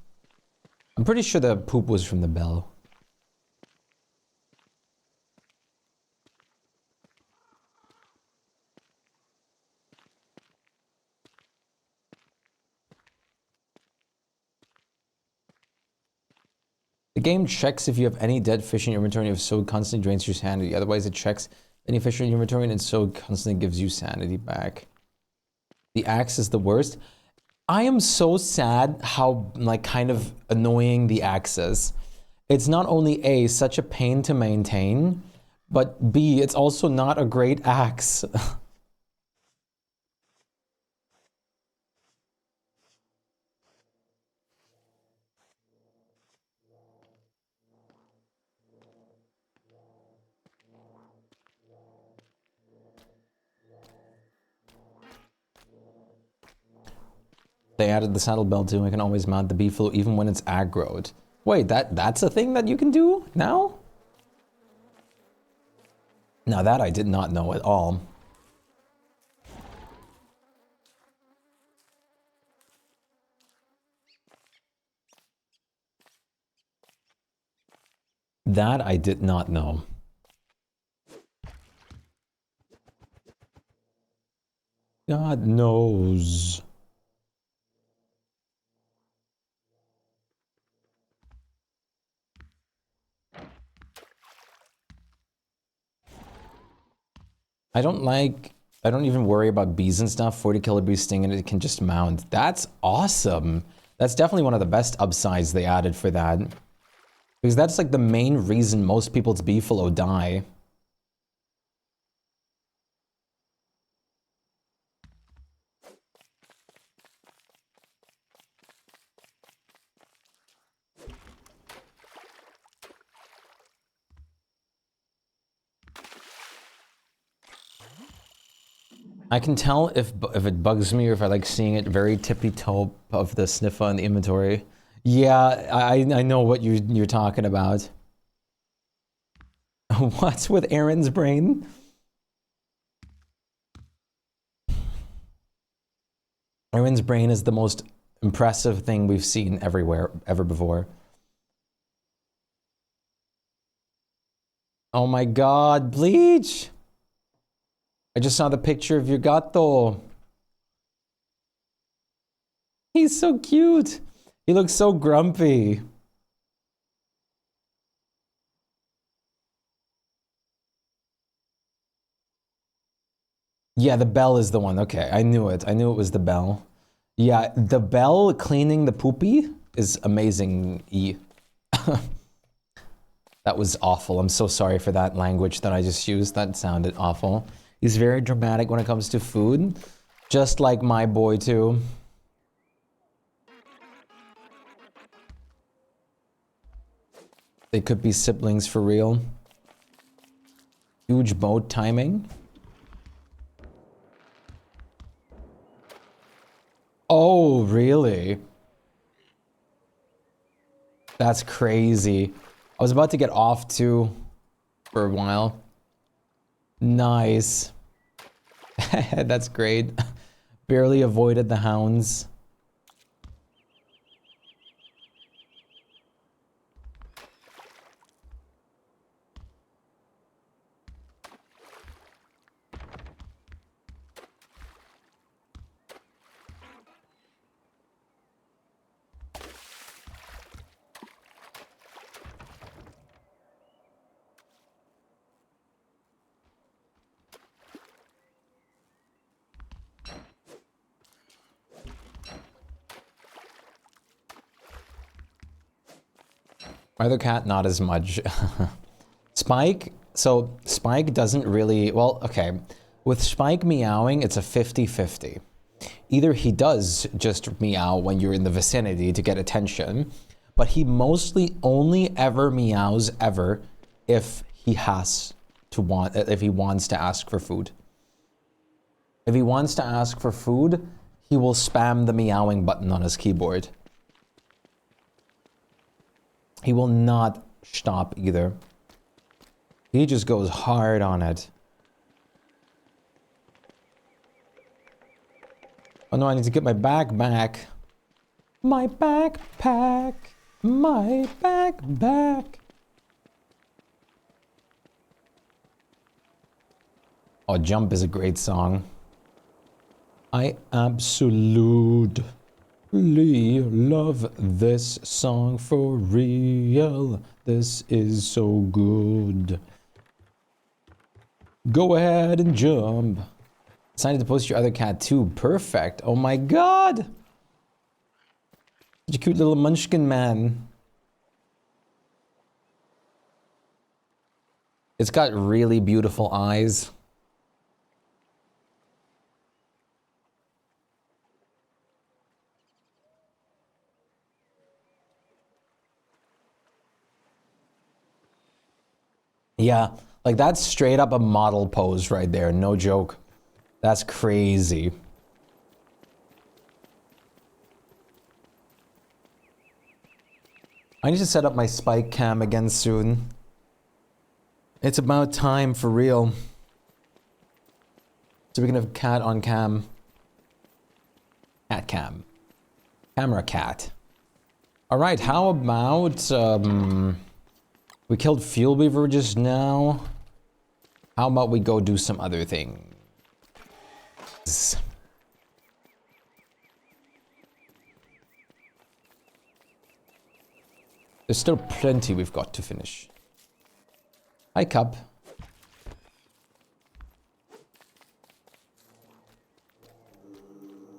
I'm pretty sure the poop was from the bell. The game checks if you have any dead fish in your inventory, if so, it constantly drains your sanity. Otherwise, it checks any fish in your inventory and so constantly gives you sanity back. The axe is the worst. I am so sad how, like, kind of annoying the axe is. It's not only A, such a pain to maintain, but B, it's also not a great axe. They added the saddle belt too. I can always mount the beefalo even when it's aggroed. Wait, that's a thing that you can do now? Now that I did not know at all. That I did not know. God knows. I don't even worry about bees and stuff. 40 killer bee sting and it can just mount. That's awesome. That's definitely one of the best upsides they added for that. Because that's like the main reason most people's beefalo die. I can tell if it bugs me or if I like seeing it very tippy toe of the sniffer in the inventory. Yeah, I know what you're talking about. What's with Aaron's brain? Aaron's brain is the most impressive thing we've seen everywhere, ever before. Oh my god, Bleach! I just saw the picture of your gato. He's so cute. He looks so grumpy. Yeah, the bell is the one. Okay, I knew it. I knew it was the bell. Yeah, the bell cleaning the poopy is amazing. That was awful. I'm so sorry for that language that I just used. That sounded awful. He's very dramatic when it comes to food. Just like my boy, too. They could be siblings for real. Huge boat timing. Oh, really? That's crazy. I was about to get off too for a while. Nice. That's great. Barely avoided the hounds. My other cat, not as much. Shpyke, so Shpyke doesn't really, well, okay. With Shpyke meowing, it's a 50-50. Either he does just meow when you're in the vicinity to get attention, but he mostly only ever meows ever if he has to if he wants to ask for food. If he wants to ask for food, he will spam the meowing button on his keyboard. He will not stop either. He just goes hard on it. Oh no, I need to get my bag back. My backpack. My backpack. Oh, Jump is a great song. I absolutely love this song for real. This is so good. Go ahead and jump. Decided to post your other cat too. Perfect. Oh my god. Such a cute little munchkin man. It's got really beautiful eyes. Yeah, like that's straight up a model pose right there, no joke. That's crazy. I need to set up my Shpyke cam again soon. It's about time for real. So we can have cat on cam. Cat cam. Camera cat. Alright, how about, we killed Fuel Weaver just now. How about we go do some other things? There's still plenty we've got to finish. Hi, Cup.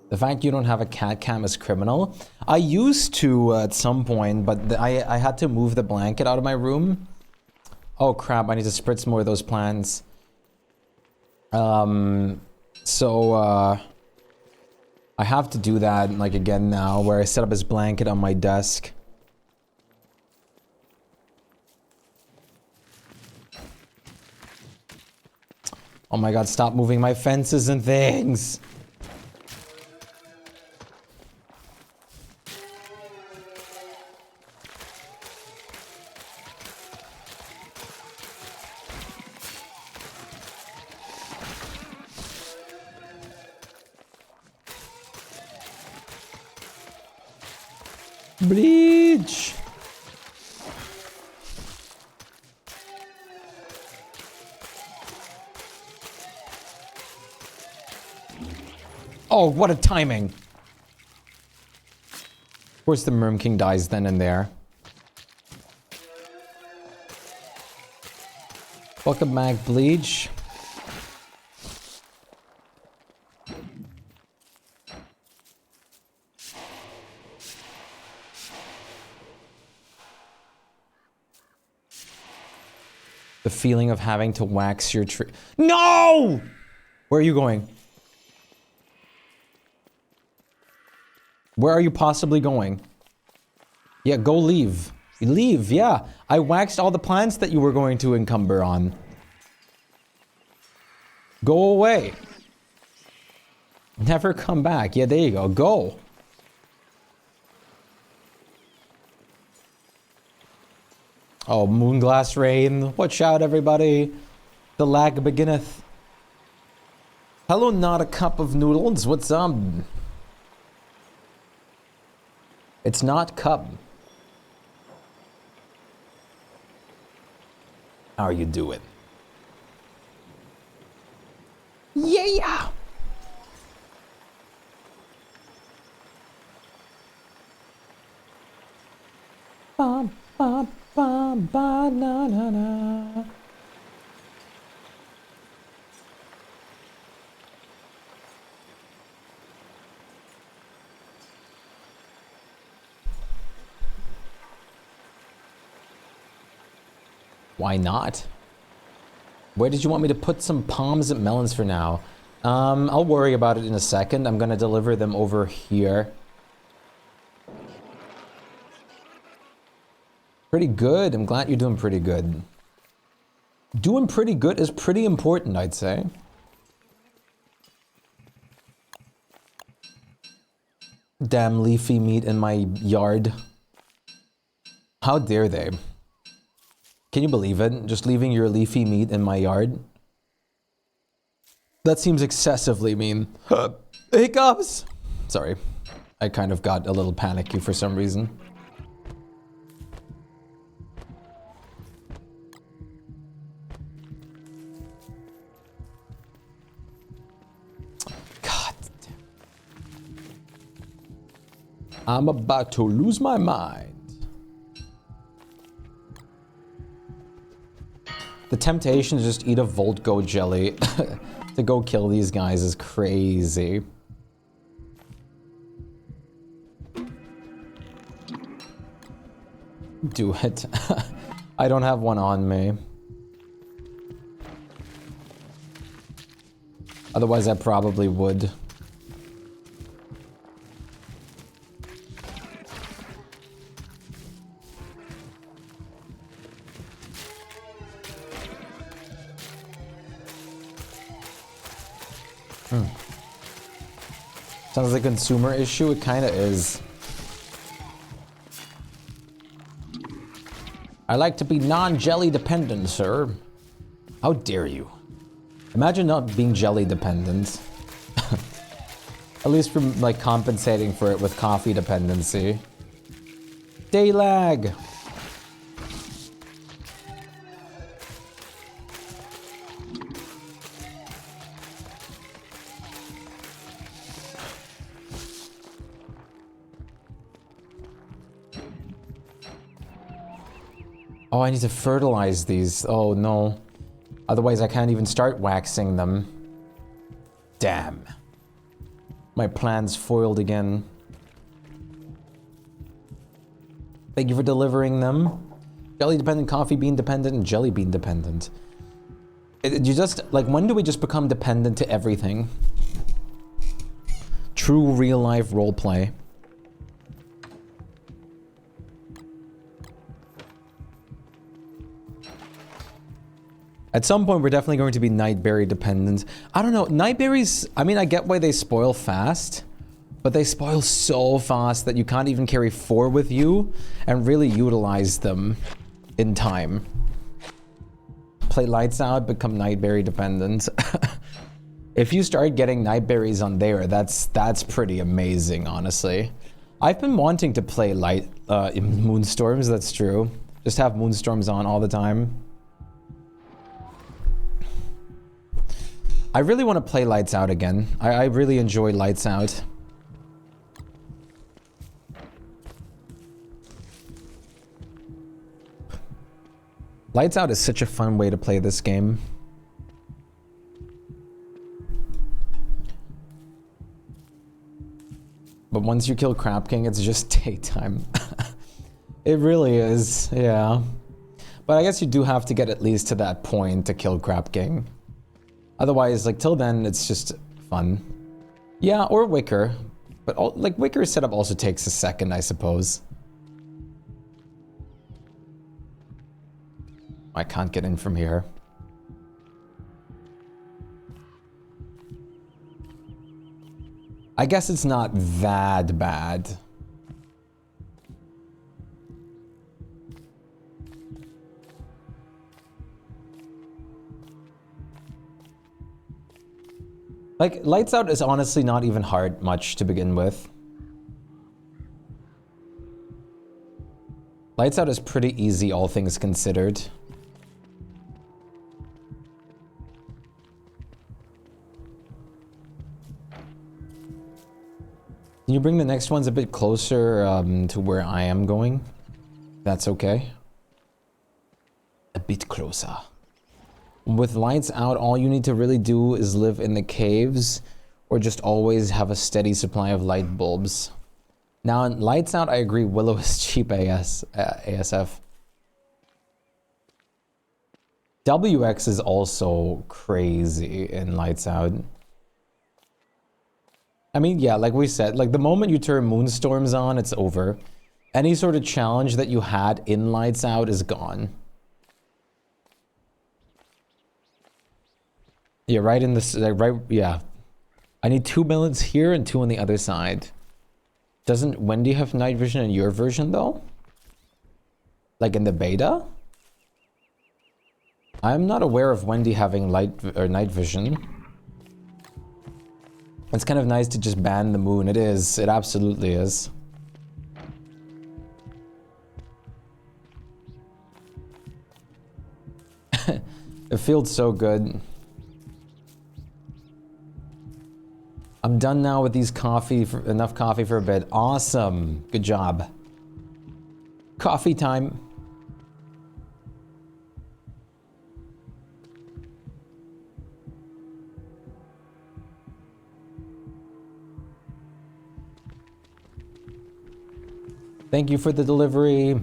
The fact you don't have a cat cam is criminal. I used to at some point, but I had to move the blanket out of my room. Oh crap, I need to spritz more of those plants. I have to do that like again now, where I set up his blanket on my desk. Oh my god, stop moving my fences and things! Bleach! Oh, what a timing! Of course the Merm King dies then and there. Welcome back, Bleach. The feeling of having to wax your tree. No! Where are you going? Where are you possibly going? Yeah, go leave. Leave, yeah. I waxed all the plants that you were going to encumber on. Go away. Never come back. Yeah, there you go. Go. Oh, Moonglass Rain. Watch out, everybody. The lag beginneth. Hello, not a cup of noodles. What's up? It's not cup. How are you doing? Yeah! Bum, bum, bum, ba, na, na, na. Why not? Where did you want me to put some palms and melons for now? I'll worry about it in a second. I'm gonna deliver them over here. Pretty good. I'm glad you're doing pretty good. Doing pretty good is pretty important, I'd say. Damn leafy meat in my yard. How dare they? Can you believe it? Just leaving your leafy meat in my yard? That seems excessively mean. Hiccups! Sorry. I kind of got a little panicky for some reason. God damn. I'm about to lose my mind. The temptation to just eat a Volt Go jelly. to go kill these guys is crazy. Do it. I don't have one on me. Otherwise, I probably would. Sounds like a consumer issue. It kind of is. I like to be non-jelly dependent, sir. How dare you? Imagine not being jelly dependent. At least from like compensating for it with coffee dependency. Day lag. Oh, I need to fertilize these. Oh no. Otherwise I can't even start waxing them. Damn. My plan's foiled again. Thank you for delivering them. Jelly dependent, coffee bean dependent, and jelly bean dependent. You just, like, when do we just become dependent to everything? True real life roleplay. At some point, we're definitely going to be nightberry dependent. I don't know, nightberries, I mean, I get why they spoil fast, but they spoil so fast that you can't even carry 4 with you and really utilize them in time. Play lights out, become nightberry dependent. If you start getting nightberries on there, that's pretty amazing, honestly. I've been wanting to play moonstorms, that's true. Just have moonstorms on all the time. I really want to play Lights Out again. I really enjoy Lights Out. Lights Out is such a fun way to play this game. But once you kill Crap King, it's just daytime. It really is, yeah. But I guess you do have to get at least to that point to kill Crap King. Otherwise, like, till then, it's just fun. Yeah, or Wicker. But, like, Wicker's setup also takes a second, I suppose. I can't get in from here. I guess it's not that bad. Like, Lights Out is honestly not even hard much to begin with. Lights Out is pretty easy, all things considered. Can you bring the next ones a bit closer to where I am going? That's okay. A bit closer. With Lights Out, all you need to really do is live in the caves or just always have a steady supply of light bulbs. Now, in Lights Out, I agree, Willow is cheap ASF. WX is also crazy in Lights Out. I mean, yeah, like we said, like the moment you turn Moonstorms on, it's over. Any sort of challenge that you had in Lights Out is gone. Yeah, right in this, like, right, yeah. I need 2 melons here and 2 on the other side. Doesn't Wendy have night vision in your version, though? Like in the beta? I'm not aware of Wendy having night vision. It's kind of nice to just ban the moon. It is. It absolutely is. It feels so good. I'm done now with these enough coffee for a bit. Awesome. Good job. Coffee time. Thank you for the delivery.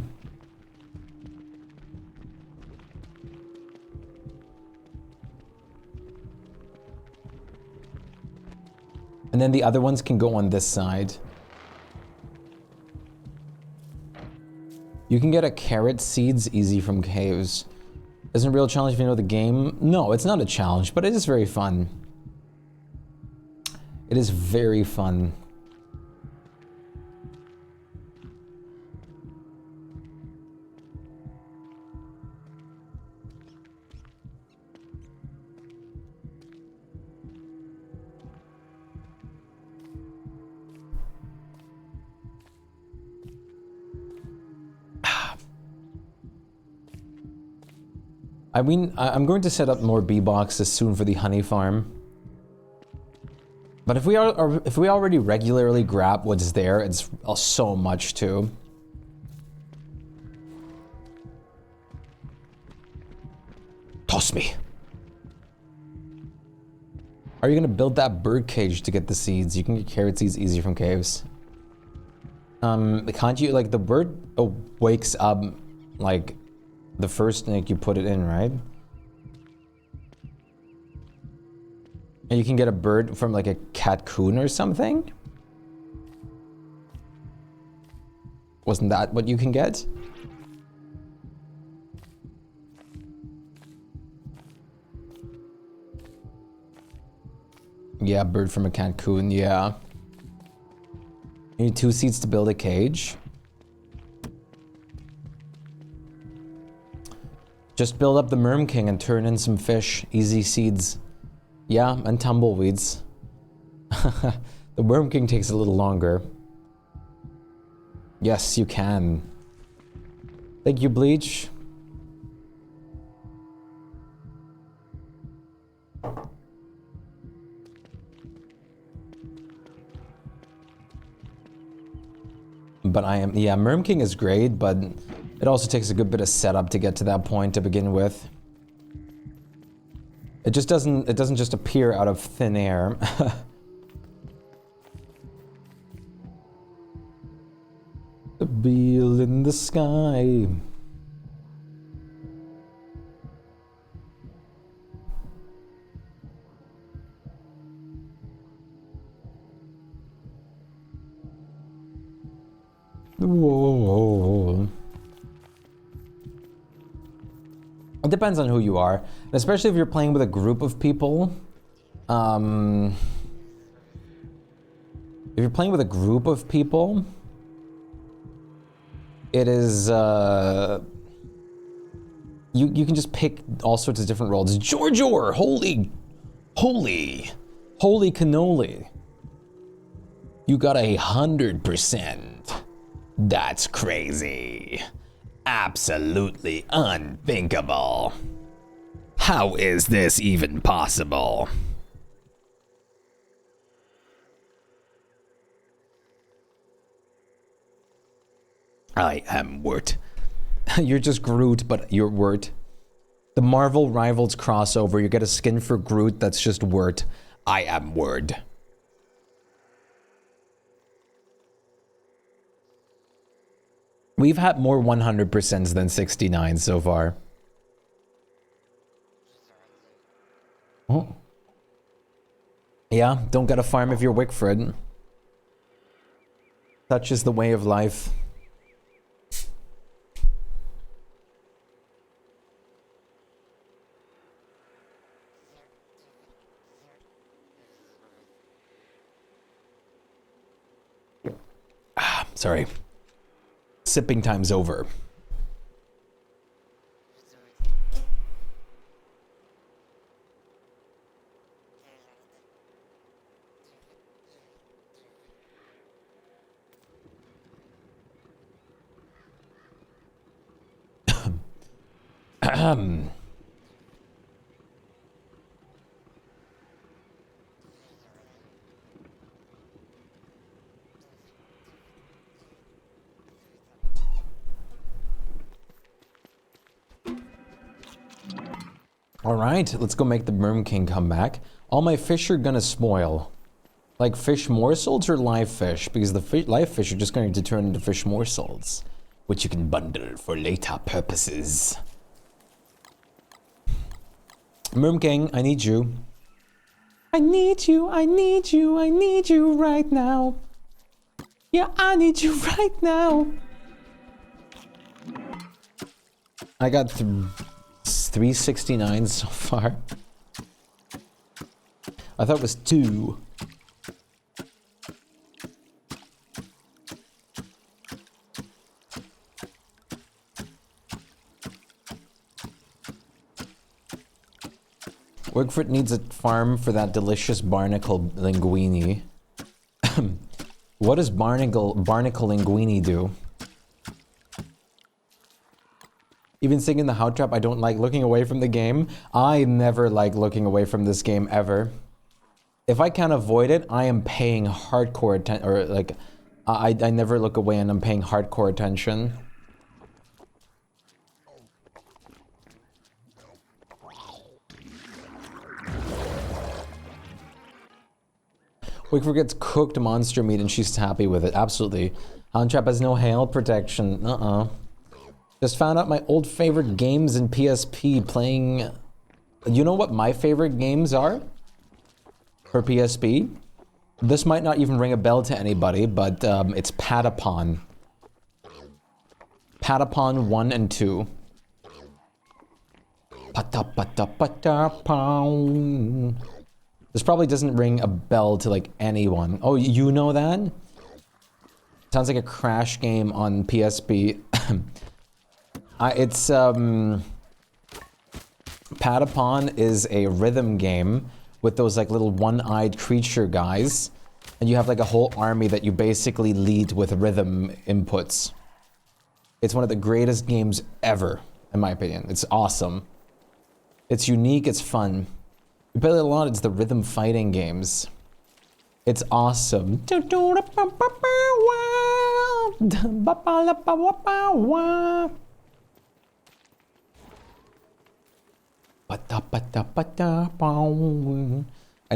And then the other ones can go on this side. You can get a carrot seeds easy from caves. Isn't a real challenge if you know the game? No, it's not a challenge, but it is very fun. It is very fun. I mean, I'm going to set up more bee boxes soon for the honey farm. But if we already regularly grab what's there, it's so much too. Toss me. Are you gonna build that bird cage to get the seeds? You can get carrot seeds easy from caves. Can't you, like, the bird wakes up, like, the first nick you put it in, right? And you can get a bird from, like, a catcoon or something? Wasn't that what you can get? Yeah, bird from a catcoon, yeah. You need 2 seeds to build a cage. Just build up the Merm King and turn in some fish. Easy seeds. Yeah, and tumbleweeds. The Worm King takes a little longer. Yes, you can. Thank you, Bleach. But yeah, Merm King is great, but it also takes a good bit of setup to get to that point to begin with. It doesn't just appear out of thin air. The wheel in the sky. Whoa. It depends on who you are, especially if you're playing with a group of people. If you're playing with a group of people, it is you can just pick all sorts of different roles. Georgior, holy cannoli! You got 100%. That's crazy. Absolutely unthinkable. How is this even possible? I am Wirt. You're just Groot, but you're Wirt. The Marvel Rivals crossover, you get a skin for Groot that's just Wirt. I am Word. We've had more 100% than 69 so far. Oh. Yeah, don't gotta farm if you're Wickford. Such is the way of life. Sorry. Sipping time's over. All right, let's go make the Merm King come back. All my fish are gonna spoil. Like fish morsels or live fish? Because the live fish are just going to turn into fish morsels, which you can bundle for later purposes. Merm King, I need you. I need you, I need you, I need you right now. Yeah, I need you right now. I got 369 so far. I thought it was 2. Wigfoot needs a farm for that delicious barnacle linguine. What does barnacle linguine do? Even singing the How Trap, I don't like looking away from the game. I never like looking away from this game ever. If I can't avoid it, I am paying hardcore attention, or like, I never look away and I'm paying hardcore attention. Wigfoot gets cooked monster meat and she's happy with it. Absolutely. Hound Trap has no hail protection. Just found out my old favorite games in PSP playing... You know what my favorite games are? For PSP? This might not even ring a bell to anybody, but it's Patapon. Patapon 1 and 2. Patapon. This probably doesn't ring a bell to like anyone. Oh, you know that? Sounds like a crash game on PSP. It's Patapon is a rhythm game with those like little one-eyed creature guys, and you have like a whole army that you basically lead with rhythm inputs. It's one of the greatest games ever, in my opinion. It's awesome. It's unique, it's fun. We play it a lot, it's the rhythm fighting games. It's awesome. I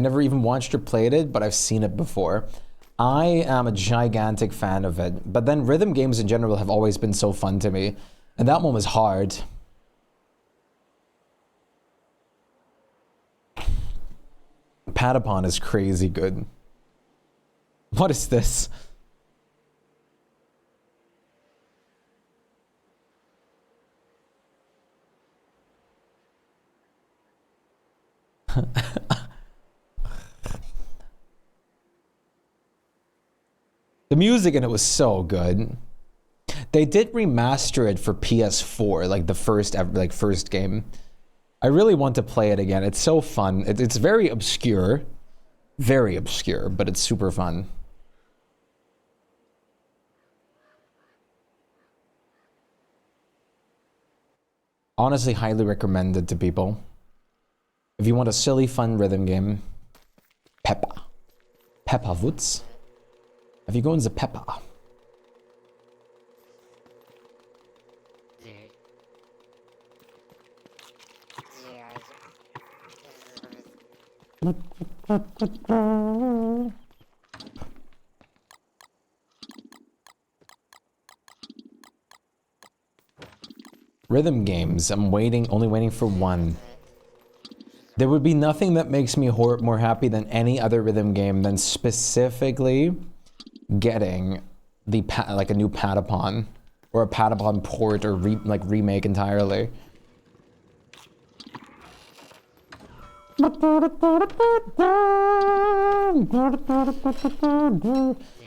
never even watched or played it, but I've seen it before. I am a gigantic fan of it. But then rhythm games in general have always been so fun to me. And that one was hard. Patapon is crazy good. What is this? The music in it was so good. They did remaster it for PS4, like the first game. I really want to play it again. It's so fun. It's very obscure, but it's super fun. Honestly, highly recommended to people. If you want a silly, fun rhythm game, Peppa Woods. Have you gone to Peppa? Rhythm games. I'm only waiting for one. There would be nothing that makes me more happy than any other rhythm game than specifically getting the like a new Patapon or a Patapon port or remake entirely.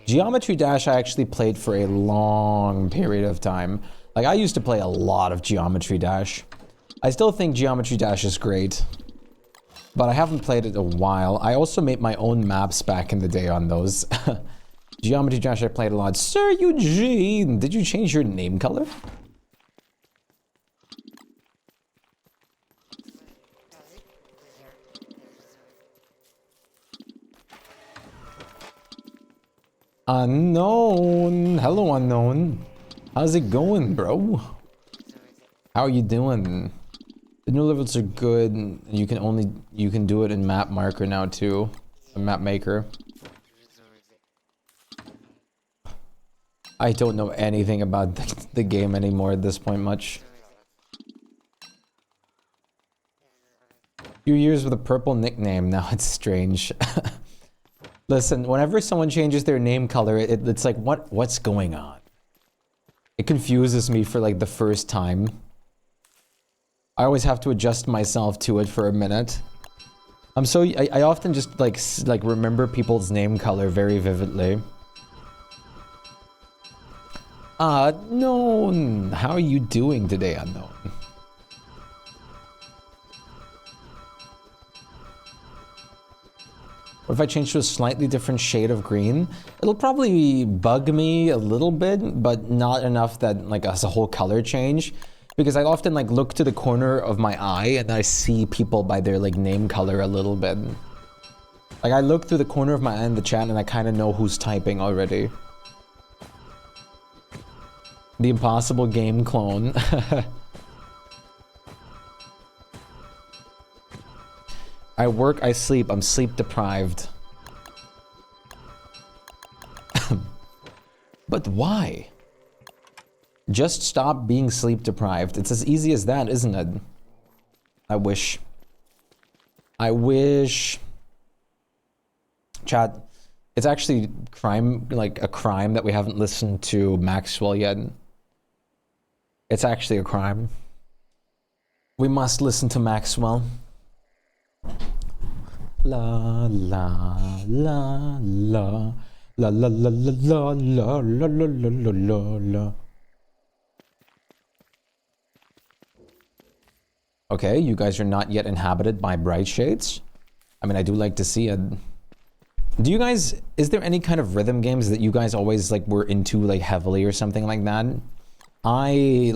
Geometry Dash I actually played for a long period of time. Like I used to play a lot of Geometry Dash. I still think Geometry Dash is great, but I haven't played it in a while. I also made my own maps back in the day on those. Geometry Dash I played a lot. Sir Eugene, did you change your name color? Unknown. Hello, Unknown. How's it going, bro? How are you doing? The new levels are good. You can do it in Map Marker now too. A Map Maker. I don't know anything about the game anymore at this point much. Few years with a purple nickname, now it's strange. Listen, whenever someone changes their name color, it's like, what's going on? It confuses me for like the first time. I always have to adjust myself to it for a minute. I often just like remember people's name color very vividly. Unknown, how are you doing today, Unknown? What if I change to a slightly different shade of green? It'll probably bug me a little bit, but not enough that like as a whole color change. Because I often like look to the corner of my eye and I see people by their like name color a little bit. Like I look through the corner of my eye in the chat and I kind of know who's typing already. The impossible game clone. I work, I sleep, I'm sleep deprived. But why? Just stop being sleep deprived. It's as easy as that, isn't it? I wish. I wish. Chat, it's actually crime, like a crime that we haven't listened to Maxwell yet. It's actually a crime. We must listen to Maxwell. La la la la la la la la la la la la la la. Okay, you guys are not yet inhabited by bright shades. I mean, I do like to see it. Do you guys, is there any kind of rhythm games that you guys always like were into like heavily or something like that? I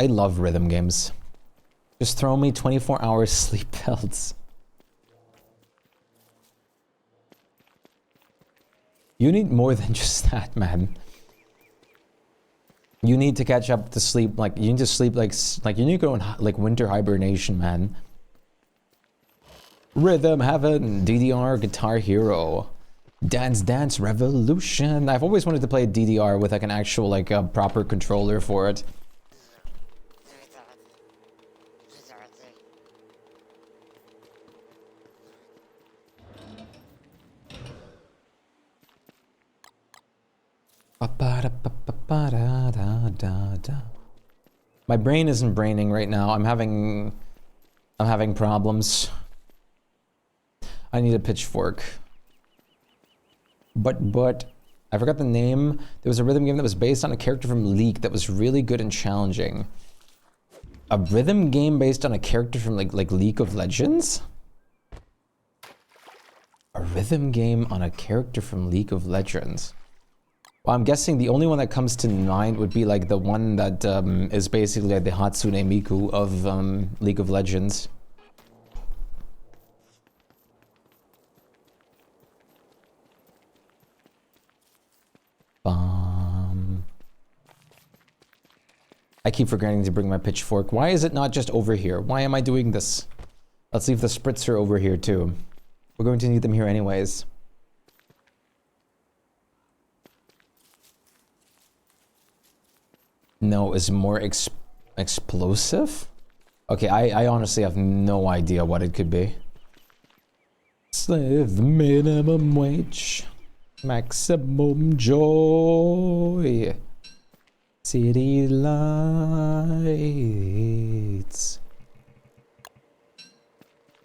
love rhythm games. Just throw me 24-hour sleep belts. You need more than just that, man. You need to catch up to sleep, like, you need to sleep like you need to go in, like, winter hibernation, man. Rhythm Heaven, DDR, Guitar Hero, Dance Dance Revolution. I've always wanted to play DDR with, like, an actual, like, a proper controller for it. My brain isn't braining right now. I'm having problems. I need a pitchfork. But I forgot the name. There was a rhythm game that was based on a character from League that was really good and challenging. A rhythm game based on a character from like League of Legends? A rhythm game on a character from League of Legends. Well, I'm guessing the only one that comes to mind would be like the one that is basically like the Hatsune Miku of League of Legends. I keep forgetting to bring my pitchfork. Why is it not just over here? Why am I doing this? Let's leave the spritzer over here too. We're going to need them here anyways. No, is more explosive? Okay, I honestly have no idea what it could be. Slave minimum wage. Maximum joy. City lights.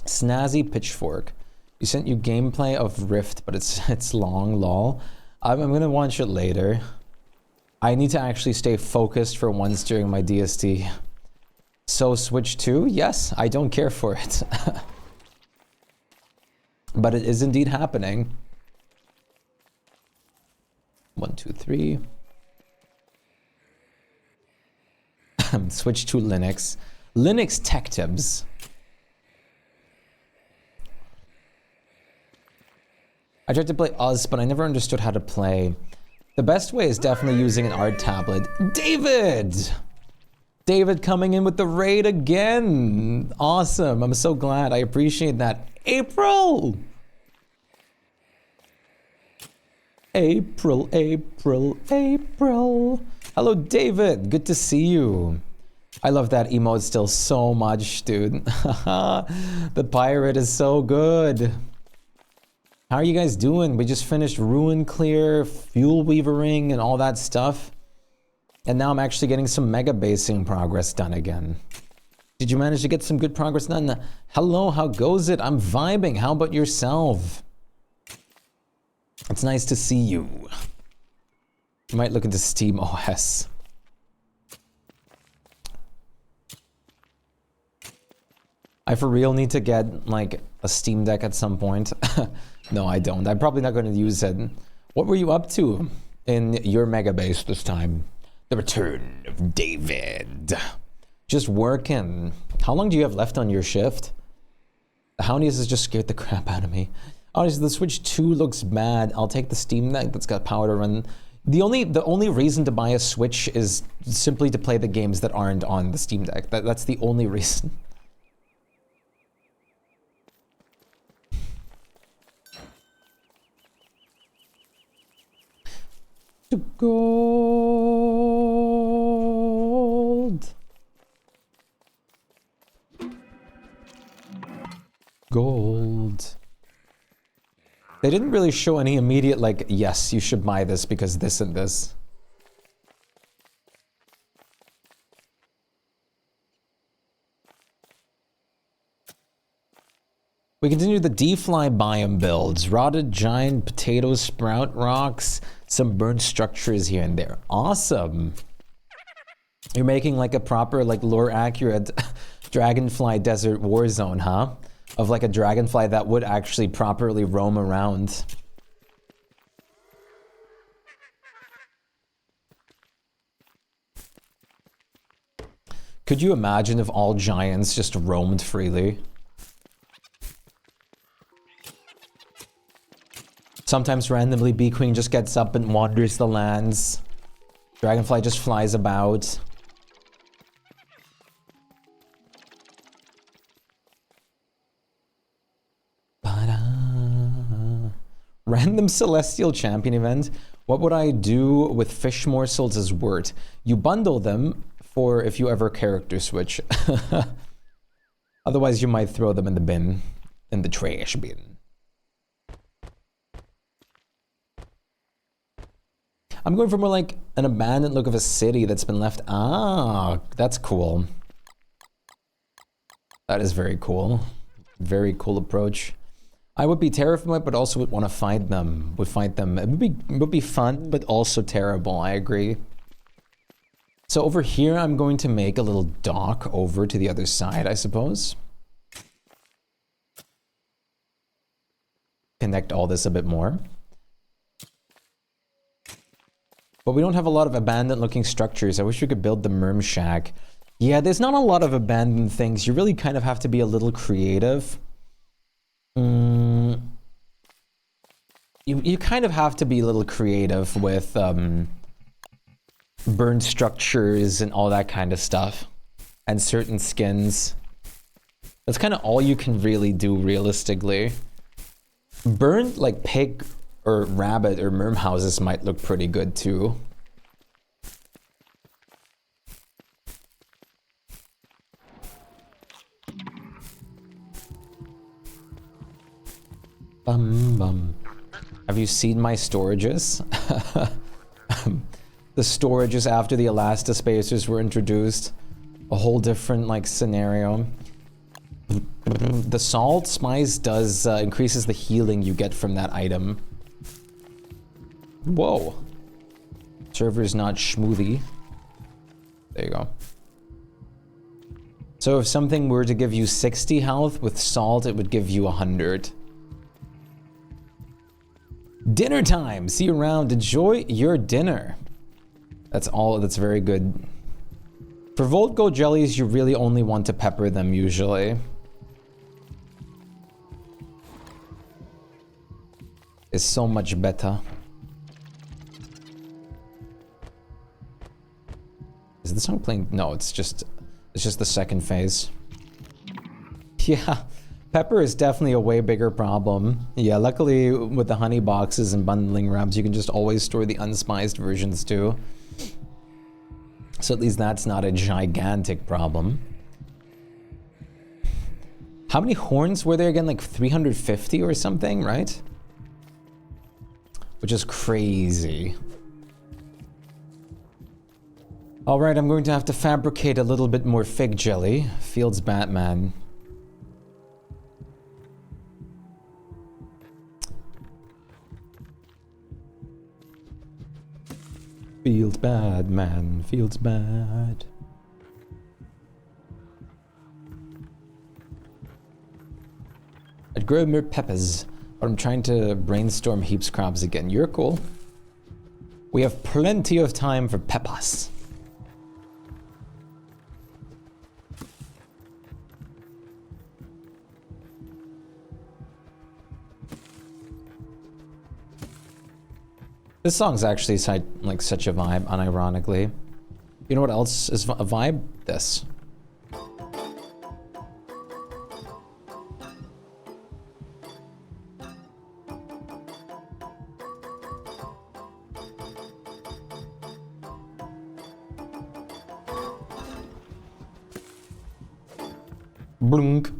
Snazzy pitchfork. You sent you gameplay of Rift, but it's long, lol. I'm gonna watch it later. I need to actually stay focused for once during my DST. So Switch 2? Yes, I don't care for it. But it is indeed happening. 1, 2, 3. Switch to Linux. Linux tech tips. I tried to play Us, but I never understood how to play. The best way is definitely using an art tablet. David! David coming in with the raid again. Awesome. I'm so glad. I appreciate that. April! April, April, April. Hello, David. Good to see you. I love that emote still so much, dude. The pirate is so good. How are you guys doing? We just finished Ruin Clear, Fuel Weavering, and all that stuff. And now I'm actually getting some Megabasing progress done again. Did you manage to get some good progress done? Hello, how goes it? I'm vibing. How about yourself? It's nice to see you. You might look into Steam OS. I for real need to get like a Steam Deck at some point. No, I don't. I'm probably not going to use it. What were you up to in your Megabase this time? The return of David. Just working. How long do you have left on your shift? The Houndies has just scared the crap out of me. Honestly, the Switch 2 looks bad. I'll take the Steam Deck that's got power to run. The only reason to buy a Switch is simply to play the games that aren't on the Steam Deck. That's the only reason. Gold. Gold. They didn't really show any immediate, like, yes, you should buy this because this and this. We continue the D-Fly biome builds. Rotted giant potato sprout rocks. Some burnt structures here and there. Awesome. You're making like a proper, like, lore-accurate Dragonfly Desert Warzone, huh? Of like a dragonfly that would actually properly roam around. Could you imagine if all giants just roamed freely? Sometimes randomly Bee Queen just gets up and wanders the lands. Dragonfly just flies about. Random Celestial Champion event. What would I do with fish morsels as wort? You bundle them for if you ever character switch. Otherwise you might throw them in the bin. In the trash bin. I'm going for more like an abandoned look of a city that's been left. Ah, that's cool. That is very cool. Very cool approach. I would be terrified, but also would want to fight them. Would fight them. It would be fun, but also terrible. I agree. So over here, I'm going to make a little dock over to the other side, I suppose. Connect all this a bit more. But we don't have a lot of abandoned looking structures. I wish we could build the Merm Shack. Yeah, there's not a lot of abandoned things. You really kind of have to be a little creative. You kind of have to be a little creative with burned structures and all that kind of stuff. And certain skins. That's kind of all you can really do realistically. Burned like pig or rabbit or merm houses might look pretty good too. Have you seen my storages? The storages after the Elastospacers were introduced. A whole different like scenario. The salt spice does increases the healing you get from that item. Whoa. Server's not schmoothy. There you go. So if something were to give you 60 health, with salt it would give you 100. Dinner time! See you around. Enjoy your dinner. That's all. That's very good. For Volt Gold jellies, you really only want to pepper them usually. It's so much better. Is the song playing? No, it's just the second phase. Yeah, Pepper is definitely a way bigger problem. Yeah, luckily with the honey boxes and bundling wraps, you can just always store the unspiced versions too. So at least that's not a gigantic problem. How many horns were there again? Like 350 or something, right? Which is crazy. All right, I'm going to have to fabricate a little bit more fig jelly. Fields Batman. Feels bad, man. Feels bad. I'd grow more peppers, but I'm trying to brainstorm heaps crabs again. You're cool. We have plenty of time for peppers. This song's actually like such a vibe, unironically. You know what else is a vibe? This. Blunk.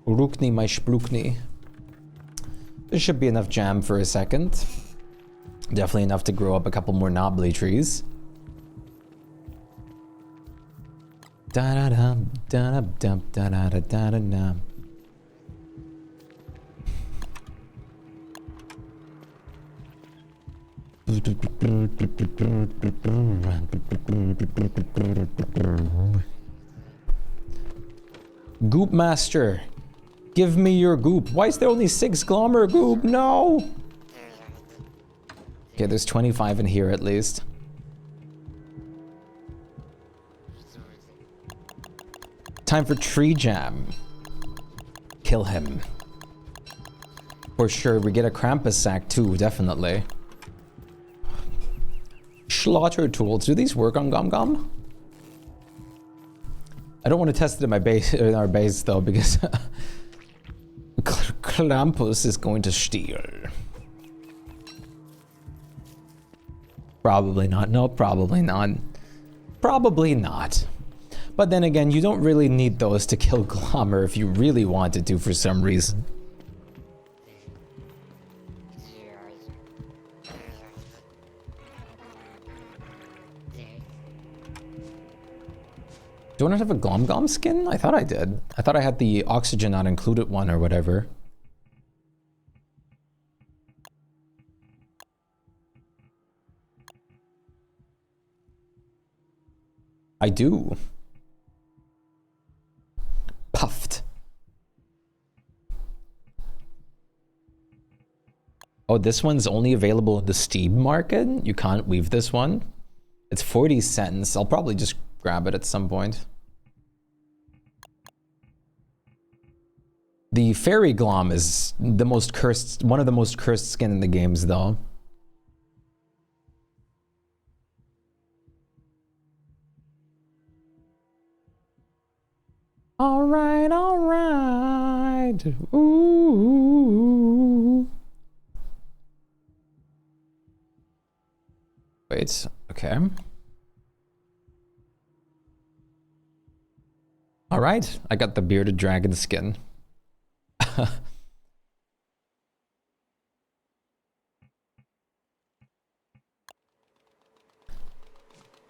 Rukni my splukni. There should be enough jam for a second. Definitely enough to grow up a couple more knobbly trees. Da da da da da da da da da da da. Goop master, give me your goop. Why is there only 6 glommer goop? No. Okay, there's 25 in here at least. Time for tree jam. Kill him. For sure, we get a Krampus sack too, definitely. Slaughter tools. Do these work on Gum Gum? I don't want to test it in my base, in our base though, because Krampus is going to steal. Probably not. No, probably not. Probably not. But then again, you don't really need those to kill Glommer if you really wanted to for some reason. Do I not have a Glom Glom skin? I thought I did. I thought I had the oxygen not included one or whatever. I do. Puffed. Oh, this one's only available in the Steam market? You can't weave this one? It's 40 cents. I'll probably just grab it at some point. The Fairy Glom is the most cursed, one of the most cursed skin in the games though. Alright, alright. Ooh. Wait, okay. Alright, I got the bearded dragon skin.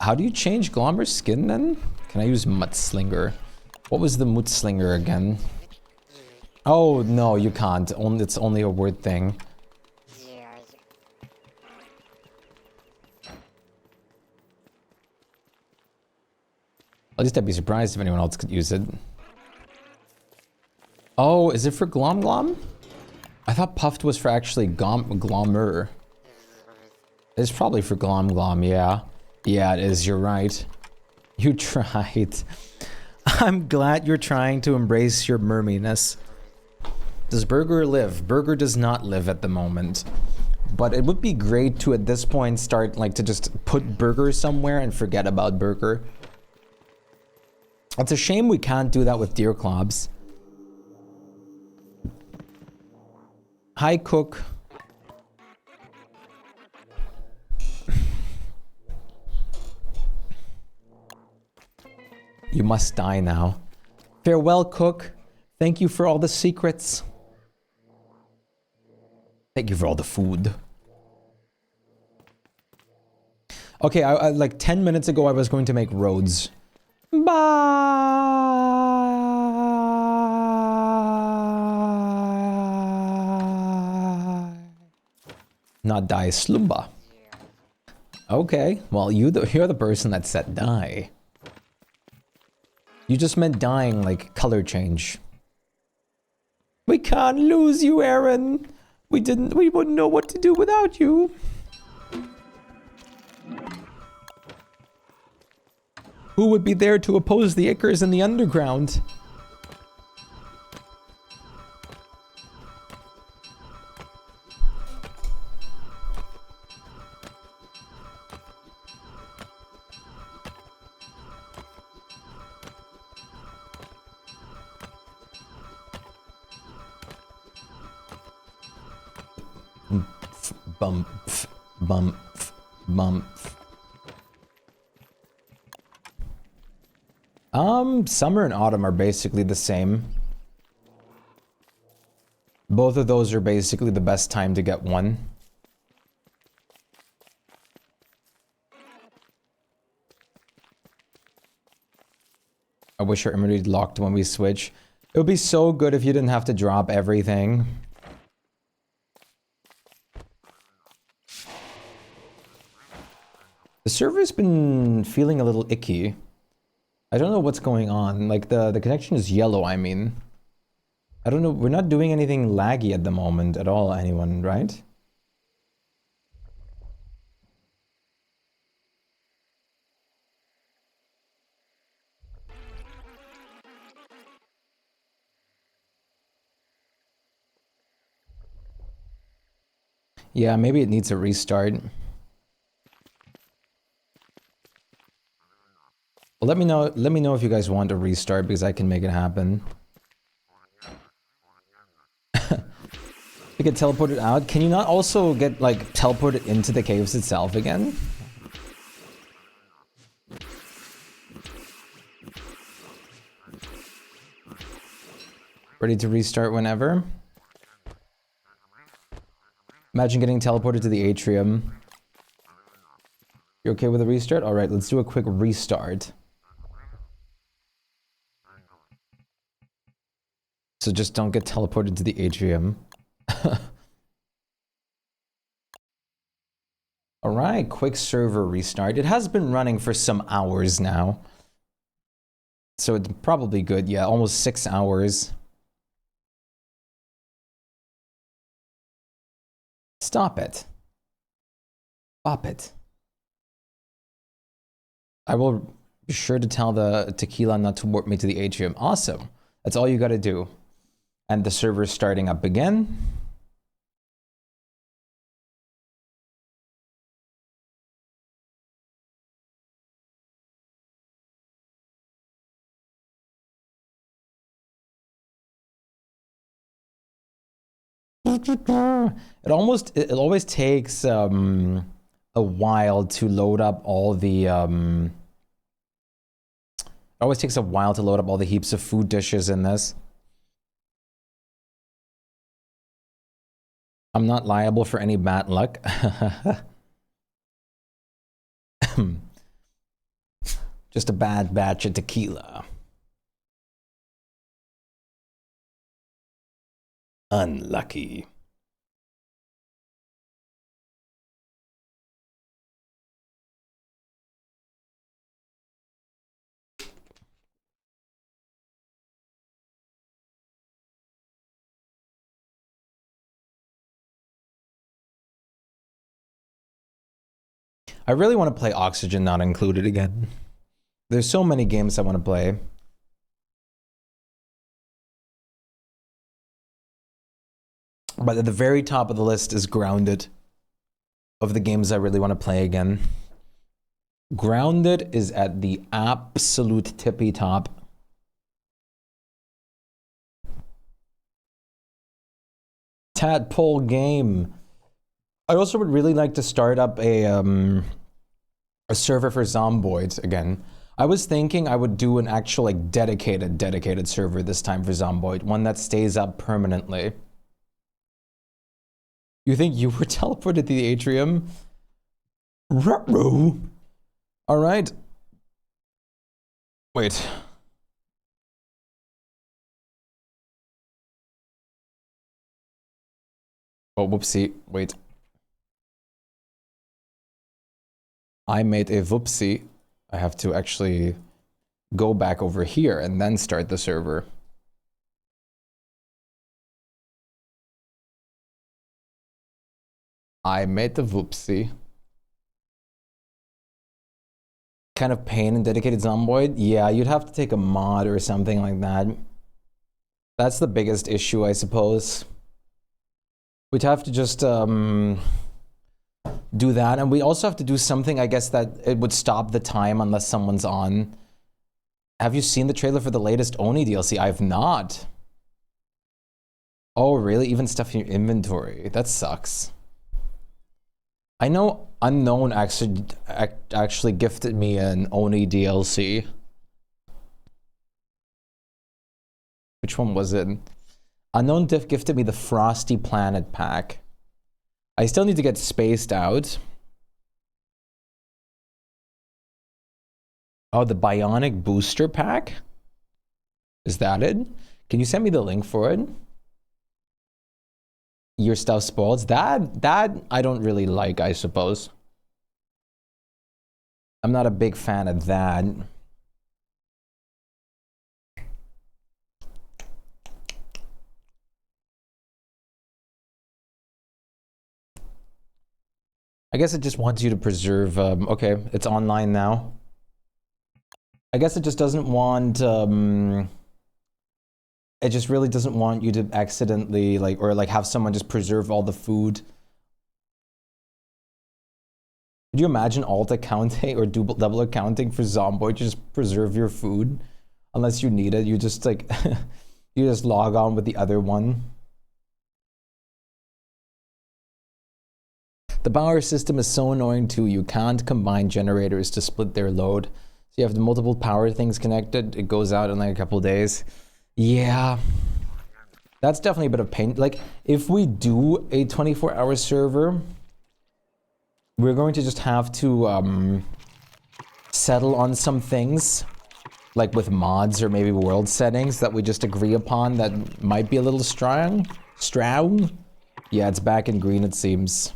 How do you change Glommer's skin then? Can I use Mutslinger? What was the Mutslinger again? Oh no, you can't. It's only a word thing. At least I'd be surprised if anyone else could use it. Oh, is it for Glom Glom? I thought Puffed was for actually Glommer. It's probably for Glom Glom, yeah. Yeah, it is, you're right. You tried. I'm glad you're trying to embrace your merminess. Does Burger live? Burger does not live at the moment. But it would be great to, at this point, start, like, to just put Burger somewhere and forget about Burger. It's a shame we can't do that with Deer Clobs. Hi, Cook. You must die now. Farewell, Cook. Thank you for all the secrets. Thank you for all the food. Okay, I like 10 minutes ago I was going to make roads. Bye. Not die, slumba. Okay, well you're the person that said die. You just meant dying like color change. We can't lose you, Aaron. We wouldn't know what to do without you. Who would be there to oppose the Ickers in the underground? Bump, bump, bump. Summer and autumn are basically the same. Both of those are basically the best time to get one. I wish our inventory locked when we switch. It would be so good if you didn't have to drop everything. The server's been feeling a little icky. I don't know what's going on. Like the connection is yellow, I mean. I don't know. We're not doing anything laggy at the moment at all, anyone, right? Yeah, maybe it needs a restart. Well, let me know if you guys want a restart because I can make it happen. You get teleported out. Can you not also get like teleported into the caves itself again? Ready to restart whenever. Imagine getting teleported to the atrium. You okay with a restart? All right, let's do a quick restart. So just don't get teleported to the atrium. All right, quick server restart. It has been running for some hours now. So it's probably good. Yeah, almost 6 hours. Stop it. Stop it. I will be sure to tell the tequila not to warp me to the atrium. Awesome. That's all you got to do. And the server's starting up again. It always takes a while to load up all the it always takes a while to load up all the heaps of food dishes in this. I'm not liable for any bad luck. Just a bad batch of tequila. Unlucky. I really want to play Oxygen Not Included again. There's so many games I want to play. But at the very top of the list is Grounded. Of the games I really want to play again. Grounded is at the absolute tippy top. Tadpole game. I also would really like to start up a server for Zomboids again. I was thinking I would do an actual like dedicated server this time for Zomboid, one that stays up permanently. You think you were teleported to the atrium? Ruh-roh. All right. Wait. Oh, whoopsie. Wait. I made a whoopsie. I have to actually go back over here and then start the server. I made the whoopsie. Kind of pain in dedicated Zomboid? Yeah, you'd have to take a mod or something like that. That's the biggest issue, I suppose. We'd have to just do that, and we also have to do something, I guess, that it would stop the time unless someone's on. Have you seen the trailer for the latest Oni DLC? I've not. Oh, really? Even stuff in your inventory. That sucks. I know Unknown actually gifted me an Oni DLC. Which one was it? Unknown gifted me the Frosty Planet pack. I still need to get Spaced Out. Oh, the Bionic Booster pack? Is that it? Can you send me the link for it? Your stuff spoils. That I don't really like, I suppose. I'm not a big fan of that. I guess it just wants you to preserve, okay, it's online now. I guess it just doesn't want, it just really doesn't want you to accidentally, like, or like have someone just preserve all the food. Could you imagine alt accounting or double accounting for Zomboid to just preserve your food? Unless you need it, you just like, you just log on with the other one. The power system is so annoying too. You can't combine generators to split their load. So you have the multiple power things connected. It goes out in like a couple days. Yeah. That's definitely a bit of pain. Like, if we do a 24-hour server, we're going to just have to settle on some things, like with mods or maybe world settings that we just agree upon that might be a little strong. Yeah, it's back in green, it seems.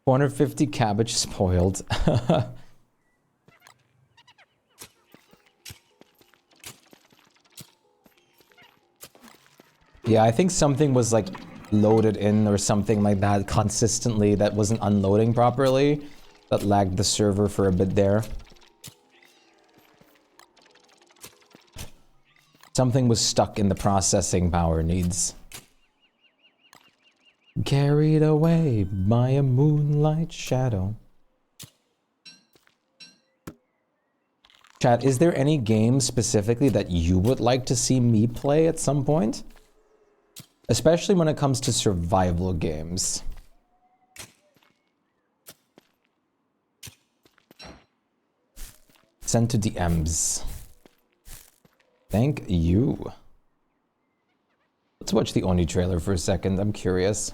450 cabbage spoiled. Yeah, I think something was like loaded in or something like that consistently that wasn't unloading properly. That lagged the server for a bit there. Something was stuck in the processing power needs. Carried away by a moonlight shadow. Chat, is there any game specifically that you would like to see me play at some point? Especially when it comes to survival games. Send to DMs. Thank you. Let's watch the Oni trailer for a second. I'm curious.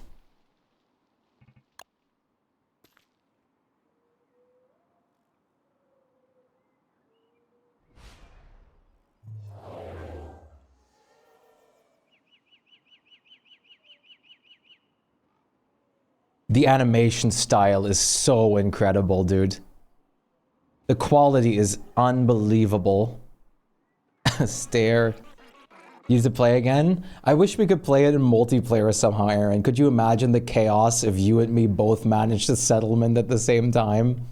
The animation style is so incredible, dude. The quality is unbelievable. Stare. Use to play again? I wish we could play it in multiplayer somehow, Aaron. Could you imagine the chaos if you and me both managed a settlement at the same time?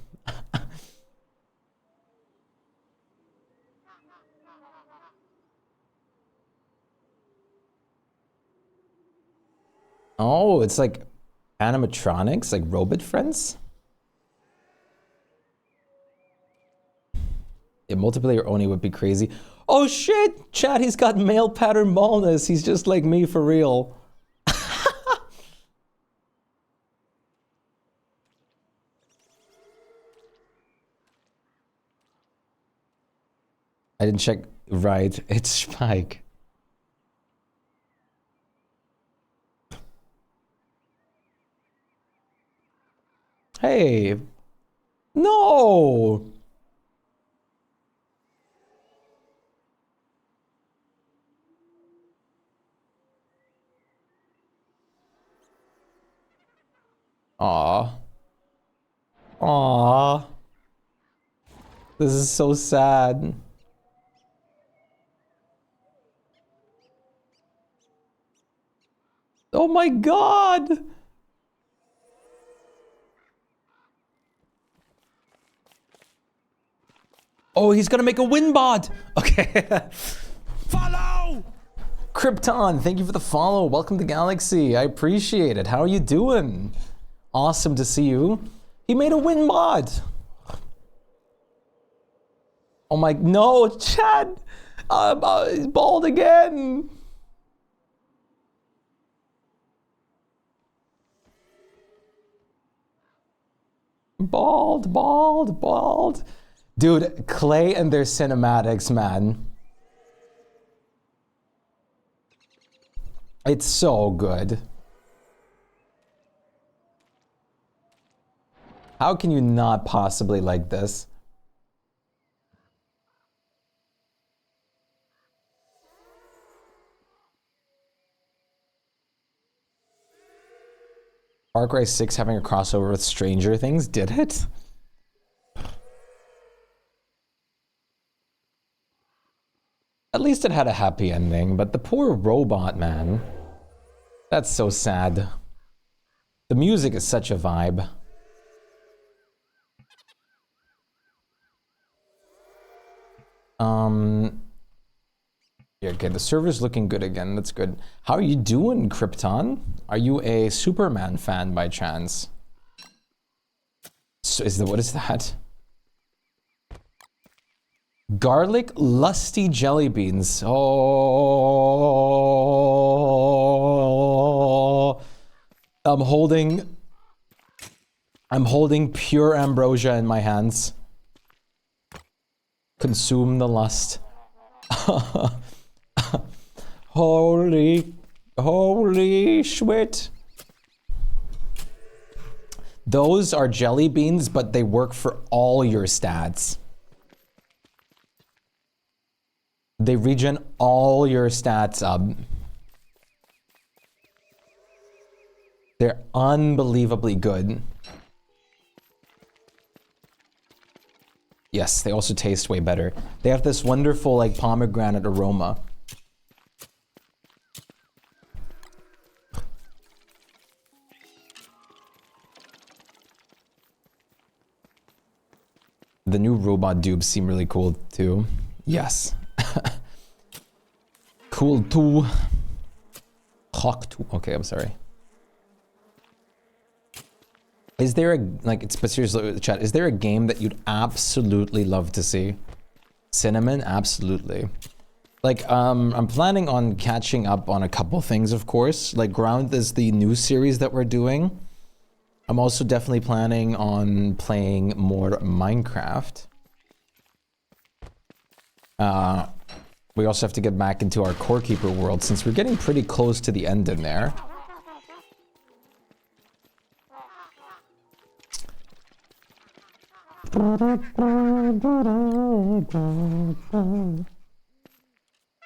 Oh, it's like animatronics, like robot friends? Yeah, multiplayer only would be crazy. Oh shit! Chat, he's got male pattern baldness. He's just like me for real. I didn't check. Right, it's Shpyke. Hey. No! Aw. Aw. This is so sad. Oh my god! Oh, he's gonna make a win bot! Okay. Follow! Krypton, thank you for the follow. Welcome to Galaxy. I appreciate it. How are you doing? Awesome to see you. He made a win bot. Oh my, no, Chad! He's bald again! Bald, bald, bald. Dude, Clay and their cinematics, man. It's so good. How can you not possibly like this? Far Cry 6 having a crossover with Stranger Things, did it? At least it had a happy ending, but the poor robot, man. That's so sad. The music is such a vibe. Yeah, okay, the server's looking good again. That's good. How are you doing, Krypton? Are you a Superman fan by chance? So what is that? Garlic lusty jelly beans. Oh, I'm holding pure ambrosia in my hands. Consume the lust. Holy shit. Those are jelly beans, but they work for all your stats. They regen all your stats up. They're unbelievably good. Yes, they also taste way better. They have this wonderful, like, pomegranate aroma. The new robot dupes seem really cool, too. Yes. Cool, too. Hawk, too. Okay, I'm sorry. Is there a, like, but seriously, chat, is there a game that you'd absolutely love to see? Cinnamon? Absolutely. Like, I'm planning on catching up on a couple things, of course. Like, Ground is the new series that we're doing. I'm also definitely planning on playing more Minecraft. We also have to get back into our Core Keeper world since we're getting pretty close to the end in there.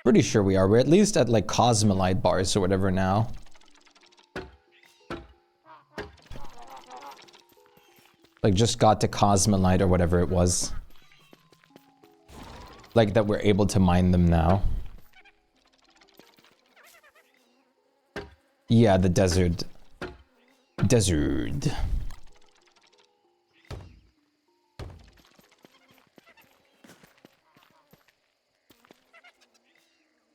Pretty sure we are. We're at least at like Cosmolite bars or whatever now. Like just got to Cosmolite or whatever it was. Like that we're able to mine them now. Yeah, the desert. Desert.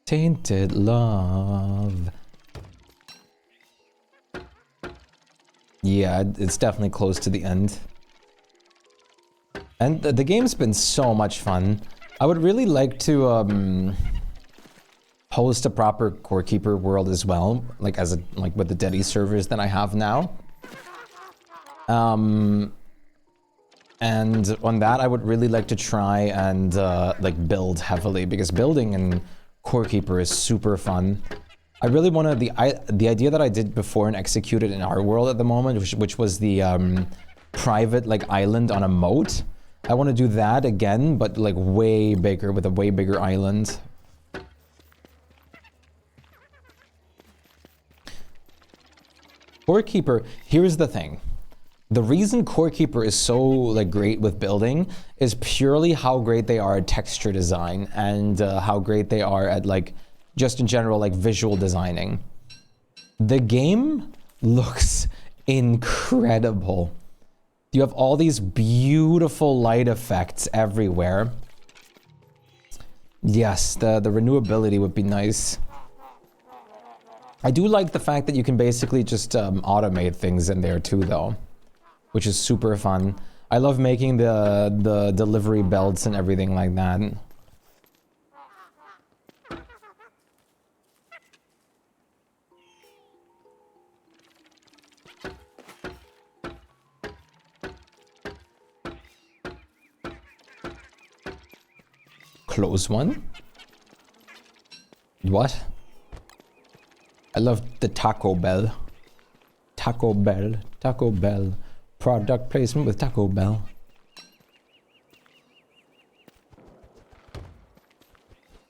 Tainted love. Yeah, it's definitely close to the end. And the game's been so much fun. I would really like to host a proper Core Keeper world as well, like as a with the Dedi servers that I have now. And And on that, I would really like to try and like build heavily, because building in Core Keeper is super fun. I really want to, the idea that I did before and executed in our world at the moment, which was the private like island on a moat. I want to do that again, but like way bigger, with a way bigger island. Core Keeper, here's the thing. The reason Core Keeper is so like great with building is purely how great they are at texture design and how great they are at like just in general like visual designing. The game looks incredible. You have all these beautiful light effects everywhere. Yes, the renewability would be nice. I do like the fact that you can basically just automate things in there too though, which is super fun. I love making the delivery belts and everything like that. Close one. What? I love the Taco Bell. Taco Bell, Taco Bell. Product placement with Taco Bell.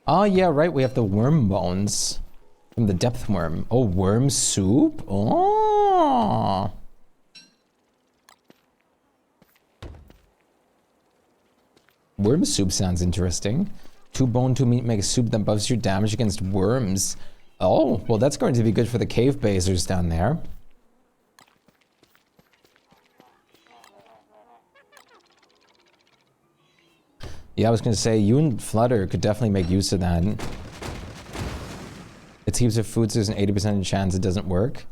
Oh yeah, right, we have the worm bones from the depth worm. Oh, worm soup? Oh. Worm soup sounds interesting. 2 bone, 2 meat make a soup that buffs your damage against worms. Oh, well that's going to be good for the cave basers down there. Yeah, I was gonna say, you and Flutter could definitely make use of that. It's heaps of food, so there's an 80% chance it doesn't work.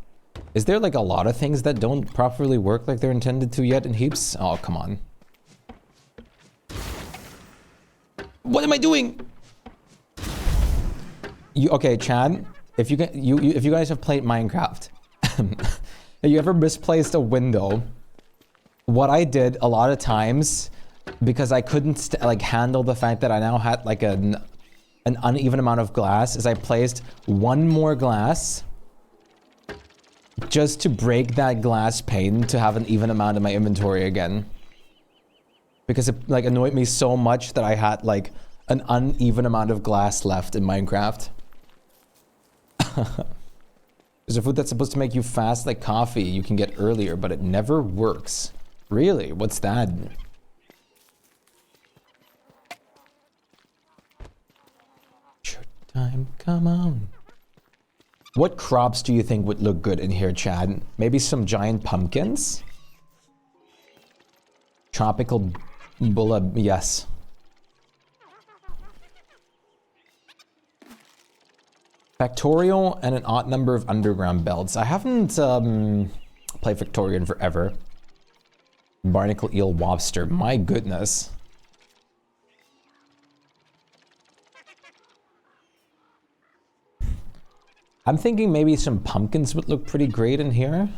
Is there like a lot of things that don't properly work like they're intended to yet in heaps? Oh, come on. What am I doing? Okay, Chad, if you guys have played Minecraft, have you ever misplaced a window? What I did a lot of times, because I couldn't like handle the fact that I now had like an uneven amount of glass, is I placed one more glass just to break that glass pane to have an even amount in my inventory again. Because it like annoyed me so much that I had like an uneven amount of glass left in Minecraft. There's a food that's supposed to make you fast like coffee you can get earlier, but it never works. Really? What's that? Time, come on. What crops do you think would look good in here, Chad? Maybe some giant pumpkins? Tropical bulla, yes. Factorial and an odd number of underground belts. I haven't played Factorial in forever. Barnacle eel lobster, my goodness. I'm thinking maybe some pumpkins would look pretty great in here.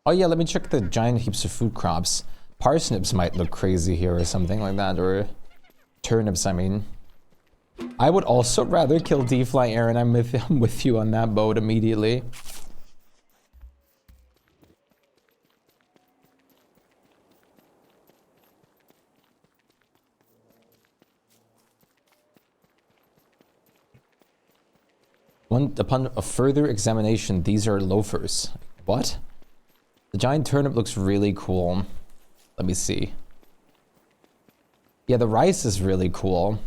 Oh yeah, let me check the giant heaps of food crops. Parsnips might look crazy here or something like that, or turnips, I mean. I would also rather kill D-Fly, Aaron. I'm with you on that boat immediately. Upon a further examination, these are loafers. What? The giant turnip looks really cool. Let me see. Yeah, the rice is really cool.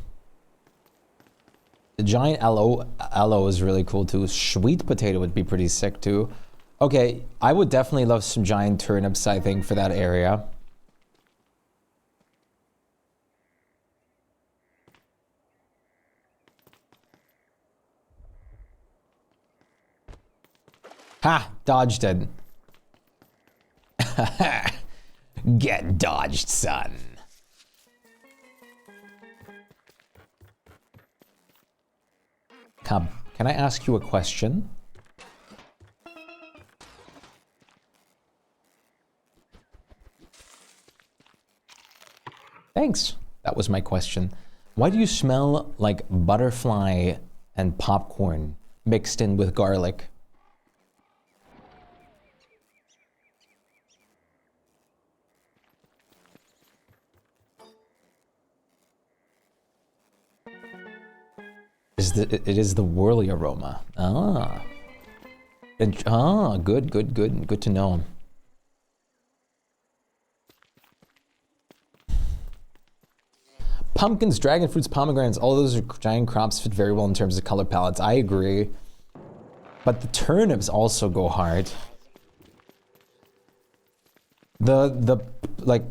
The giant aloe is really cool too. Sweet potato would be pretty sick too. Okay, I would definitely love some giant turnips, I think, for that area. Ha! Dodged it. Get dodged, son. Come, can I ask you a question? Thanks. That was my question. Why do you smell like butterfly and popcorn mixed in with garlic? It is the whirly aroma. Ah. Good to know. Pumpkins, dragon fruits, pomegranates, all those are giant crops, fit very well in terms of color palettes. I agree. But the turnips also go hard. Like,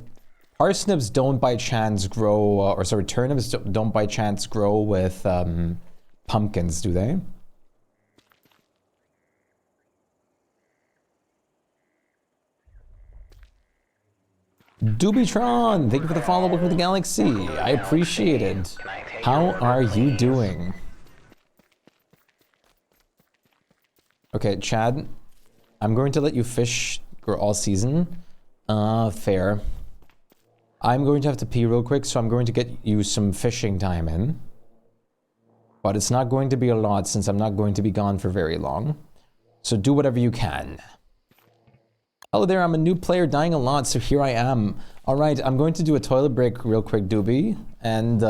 parsnips don't by chance grow, or sorry, turnips don't by chance grow with pumpkins, do they? Dubitron, thank you for the follow. Welcome to the galaxy. I appreciate it. How are you doing? Okay, Chad, I'm going to let you fish all season. Fair. I'm going to have to pee real quick, so I'm going to get you some fishing time in. But it's not going to be a lot since I'm not going to be gone for very long. So do whatever you can. Hello there, I'm a new player dying a lot, so here I am. Alright, I'm going to do a toilet break real quick, Doobie. And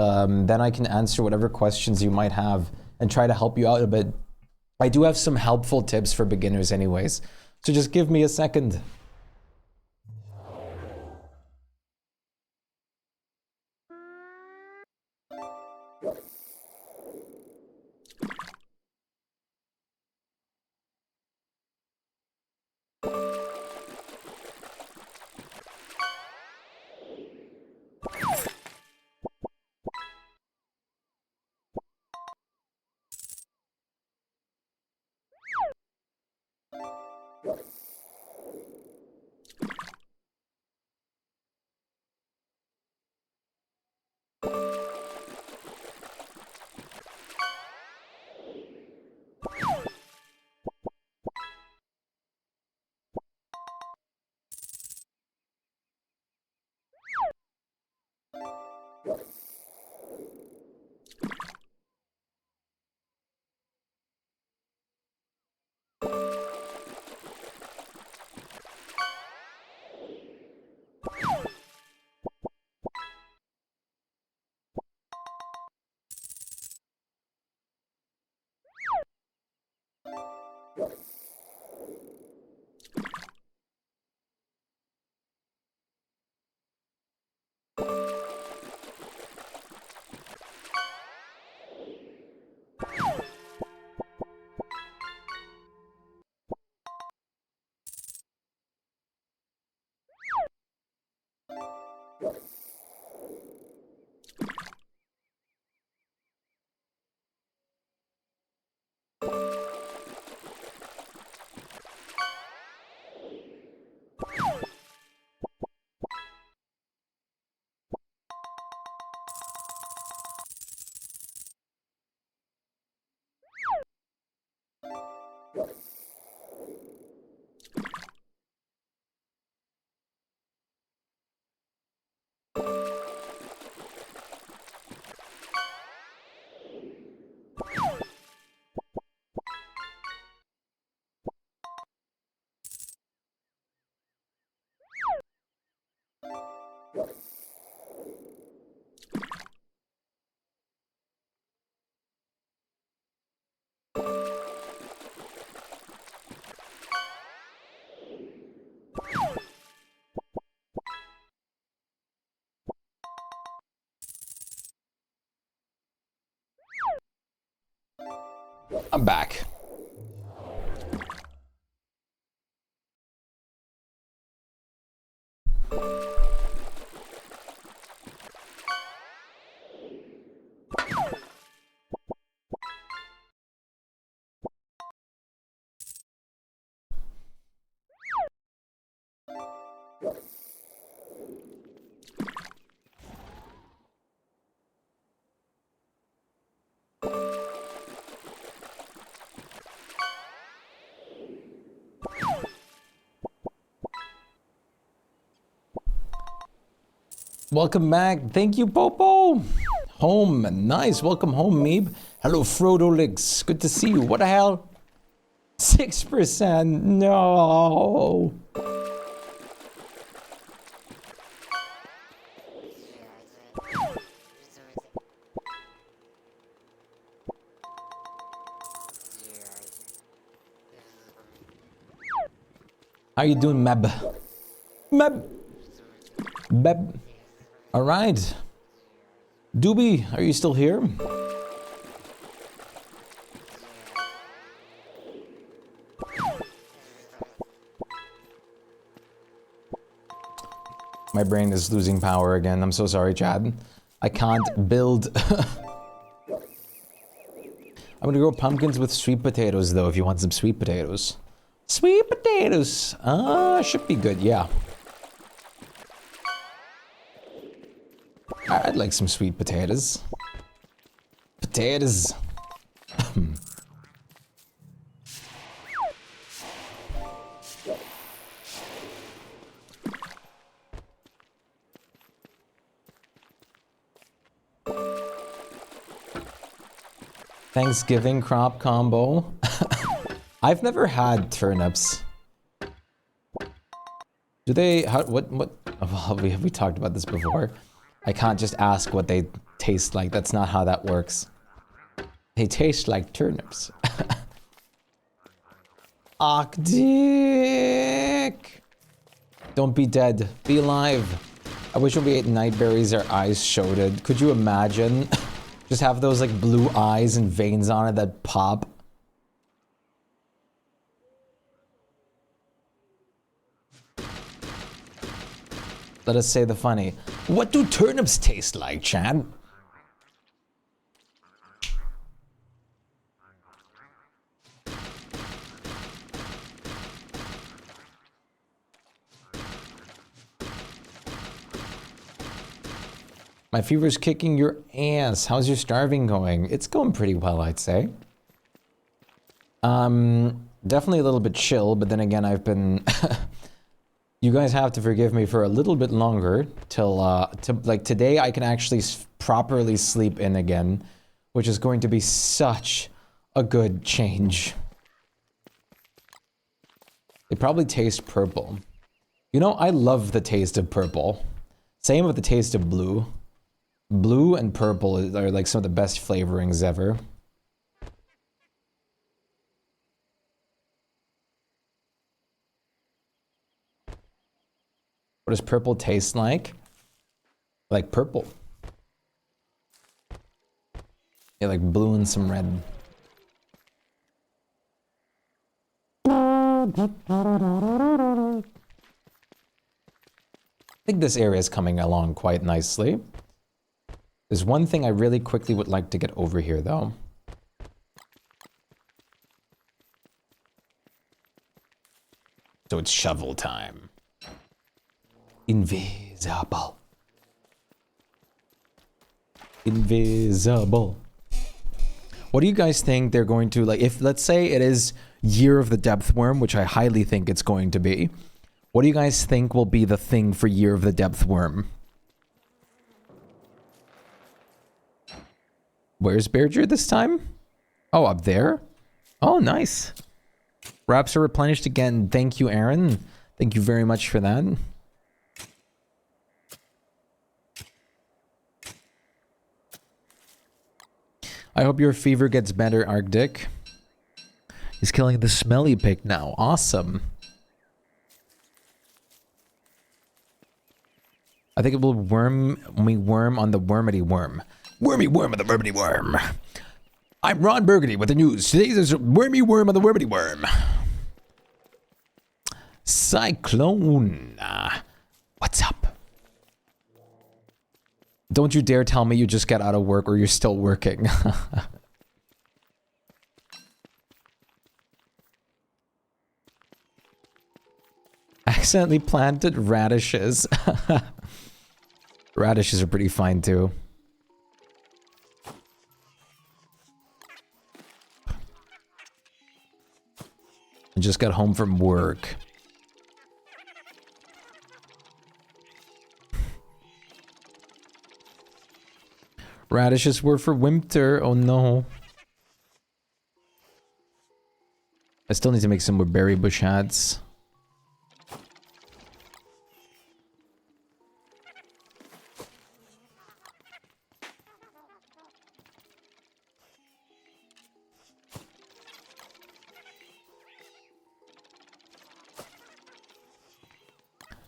then I can answer whatever questions you might have and try to help you out a bit. I do have some helpful tips for beginners anyways. So just give me a second. I'm back. Welcome back. Thank you, Popo. Home. Nice. Welcome home, Meeb. Hello, Frodo Licks. Good to see you. What the hell? 6%. No. How you doing, Meb? Meb. Meb. All right. Doobie, are you still here? My brain is losing power again. I'm so sorry, Chad. I can't build. I'm gonna grow pumpkins with sweet potatoes, though, if you want some sweet potatoes. Sweet potatoes. Should be good, yeah. I'd like some sweet potatoes. Potatoes. Thanksgiving crop combo. I've never had turnips. Do they, what, well, have we talked about this before? I can't just ask what they taste like. That's not how that works. They taste like turnips. Arctic! Don't be dead. Be alive. I wish when we ate night berries our eyes showed it. Could you imagine? Just have those like blue eyes and veins on it that pop. Let us say the funny. What do turnips taste like, Chad? My fever's kicking your ass. How's your starving going? It's going pretty well, I'd say. Definitely a little bit chill, but then again, I've been... You guys have to forgive me for a little bit longer till, like today I can actually properly sleep in again, which is going to be such a good change. They probably taste purple. You know, I love the taste of purple. Same with the taste of blue. Blue and purple are like some of the best flavorings ever. What does purple taste like? Like purple. Yeah, like blue and some red. I think this area is coming along quite nicely. There's one thing I really quickly would like to get over here, though. So it's shovel time. Invisible. Invisible. What do you guys think they're going to, like, if, let's say it is Year of the Depth Worm, which I highly think it's going to be. What do you guys think will be the thing for Year of the Depth Worm? Where's Bearger this time? Oh, up there? Oh, nice. Wraps are replenished again. Thank you, Aaron. Thank you very much for that. I hope your fever gets better, Arctic. He's killing the smelly pig now. Awesome. I think it will worm on the wormity worm. Wormy worm on the wormity worm. I'm Ron Burgundy with the news. Today there's a wormy worm on the wormity worm. Cyclone. What's up? Don't you dare tell me you just got out of work or you're still working. Accidentally planted radishes. Radishes are pretty fine too. I just got home from work. Radishes were for winter. Oh no. I still need to make some more berry bush hats.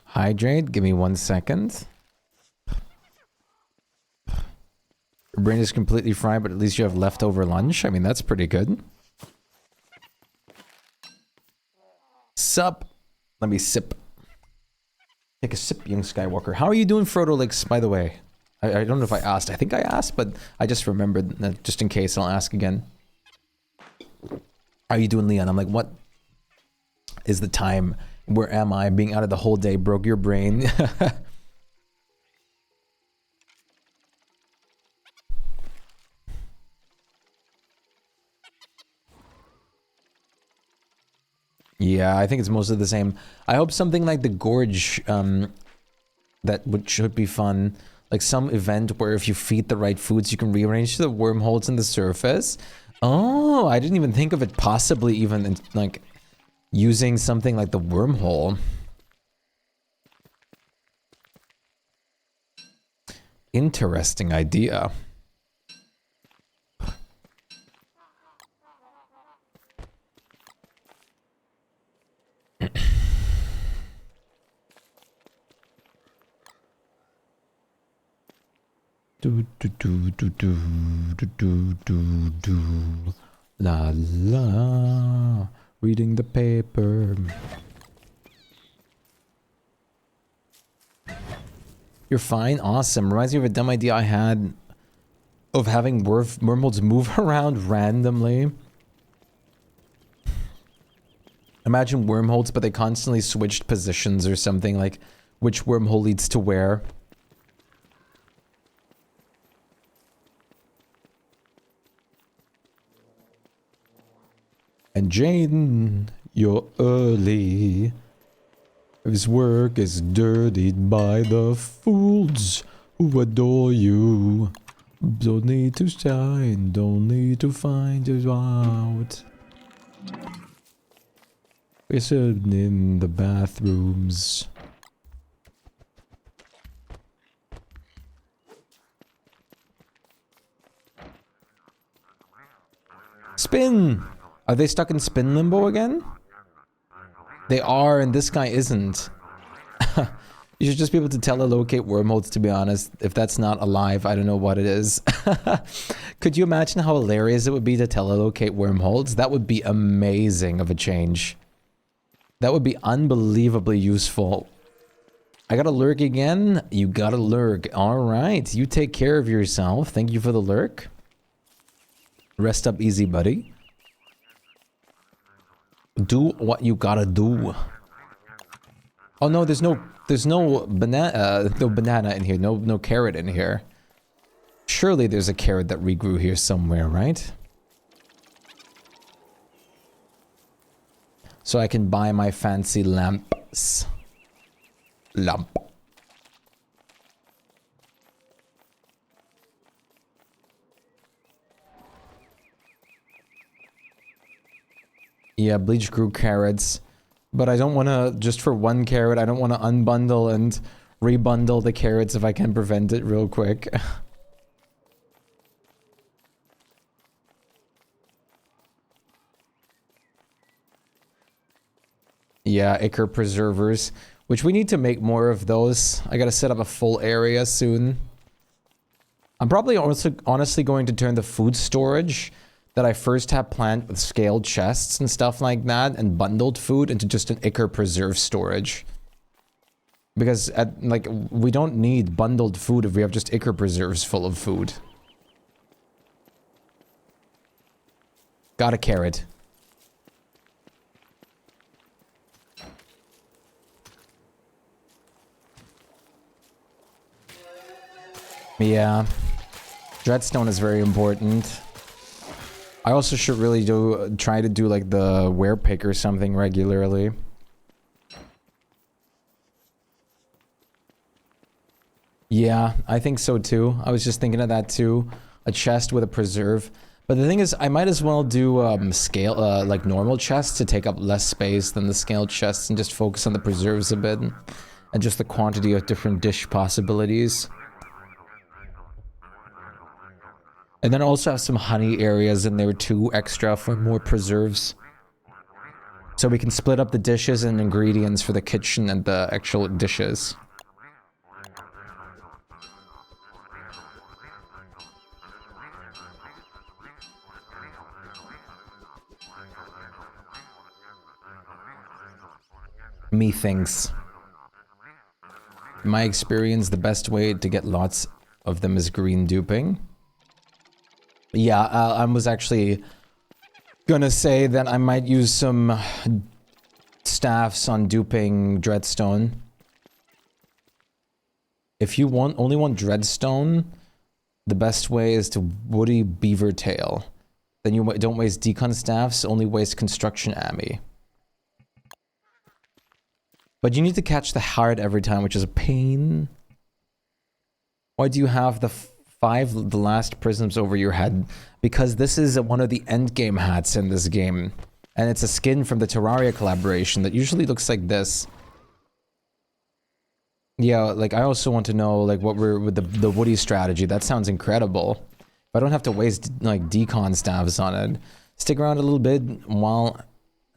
Hydrate, give me 1 second. Your brain is completely fried, but at least you have leftover lunch. I mean, that's pretty good. Sup? Let me sip. Take a sip, young Skywalker. How are you doing, Frodo Licks, by the way? I don't know if I asked. I think I asked, but I just remembered. Just in case, I'll ask again. How are you doing, Leon? I'm like, what is the time? Where am I? Being out of the whole day broke your brain. Yeah, I think it's mostly the same. I hope something like the Gorge, should be fun. Like some event where if you feed the right foods, you can rearrange the wormholes in the surface. Oh, I didn't even think of it possibly even in, like using something like the wormhole. Interesting idea. Do do do do do do do do do la la. Reading the paper. You're fine? Awesome. Reminds me of a dumb idea I had of having wormholes move around randomly. Imagine wormholes, but they constantly switched positions or something, like which wormhole leads to where. And Jaden, you're early. His work is dirtied by the fools who adore you. Don't need to shine, don't need to find it out. We're sitting in the bathrooms. Spin! Are they stuck in spin limbo again? They are, and this guy isn't. You should just be able to telelocate wormholes, to be honest. If that's not alive, I don't know what it is. Could you imagine how hilarious it would be to telelocate wormholes? That would be amazing of a change. That would be unbelievably useful. I gotta lurk again? You gotta lurk. Alright, you take care of yourself. Thank you for the lurk. Rest up easy, buddy. Do what you gotta do. Oh no, there's no banana in here, no carrot in here. Surely there's a carrot that regrew here somewhere, right? So I can buy my fancy lamps. Lamp. Yeah, Bleach grew carrots. But I don't want to, just for one carrot, I don't want to unbundle and rebundle the carrots if I can prevent it real quick. Yeah, Ichor preservers, which we need to make more of those. I gotta set up a full area soon. I'm probably also honestly going to turn the food storage that I first have planned with scaled chests and stuff like that and bundled food into just an Ichor preserve storage. Because like we don't need bundled food if we have just Ichor preserves full of food. Got a carrot. Yeah. Dreadstone is very important. I also should really try to do like the werepick or something regularly. Yeah, I think so too. I was just thinking of that too. A chest with a preserve. But the thing is, I might as well do scale, like normal chests to take up less space than the scaled chests and just focus on the preserves a bit. And just the quantity of different dish possibilities. And then also have some honey areas in there too, extra for more preserves. So we can split up the dishes and ingredients for the kitchen and the actual dishes. Methinks. In my experience, the best way to get lots of them is green duping. Yeah, I was actually gonna say that I might use some staffs on duping dreadstone. If you only want dreadstone, the best way is to woody beaver tail. Then you don't waste decon staffs, only waste construction ammi. But you need to catch the heart every time, which is a pain. Why do you have the the last prisms over your head? Because this is one of the endgame hats in this game. And it's a skin from the Terraria collaboration that usually looks like this. Yeah, like I also want to know like what we're with the woody strategy. That sounds incredible. But I don't have to waste like decon staffs on it. Stick around a little bit while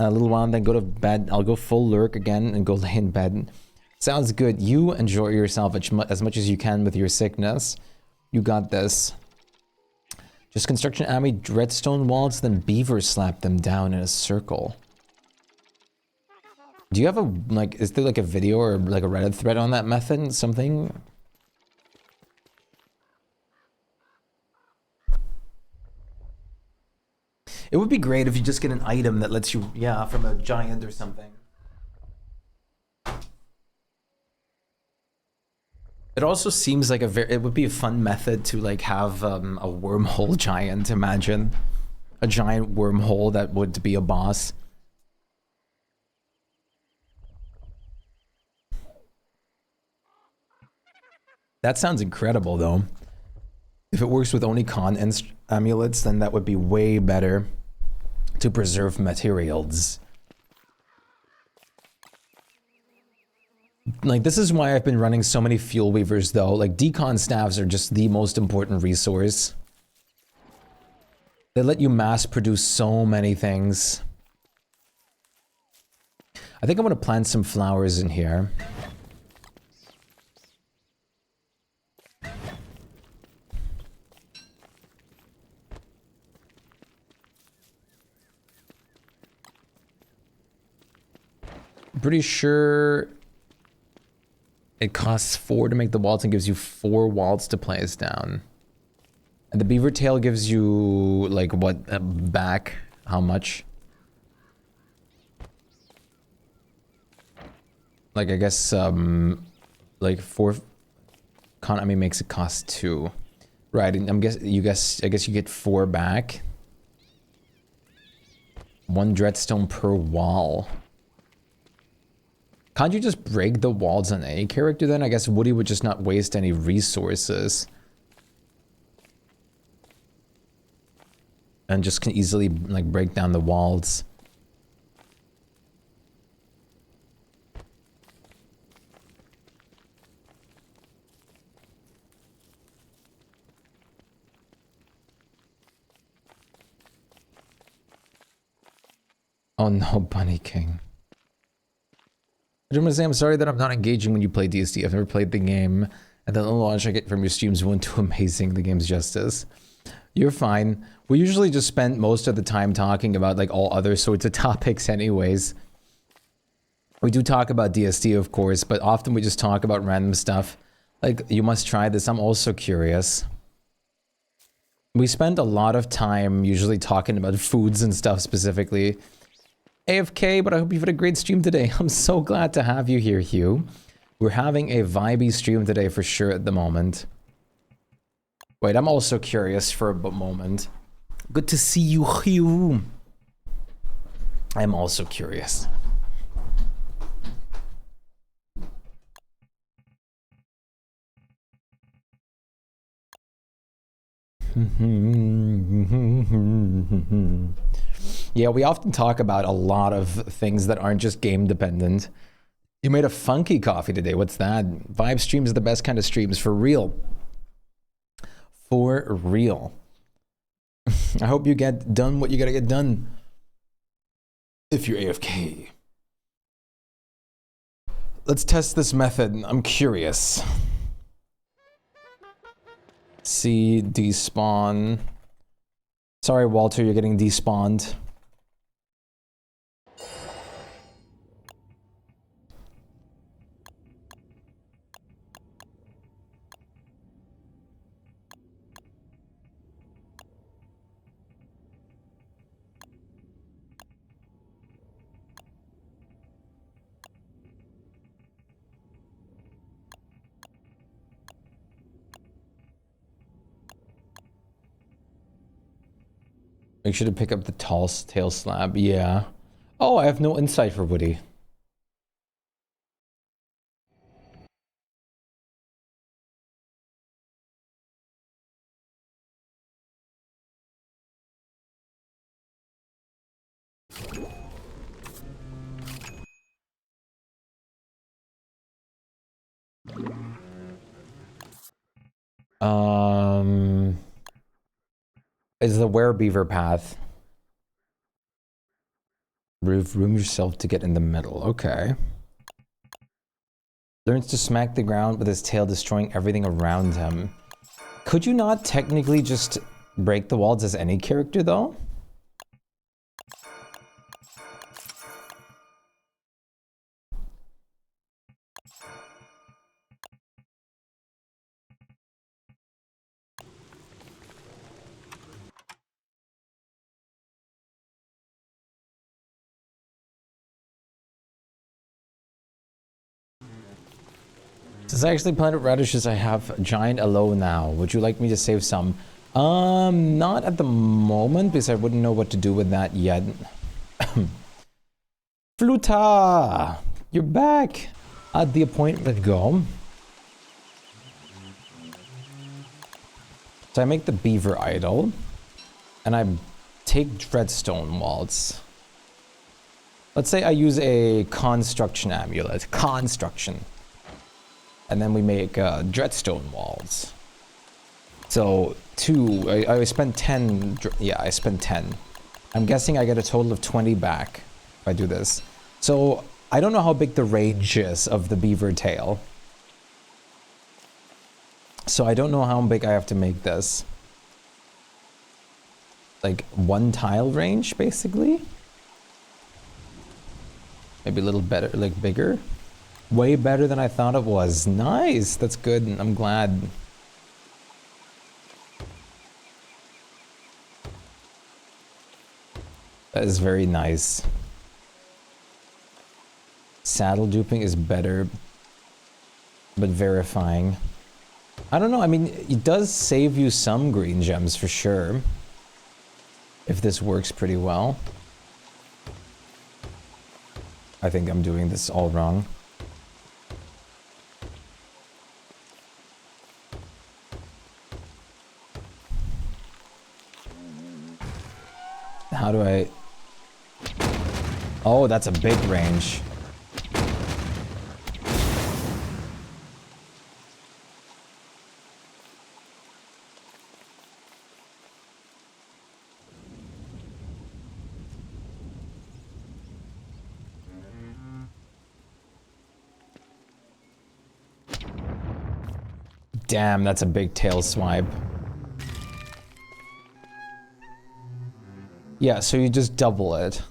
and then go to bed. I'll go full lurk again and go lay in bed. Sounds good. You enjoy yourself as much as you can with your sickness. You got this. Just construction ammi, redstone walls, then beavers slap them down in a circle. Do you have a, like, is there like a video or like a Reddit thread on that method? Something? It would be great if you just get an item that lets you, yeah, from a giant or something. It also seems like it would be a fun method to like have a wormhole giant, imagine. A giant wormhole that would be a boss. That sounds incredible though. If it works with only con amulets, then that would be way better to preserve materials. Like, this is why I've been running so many fuel weavers, though. Like, decon staffs are just the most important resource. They let you mass produce so many things. I think I'm gonna plant some flowers in here. Pretty sure it costs 4 to make the waltz and gives you 4 waltz to place down. And the beaver tail gives you, like, what, back? How much? Like, I guess, like 4... Economy makes it cost 2. Right, and I guess you get 4 back. 1 dreadstone per wall. Can't you just break the walls on any character then? I guess Woody would just not waste any resources. And just can easily, like, break down the walls. Oh no, Bunny King. I just want to say I'm sorry that I'm not engaging when you play DSD. I've never played the game, and the little launch I get from your streams won't do amazing the game's justice. You're fine. We usually just spend most of the time talking about like all other sorts of topics anyways. We do talk about DSD, of course, but often we just talk about random stuff. Like, you must try this. I'm also curious. We spend a lot of time usually talking about foods and stuff specifically. AFK, but I hope you've had a great stream today. I'm so glad to have you here, Hugh. We're having a vibey stream today for sure at the moment. Wait, I'm also curious for a moment. Good to see you, Hugh. I'm also curious. Yeah, we often talk about a lot of things that aren't just game dependent. You made a funky coffee today. What's that? Vibe streams are the best kind of streams, for real. For real. I hope you get done what you gotta get done. If you're AFK. Let's test this method. I'm curious. See, despawn. Sorry, Walter, you're getting despawned. Make sure to pick up the tall tail slab. Yeah. Oh, I have no insight for Woody. Is the werebeaver path. Room yourself to get in the middle. Okay. Learns to smack the ground with his tail, destroying everything around him. Could you not technically just break the walls as any character, though? Since I actually planted radishes, I have giant aloe now. Would you like me to save some? Not at the moment, because I wouldn't know what to do with that yet. Fluta! You're back! At the appointment go. So I make the beaver idol. And I take dreadstone walls. Let's say I use a construction amulet. Construction. And then we make dreadstone walls. So I spent 10, yeah, I spent 10. I'm guessing I get a total of 20 back if I do this. So I don't know how big the range is of the beaver tail. So I don't know how big I have to make this. Like 1 tile range, basically? Maybe a little better, like bigger? Way better than I thought it was. Nice, that's good. I'm glad. That is very nice. Saddle duping is better, but verifying. I don't know, I mean, it does save you some green gems for sure. If this works pretty well. I think I'm doing this all wrong. How do I... Oh, that's a big range. Damn, that's a big tail swipe. Yeah, so you just double it.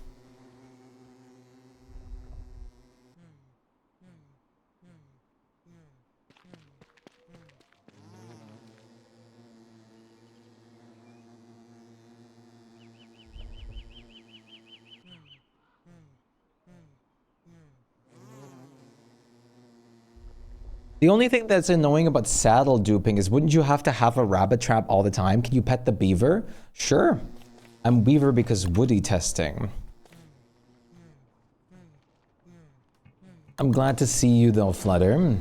The only thing that's annoying about saddle duping is wouldn't you have to have a rabbit trap all the time? Can you pet the beaver? Sure. I'm beaver because Woody testing. I'm glad to see you though, Flutter.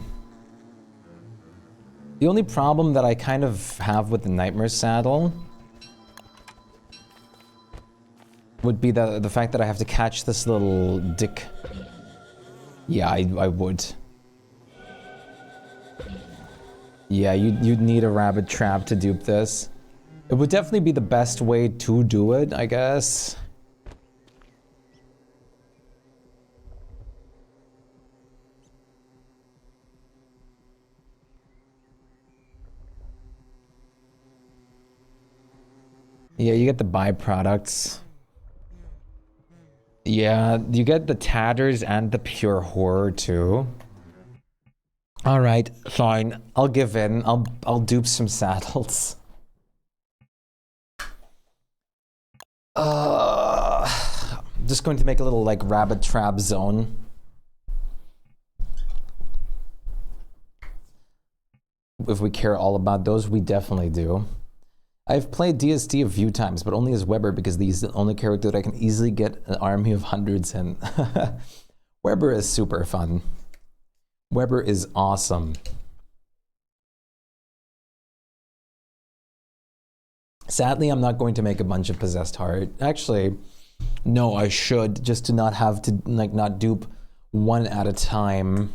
The only problem that I kind of have with the Nightmare Saddle would be the fact that I have to catch this little dick. Yeah, I would. Yeah, you'd need a rabbit trap to dupe this. It would definitely be the best way to do it, I guess. Yeah, you get the byproducts. Yeah, you get the tatters and the pure horror too. All right, fine. I'll give in. I'll dupe some saddles. Just going to make a little like rabbit trap zone. If we care all about those, we definitely do. I've played DSD a few times, but only as Weber because he's the only character that I can easily get an army of hundreds in. Weber is super fun. Weber is awesome. Sadly, I'm not going to make a bunch of Possessed Heart. Actually, no, I should, just to not have to, like, not dupe one at a time.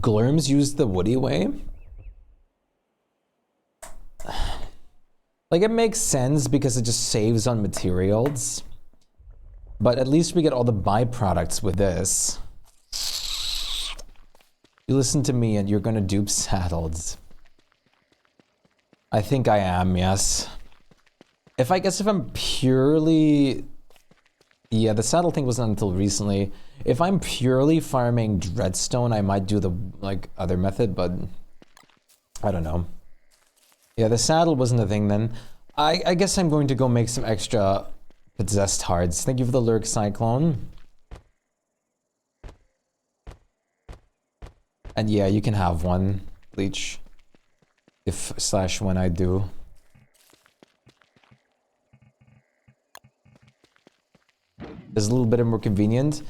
Glurms used the Woody way? Like, it makes sense because it just saves on materials. But at least we get all the byproducts with this. You listen to me and you're gonna dupe saddles. I think I am, yes. If I'm purely... Yeah, the saddle thing wasn't until recently. If I'm purely farming Dreadstone, I might do the, like, other method, but... I don't know. Yeah, the saddle wasn't a thing then. I guess I'm going to go make some extra Possessed Hearts. Thank you for the Lurk Cyclone. And yeah, you can have one, Bleach. If / when I do. It's a little bit more convenient.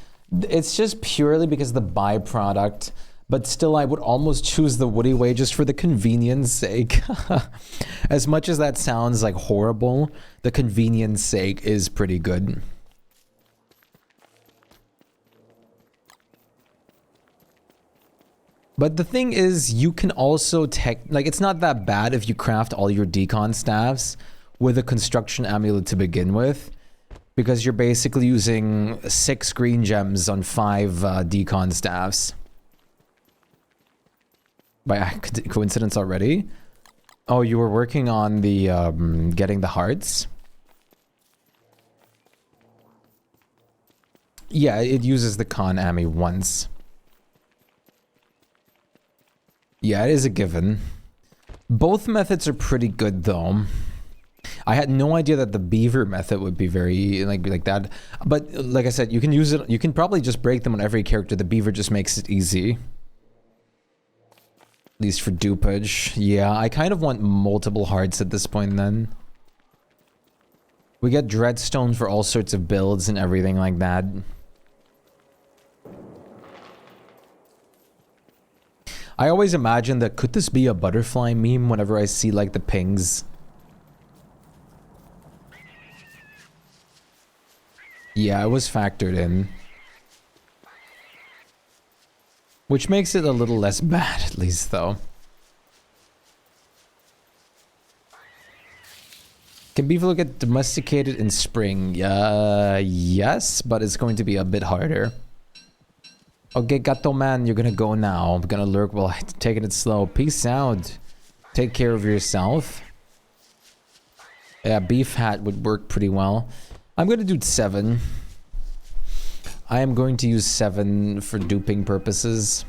It's just purely because of the byproduct, but still I would almost choose the Woody way just for the convenience sake. As much as that sounds like horrible, the convenience sake is pretty good. But the thing is, you can also like, it's not that bad if you craft all your decon staffs with a construction amulet to begin with, because you're basically using 6 green gems on 5 decon staffs. By coincidence already? Oh, you were working on the, getting the hearts? Yeah, it uses the con ammy once. Yeah, it is a given. Both methods are pretty good though. I had no idea that the beaver method would be very like that. But like I said, you can use it. You can probably just break them on every character. The beaver just makes it easy. At least for dupage. Yeah, I kind of want multiple hearts at this point then. We get Dreadstone for all sorts of builds and everything like that. I always imagine that could this be a butterfly meme whenever I see like the pings. Yeah, it was factored in. Which makes it a little less bad at least though. Can beaver get domesticated in spring? Yes, but it's going to be a bit harder. Okay, Gato Man, you're gonna go now. I'm gonna lurk while taking it slow. Peace out. Take care of yourself. Yeah, beef hat would work pretty well. I'm gonna do 7. I am going to use 7 for duping purposes.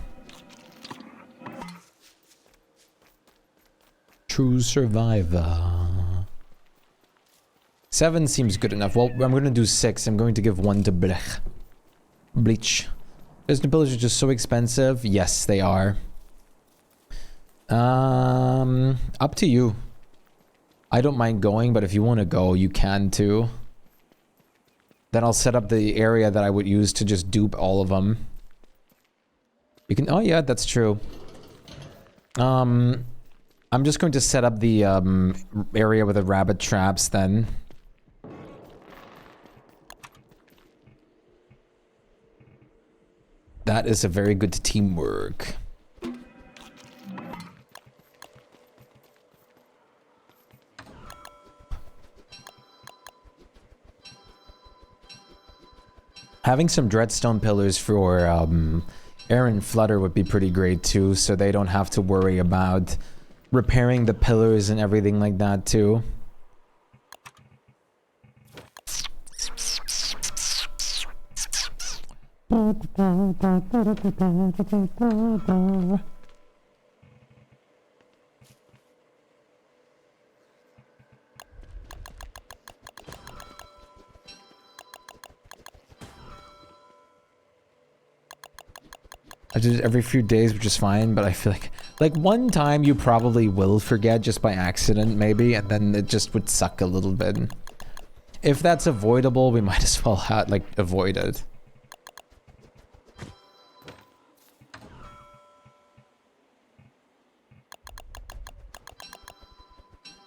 True survivor. 7 seems good enough. Well, I'm gonna do 6. I'm going to give 1 to Bleach. Isn't the pillars are just so expensive? Yes, they are. Up to you. I don't mind going, but if you want to go, you can too. Then I'll set up the area that I would use to just dupe all of them. You can, oh yeah, that's true. I'm just going to set up the area with the rabbit traps then. That is a very good teamwork. Having some dreadstone pillars for air and flutter would be pretty great too, so they don't have to worry about repairing the pillars and everything like that too. I did it every few days, which is fine, but I feel like one time you probably will forget just by accident, maybe, and then it just would suck a little bit. If that's avoidable, we might as well avoid it.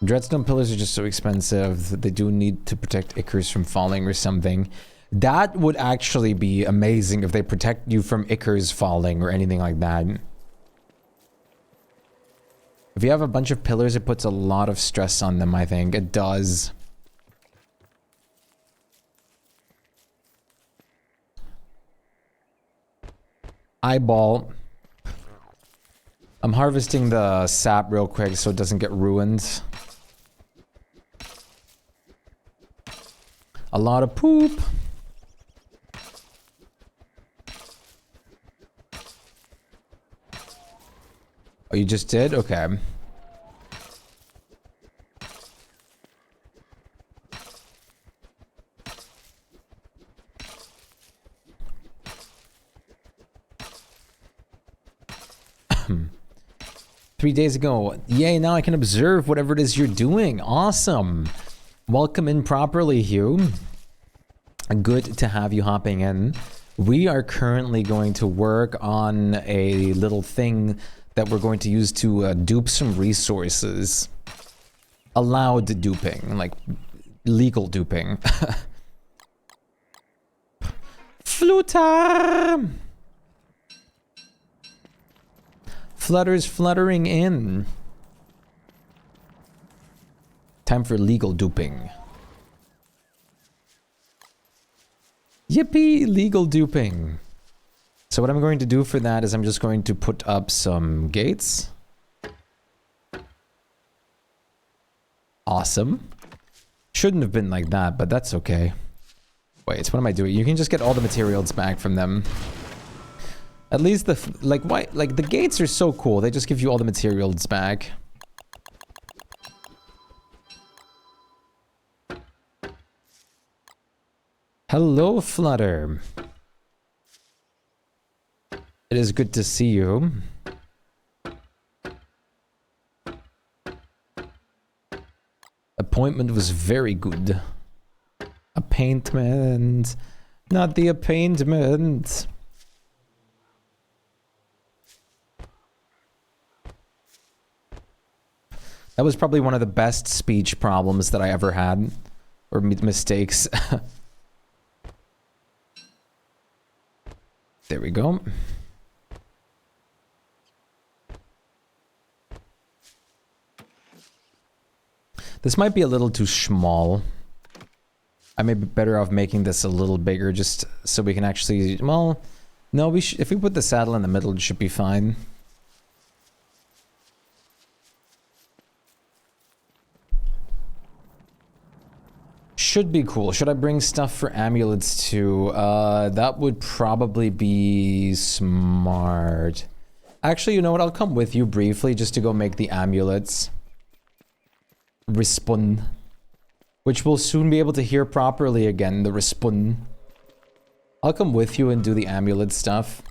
Dreadstone pillars are just so expensive. They do need to protect Icarus from falling or something. That would actually be amazing if they protect you from Icarus falling or anything like that. If you have a bunch of pillars, it puts a lot of stress on them, I think. It does. Eyeball. I'm harvesting the sap real quick so it doesn't get ruined. A lot of poop. Oh, you just did? Okay. 3 days ago. Yay, now I can observe whatever it is you're doing. Awesome. Welcome in properly, Hugh. Good to have you hopping in. We are currently going to work on a little thing that we're going to use to dupe some resources. Allowed duping, like legal duping. Flutter! Flutter's fluttering in. Time for legal duping. Yippee, legal duping. So what I'm going to do for that is I'm just going to put up some gates. Awesome. Shouldn't have been like that, but that's okay. Wait, what am I doing? You can just get all the materials back from them. At least the, the gates are so cool. They just give you all the materials back. Hello, Flutter. It is good to see you. Appointment was very good. Appointment. Not the appointment. That was probably one of the best speech problems that I ever had. Or mistakes. There we go. This might be a little too small. I may be better off making this a little bigger just so we can actually, well, no, if we put the saddle in the middle, it should be fine. Should be cool. Should I bring stuff for amulets too? That would probably be smart. Actually, you know what? I'll come with you briefly just to go make the amulets. Respun. Which we'll soon be able to hear properly again, the respun. I'll come with you and do the amulet stuff.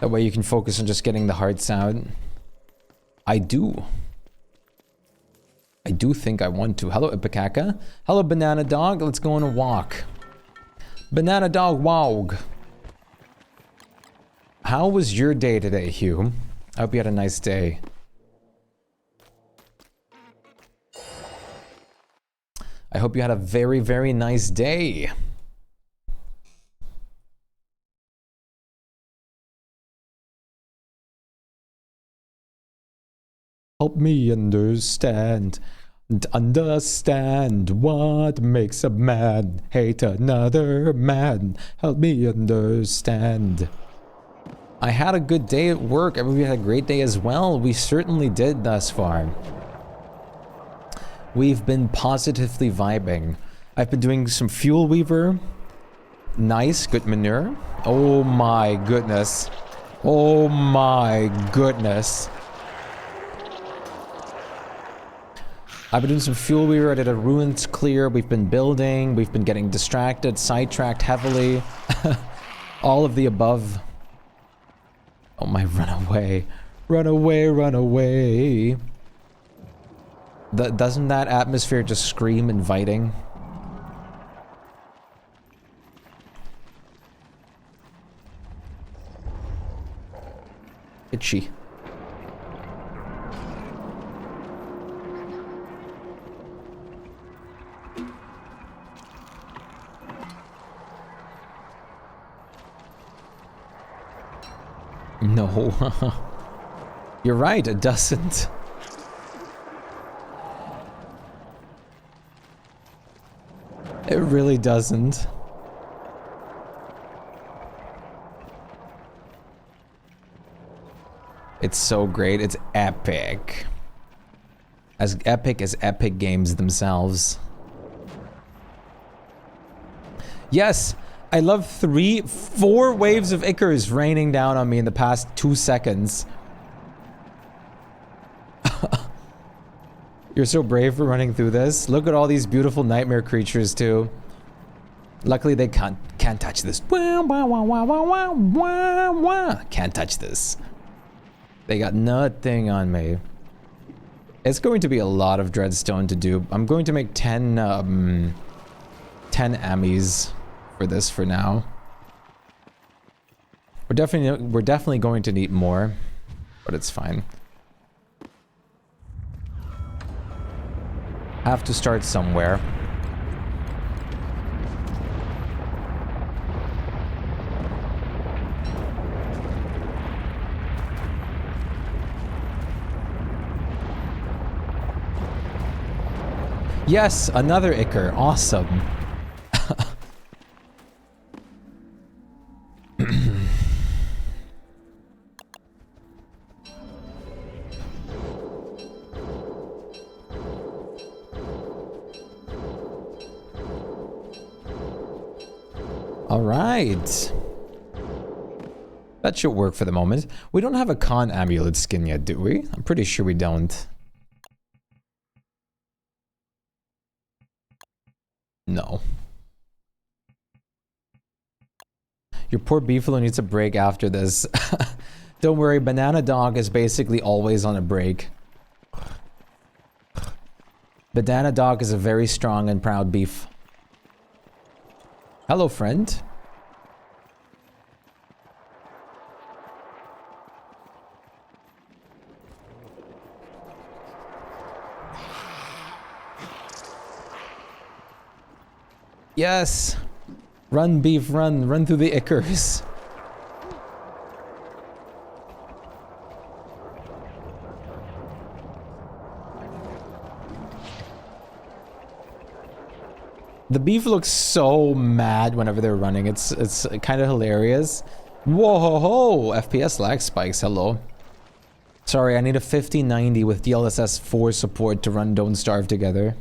That way you can focus on just getting the hearts out. I do think I want to. Hello, Ipakaka. Hello, Banana Dog. Let's go on a walk. Banana Dog Wog. How was your day today, Hugh? I hope you had a nice day. I hope you had a very, very nice day. Help me understand what makes a man hate another man. Help me understand. I had a good day at work. Everybody had a great day as well. We certainly did thus far. We've been positively vibing. I've been doing some fuel weaver. Nice, good manure. Oh my goodness. Oh my goodness. I've been doing some fuel weaver. I did a ruins clear. We've been building. We've been getting distracted, sidetracked heavily. All of the above. Oh my, run away. Run away, run away. Doesn't that atmosphere just scream inviting? Itchy. No. You're right, it doesn't. It really doesn't. It's so great. It's epic. As epic as Epic Games themselves. Yes, I love 4 waves of Ickers raining down on me in the past 2 seconds. You're so brave for running through this. Look at all these beautiful nightmare creatures too. Luckily they can't touch this. Can't touch this. They got nothing on me. It's going to be a lot of dreadstone to do. I'm going to make 10 Emmys for this for now. We're definitely going to need more, but it's fine. Have to start somewhere. Yes, another Icker. Awesome. All right. That should work for the moment. We don't have a con amulet skin yet, do we? I'm pretty sure we don't. No. Your poor beefalo needs a break after this. Don't worry, Banana Dog is basically always on a break. Banana Dog is a very strong and proud beef. Hello, friend. Yes! Run, beef, run. Run through the Ickers. The beef looks so mad whenever they're running. It's kind of hilarious. Whoa ho ho! FPS lag spikes. Hello. Sorry, I need a 5090 with DLSS 4 support to run Don't Starve together.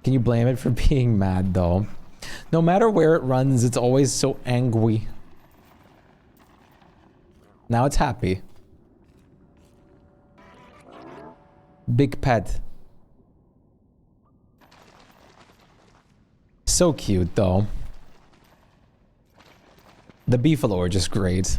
Can you blame it for being mad though? No matter where it runs, it's always so angry. Now it's happy. Big pet. So cute though. The beefalo are just great.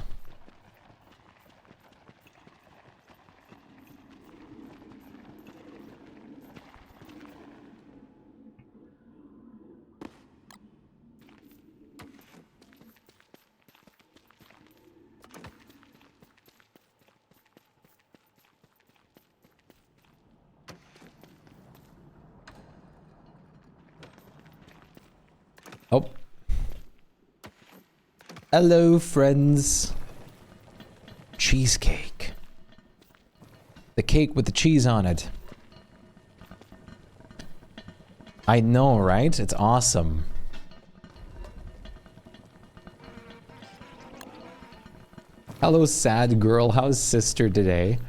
Oh. Hello, friends. Cheesecake. The cake with the cheese on it. I know, right? It's awesome. Hello, sad girl. How's sister today?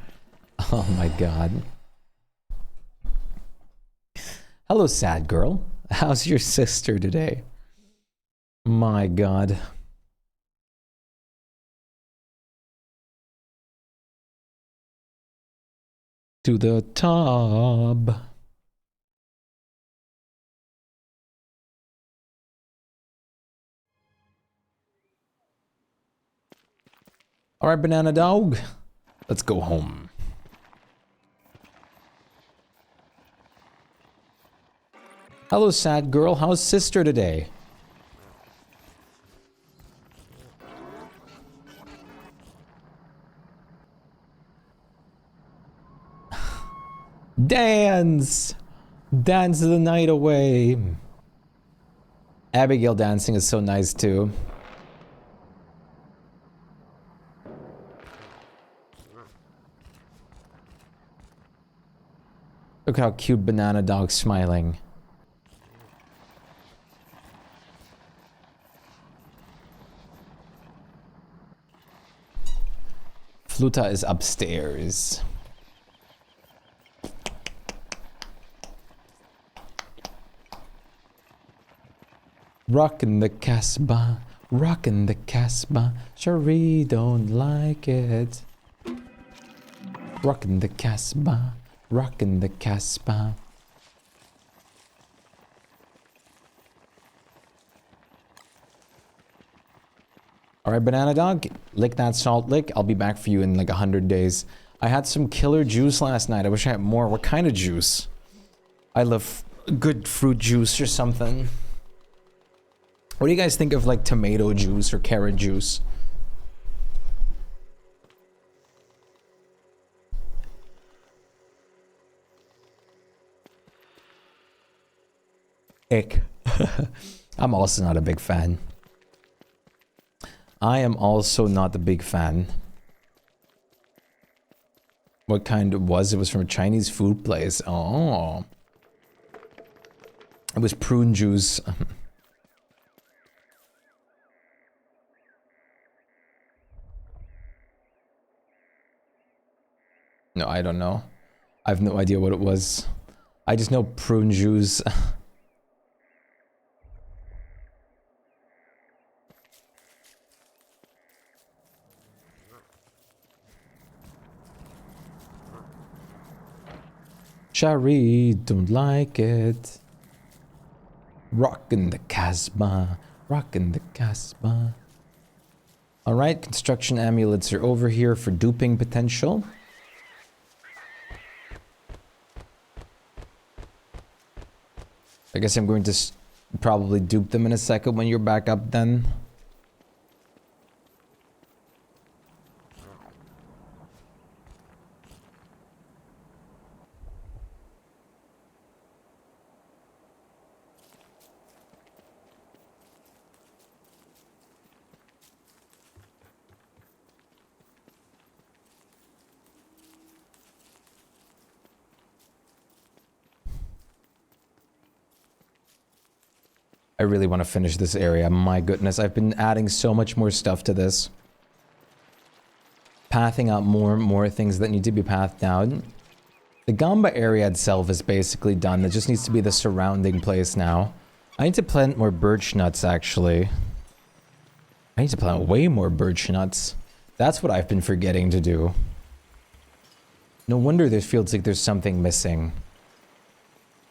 Oh my god. Hello, sad girl. How's your sister today? My god. To the top. All right, banana dog. Let's go home. Hello, sad girl. How's sister today? Dance! Dance the night away. Abigail dancing is so nice too. Look how cute banana dog's smiling. Fluta is upstairs. Rockin' the Casbah, rockin' the Casbah, Cherie don't like it. Rockin' the Casbah, rockin' the Casbah. Alright, banana dog, lick that salt lick. I'll be back for you in like 100 days. I had some killer juice last night. I wish I had more. What kind of juice? I love good fruit juice or something. What do you guys think of like tomato juice or carrot juice? Ick. I'm also not a big fan. I am also not a big fan. What kind it was? It was from a Chinese food place. Oh. It was prune juice. No, I don't know. I have no idea what it was. I just know prune juice. Cherie don't like it. Rockin' the Casbah, rockin' the Casbah. Alright, construction amulets are over here for duping potential. I guess I'm going to probably dupe them in a second when you're back up then. I really want to finish this area. My goodness, I've been adding so much more stuff to this. Pathing out more and more things that need to be pathed out. The Gamba area itself is basically done. It just needs to be the surrounding place now. I need to plant more birch nuts, actually. I need to plant way more birch nuts. That's what I've been forgetting to do. No wonder there feels like there's something missing.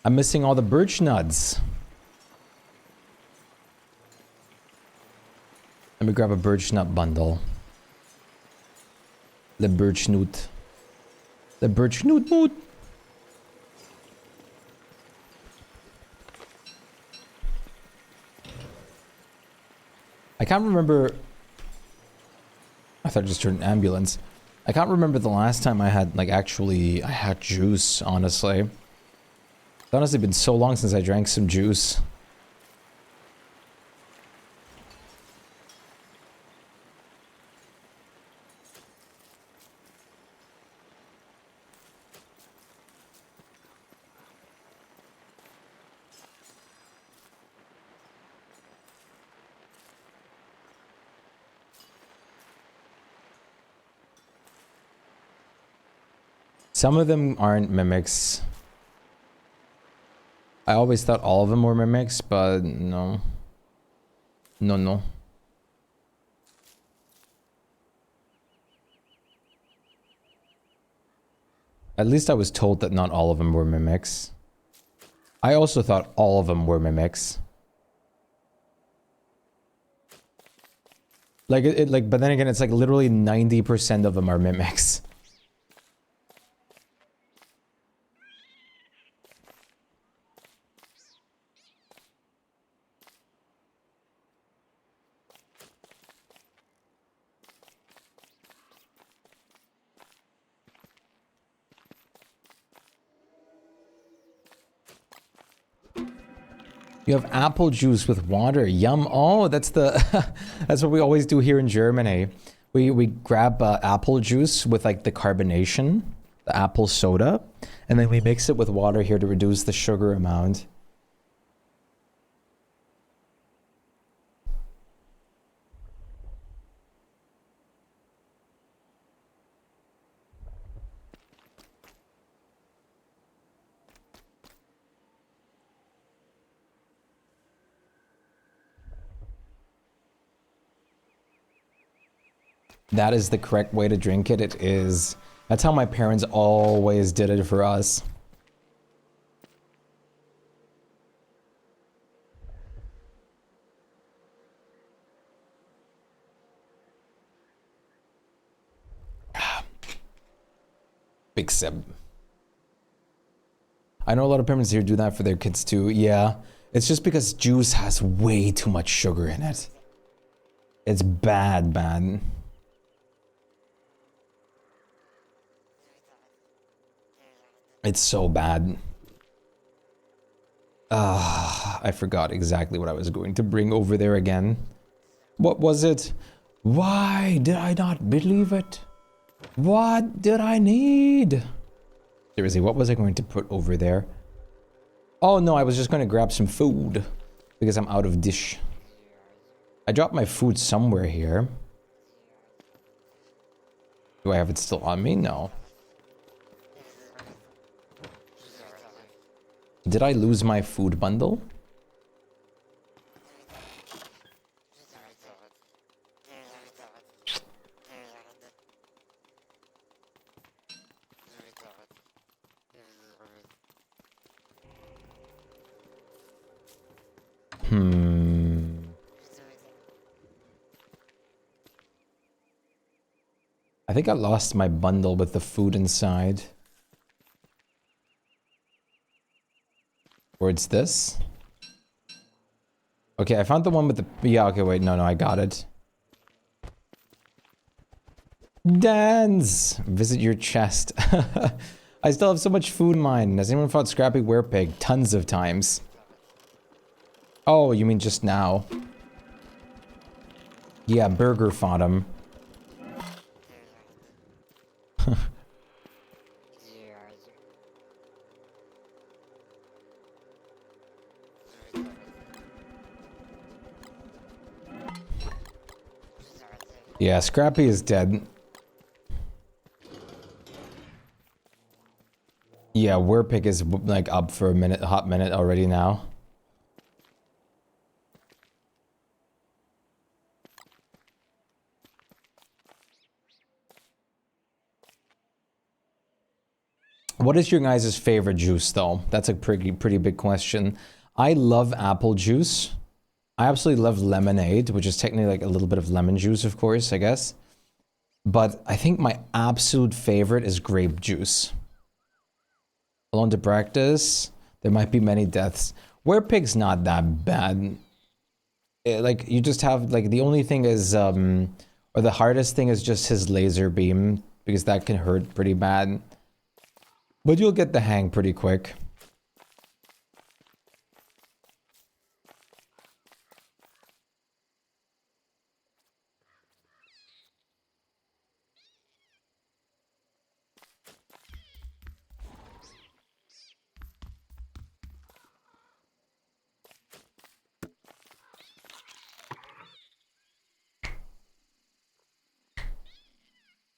I'm missing all the birch nuts. Let me grab a birch nut bundle. The birch nut. The birch nut mood. I can't remember. I thought I just heard an ambulance. I can't remember the last time I had, like, I had juice, honestly. It's honestly been so long since I drank some juice. Some of them aren't mimics. I always thought all of them were mimics, but no. No. At least I was told that not all of them were mimics. I also thought all of them were mimics. Like, but then again, it's like literally 90% of them are mimics. You have apple juice with water. Yum. Oh, that's the that's what we always do here in Germany. We grab apple juice with like the carbonation, the apple soda, and then we mix it with water here to reduce the sugar amount. That is the correct way to drink it. It is. That's how my parents always did it for us. Big sip. I know a lot of parents here do that for their kids too. Yeah. It's just because juice has way too much sugar in it. It's bad. It's so bad. I forgot exactly what I was going to bring over there again. What was it? Why did I not believe it? What did I need? Seriously, what was I going to put over there? Oh no, I was just going to grab some food because I'm out of dish. I dropped my food somewhere here. Do I have it still on me? No. Did I lose my food bundle? I think I lost my bundle with the food inside. Or it's this? Okay, I found the one with the... Yeah, okay, wait, no, I got it. Dance! Visit your chest. I still have so much food in mine. Has anyone fought Scrappy Werepig? Tons of times. Oh, you mean just now? Yeah, Burger fought him. Yeah, Scrappy is dead. Yeah, Werepig is like up for a hot minute already now. What is your guys' favorite juice though? That's a pretty big question. I love apple juice. I absolutely love lemonade, which is technically like a little bit of lemon juice, of course, I guess. But I think my absolute favorite is grape juice. Alone to practice, there might be many deaths. Werepig's not that bad. Like, you just have, like, the only thing is, or the hardest thing is just his laser beam, because that can hurt pretty bad. But you'll get the hang pretty quick.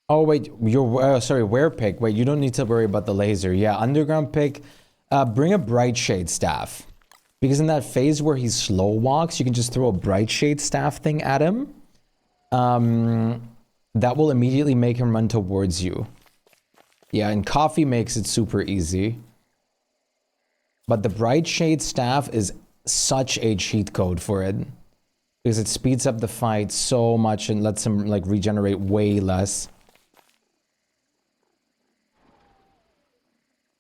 Oh wait, you're sorry, Werepig. Wait, you don't need to worry about the laser. Yeah, underground pick. Bring a bright shade staff, because in that phase where he slow walks, you can just throw a bright shade staff thing at him. That will immediately make him run towards you. Yeah, and coffee makes it super easy. But the bright shade staff is such a cheat code for it, because it speeds up the fight so much and lets him like regenerate way less.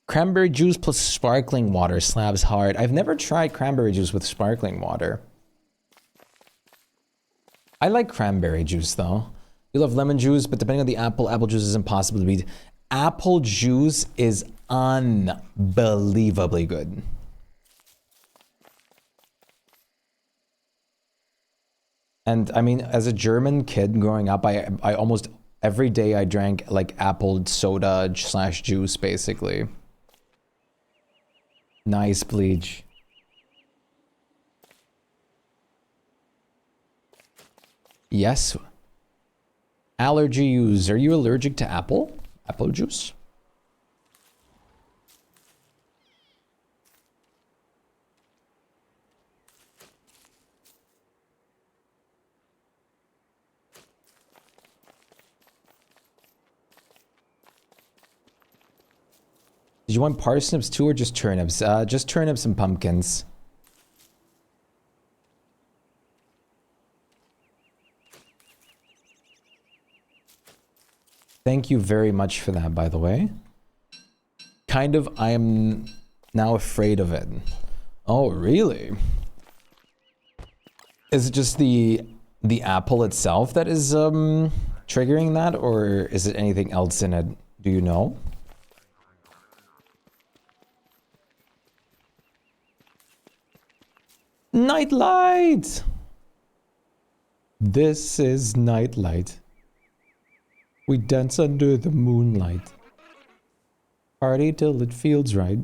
Cranberry juice plus sparkling water slabs hard. I've never tried cranberry juice with sparkling water. I like cranberry juice though. You love lemon juice, but depending on the apple juice is impossible to beat. Apple juice is unbelievably good. And I mean, as a German kid growing up, I almost every day I drank like apple soda slash juice basically. Nice, Bleach. Yes. Allergies. Are you allergic to apple? Apple juice? Did you want parsnips too or just turnips? Just turnips and pumpkins. Thank you very much for that, by the way. Kind of, I am now afraid of it. Oh, really? Is it just the apple itself that is triggering that, or is it anything else in it? Do you know? Nightlight! This is nightlight. We dance under the moonlight. Party till it feels right.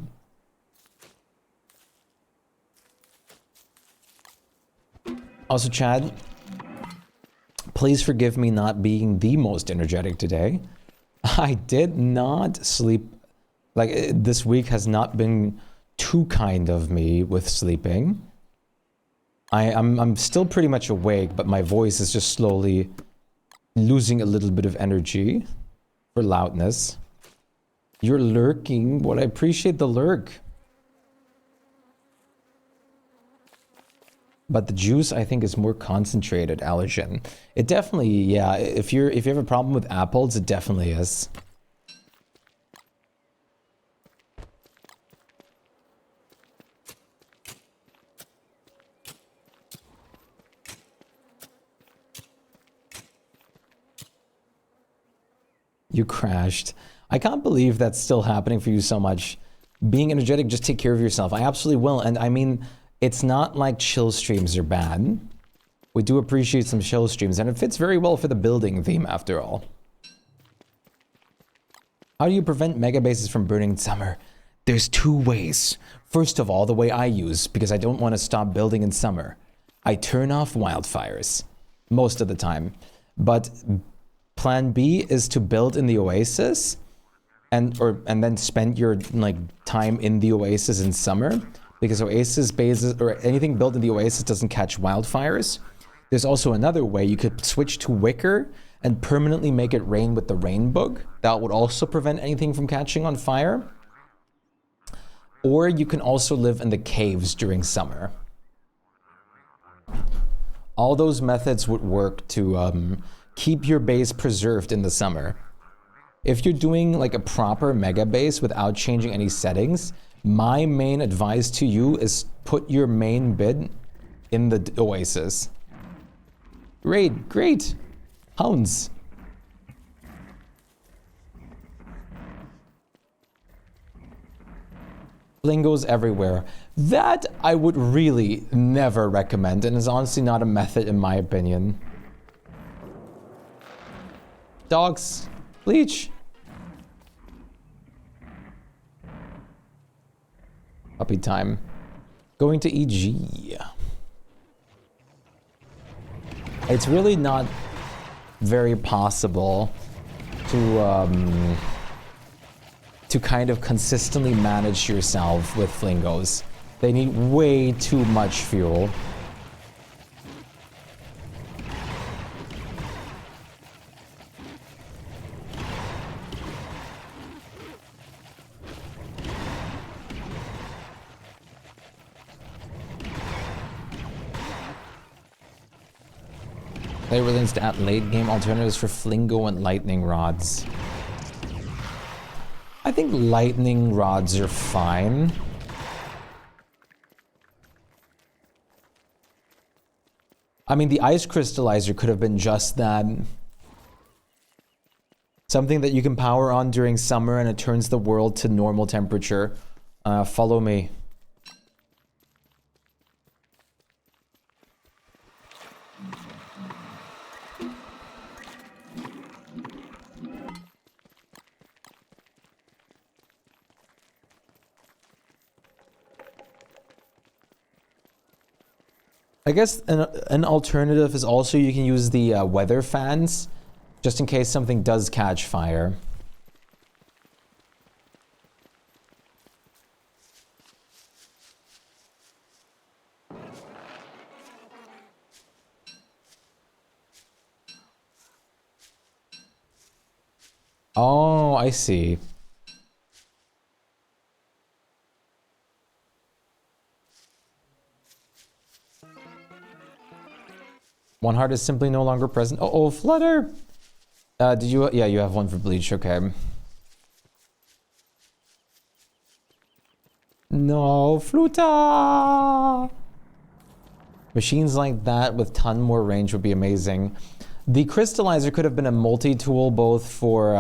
Also, Chad, please forgive me not being the most energetic today. I did not sleep. Like, this week has not been too kind of me with sleeping. I'm still pretty much awake, but my voice is just slowly losing a little bit of energy for loudness. You're lurking. Well, I appreciate the lurk. But the juice, I think, is more concentrated allergen. It definitely, yeah, if you have a problem with apples, it definitely is. You crashed. I can't believe that's still happening for you so much. Being energetic, just take care of yourself. I absolutely will. And I mean, it's not like chill streams are bad. We do appreciate some chill streams, and it fits very well for the building theme after all. How do you prevent megabases from burning in summer? There's two ways. First of all, the way I use, because I don't want to stop building in summer. I turn off wildfires. Most of the time. But plan B is to build in the oasis and then spend your like time in the oasis in summer, because oasis bases or anything built in the oasis doesn't catch wildfires. There's also another way. You could switch to wicker and permanently make it rain with the rain bug. That would also prevent anything from catching on fire. Or you can also live in the caves during summer. All those methods would work to keep your base preserved in the summer. If you're doing like a proper mega base without changing any settings, my main advice to you is put your main bid in the oasis. Great, great. Hounds. Flingos everywhere. That I would really never recommend, and is honestly not a method in my opinion. Dogs. Bleach. Puppy time. Going to EG. It's really not very possible to kind of consistently manage yourself with flingos. They need way too much fuel. They released at late game alternatives for flingo and lightning rods. I think lightning rods are fine. I mean, the ice crystallizer could have been just that. Something that you can power on during summer and it turns the world to normal temperature. Follow me. I guess an alternative is also you can use the weather fans, just in case something does catch fire. Oh, I see. One heart is simply no longer present. Oh, Flutter! Did you... Yeah, you have one for Bleach, okay. No, Fluta! Machines like that with ton more range would be amazing. The crystallizer could have been a multi-tool both for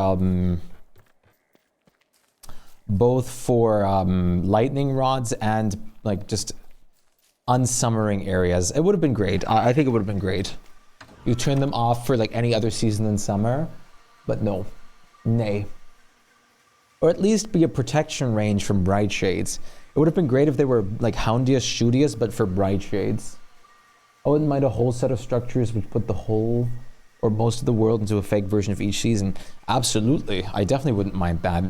lightning rods and like just unsummering areas. It would have been great. I think it would have been great. You turn them off for like any other season than summer, but no. Nay. Or at least be a protection range from bright shades. It would have been great if they were like Houndius, Shootius, but for bright shades. I wouldn't mind a whole set of structures which put the whole or most of the world into a fake version of each season. Absolutely. I definitely wouldn't mind that.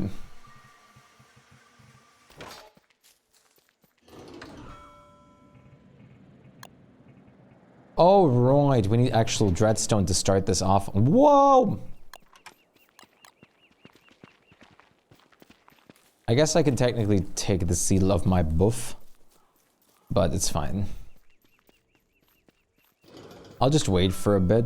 Oh, right. We need actual Dreadstone to start this off. Whoa! I guess I can technically take the seal of my buff, but it's fine. I'll just wait for a bit.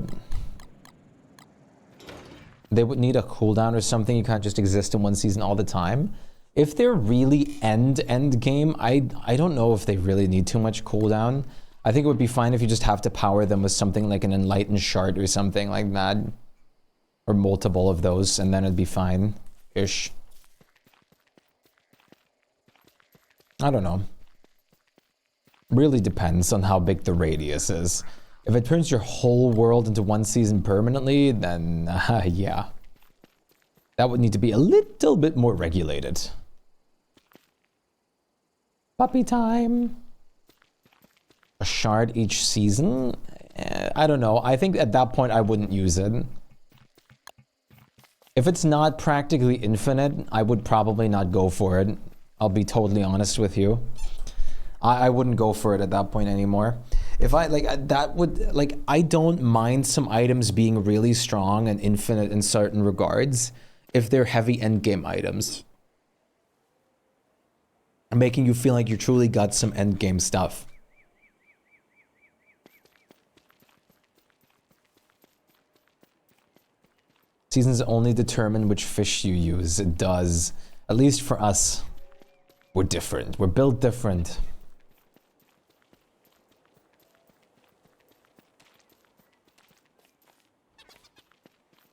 They would need a cooldown or something. You can't just exist in one season all the time. If they're really end game, I don't know if they really need too much cooldown. I think it would be fine if you just have to power them with something like an enlightened shard or something like that. Or multiple of those, and then it'd be fine-ish. I don't know. Really depends on how big the radius is. If it turns your whole world into one season permanently, then yeah. That would need to be a little bit more regulated. Puppy time. A shard each season? I don't know. I think at that point I wouldn't use it. If it's not practically infinite, I would probably not go for it. I'll be totally honest with you. I wouldn't go for it at that point anymore. If I, like, that would, like, I don't mind some items being really strong and infinite in certain regards if they're heavy endgame items. Making you feel like you truly got some endgame stuff. Seasons only determine which fish you use. It does. At least for us, we're different. We're built different.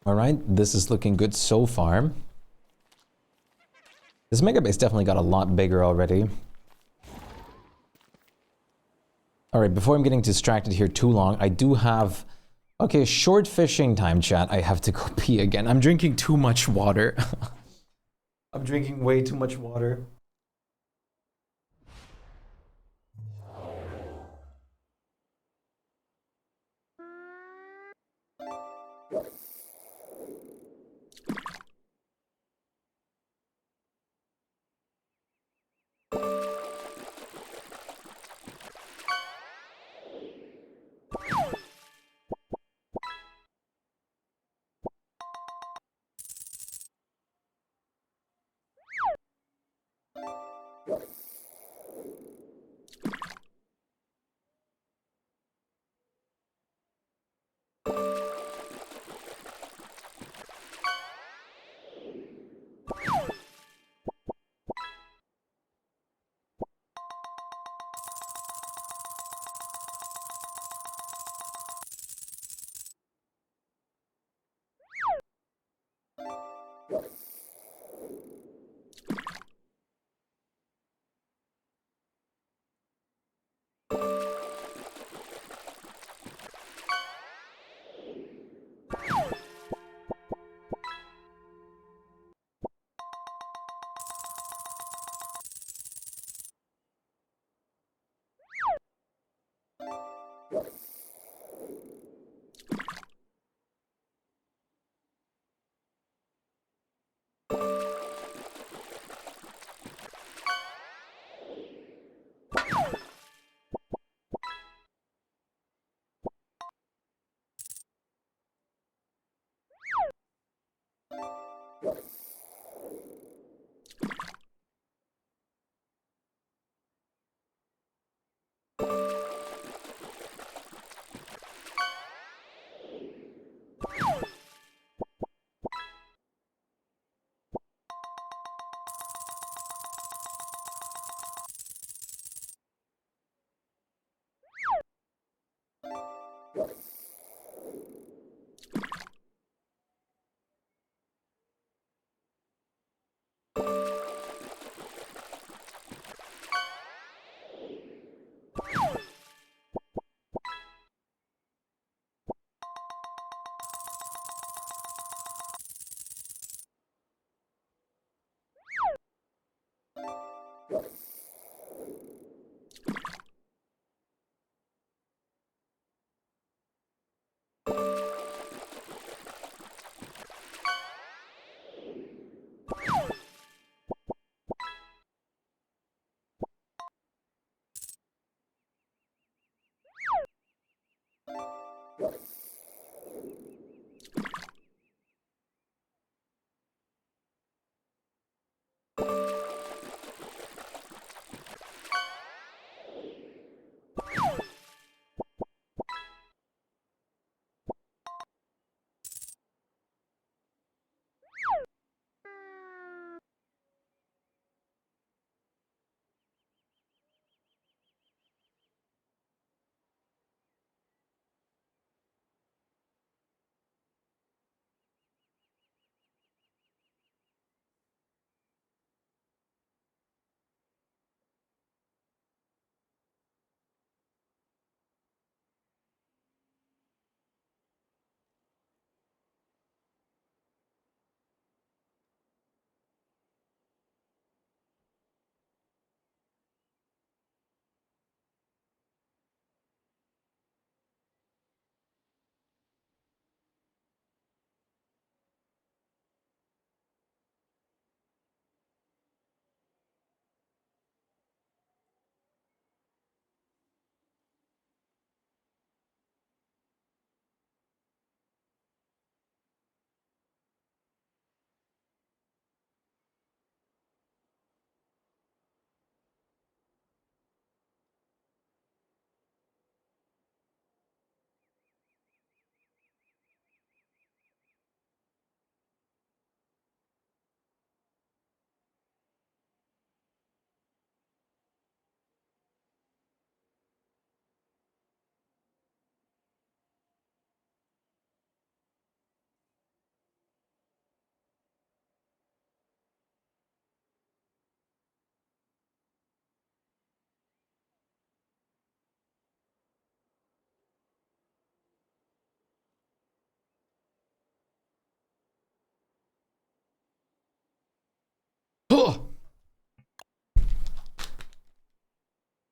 Alright, this is looking good so far. This Megabase definitely got a lot bigger already. Alright, before I'm getting distracted here too long, I do have... Okay, short fishing time, chat. I have to go pee again. I'm drinking too much water. I'm drinking way too much water.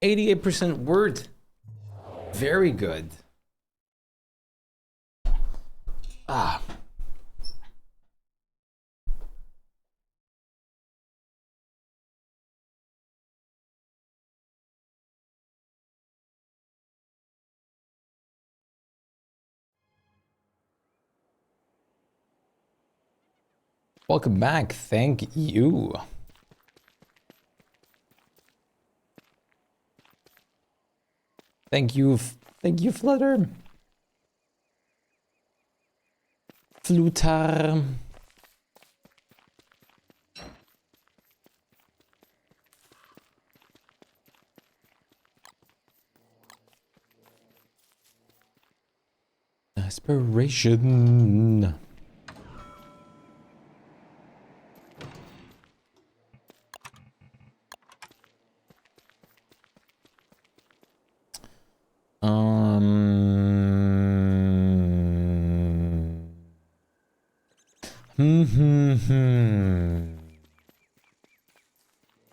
88% word. Very good. Ah. Welcome back. Thank you. Thank you, Flutter. Flutar. Aspiration.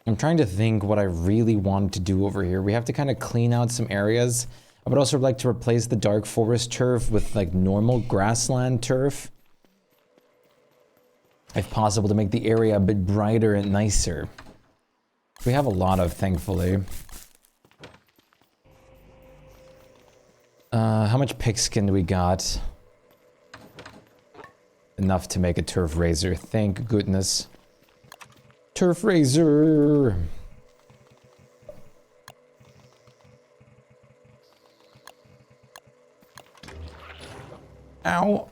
I'm trying to think what I really want to do over here. We have to kind of clean out some areas. I would also like to replace the dark forest turf with like normal grassland turf. If possible, to make the area a bit brighter and nicer. We have a lot of, thankfully. How much pigskin do we got? Enough to make a turf razor, thank goodness. Turf razor! Ow!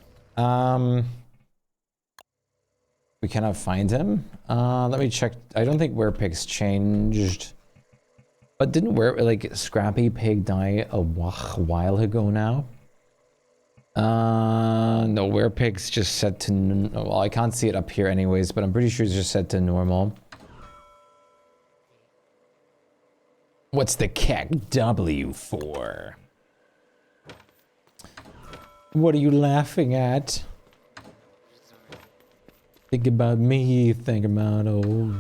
We cannot find him? Let me check. I don't think werepigs changed. But didn't like Scrappy Pig die a while ago now? No, werepig's just set to, well, I can't see it up here anyways, but I'm pretty sure it's just set to normal. What's the CAC W for? What are you laughing at? Think about me, think about old.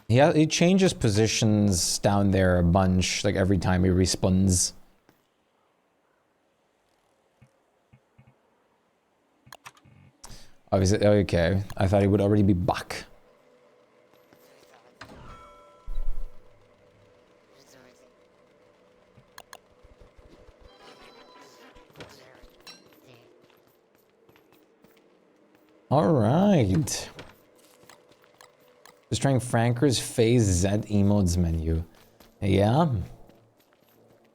Yeah, he changes positions down there a bunch, like every time he respawns. Obviously, okay. I thought he would already be back. All right. Just trying Franker's Phase Z emotes menu. Yeah.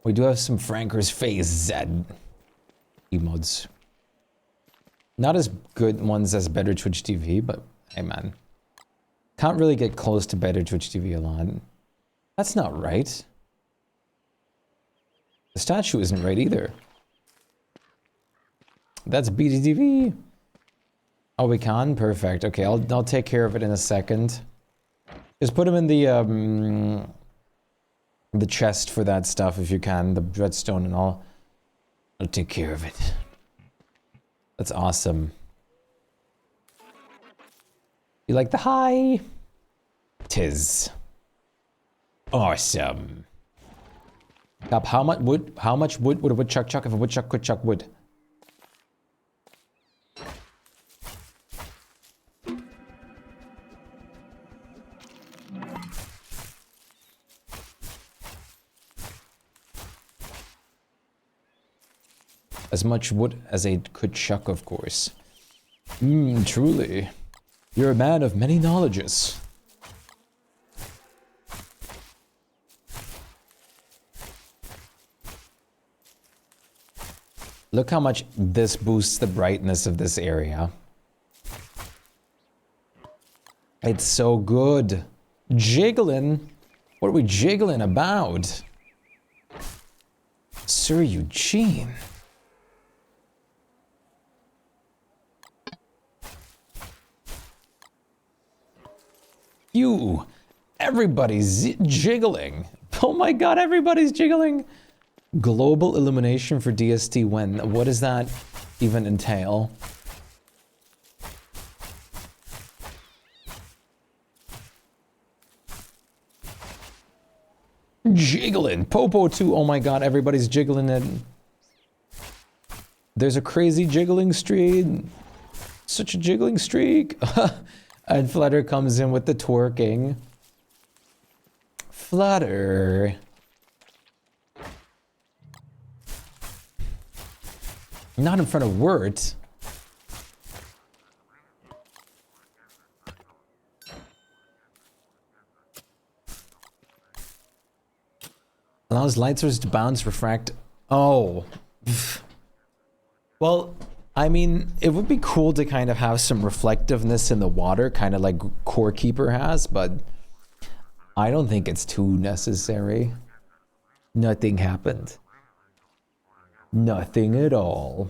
We do have some Franker's Phase Z emotes. Not as good ones as Better Twitch TV, but hey man. Can't really get close to Better Twitch TV a lot. That's not right. The statue isn't right either. That's BTTV. Oh, we can? Perfect. Okay, I'll take care of it in a second. Just put him in the chest for that stuff if you can, the dreadstone, and I'll take care of it. That's awesome. You like the high? Tis awesome. Cap, how much wood? How much wood would a woodchuck chuck if a woodchuck could chuck wood? As much wood as a could chuck, of course. Truly. You're a man of many knowledges. Look how much this boosts the brightness of this area. It's so good. Jiggling? What are we jiggling about? Sir Eugene. You, everybody's jiggling. Oh my god, everybody's jiggling. Global illumination for DST when? What does that even entail? Jiggling. Popo too. Oh my god, everybody's jiggling it. There's a crazy jiggling streak. Such a jiggling streak. And Flutter comes in with the twerking. Flutter. Not in front of Wirt. Allows light sources to bounce, refract. Oh. Well, I mean, it would be cool to kind of have some reflectiveness in the water, kind of like Core Keeper has, but I don't think it's too necessary. Nothing happened. Nothing at all.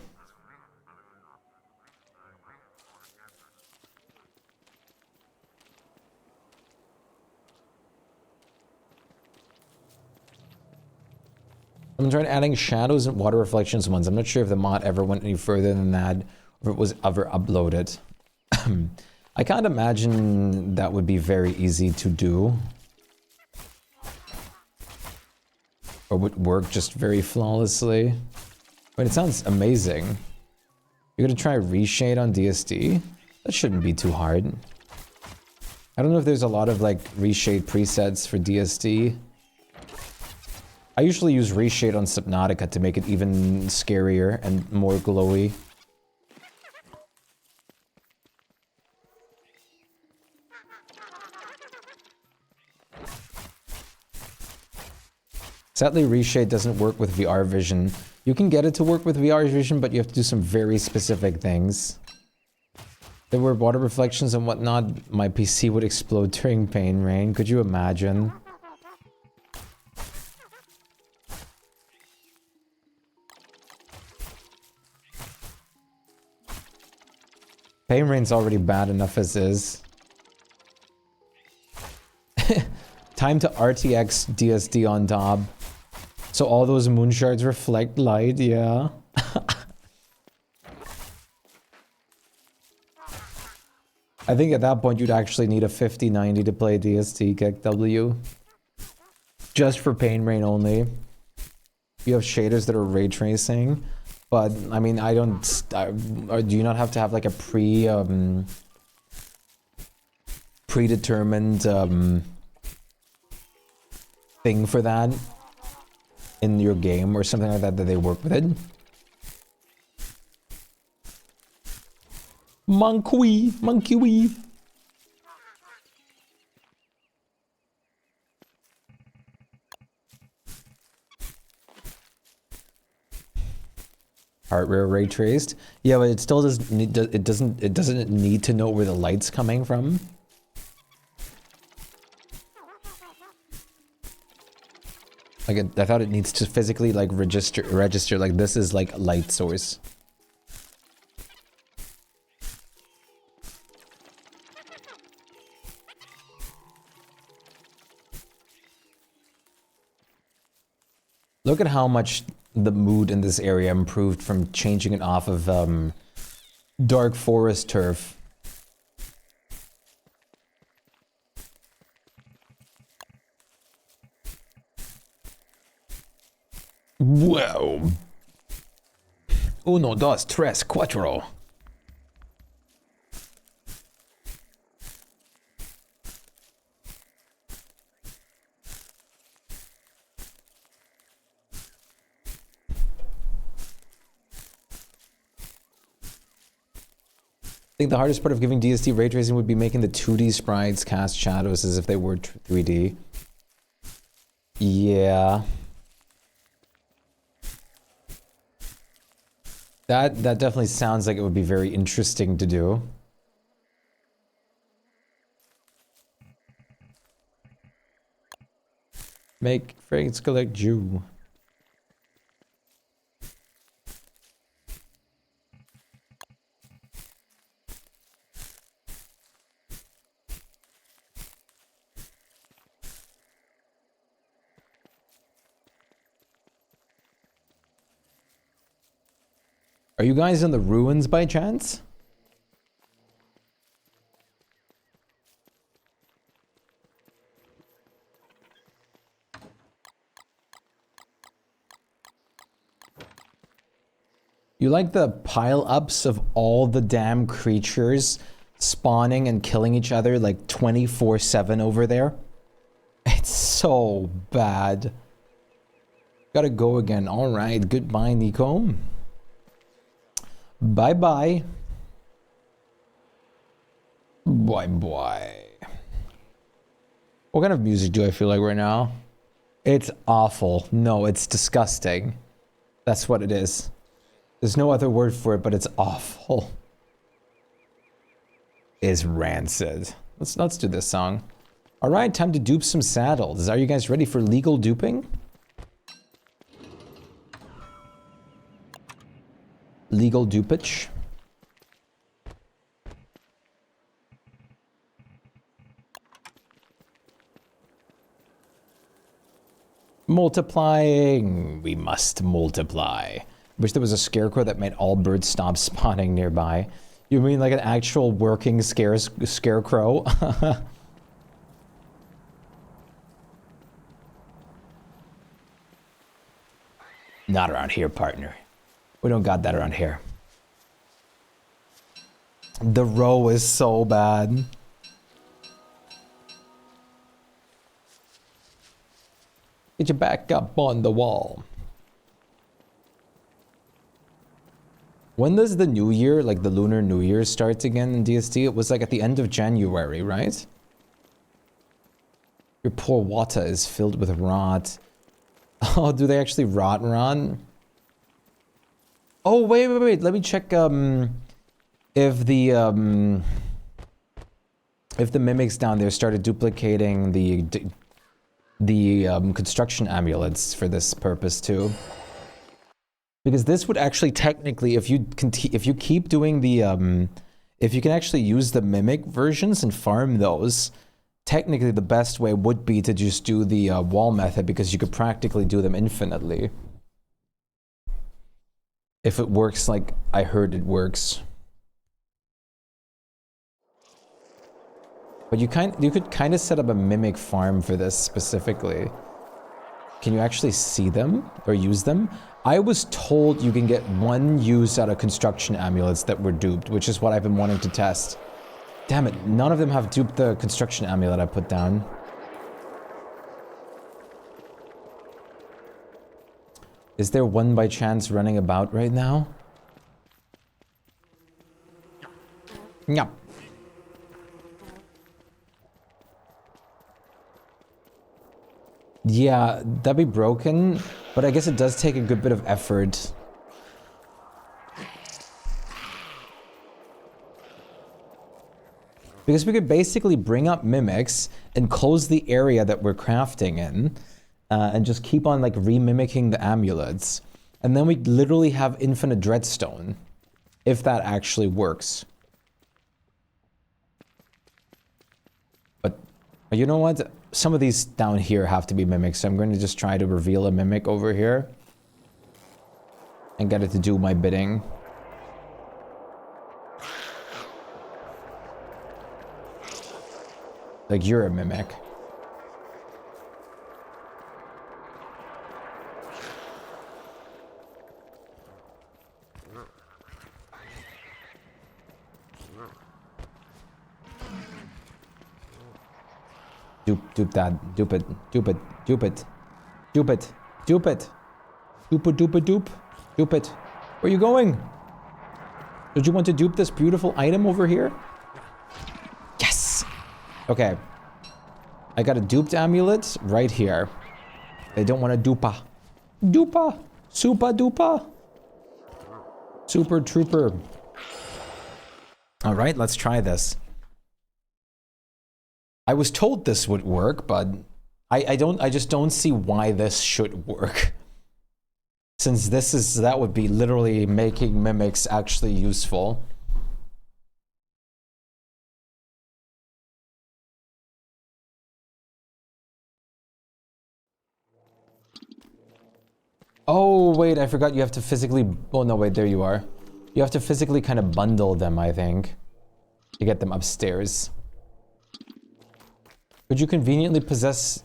I'm trying adding shadows and water reflections ones. I'm not sure if the mod ever went any further than that, or if it was ever uploaded. I can't imagine that would be very easy to do. Or would work just very flawlessly. But it sounds amazing. You're gonna try reshade on DSD? That shouldn't be too hard. I don't know if there's a lot of like reshade presets for DSD. I usually use reshade on Subnautica to make it even scarier and more glowy. Sadly, reshade doesn't work with VR vision. You can get it to work with VR vision, but you have to do some very specific things. There were water reflections and whatnot. My PC would explode during pain rain. Could you imagine? Pain rain's already bad enough as is. Time to RTX DSD on top. So all those moon shards reflect light, yeah. I think at that point you'd actually need a 5090 to play DSD Kick W. Just for pain rain only. You have shaders that are ray tracing. But, I mean, I don't... do you not have to have, like, a predetermined, thing for that in your game or something like that that they work with it? Monkey. Hardware ray traced. Yeah, but it still doesn't. It doesn't need to know where the light's coming from. Like I thought it needs to physically like register like this is like a light source. Look at how much the mood in this area improved from changing it off of dark forest turf. Whoa. Uno, dos, tres, cuatro. I think the hardest part of giving DSD ray tracing would be making the 2D sprites cast shadows as if they were 3D. Yeah. That definitely sounds like it would be very interesting to do. Make Frank's collect Jew. Are you guys in the ruins by chance? You like the pile-ups of all the damn creatures spawning and killing each other like 24/7 over there? It's so bad. Gotta go again. Alright, goodbye, Nico. Bye-bye. Bye-bye. What kind of music do I feel like right now? It's awful. No, it's disgusting. That's what it is. There's no other word for it, but it's awful. Is rancid. Let's do this song. All right, time to dupe some saddles. Are you guys ready for legal duping? Legal dupage. Multiplying. We must multiply. Wish there was a scarecrow that made all birds stop spawning nearby. You mean like an actual working scarecrow? Not around here, partner. We don't got that around here. The row is so bad. Get your back up on the wall. When does the new year, like the Lunar New Year, start again in DSD? It was like at the end of January, right? Your poor water is filled with rot. Oh, do they actually rot run? Oh, wait. Let me check if the mimics down there started duplicating the construction amulets for this purpose too. Because this would actually technically, if you keep doing the if you can actually use the mimic versions and farm those, technically the best way would be to just do the wall method, because you could practically do them infinitely. If it works like I heard it works. But you could kind of set up a mimic farm for this specifically. Can you actually see them or use them? I was told you can get one use out of construction amulets that were duped, which is what I've been wanting to test. Damn it, none of them have duped the construction amulet I put down. Is there one by chance running about right now? Yup. Yeah, that'd be broken, but I guess it does take a good bit of effort. Because we could basically bring up mimics and close the area that we're crafting in, and just keep on like remimicking the amulets. And then we literally have infinite dreadstone, if that actually works. But you know what? Some of these down here have to be mimics, so I'm going to just try to reveal a mimic over here and get it to do my bidding. Like, you're a mimic. Dupe that. Dupe it. Dupe it. Dupe it. Dupe it. Dupe it. Dupe it, dupe it, dupe. Dupe it. Where are you going? Did you want to dupe this beautiful item over here? Yes! Okay. I got a duped amulet right here. They don't want a dupa. Dupa! Super dupa! Super trooper. Alright, let's try this. I was told this would work, but I just don't see why this should work. Since that would be literally making mimics actually useful. Oh, wait, I forgot you have to physically, oh no, wait, there you are. You have to physically kind of bundle them, I think, to get them upstairs. Could you conveniently possess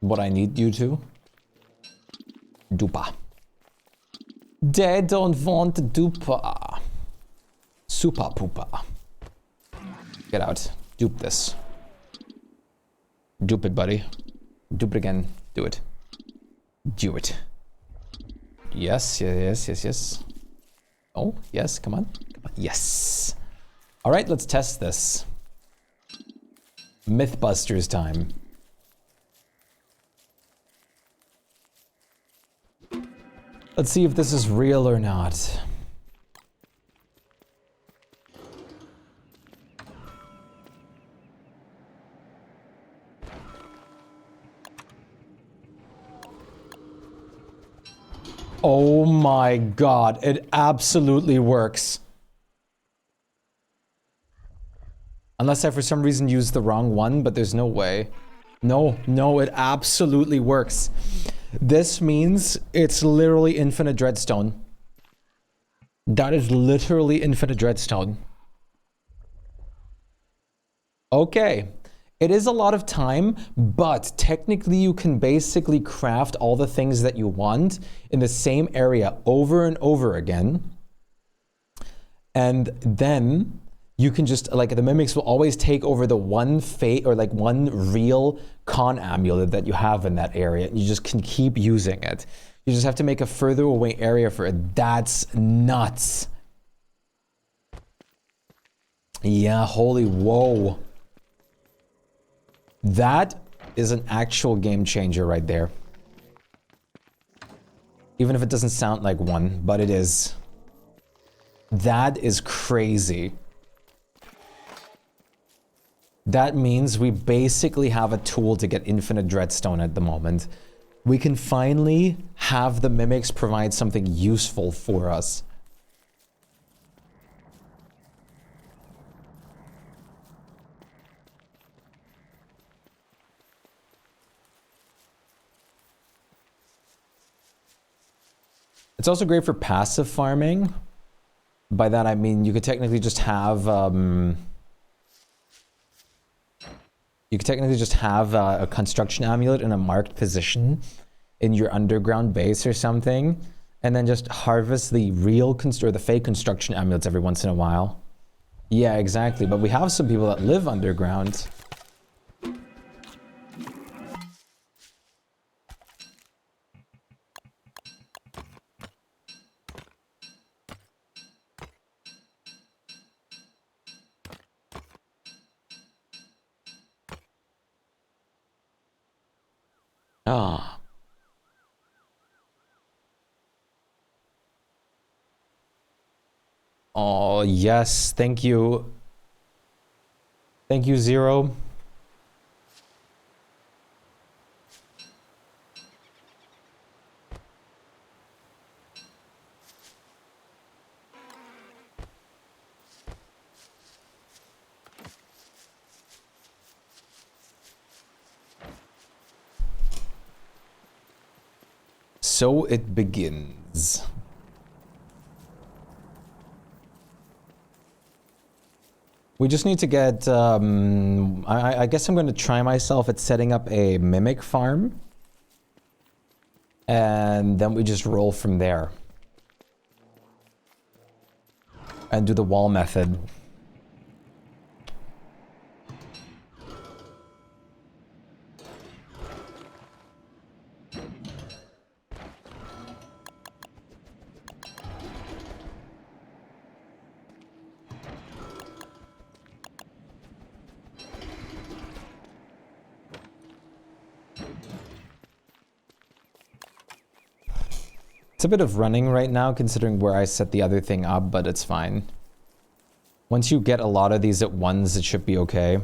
what I need you to? Dupa. They don't want dupa. Super poopa. Get out. Dupe this. Dupe it, buddy. Dupe it again. Do it. Do it. Yes, yes, yes, yes. Oh, yes, come on. Come on. Yes. All right, let's test this. Mythbusters time. Let's see if this is real or not. Oh my god, it absolutely works. Unless I for some reason used the wrong one, but there's no way. No, it absolutely works. This means it's literally infinite dreadstone. That is literally infinite dreadstone. Okay. It is a lot of time, but technically you can basically craft all the things that you want in the same area over and over again. And then you can just, like, the mimics will always take over the one fate or like one real con amulet that you have in that area. And you just can keep using it. You just have to make a further away area for it. That's nuts. Yeah, holy whoa. That is an actual game changer right there. Even if it doesn't sound like one, but it is. That is crazy. That means we basically have a tool to get infinite dreadstone at the moment. We can finally have the mimics provide something useful for us. It's also great for passive farming. By that I mean you could technically just have a construction amulet in a marked position in your underground base or something, and then just harvest the real or the fake construction amulets every once in a while. Yeah, exactly. But we have some people that live underground. Ah. Oh, yes. Thank you. Thank you, Zero. So it begins. We just need to get, I guess I'm going to try myself at setting up a mimic farm. And then we just roll from there. And do the wall method. It's a bit of running right now, considering where I set the other thing up, but it's fine. Once you get a lot of these at once, it should be okay.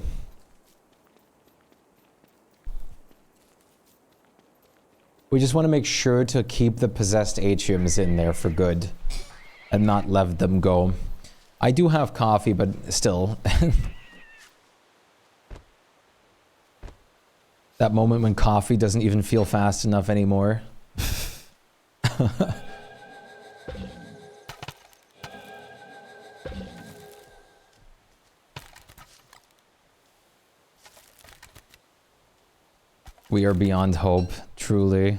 We just want to make sure to keep the possessed atriums in there for good, and not let them go. I do have coffee, but still. That moment when coffee doesn't even feel fast enough anymore. We are beyond hope, truly.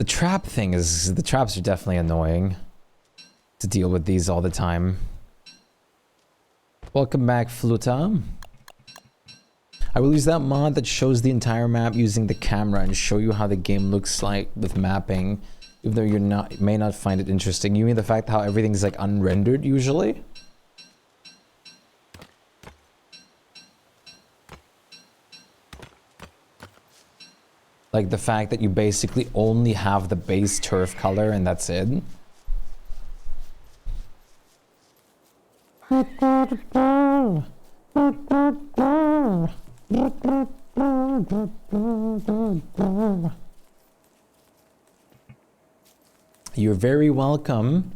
The trap thing is... The traps are definitely annoying. To deal with these all the time. Welcome back, Fluta. I will use that mod that shows the entire map using the camera and show you how the game looks like with mapping. Even though you may not find it interesting. You mean the fact how everything's like unrendered usually? Like the fact that you basically only have the base turf color and that's it? You're very welcome.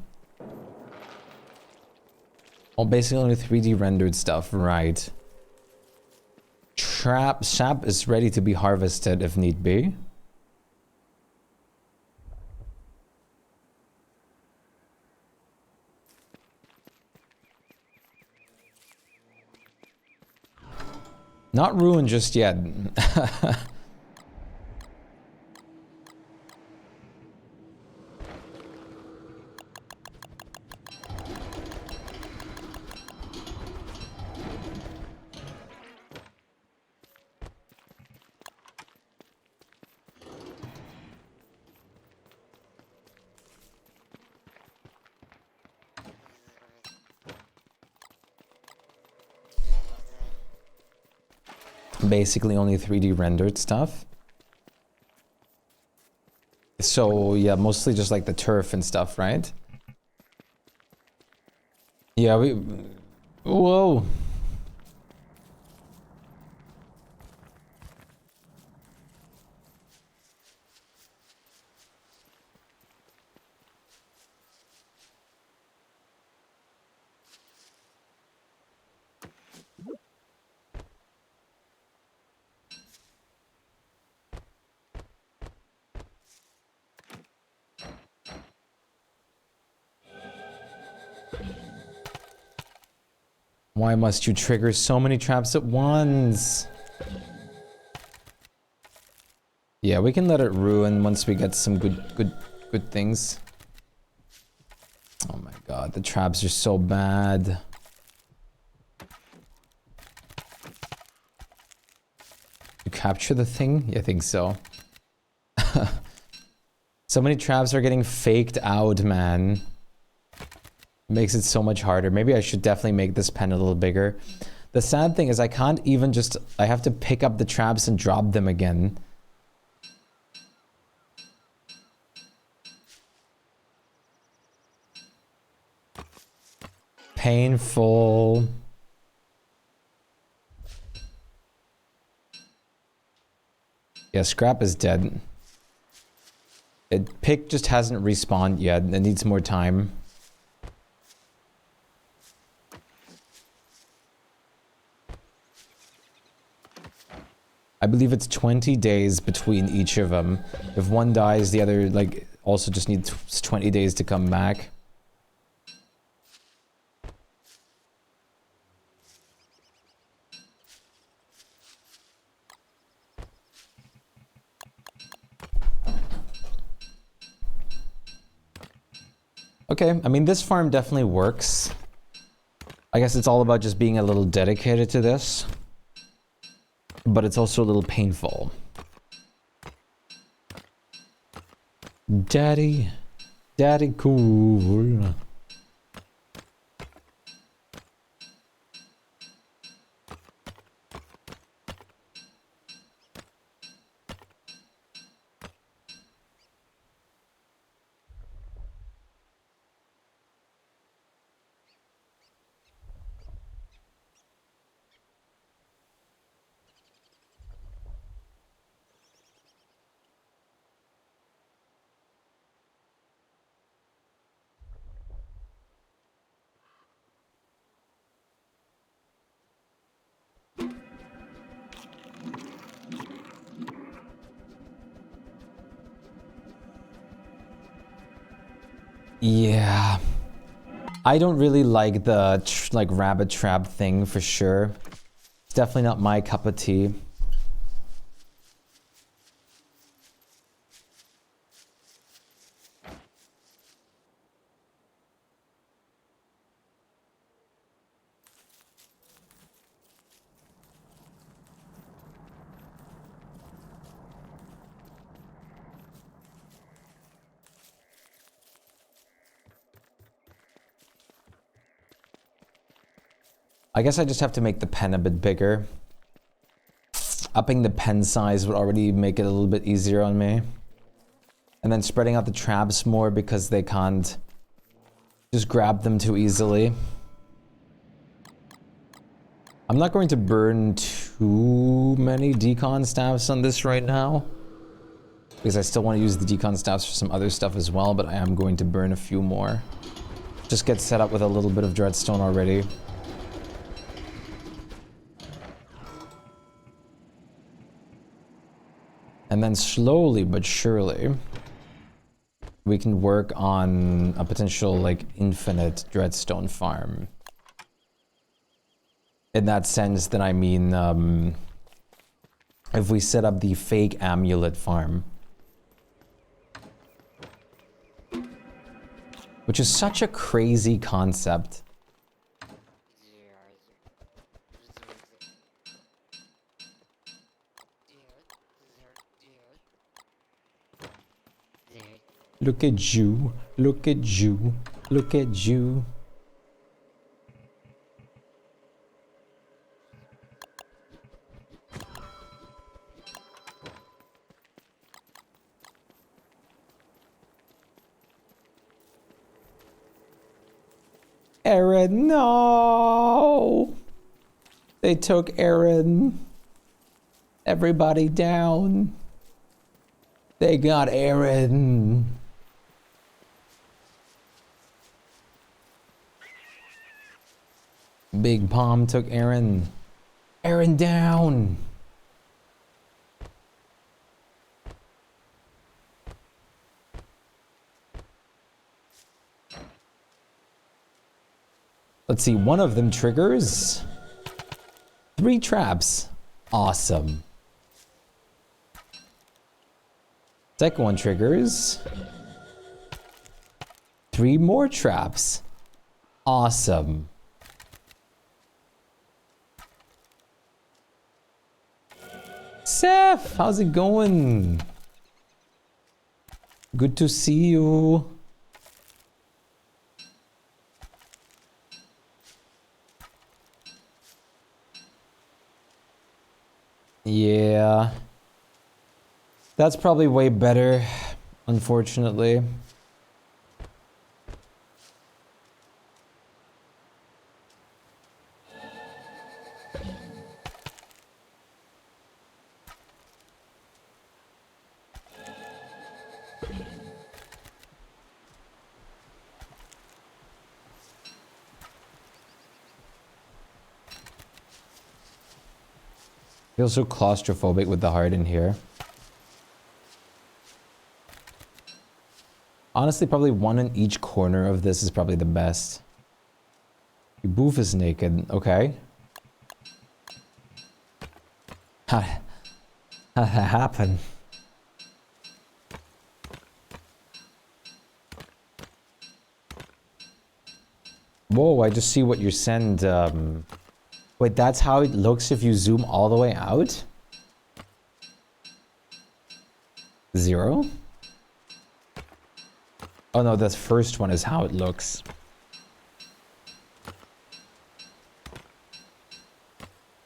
Well, basically only 3D rendered stuff, right? Sap is ready to be harvested if need be. Not ruined just yet. Basically only 3D rendered stuff. So yeah, mostly just like the turf and stuff, right? Yeah, whoa. Why must you trigger so many traps at once? Yeah, we can let it ruin once we get some good things. Oh my god, the traps are so bad. You capture the thing? Yeah, I think so. So many traps are getting faked out, man. Makes it so much harder. Maybe I should definitely make this pen a little bigger. The sad thing is I can't even just... I have to pick up the traps and drop them again. Painful. Yeah, scrap is dead. Pick just hasn't respawned yet. It needs more time. I believe it's 20 days between each of them. If one dies, the other, like, also just needs 20 days to come back. Okay, I mean, this farm definitely works. I guess it's all about just being a little dedicated to this. But it's also a little painful. Daddy cool. Yeah. I don't really like the like rabbit trap thing for sure. It's definitely not my cup of tea. I guess I just have to make the pen a bit bigger. Upping the pen size would already make it a little bit easier on me. And then spreading out the traps more because they can't just grab them too easily. I'm not going to burn too many decon staffs on this right now, because I still want to use the decon staffs for some other stuff as well, but I am going to burn a few more. Just get set up with a little bit of dreadstone already. And then slowly but surely, we can work on a potential, like, infinite dreadstone farm. In that sense, then I mean, if we set up the fake amulet farm. Which is such a crazy concept. Look at you, look at you, look at you. Aaron, no! They took Aaron. Everybody down. They got Aaron. Big Palm took Aaron. Aaron down. Let's see, one of them triggers 3 traps. Awesome. Second one triggers 3 more traps. Awesome. Seth, how's it going? Good to see you. Yeah. That's probably way better, unfortunately. I feel so claustrophobic with the heart in here. Honestly, probably one in each corner of this is probably the best. Your booth is naked. Okay. How'd that happen? Whoa, I just see what you send. Wait, that's how it looks if you zoom all the way out? 0? Oh no, the first one is how it looks.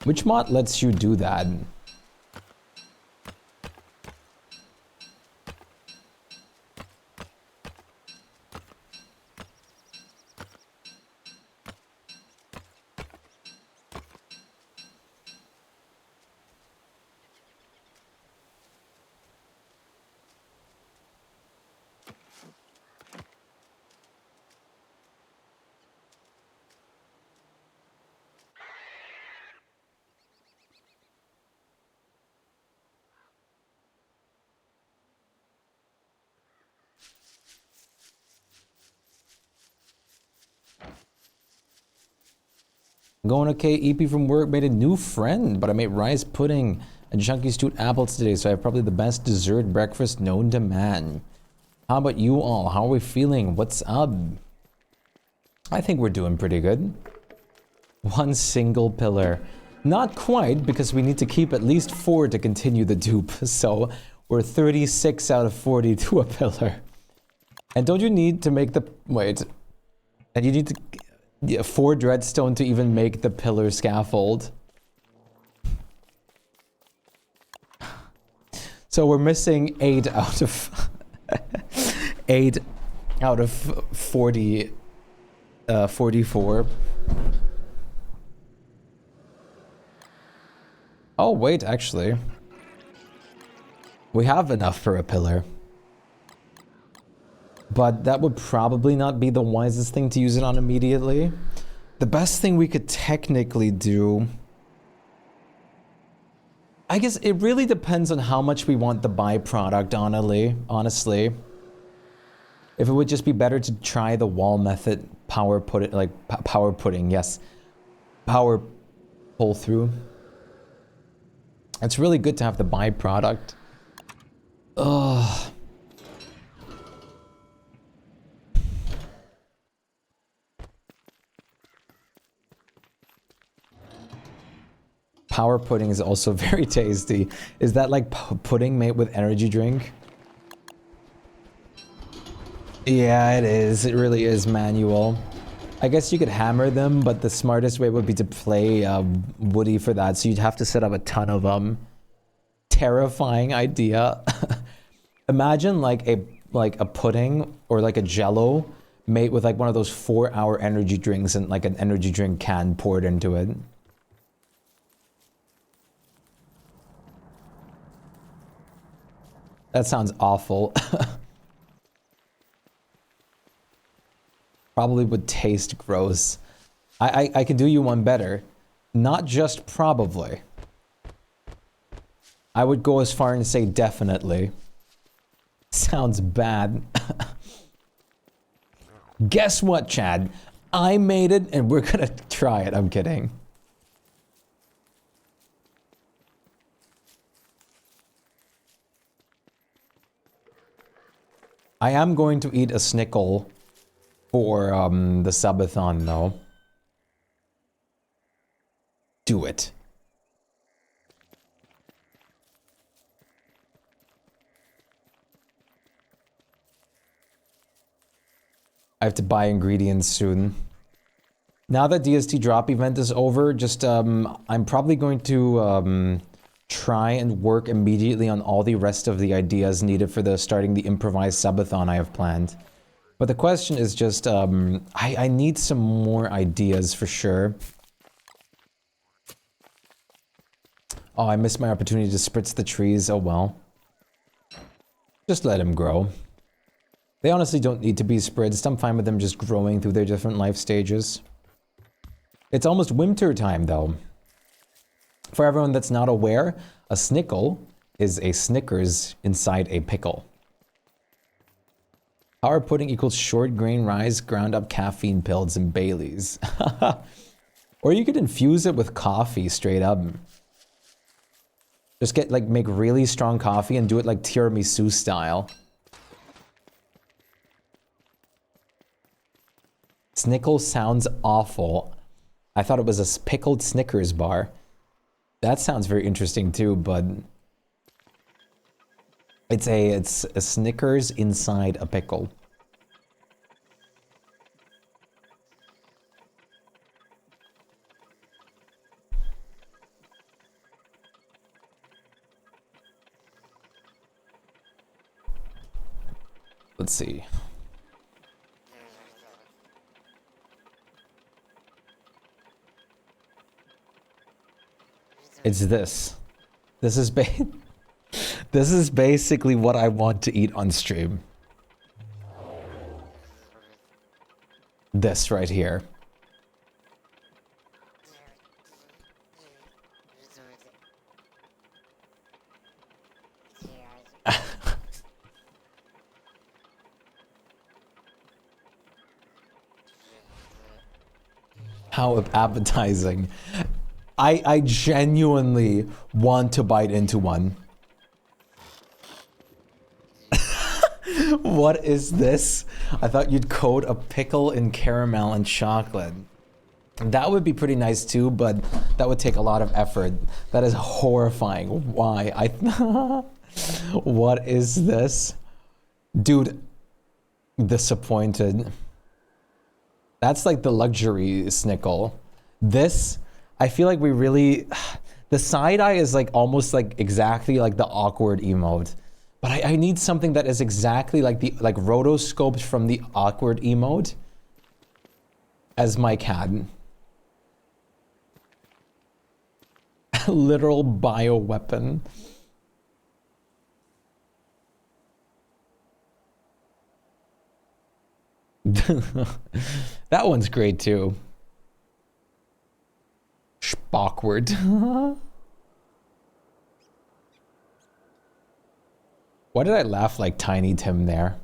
Which mod lets you do that? Going okay, EP from work made a new friend, but I made rice pudding and chunky stewed apples today, so I have probably the best dessert breakfast known to man. How about you all? How are we feeling? What's up? I think we're doing pretty good. 1 single pillar. Not quite, because we need to keep at least 4 to continue the dupe, so we're 36 out of 40 to a pillar. And don't you need to make the... Wait. And you need to... Yeah, 4 dreadstone to even make the pillar scaffold. So we're missing 8 out of 8 out of 40 44. Oh wait, actually we have enough for a pillar. But that would probably not be the wisest thing to use it on immediately. The best thing we could technically do, I guess it really depends on how much we want the byproduct, honestly. If it would just be better to try the wall method, power pudding, yes. Power pull through. It's really good to have the byproduct. Ugh. Power pudding is also very tasty. Is that like pudding made with energy drink? Yeah, it is. It really is manual. I guess you could hammer them, but the smartest way would be to play Woody for that, so you'd have to set up a ton of them. Terrifying idea. Imagine like a pudding or like a jello made with like one of those 4-hour energy drinks and like an energy drink can poured into it. That sounds awful. Probably would taste gross. I can do you one better. Not just probably. I would go as far and say definitely. Sounds bad. Guess what, Chad? I made it and we're gonna try it. I'm kidding. I am going to eat a snickle for the subathon though. Do it. I have to buy ingredients soon. Now that DST drop event is over, just I'm probably going to try and work immediately on all the rest of the ideas needed for starting the improvised subathon I have planned. But the question is just, I need some more ideas for sure. Oh, I missed my opportunity to spritz the trees. Oh well. Just let them grow. They honestly don't need to be spritzed. I'm fine with them just growing through their different life stages. It's almost winter time though. For everyone that's not aware, a snickle is a Snickers inside a pickle. Power pudding equals short grain rice, ground up caffeine pills, and Baileys. Or you could infuse it with coffee straight up. Just make really strong coffee and do it like tiramisu style. Snickle sounds awful. I thought it was a pickled Snickers bar. That sounds very interesting too, but it's a Snickers inside a pickle. Let's see. It's this. This is this is basically what I want to eat on stream. This right here. How appetizing. I genuinely want to bite into one. What is this? I thought you'd coat a pickle in caramel and chocolate. That would be pretty nice too, but that would take a lot of effort. That is horrifying. Why? What is this? Dude, disappointed. That's like the luxury snickle. This, I feel like we really, the side eye is like almost like exactly like the awkward emote. But I need something that is exactly like the, like rotoscoped from the awkward emote as my cat. Literal bioweapon. That one's great too. Shpawkward. Why did I laugh like Tiny Tim there?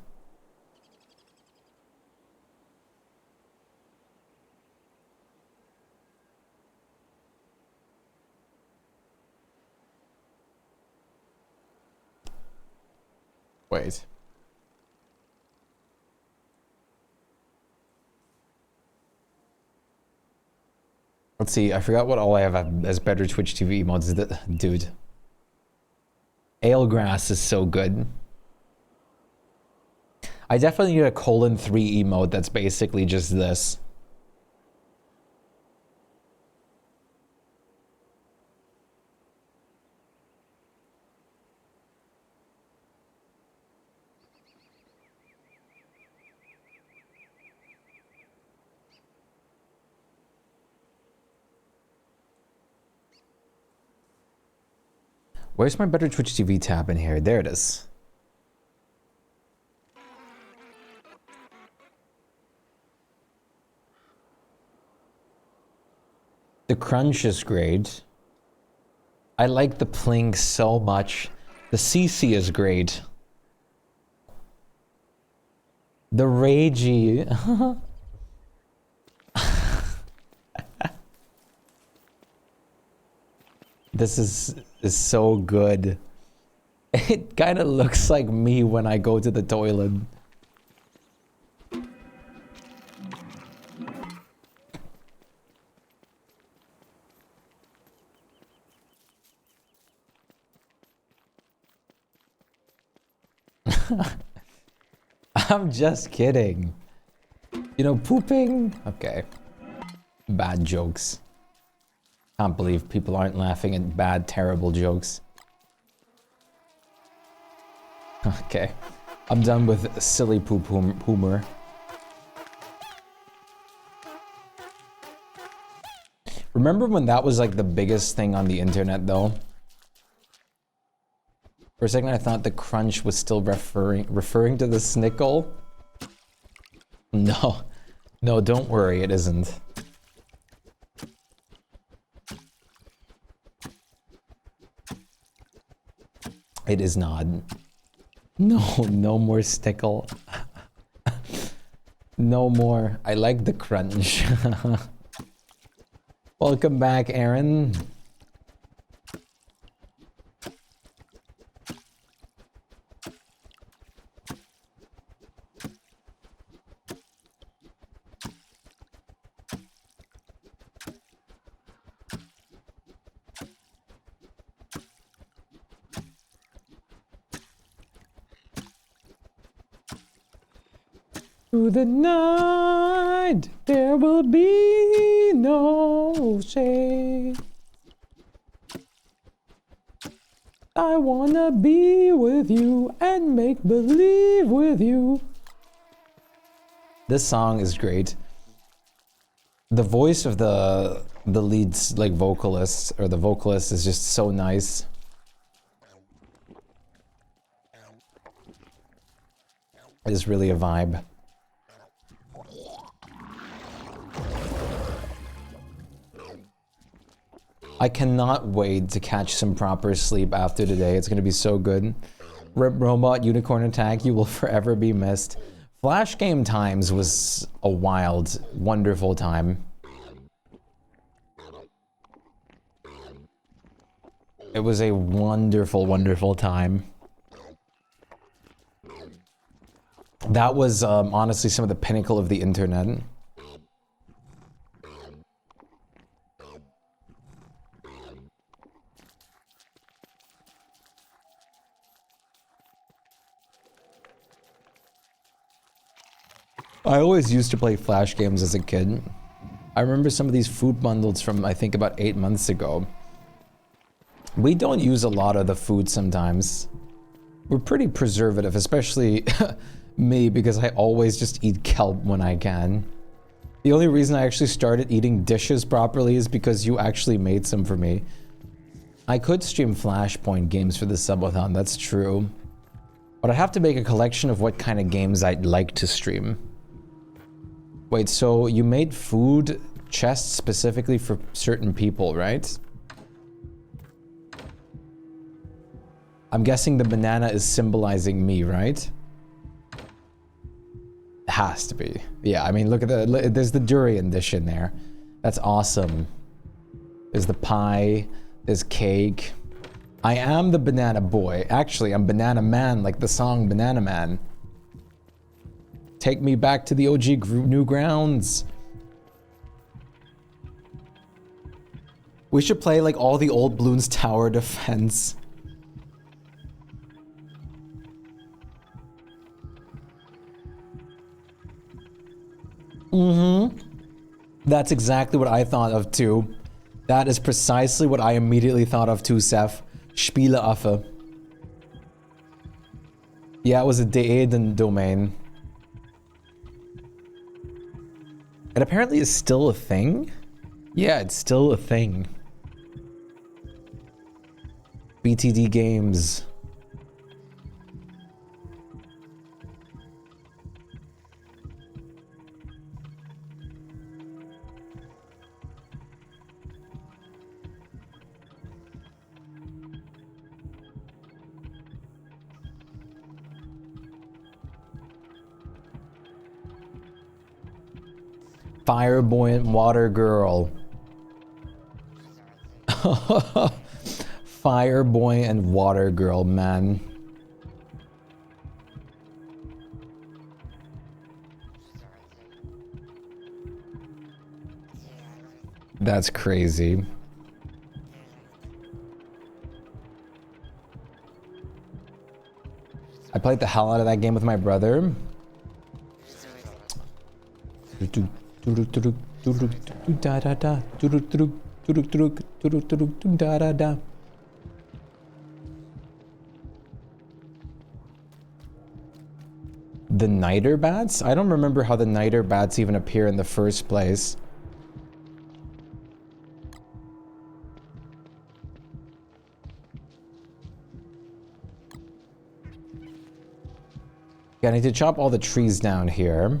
Wait. Let's see, I forgot what all I have as better Twitch TV emotes. Dude. Alegrass is so good. I definitely need a :3 emote that's basically just this. Where's my better Twitch TV tab in here? There it is. The crunch is great. I like the pling so much. The CC is great. The ragey. This is so good. It kind of looks like me when I go to the toilet. I'm just kidding. You know, pooping? Okay. Bad jokes. Can't believe people aren't laughing at bad, terrible jokes. Okay. I'm done with silly poop humor. Remember when that was like the biggest thing on the internet though? For a second I thought the crunch was still referring to the snickle. No. No, don't worry, it isn't. It is not. No, no more stickle. No more. I like the crunch. Welcome back, Aaron. Through the night, there will be no shade. I wanna be with you and make believe with you. This song is great. The voice of the lead's like vocalist or the vocalist is just so nice. It's really a vibe. I cannot wait to catch some proper sleep after today. It's gonna be so good. Rip Robot Unicorn Attack, you will forever be missed. Flash game times was a wild, wonderful time. It was a wonderful, wonderful time. That was honestly some of the pinnacle of the internet. I always used to play Flash games as a kid. I remember some of these food bundles from, I think, about 8 months ago. We don't use a lot of the food sometimes. We're pretty preservative, especially me, because I always just eat kelp when I can. The only reason I actually started eating dishes properly is because you actually made some for me. I could stream Flashpoint games for the subathon, that's true. But I'd have to make a collection of what kind of games I'd like to stream. Wait, so you made food chests specifically for certain people, right? I'm guessing the banana is symbolizing me, right? It has to be. Yeah, I mean, look at the... There's the durian dish in there. That's awesome. There's the pie. There's cake. I am the banana boy. Actually, I'm Banana Man, like the song Banana Man. Take me back to the OG Newgrounds. We should play like all the old Bloons Tower Defense. That's exactly what I thought of too. That is precisely what I immediately thought of too, Seth. Spiele Affe. Yeah, it was a Deeden domain. It apparently is still a thing? Yeah, it's still a thing. BTD Games. Firebuoyant Water Girl. Firebuoyant Water Girl, man. That's crazy. I played the hell out of that game with my brother. The niter bats? I don't remember how the niter bats even appear in the first place. Yeah, I need to chop all the trees down here.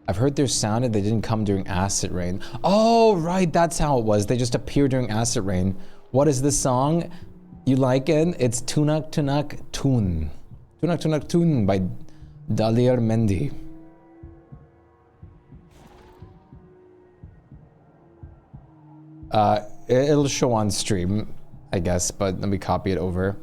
I've heard they're sounded, they didn't come during acid rain. Oh, right, that's how it was. They just appear during acid rain. What is this song? You like it? It's Tunak Tunak Tun. Tunak Tunak Tun by Dalir Mendy. It'll show on stream, I guess, but let me copy it over.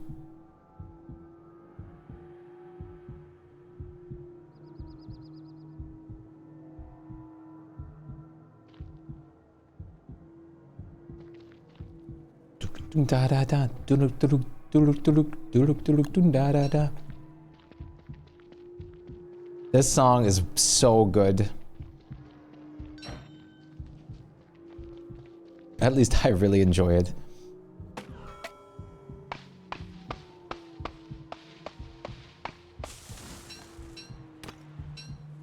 This song is so good. At least I really enjoy it.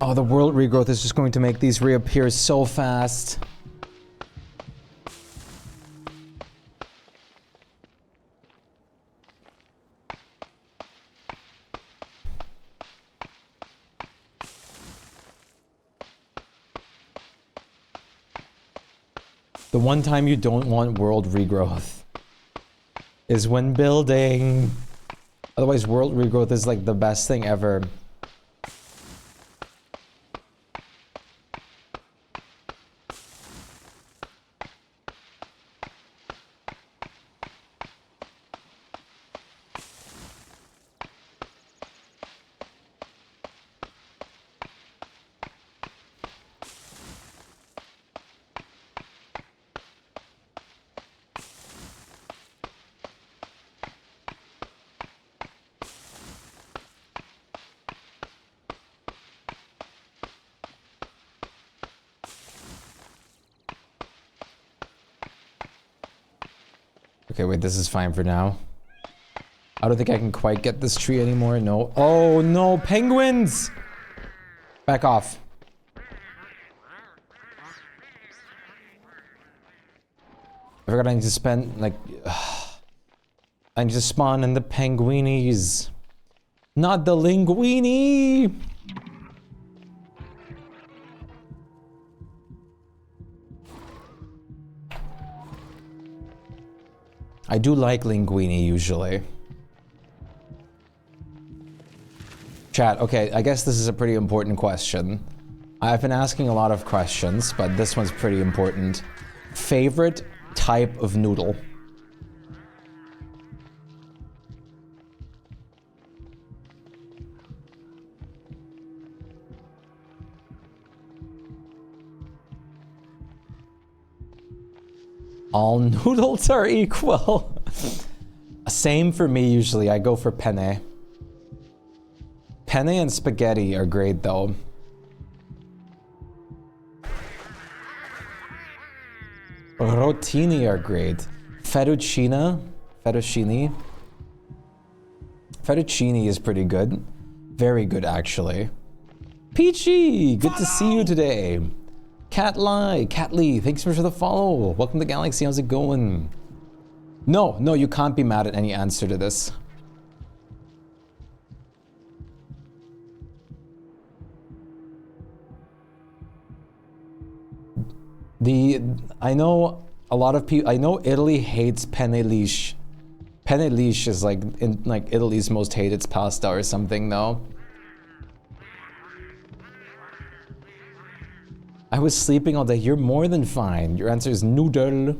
Oh, the world regrowth is just going to make these reappear so fast. The one time you don't want world regrowth is when building. Otherwise, world regrowth is like the best thing ever. Okay, wait, this is fine for now. I don't think I can quite get this tree anymore. No. Oh no, penguins! Back off. I forgot I need to spend, like... I need to spawn in the penguinies. Not the linguini! I do like linguini usually. Chat, okay, I guess this is a pretty important question. I've been asking a lot of questions, but this one's pretty important. Favorite type of noodle? All noodles are equal. Same for me usually, I go for penne. Penne and spaghetti are great though. Rotini are great. Fettuccine is pretty good. Very good actually. Peachy, good to see you today. Catly, thanks for the follow. Welcome to Galaxy, how's it going? No, you can't be mad at any answer to this. I know a lot of people, I know Italy hates penne lisce. Penne lisce is like, in like Italy's most hated pasta or something, though. I was sleeping all day. You're more than fine. Your answer is noodle.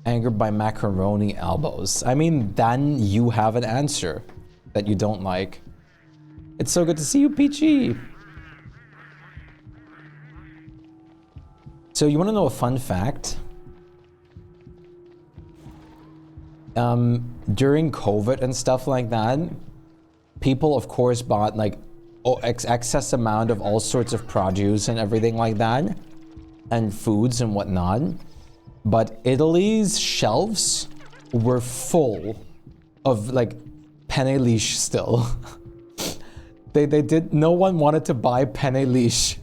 Angered by macaroni elbows. I mean, then you have an answer that you don't like. It's so good to see you, Peachy. So you want to know a fun fact? During COVID and stuff like that, people of course bought like excess amount of all sorts of produce and everything like that, and foods and whatnot. But Italy's shelves were full of like penne lisce still. No one wanted to buy penne lisce.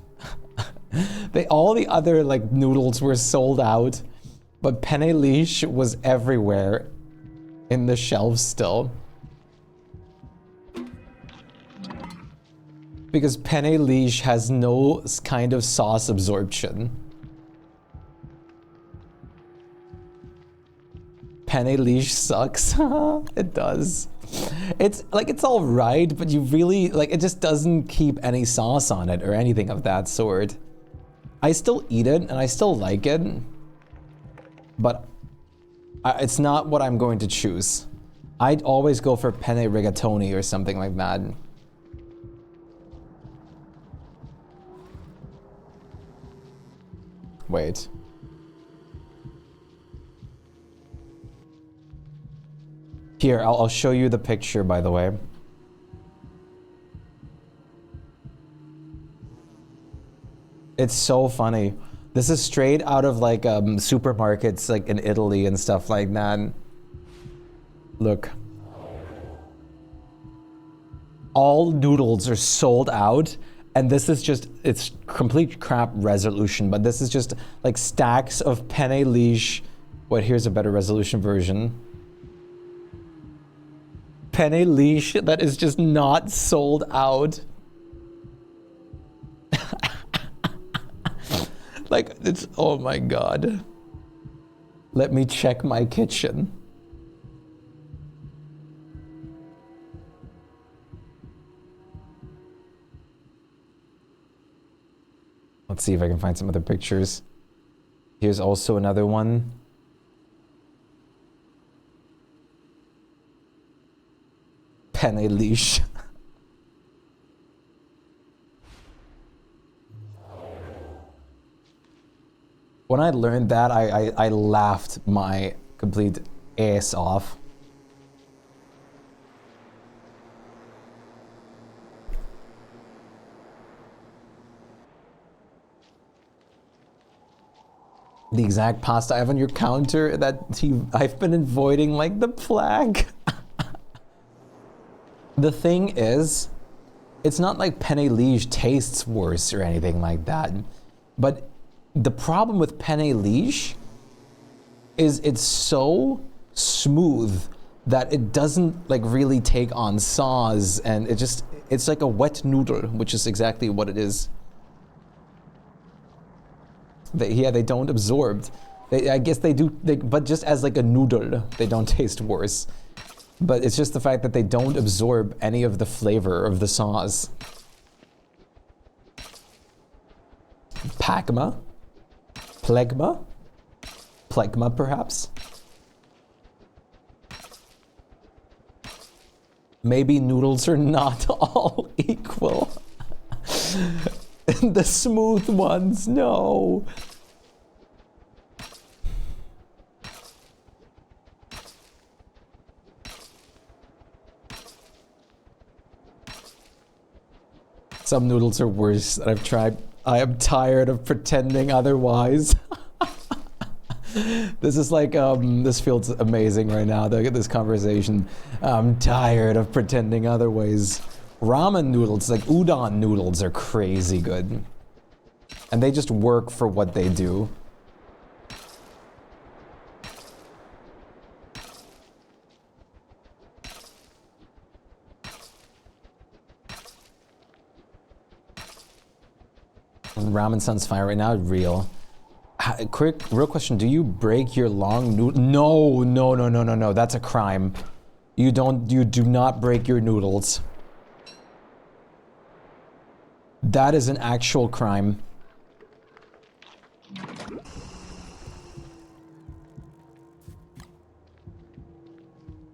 All the other like noodles were sold out, but penne lisce was everywhere in the shelves still. Because penne lisce has no kind of sauce absorption. Penne lisce sucks. It does. It's like, it's all right, but you really, like, it just doesn't keep any sauce on it or anything of that sort. I still eat it and I still like it, but it's not what I'm going to choose. I'd always go for penne rigatoni or something like that. Wait. Here, I'll show you the picture, by the way. It's so funny. This is straight out of like supermarkets like in Italy and stuff like that. Look. All noodles are sold out, and this is just, it's complete crap resolution, but this is just like stacks of penne lisce. Wait, here's a better resolution version. Penne lisce that is just not sold out. Like, it's, oh my god. Let me check my kitchen. Let's see if I can find some other pictures. Here's also another one. Penne lisce. When I learned that, I laughed my complete ass off. The exact pasta I have on your counter that I've been avoiding like the plague. The thing is, it's not like penne liege tastes worse or anything like that. But the problem with penne liege is it's so smooth that it doesn't like really take on sauce, and it's like a wet noodle, which is exactly what it is. They don't absorb. I guess they do, but just as like a noodle, they don't taste worse. But it's just the fact that they don't absorb any of the flavor of the sauce. Pagma? Plegma? Plegma, perhaps? Maybe noodles are not all equal. The smooth ones, no. Some noodles are worse that I've tried. I am tired of pretending otherwise. This is like, this feels amazing right now, this conversation. I'm tired of pretending otherwise. Ramen noodles, like udon noodles, are crazy good. And they just work for what they do. Ramen sounds fine right now, real. Quick, real question, do you break your long noodle? No, that's a crime. You do not break your noodles. That is an actual crime.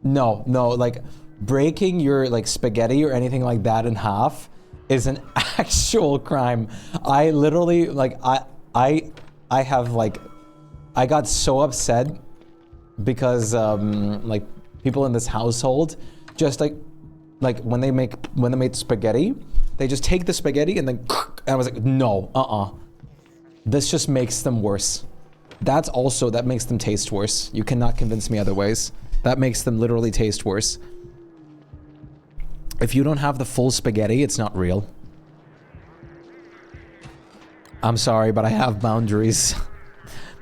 No, like breaking your like spaghetti or anything like that in half is an actual crime. I literally like I have like I got so upset because like people in this household just like when they make spaghetti, they just take the spaghetti and then and I was like, no, this just makes them worse. That makes them taste worse. You cannot convince me otherwise. That makes them literally taste worse. If you don't have the full spaghetti, it's not real. I'm sorry, but I have boundaries.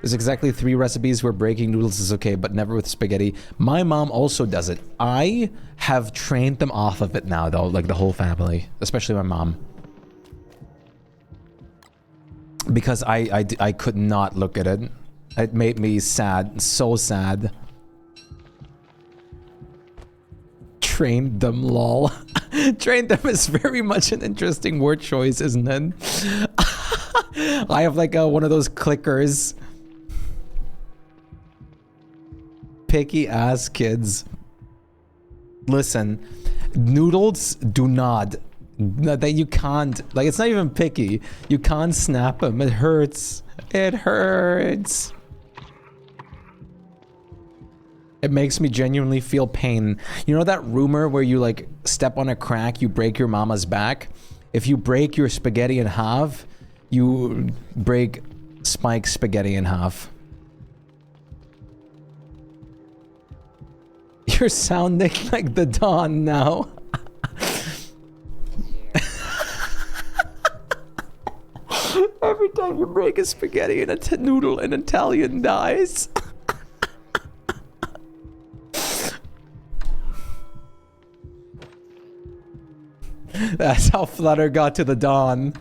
There's exactly 3 recipes where breaking noodles is okay, but never with spaghetti. My mom also does it. I have trained them off of it now, though, like the whole family, especially my mom. Because I could not look at it. It made me sad, so sad. Trained them, lol. Trained them is very much an interesting word choice, isn't it? I have like one of those clickers. Picky ass kids. Listen, noodles do not, that you can't, like it's not even picky. You can't snap them, it hurts. It hurts. It makes me genuinely feel pain. You know that rumor where you like step on a crack, you break your mama's back? If you break your spaghetti in half, you break Shpyke's spaghetti in half. You're sounding like the Don now. Every time you break a spaghetti in a noodle, an Italian dies. That's how Flutter got to the Dawn.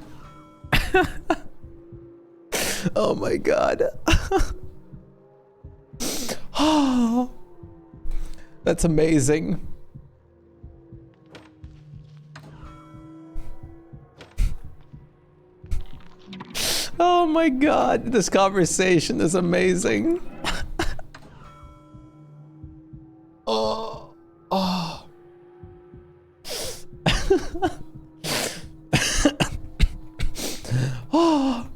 Oh my god. Oh, that's amazing. Oh my god, this conversation is amazing. Oh. Oh. Oh.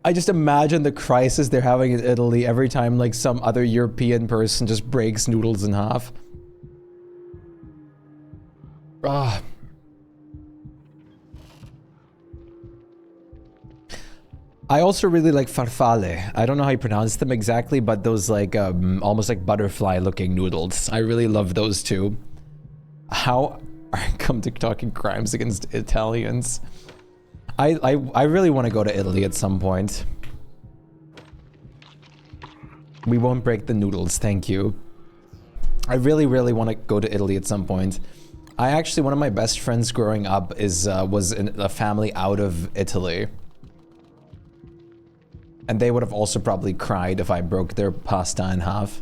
I just imagine the crisis they're having in Italy every time like some other European person just breaks noodles in half. I also really like farfalle. I don't know how you pronounce them exactly, but those like almost like butterfly looking noodles. I really love those too. How I come to talking crimes against Italians. I really want to go to Italy at some point. We won't break the noodles, thank you. I really want to go to Italy at some point. I actually, one of my best friends growing up was in a family out of Italy. And they would have also probably cried if I broke their pasta in half.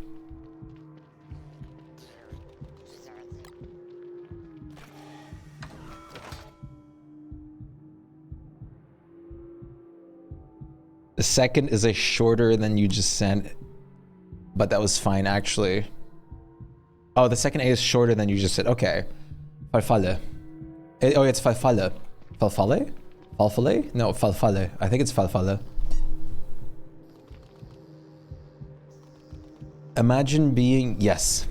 The second is a shorter than you just sent, but that was fine actually. Oh, the second A is shorter than you just said. Okay. Farfalle. Oh, it's farfalle. Farfalle? Farfalle? No, farfalle. I think it's farfalle. Imagine being... Yes.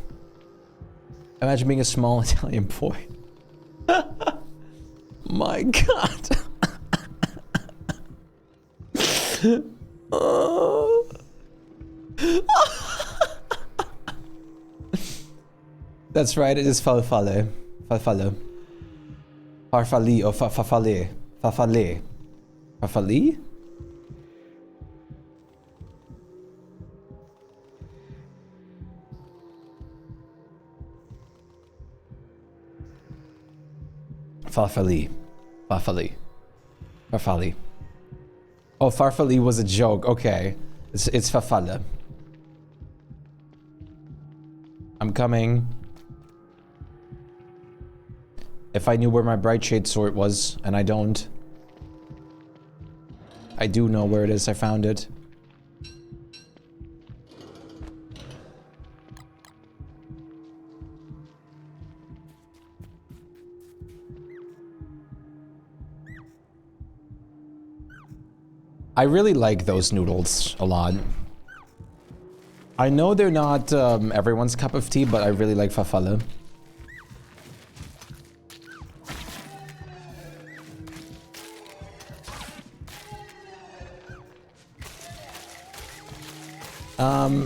Imagine being a small Italian boy. My God. That's right, it is farfalle. Farfalle. Farfalli or farfalle. Farfalle. Farfalli? Farfalli. Farfalli. Farfalli. Oh, farfalli was a joke. Okay. It's farfalle. I'm coming. If I knew where my bright shade sword was, and I don't. I do know where it is. I found it. I really like those noodles a lot. I know they're not everyone's cup of tea, but I really like farfalle.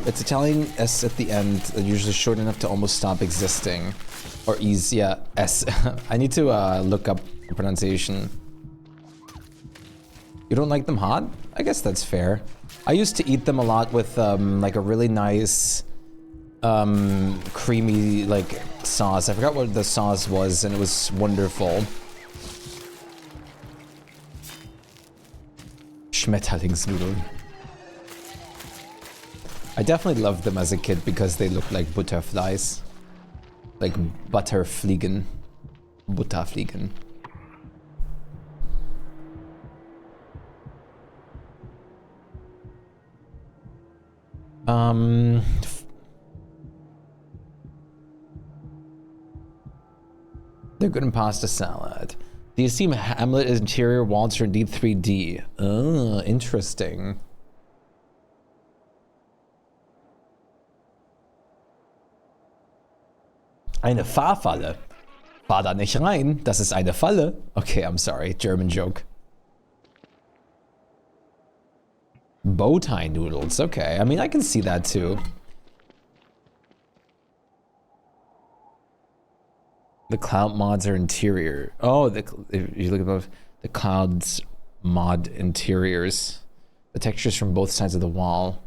It's Italian S at the end, usually short enough to almost stop existing. Or ease, yeah, S. I need to look up the pronunciation. You don't like them hot? I guess that's fair. I used to eat them a lot with like a really nice creamy like sauce. I forgot what the sauce was and it was wonderful. Schmetterlingsnudeln. I definitely loved them as a kid because they looked like butterflies. Like Butterfliegen. Butterfliegen. They're good in pasta salad. Do you see Hamlet interior walls are indeed 3D? Oh, interesting. Eine Fahrfalle. Fahr da nicht rein, das ist eine Falle. Okay, I'm sorry, German joke. Bowtie noodles, okay. I mean, I can see that too. The cloud mods are interior. Oh, if you look above, the clouds mod interiors. The textures from both sides of the wall.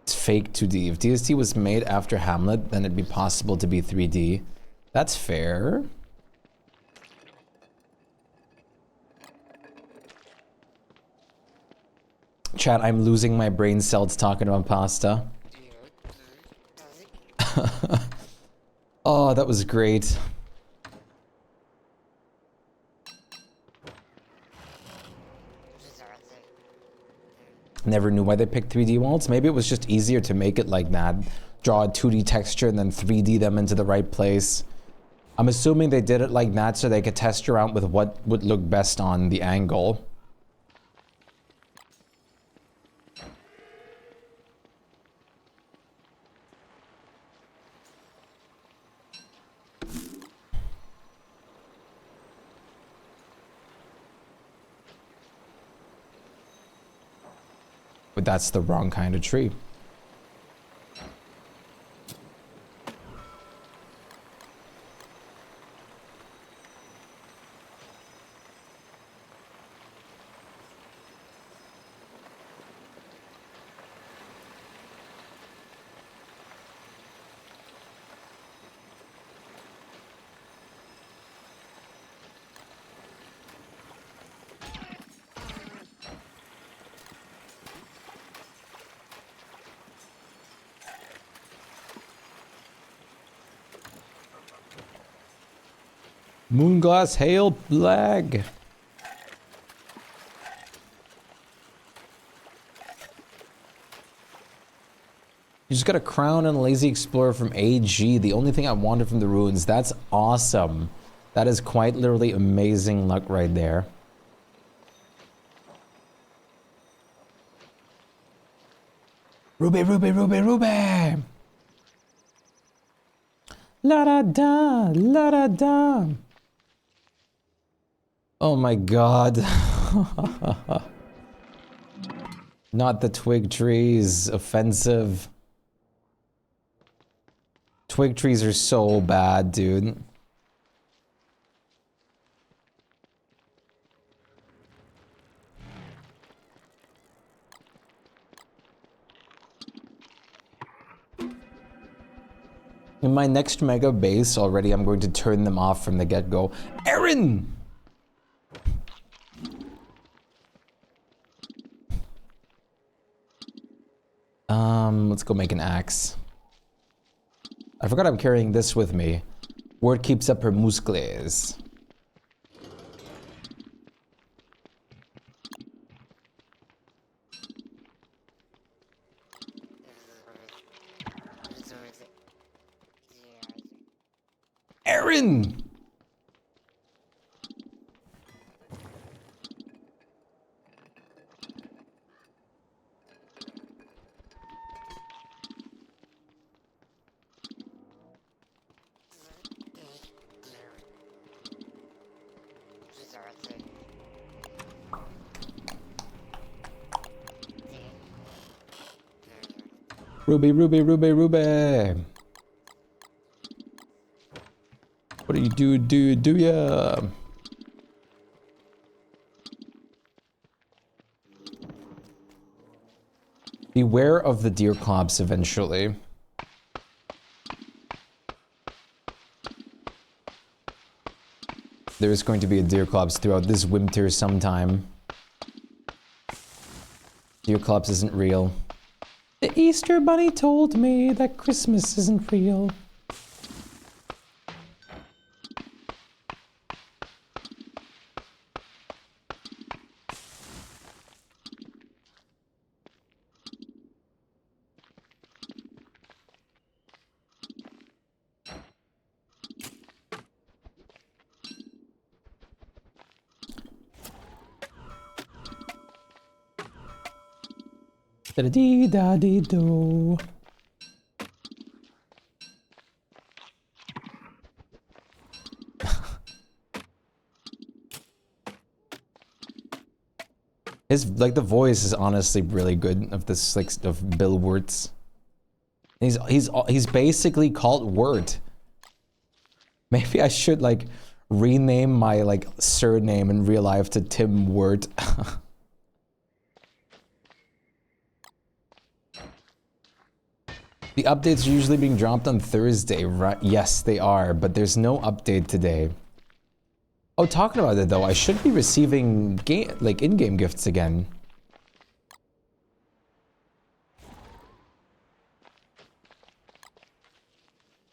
Fake 2D. If DST was made after Hamlet, then it'd be possible to be 3D. That's fair. Chat, I'm losing my brain cells talking about pasta. Oh, that was great. Never knew why they picked 3D walls. Maybe it was just easier to make it like that. Draw a 2D texture and then 3D them into the right place. I'm assuming they did it like that so they could test around with what would look best on the angle. But that's the wrong kind of tree. Moonglass hail lag. You just got a crown and a lazy explorer from AG. The only thing I wanted from the ruins. That's awesome. That is quite literally amazing luck right there. Ruby, Ruby, Ruby, Ruby! La da da, la da da. Oh my god. Not the twig trees. Offensive. Twig trees are so bad, dude. In my next mega base already, I'm going to turn them off from the get-go. Aaron! Let's go make an axe. I forgot I'm carrying this with me. Word keeps up her muscles. Aaron! Ruby, Ruby, Ruby, Ruby. What do you do ya? Beware of the deer clops eventually. There is going to be a deer clops throughout this winter sometime. Deer clops isn't real. The Easter Bunny told me that Christmas isn't real. Da-da-dee-da-dee-do. His, like, the voice is honestly really good of this, like, of Bill Wirtz. He's basically called Wirt. Maybe I should, like, rename my, like, surname in real life to Tim Wirt. The updates are usually being dropped on Thursday, right? Yes, they are, but there's no update today. Oh, talking about it though, I should be receiving like in-game gifts again.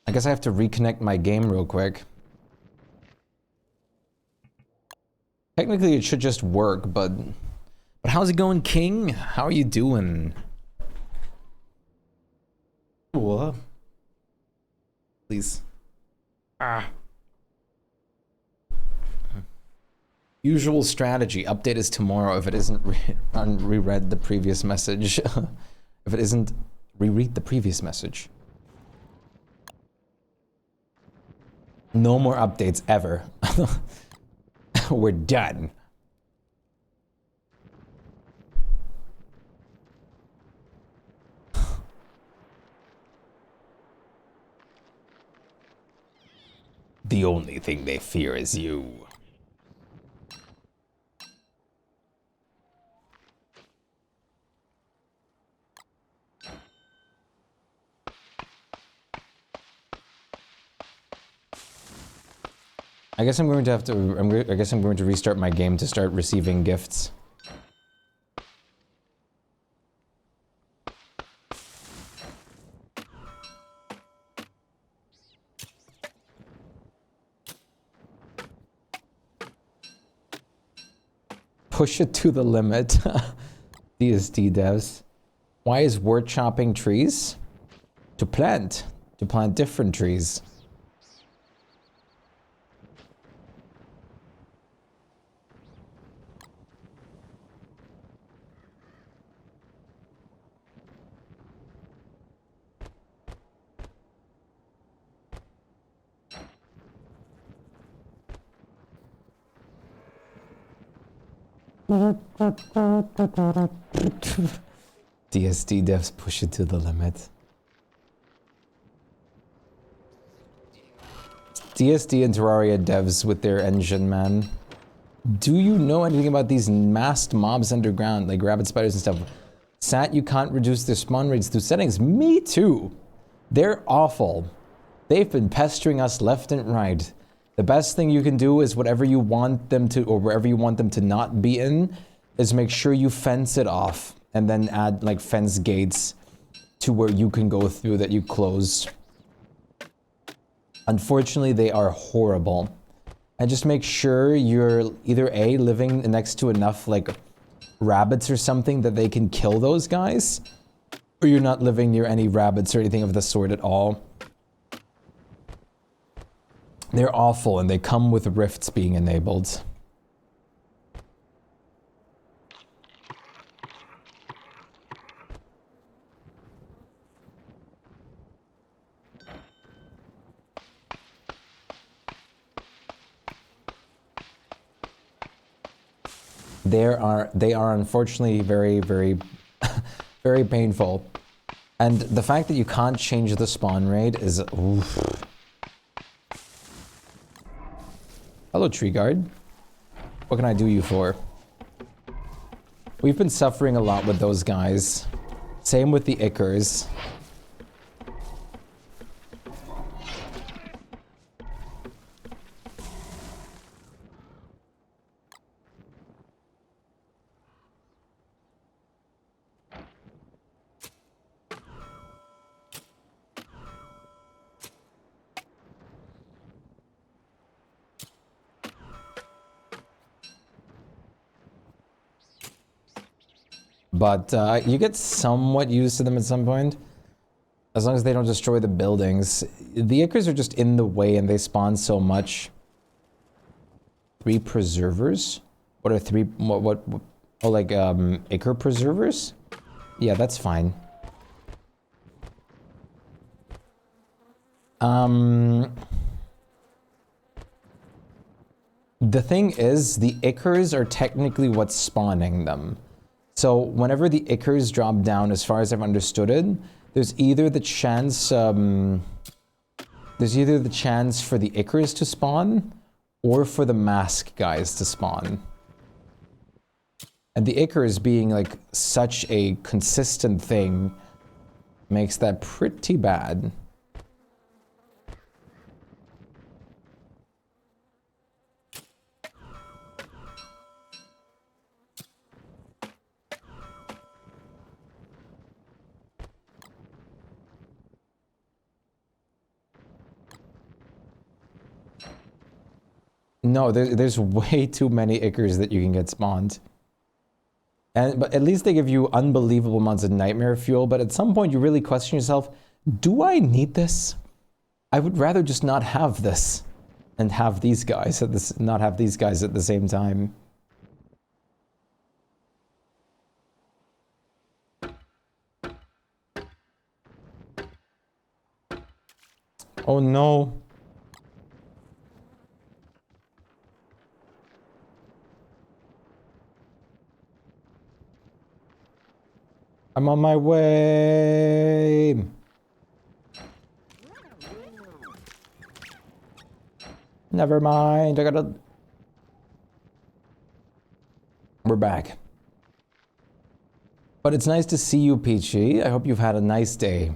I guess I have to reconnect my game real quick. Technically, it should just work, but how's it going, King? How are you doing? What? Please. Ah. Usual strategy. Update is tomorrow if it isn't reread the previous message. If it isn't, reread the previous message. No more updates ever. We're done. The only thing they fear is you. I guess I'm going to have to. I guess I'm going to restart my game to start receiving gifts. Push it to the limit. DSD devs. Why is word chopping trees? To plant different trees. DSD devs push it to the limit. DSD and Terraria devs with their engine, man. Do you know anything about these masked mobs underground, like rabbit spiders and stuff? Sat, you can't reduce their spawn rates through settings. Me too. They're awful. They've been pestering us left and right. The best thing you can do is whatever you want them to, or wherever you want them to not be in, is make sure you fence it off and then add like fence gates to where you can go through that you close. Unfortunately, they are horrible. And just make sure you're either A, living next to enough like rabbits or something that they can kill those guys, or you're not living near any rabbits or anything of the sort at all. They're awful, and they come with rifts being enabled. They are unfortunately very, very, very painful. And the fact that you can't change the spawn rate is... Oof. Hello, tree guard. What can I do you for? We've been suffering a lot with those guys. Same with the Ickers. But you get somewhat used to them at some point, as long as they don't destroy the buildings. The Ickers are just in the way and they spawn so much. 3 preservers? What are 3, what oh, like, Icker preservers? Yeah, that's fine. The thing is, the Ickers are technically what's spawning them. So whenever the Ickers drop down, as far as I've understood it, there's either the chance for the Ickers to spawn, or for the mask guys to spawn. And the Ickers being like such a consistent thing makes that pretty bad. No, there's way too many Ickers that you can get spawned. But at least they give you unbelievable amounts of nightmare fuel, but at some point you really question yourself, do I need this? I would rather just not have this. and have these guys at this, not have these guys at the same time. Oh no. I'm on my way. Never mind, I gotta... We're back. But it's nice to see you, Peachy. I hope you've had a nice day.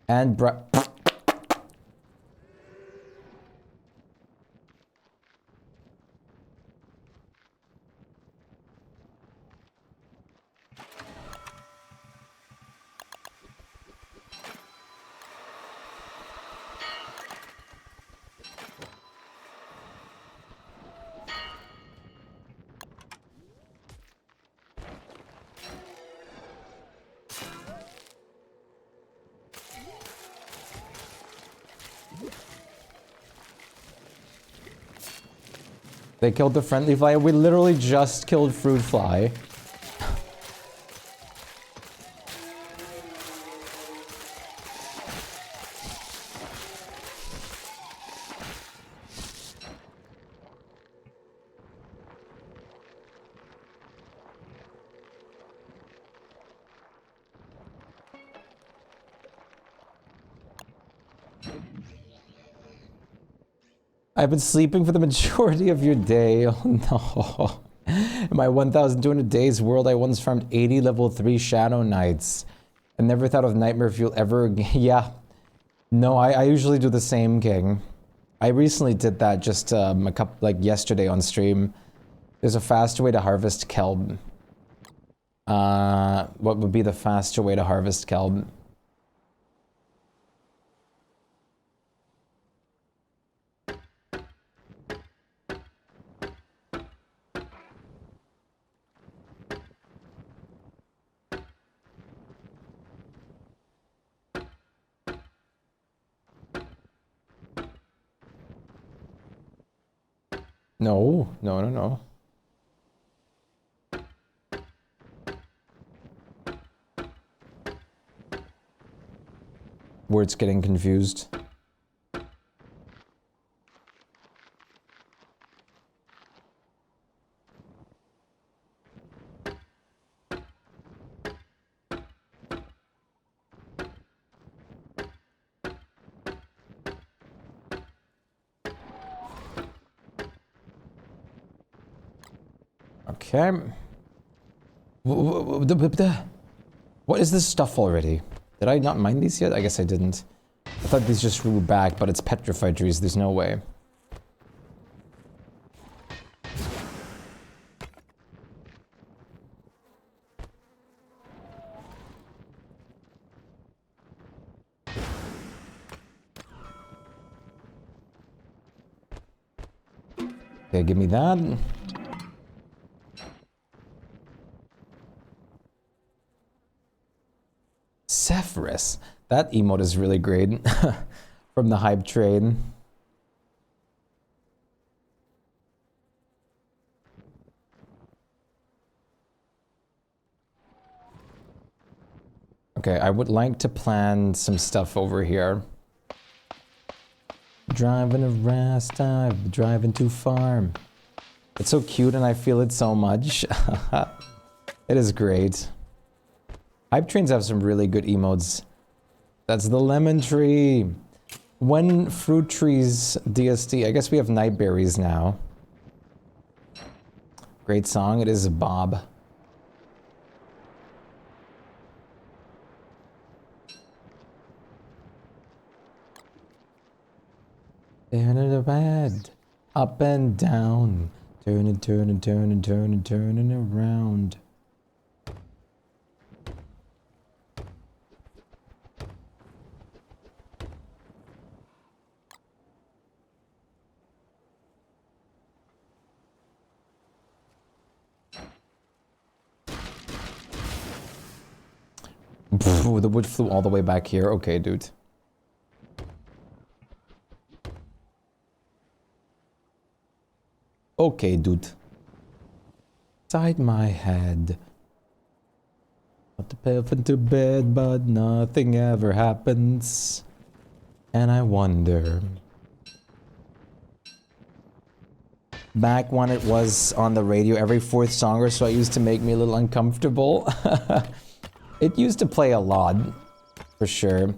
And they killed the friendly fly. We literally just killed fruit fly. I've been sleeping for the majority of your day. Oh no. In my 1,200 days world, I once farmed 80 level 3 Shadow Knights. I never thought of Nightmare Fuel ever again. Yeah. No, I usually do the same, King. I recently did that just a couple, like yesterday on stream. There's a faster way to harvest kelp. What would be the faster way to harvest kelp? No, no, no, no. Words getting confused. Okay. What is this stuff already? Did I not mine these yet? I guess I didn't. I thought these just grew back, but it's petrified trees. There's no way. Okay, give me that. Zephyrus. That emote is really great. From the hype train. Okay, I would like to plan some stuff over here. Driving around, I'm driving too far. It's so cute and I feel it so much. It is great. Hype trains have some really good emotes. That's the lemon tree. When fruit trees DSD, I guess we have night berries now. Great song, it is Bob. Down in the bed, up and down, turning, turning, turning, turning, turning around. Ooh, the wood flew all the way back here. Okay, dude. Okay, dude. Inside my head. Put the pilf into bed, but nothing ever happens. And I wonder. Back when it was on the radio every fourth song or so, it used to make me a little uncomfortable. It used to play a lot, for sure.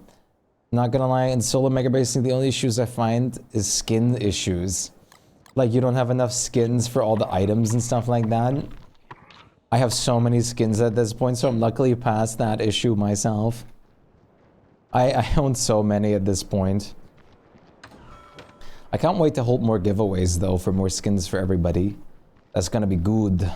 Not gonna lie, in solo Megabase, the only issues I find is skin issues. Like, you don't have enough skins for all the items and stuff like that. I have so many skins at this point, so I'm luckily past that issue myself. I own so many at this point. I can't wait to hold more giveaways, though, for more skins for everybody. That's gonna be good.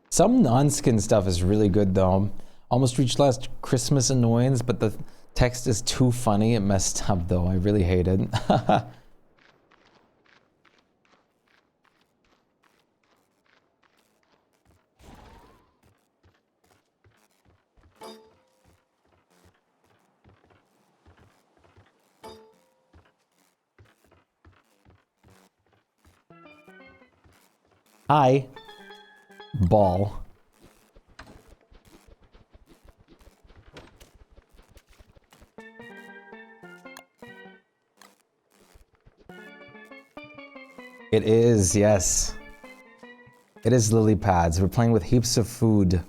Some non-skin stuff is really good though. Almost reached last Christmas annoyance, but the text is too funny. It messed up though. I really hate it. Hi. Ball. It is, yes. It is lily pads. We're playing with heaps of food.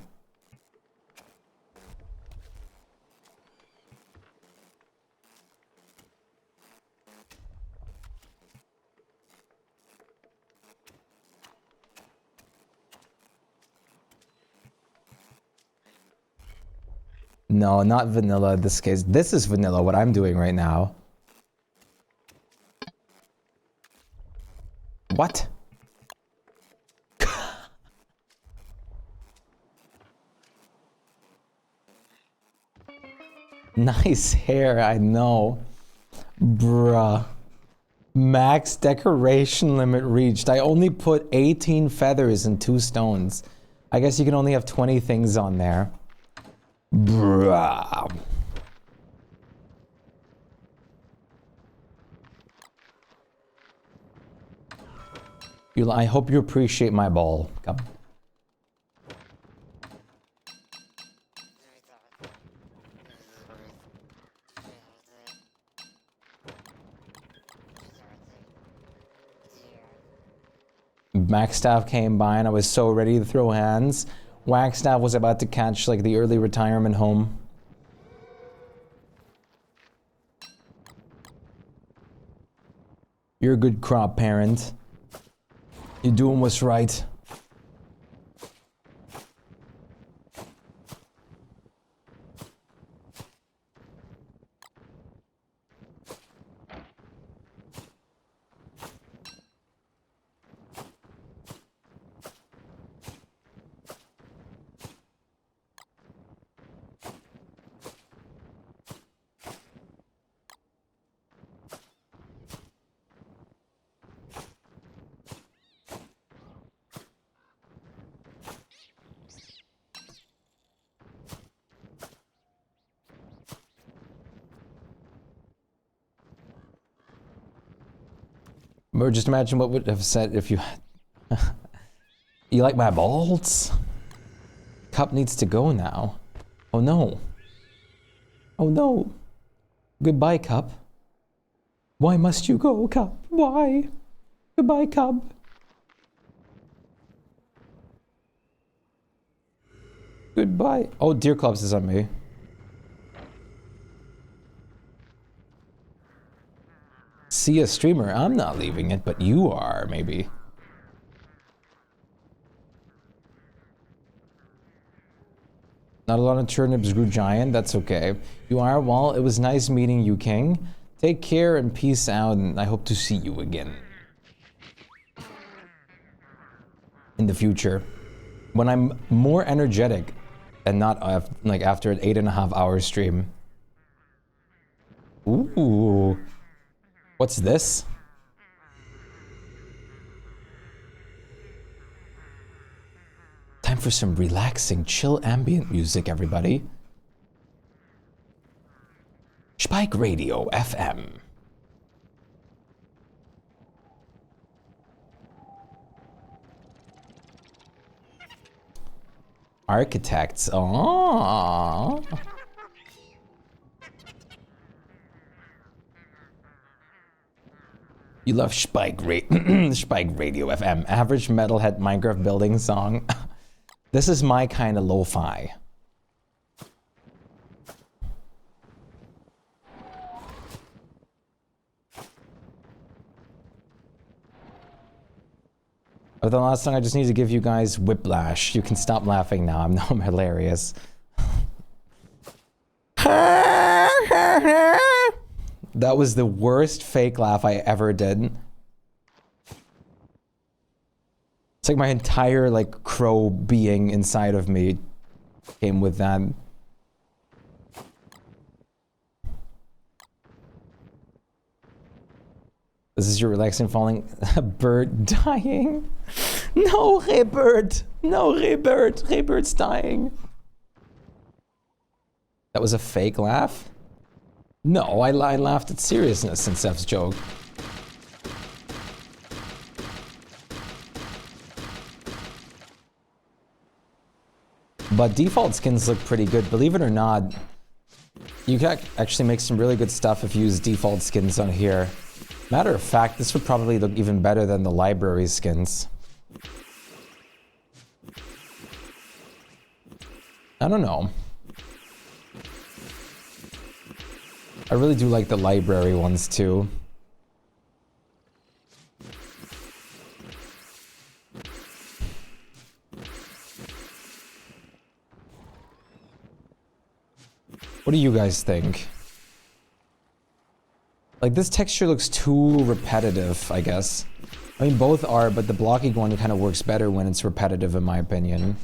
No, not vanilla in this case. This is vanilla, what I'm doing right now. What? Nice hair, I know. Bruh. Max decoration limit reached. I only put 18 feathers and 2 stones. I guess you can only have 20 things on there. Bruh. I hope you appreciate my ball. Come. Maxstaff came by and I was so ready to throw hands. Wagstaff was about to catch like the early retirement home. You're a good crop parent. You're doing what's right. Or just imagine what would have said if you... You like my balls? Cup needs to go now. Oh no. Oh no. Goodbye, Cup. Why must you go, Cup? Why? Goodbye, Cup. Goodbye. Oh, Deer Clubs is on me. See a streamer. I'm not leaving it, but you are, maybe. Not a lot of turnips grew giant. That's okay. You are? Well, it was nice meeting you, King. Take care and peace out, and I hope to see you again. In the future. When I'm more energetic and not like after an 8.5-hour stream. Ooh. What's this? Time for some relaxing, chill ambient music, everybody. Shpyke Radio FM. Architects. Oh. You love Shpyke Radio FM. Average metalhead Minecraft building song. This is my kind of lo-fi. But the last song, I just need to give you guys whiplash. You can stop laughing now. I'm hilarious. That was the worst fake laugh I ever did. It's like my entire like crow being inside of me came with that. This is your relaxing falling. A bird dying. No, Raybird. No, Raybird. Raybird's dying. That was a fake laugh? No, I laughed at seriousness in Seth's joke. But default skins look pretty good. Believe it or not, you can actually make some really good stuff if you use default skins on here. Matter of fact, this would probably look even better than the library skins. I don't know. I really do like the library ones too. What do you guys think? Like, this texture looks too repetitive, I guess. I mean, both are, but the blocky one kind of works better when it's repetitive, in my opinion.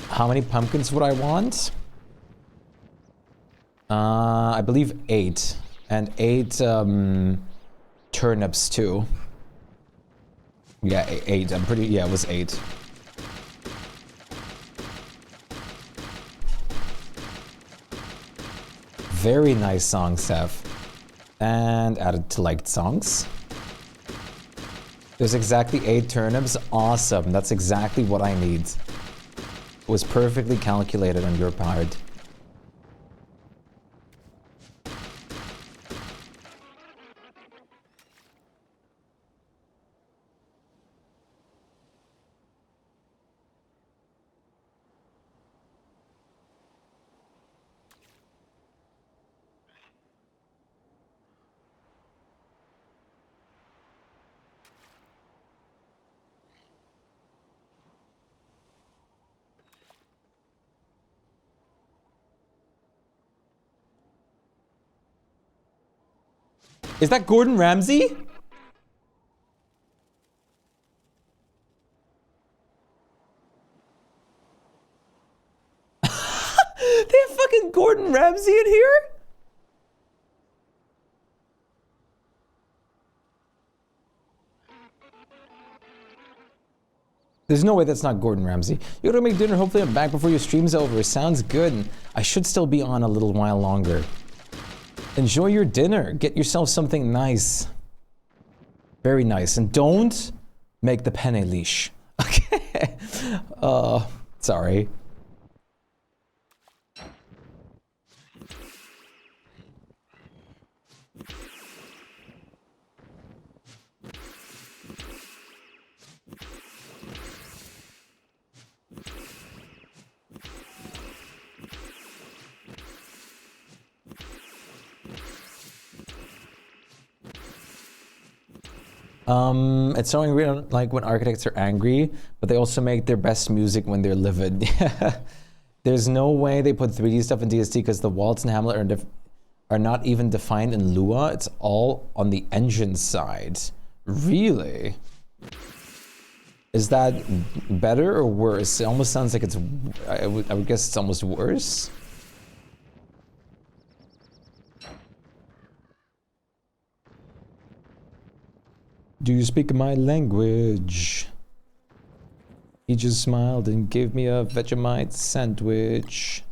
How many pumpkins would I want? I believe 8. And 8 turnips too. Yeah, 8. I'm pretty, yeah, it was 8. Very nice song, Seth. And added to liked songs. There's exactly 8 turnips. Awesome. That's exactly what I need. It was perfectly calculated on your part. Is that Gordon Ramsay? They have fucking Gordon Ramsay in here? There's no way that's not Gordon Ramsay. You gotta make dinner. Hopefully I'm back before your stream's over. Sounds good. I should still be on a little while longer. Enjoy your dinner. Get yourself something nice. Very nice. And don't make the penne leash. Okay. Sorry. It's so angry like when architects are angry, but they also make their best music when they're livid. There's no way they put 3D stuff in DST because the Waltz and Hamlet are not even defined in Lua. It's all on the engine side. Really? Is that better or worse? It almost sounds like it's... I would guess it's almost worse. Do you speak my language? He just smiled and gave me a Vegemite sandwich.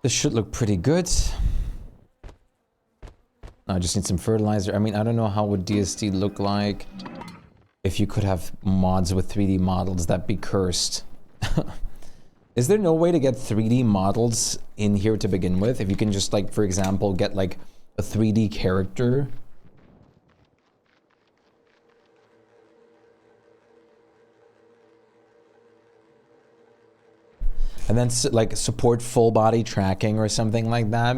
This should look pretty good. I just need some fertilizer. I mean, I don't know how would DST look like if you could have mods with 3D models. That'd be cursed. Is there no way to get 3D models in here to begin with? If you can just, like, for example, get like a 3D character. And then like support full body tracking or something like that.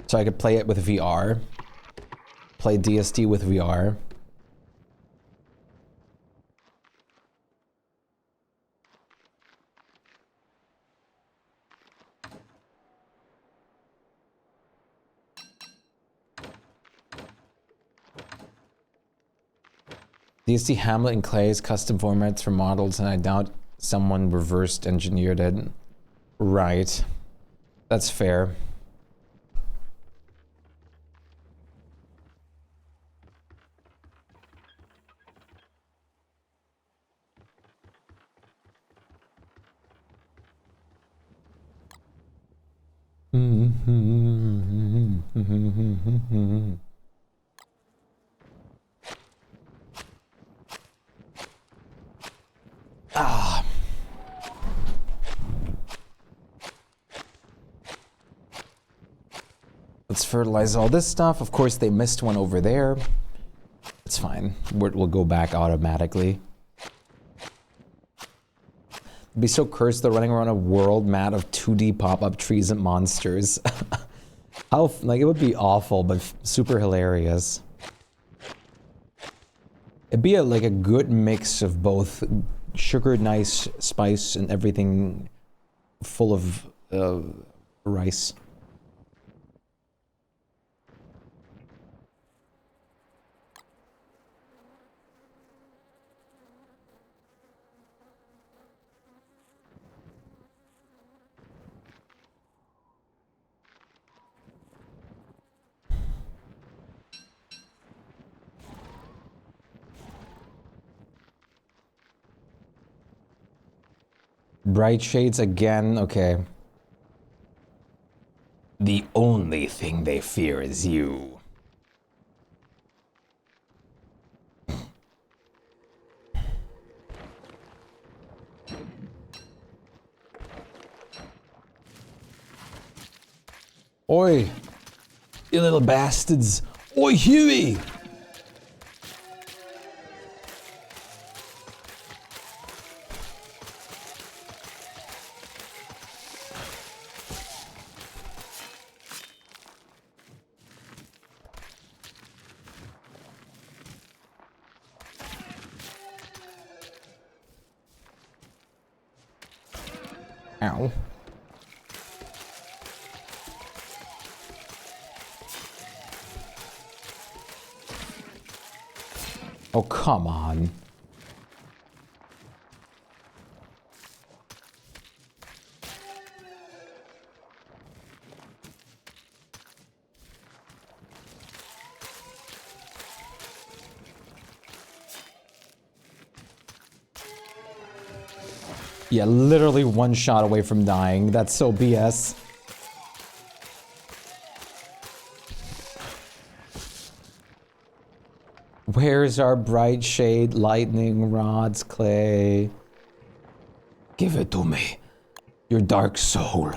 So I could play it with VR. Play DST with VR. DST Hamlet and Clay's custom formats for models, and I doubt someone reversed engineered it. Right. That's fair. Ah. Let's fertilize all this stuff. Of course, they missed one over there. It's fine. We'll go back automatically. It'd be so cursed though, running around a world map of 2D pop-up trees and monsters. How, like, it would be awful, but super hilarious. It'd be like a good mix of both sugar, nice spice, and everything full of rice. Bright shades again, okay. The only thing they fear is you. Oi, you little bastards. Oi, Huey! Ow. Oh, come on. Yeah, literally one shot away from dying. That's so BS. Where's our bright shade lightning rods, Clay? Give it to me, your dark soul.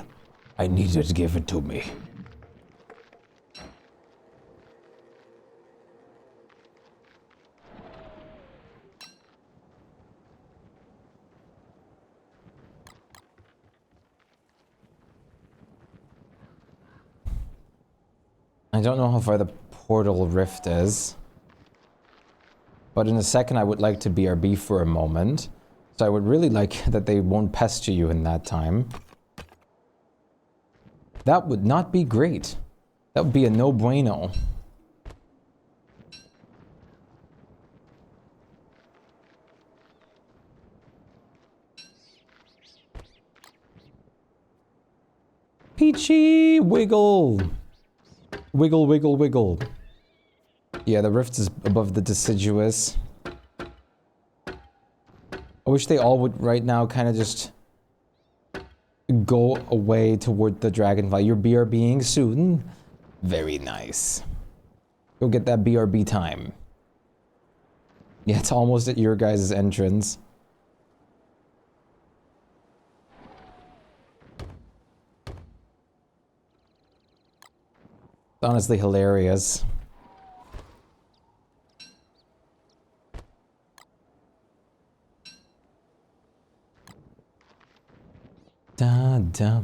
I need you to give it to me. I don't know how far the portal rift is. But in a second I would like to BRB for a moment. So I would really like that they won't pester you in that time. That would not be great. That would be a no-bueno. Peachy! Wiggle! Wiggle, wiggle, wiggle. Yeah, the rift is above the deciduous. I wish they all would right now kind of just go away toward the dragonfly. You're BRBing soon. Very nice. Go get that BRB time. Yeah, it's almost at your guys' entrance. It's honestly hilarious. Da da.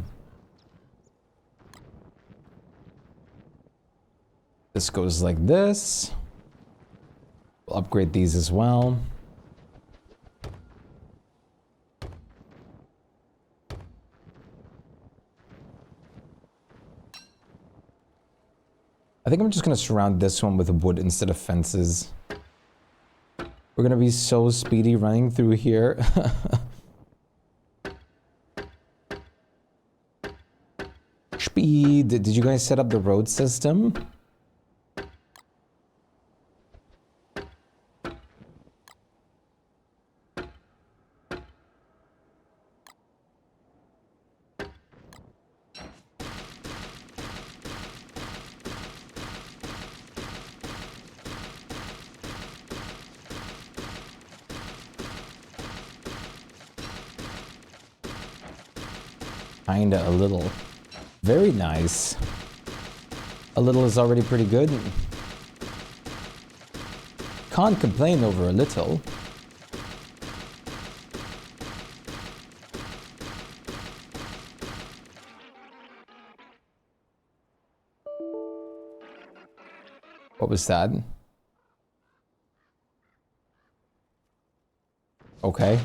This goes like this. We'll upgrade these as well. I think I'm just gonna surround this one with wood instead of fences. We're gonna be so speedy running through here. Speed. Did you guys set up the road system? Kinda, a little. Very nice. A little is already pretty good. Can't complain over a little. What was that? Okay.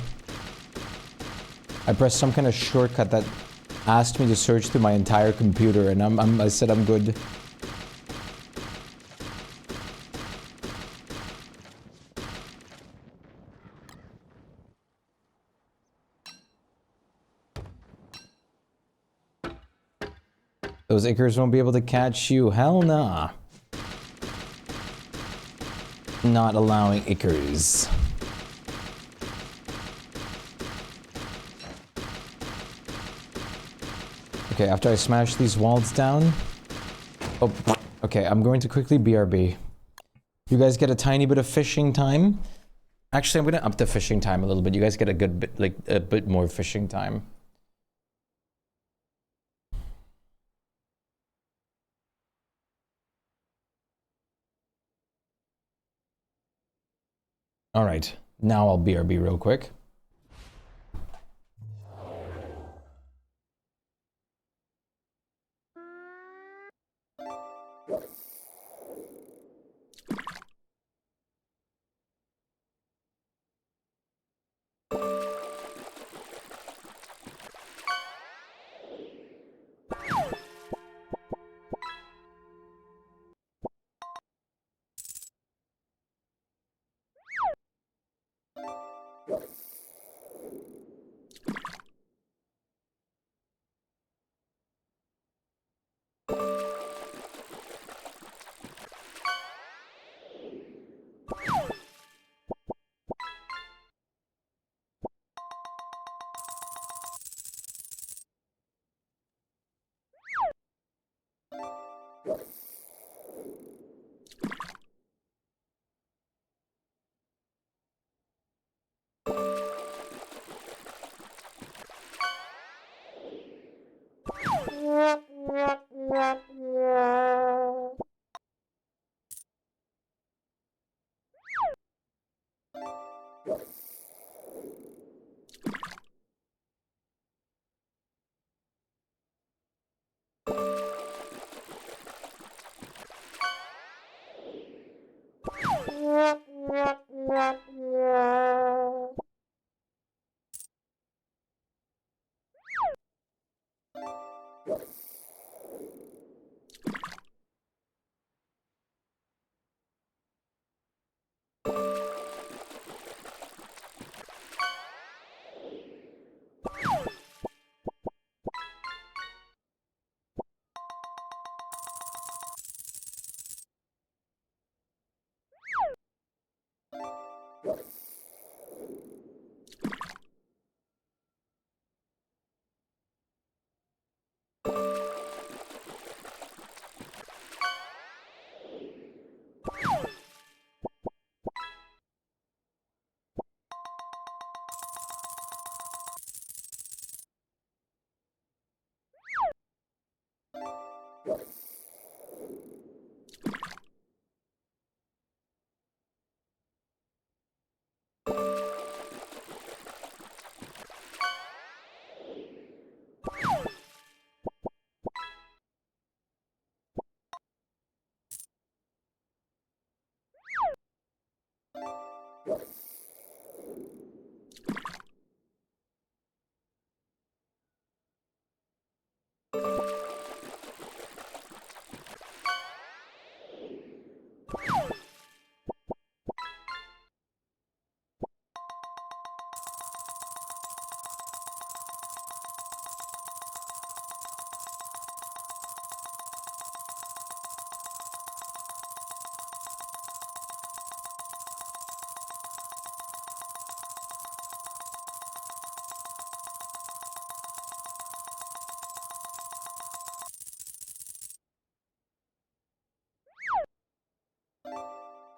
I pressed some kind of shortcut that asked me to search through my entire computer, and I said I'm good. Those Ickers won't be able to catch you. Hell nah. Not allowing Ickers. Okay, after I smash these walls down... Oh, okay, I'm going to quickly BRB. You guys get a tiny bit of fishing time. Actually, I'm gonna up the fishing time a little bit. You guys get a good bit, like, a bit more fishing time. Alright, now I'll BRB real quick.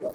We're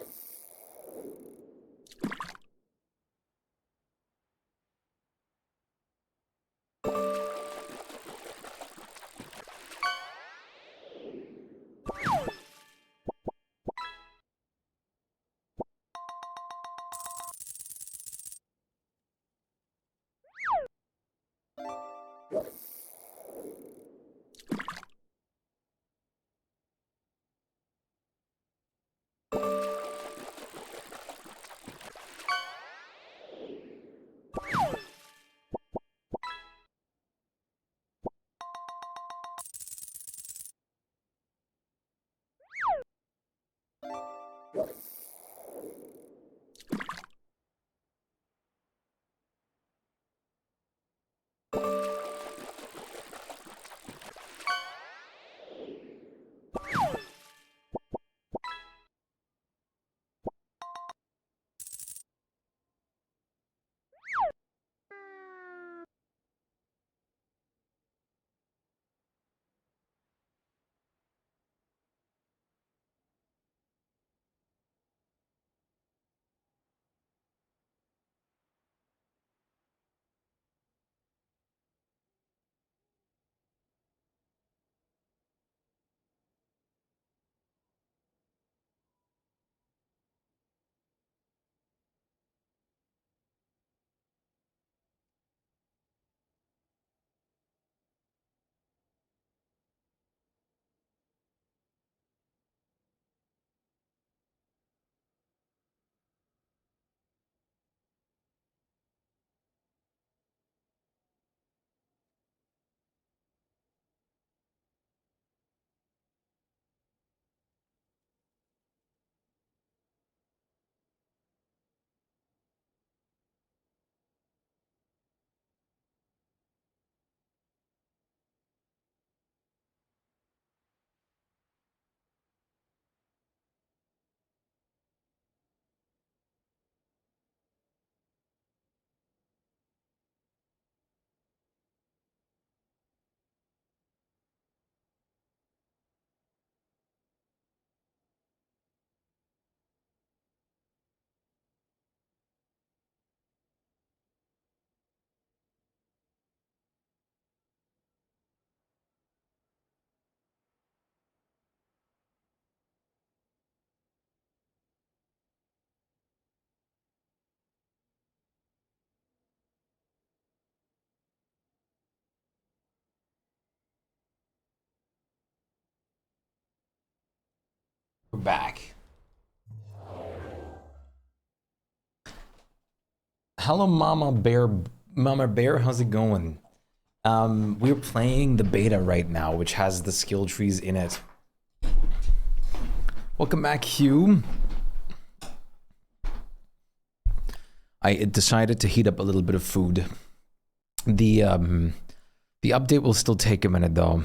back. Hello, Mama Bear. Mama Bear, how's it going? We're playing the beta right now, which has the skill trees in it. Welcome back, Hugh. I decided to heat up a little bit of food. The update will still take a minute, though.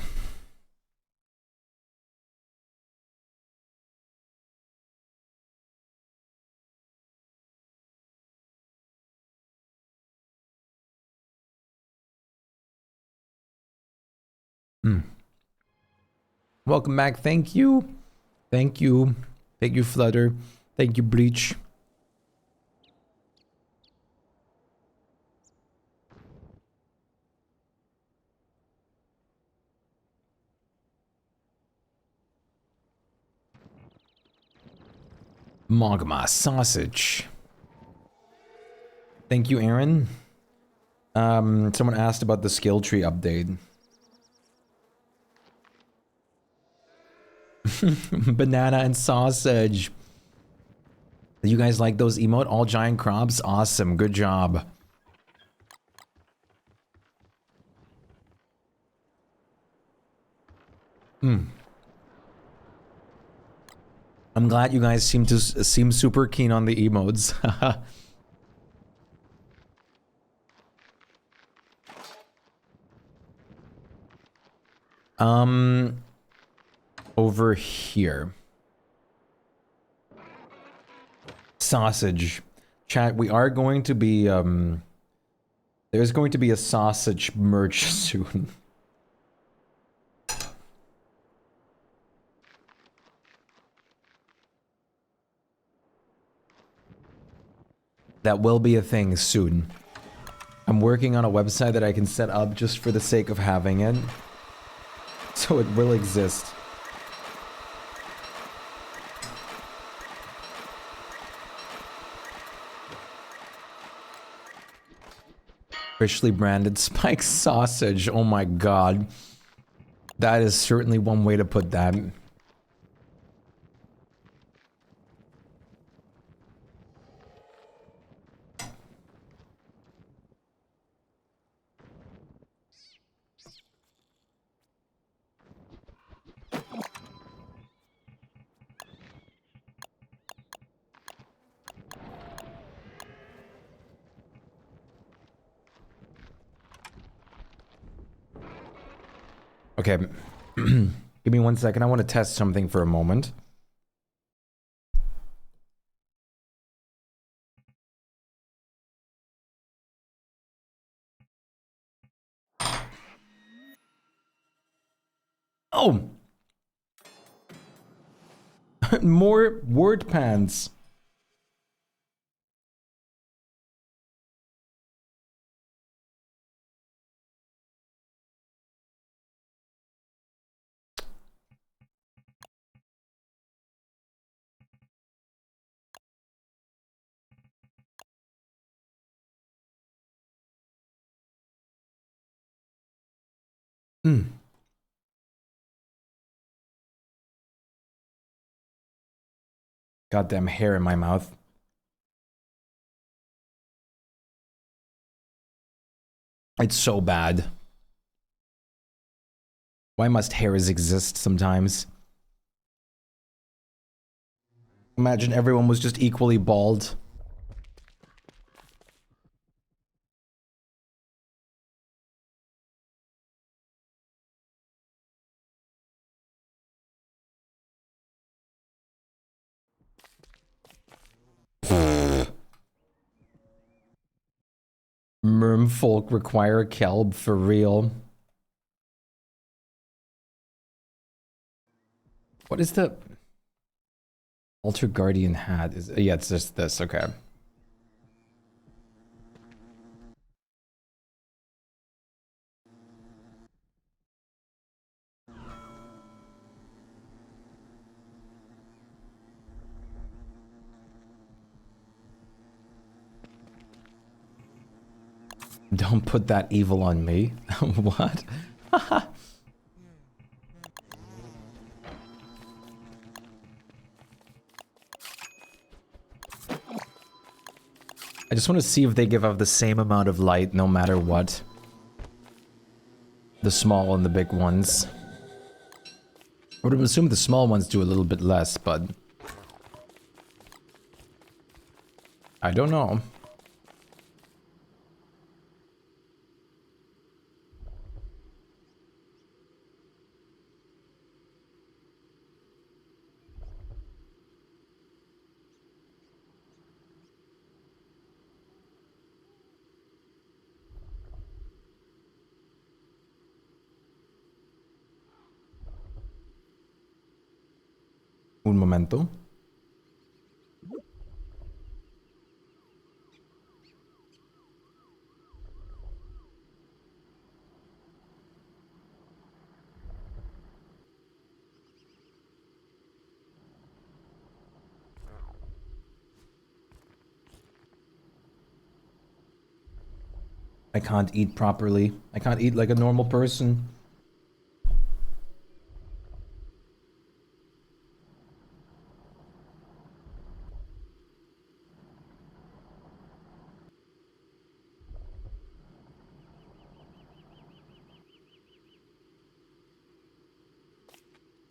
Welcome back. Thank you. Thank you. Thank you, Flutter. Thank you, Bleach. Magma sausage. Thank you, Aaron. Someone asked about the skill tree update. Banana and sausage. You guys like those emote? All giant crops? Awesome. Good job. I'm glad you guys seem super keen on the emotes. Over here. Sausage. Chat, we are going to be, there's going to be a sausage merch soon. That will be a thing soon. I'm working on a website that I can set up just for the sake of having it. So it will exist. Officially branded Shpyke sausage. Oh my god. That is certainly one way to put that. Okay. Give me 1 second. I want to test something for a moment. Oh! More word pans. Goddamn hair in my mouth. It's so bad. Why must hairs exist sometimes? Imagine everyone was just equally bald. Mermfolk require a kelb for real. What is the Alter Guardian hat? Yeah, it's just this, okay. Don't put that evil on me. What? I just want to see if they give off the same amount of light no matter what. The small and the big ones. I would assume the small ones do a little bit less, but... I don't know. Un momento. I can't eat properly. I can't eat like a normal person.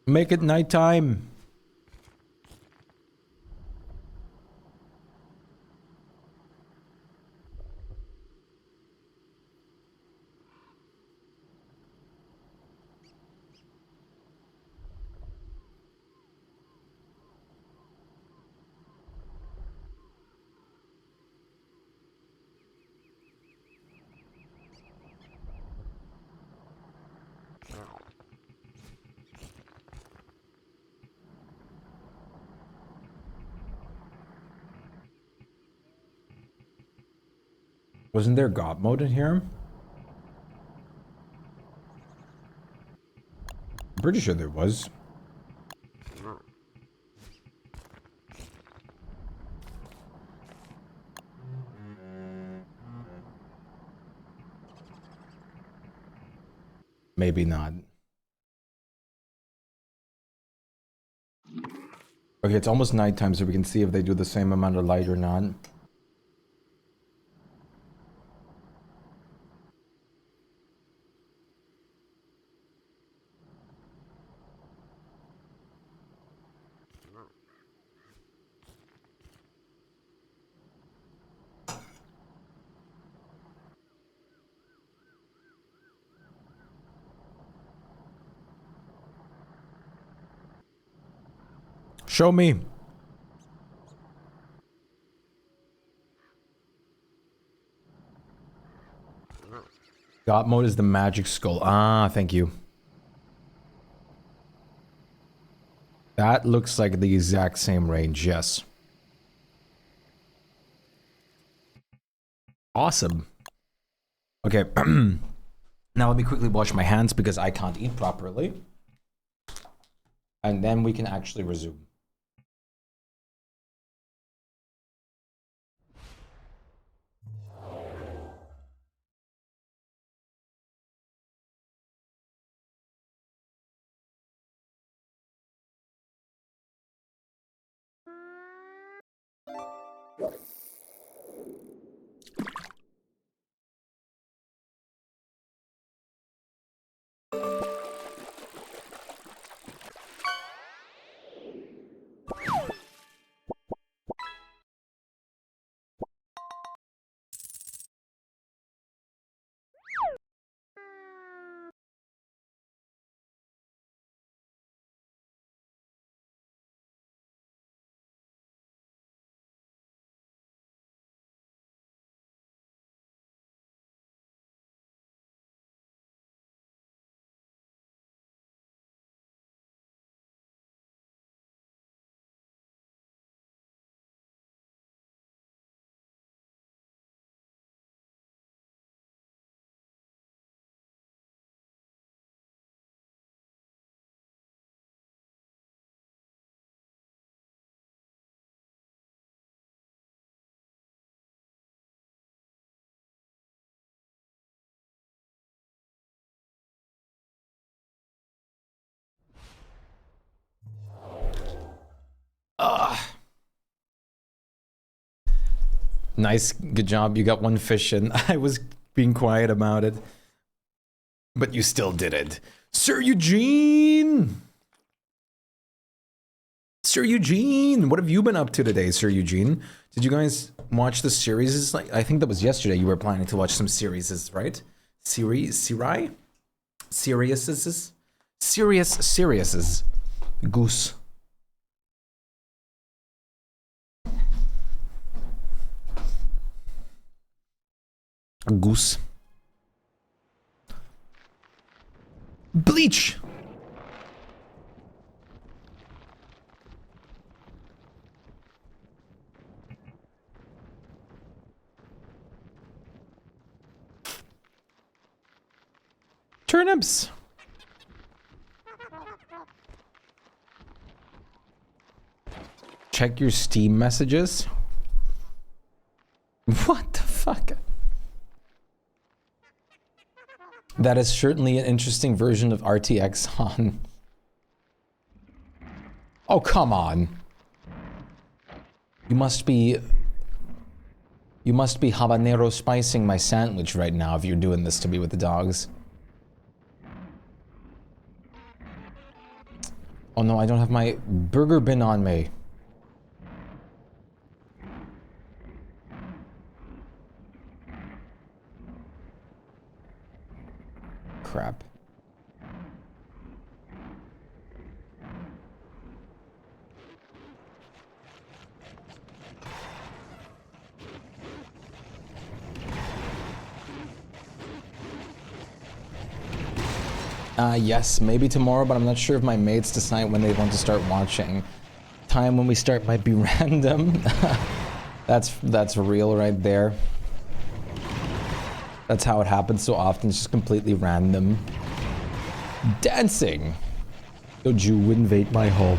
Make it nighttime. Wasn't there God mode in here? I'm pretty sure there was. Maybe not. Okay, it's almost nighttime, so we can see if they do the same amount of light or not. Show me. God mode is the magic skull. Ah, thank you. That looks like the exact same range, yes. Awesome. Okay. Now let me quickly wash my hands because I can't eat properly. And then we can actually resume. Nice, good job. You got one fish in. I was being quiet about it. But you still did it. Sir Eugene! Sir Eugene! What have you been up to today, Sir Eugene? Did you guys watch the series? It's like, I think that was yesterday you were planning to watch some series, right? Seriouses? Goose. Goose. Bleach! Turnips! Check your Steam messages. What the fuck? That is certainly an interesting version of RTX on. Oh, come on. You must be habanero spicing my sandwich right now if you're doing this to me with the dogs. Oh no, I don't have my burger bin on me. Crap. Yes, maybe tomorrow, but I'm not sure if my mates decide when they want to start watching. Time when we start might be random. That's real right there. That's how it happens so often. It's just completely random. Dancing! Don't you invade my home.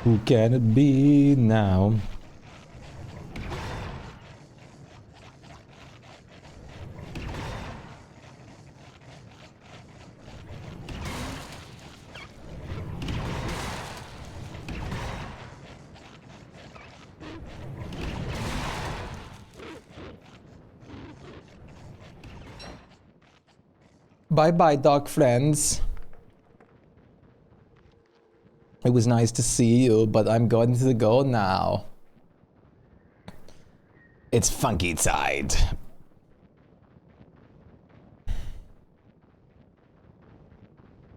Who can it be now? Bye-bye, dog friends. It was nice to see you, but I'm going to go now. It's funky tide.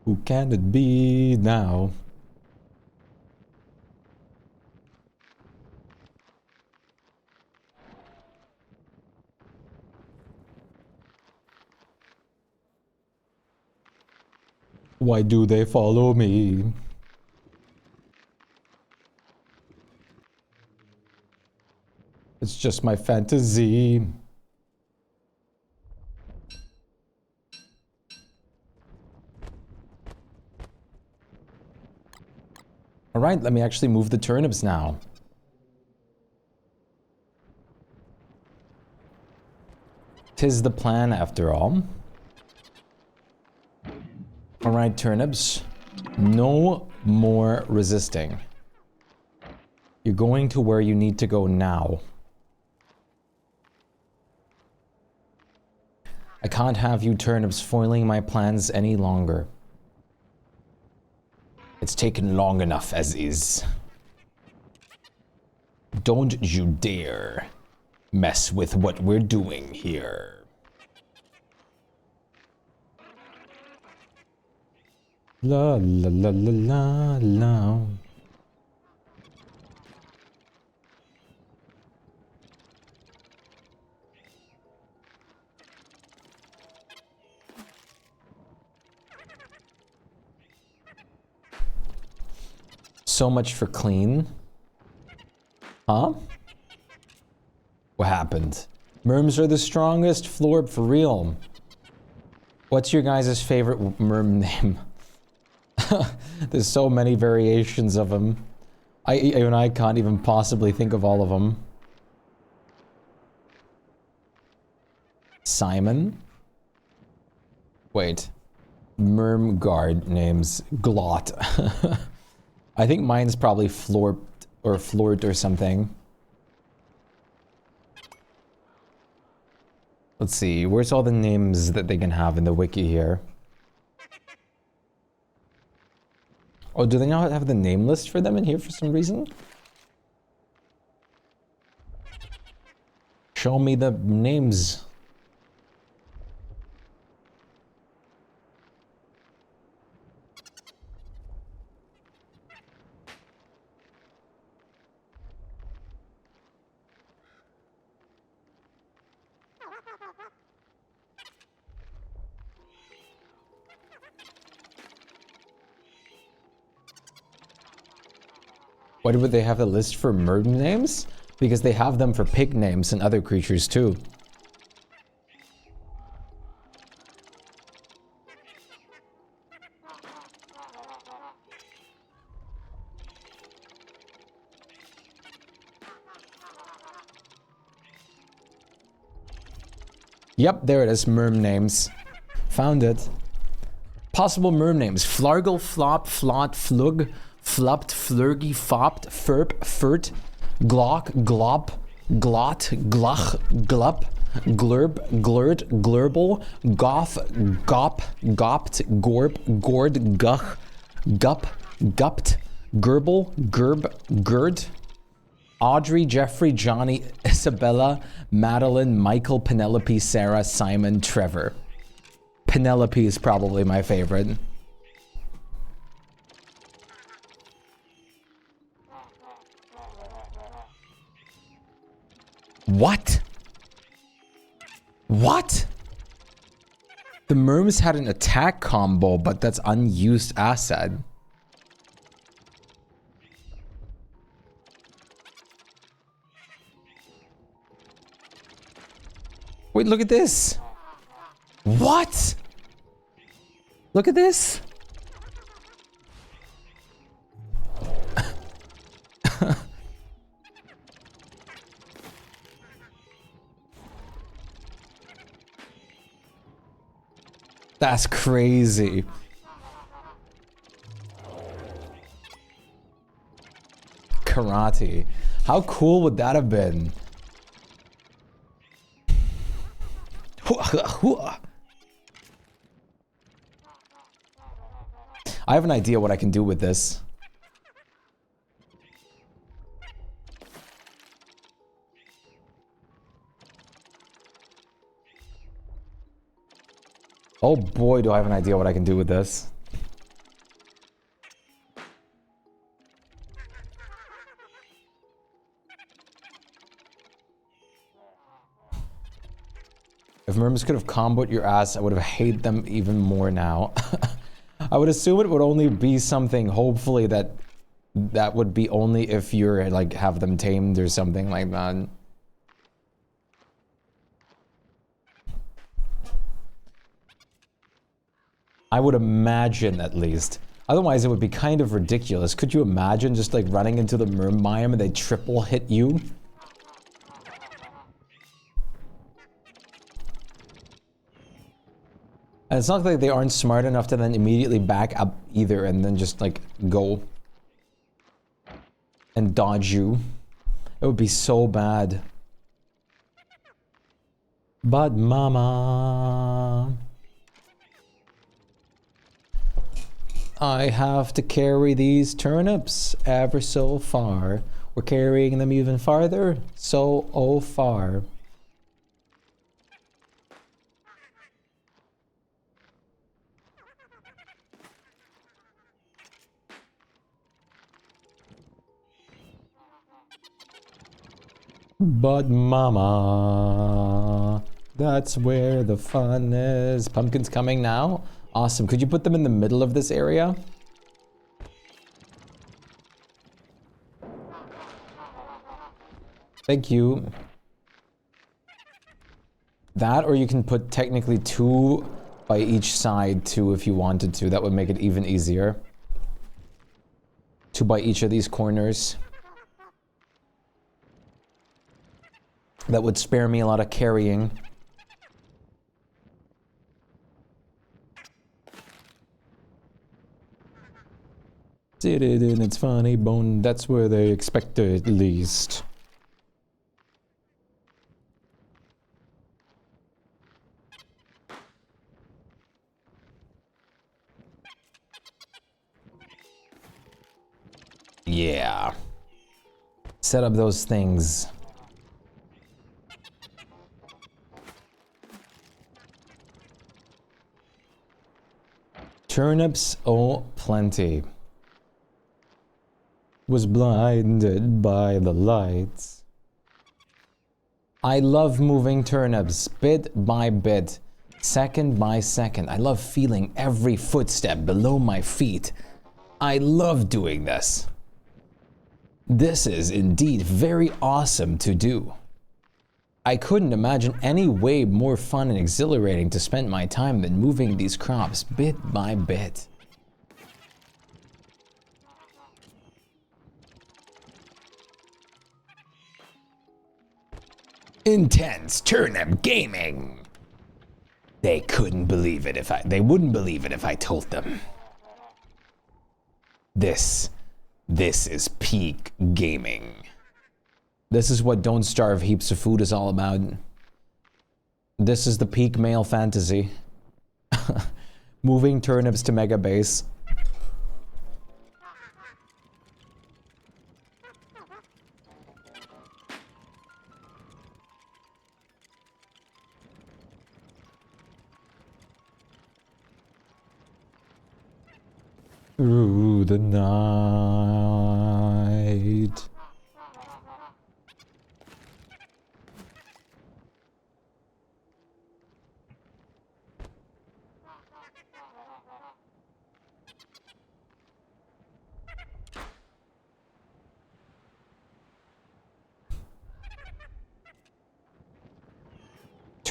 Who can it be now? Why do they follow me? It's just my fantasy. All right, let me actually move the turnips now. Tis the plan after all. All right, turnips. No more resisting. You're going to where you need to go now. I can't have you turnips foiling my plans any longer. It's taken long enough as is. Don't you dare mess with what we're doing here. La la la la la la. So much for clean. Huh? What happened? Merms are the strongest. Florb, for real. What's your guys' favorite merm name? There's so many variations of them. Even I can't even possibly think of all of them. Simon? Wait. Merm guard names. Glot. I think mine's probably Florp or Flort or something. Let's see, where's all the names that they can have in the wiki here? Oh, do they not have the name list for them in here for some reason? Show me the names. Why would they have a list for merm names? Because they have them for pig names and other creatures too. Yep, there it is, merm names. Found it. Possible merm names. Flargle, Flop, Flot, Flug, Flupt, Flurgy, Fopt, Ferp, Furt, Glock, Glop, Glot, Gluch, Glup, Glurb, Glurt, Glurble, Goff, Gop, Gopt, Gorp, Gord, Guch, Gup, Gupt, Gerbil, Gerb, Gerd, Audrey, Jeffrey, Johnny, Isabella, Madeline, Michael, Penelope, Sarah, Simon, Trevor. Penelope is probably my favorite. What? What? The Merms had an attack combo, but that's unused asset. Wait, look at this. What? Look at this. That's crazy. Karate. How cool would that have been? I have an idea what I can do with this. Oh boy, do I have an idea what I can do with this. If Merms could have comboed your ass, I would have hated them even more now. I would assume it would only be something, hopefully, that would be only if you're, like, have them tamed or something like that. I would imagine, at least. Otherwise, it would be kind of ridiculous. Could you imagine just, like, running into the Mermium and they triple hit you? And it's not like they aren't smart enough to then immediately back up either and then just, like, go and dodge you. It would be so bad. But mama, I have to carry these turnips ever so far. We're carrying them even farther, so oh far. But mama, that's where the fun is. Pumpkin's coming now. Awesome. Could you put them in the middle of this area? Thank you. That, or you can put technically 2 by each side too if you wanted to. That would make it even easier. 2 by each of these corners. That would spare me a lot of carrying. Did it in its funny bone, that's where they expect it at least. Yeah. Set up those things. Turnips, oh, plenty. Was blinded by the lights. I love moving turnips bit by bit, second by second. I love feeling every footstep below my feet. I love doing this. This is indeed very awesome to do. I couldn't imagine any way more fun and exhilarating to spend my time than moving these crops bit by bit. Intense turnip gaming. They couldn't believe it they wouldn't believe it if I told them. This is peak gaming. This is what Don't Starve Heaps of Food is all about. This is the peak male fantasy. Moving turnips to Megabase. Through the night.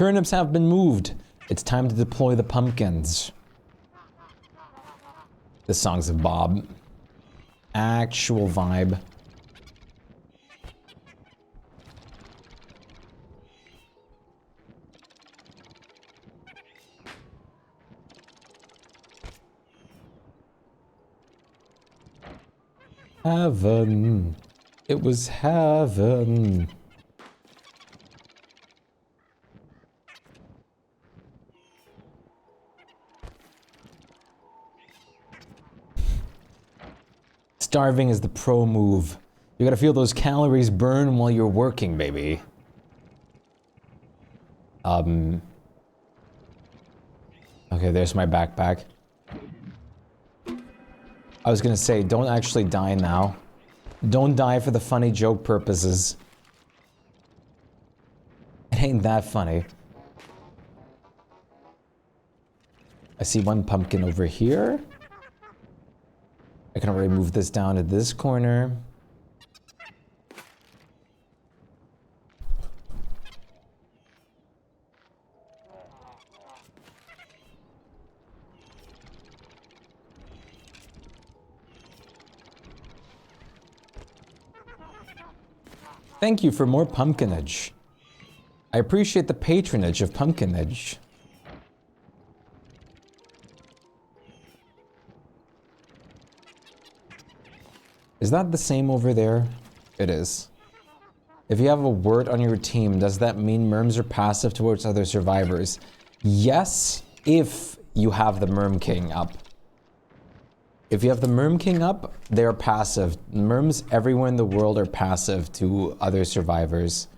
Turnips have been moved. It's time to deploy the pumpkins. The songs of Bob. Actual vibe. Heaven. It was heaven. Starving is the pro move. You gotta feel those calories burn while you're working, baby. Okay, there's my backpack. I was gonna say, don't actually die now. Don't die for the funny joke purposes. It ain't that funny. I see one pumpkin over here. I can already move this down to this corner. Thank you for more pumpkinage. I appreciate the patronage of pumpkinage. Is that the same over there? It is. If you have a word on your team, does that mean merms are passive towards other survivors? Yes, if you have the Merm King up. If you have the Merm King up, they're passive. Merms everywhere in the world are passive to other survivors.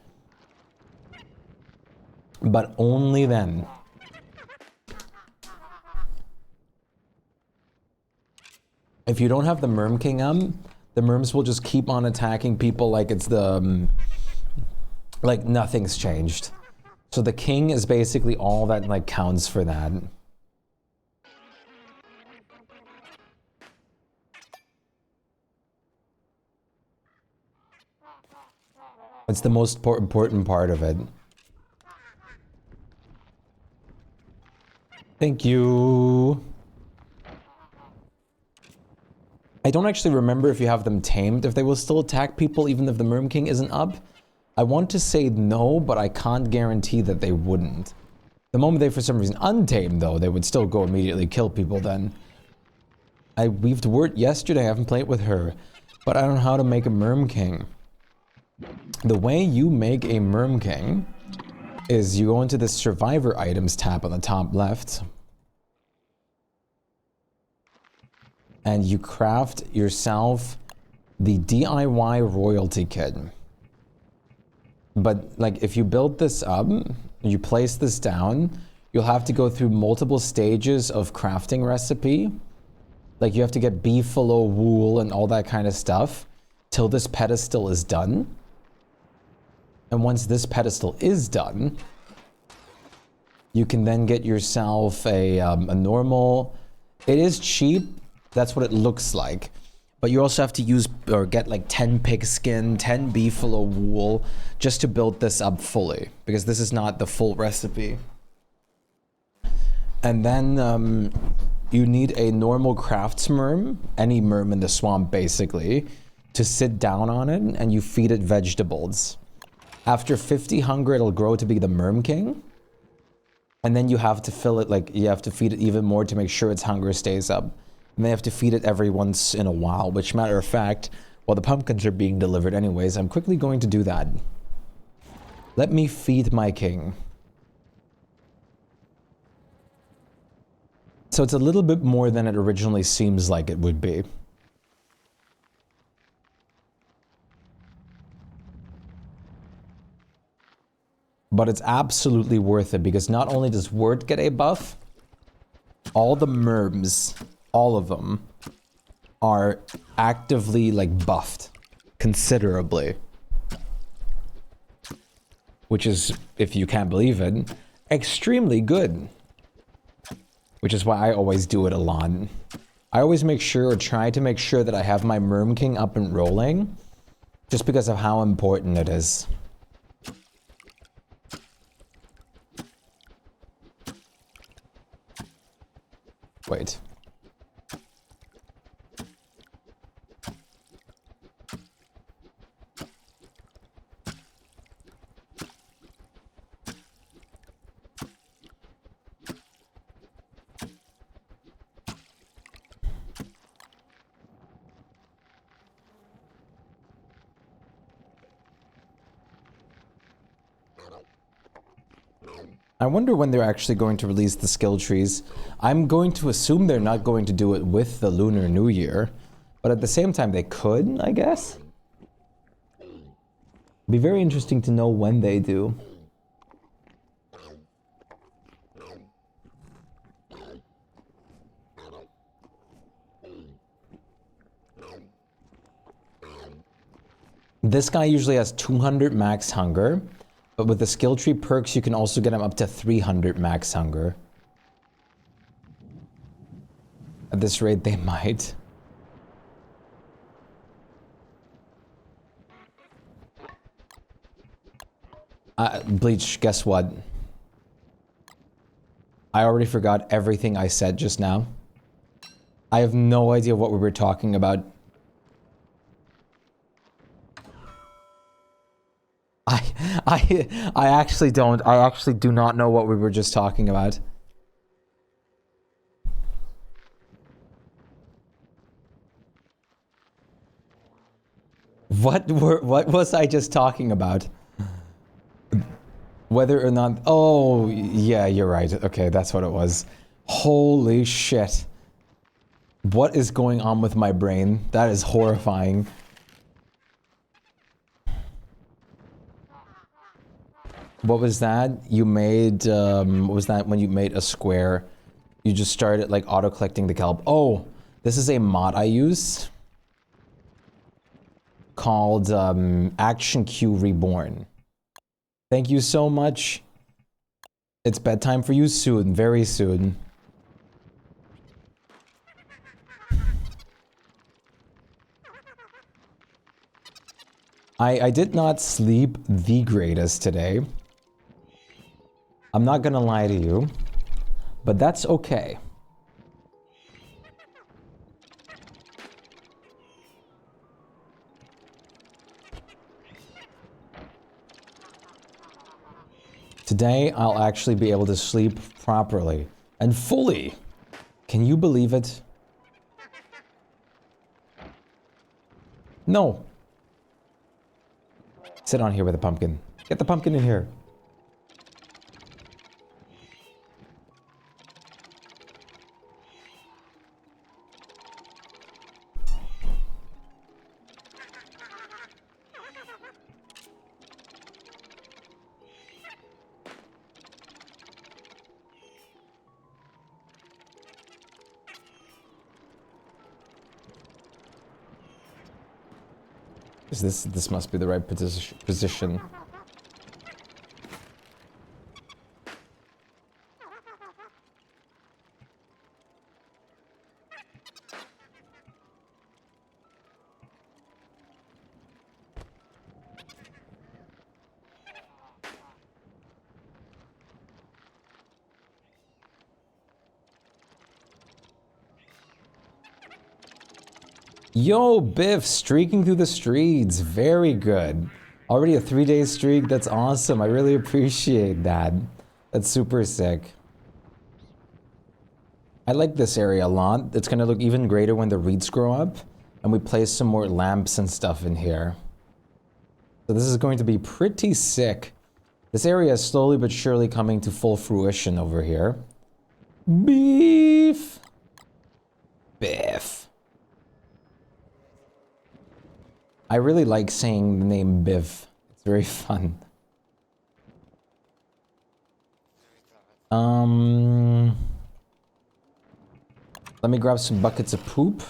But only then. If you don't have the Merm King up, the Merms will just keep on attacking people like it's the... like nothing's changed. So the King is basically all that like counts for that. It's the most important part of it. Thank you. I don't actually remember if you have them tamed, if they will still attack people even if the Merm King isn't up. I want to say no, but I can't guarantee that they wouldn't. The moment they for some reason untamed though, they would still go immediately kill people then. I weaved word yesterday, I haven't played with her, but I don't know how to make a Merm King. The way you make a Merm King is you go into the Survivor Items tab on the top left. And you craft yourself the DIY royalty kit. But like if you build this up, you place this down, you'll have to go through multiple stages of crafting recipe. Like you have to get beefalo wool and all that kind of stuff till this pedestal is done. And once this pedestal is done, you can then get yourself a normal, it is cheap, that's what it looks like. But you also have to use or get like 10 pig skin, 10 beefalo wool just to build this up fully, because this is not the full recipe. And then you need a normal crafts merm, any merm in the swamp basically, to sit down on it and you feed it vegetables. After 50 hunger, it'll grow to be the Merm King. And then you have to fill it, like, you have to feed it even more to make sure its hunger stays up. And they have to feed it every once in a while, which, matter of fact, while the pumpkins are being delivered anyways, I'm quickly going to do that. Let me feed my king. So it's a little bit more than it originally seems like it would be. But it's absolutely worth it because not only does Word get a buff, all the merms, all of them, are actively like buffed considerably. Which is, if you can't believe it, extremely good. Which is why I always do it a lot. I always make sure or try to make sure that I have my Merm King up and rolling just because of how important it is. wait. I wonder when they're actually going to release the skill trees. I'm going to assume they're not going to do it with the Lunar New Year, but at the same time they could, I guess. Be very interesting to know when they do. This guy usually has 200 max hunger. But with the skill tree perks, you can also get him up to 300 max hunger. At this rate, they might. Bleach, guess what? I already forgot everything I said just now. I have no idea what we were talking about. I actually don't. I actually do not know what we were just talking about. What was I just talking about? Whether or not... Oh, yeah, you're right. Okay, that's what it was. Holy shit. What is going on with my brain? That is horrifying. What was that? You made, what was that when you made a square? You just started like auto-collecting the kelp. Oh, this is a mod I use called Action Q Reborn. Thank you so much. It's bedtime for you soon, very soon. I did not sleep the greatest today. I'm not gonna lie to you, but that's okay. Today, I'll actually be able to sleep properly and fully. Can you believe it? No. Sit on here with a pumpkin. Get the pumpkin in here. This must be the right position. Yo, Biff, streaking through the streets. Very good. Already a 3-day streak. That's awesome. I really appreciate that. That's super sick. I like this area a lot. It's gonna look even greater when the reeds grow up. And we place some more lamps and stuff in here. So this is going to be pretty sick. This area is slowly but surely coming to full fruition over here. Beef. Biff. I really like saying the name Biff. It's very fun. Let me grab some buckets of poop.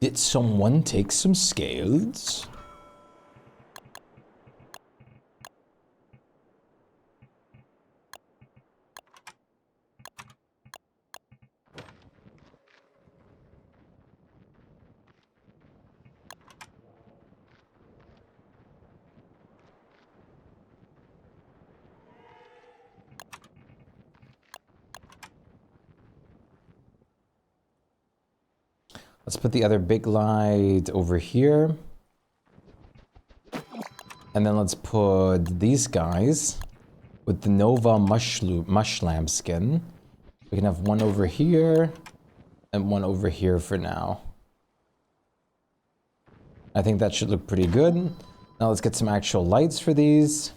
Did someone take some scales? Let's put the other big light over here. And then let's put these guys with the Nova mushlamp skin. We can have one over here and one over here for now. I think that should look pretty good. Now let's get some actual lights for these.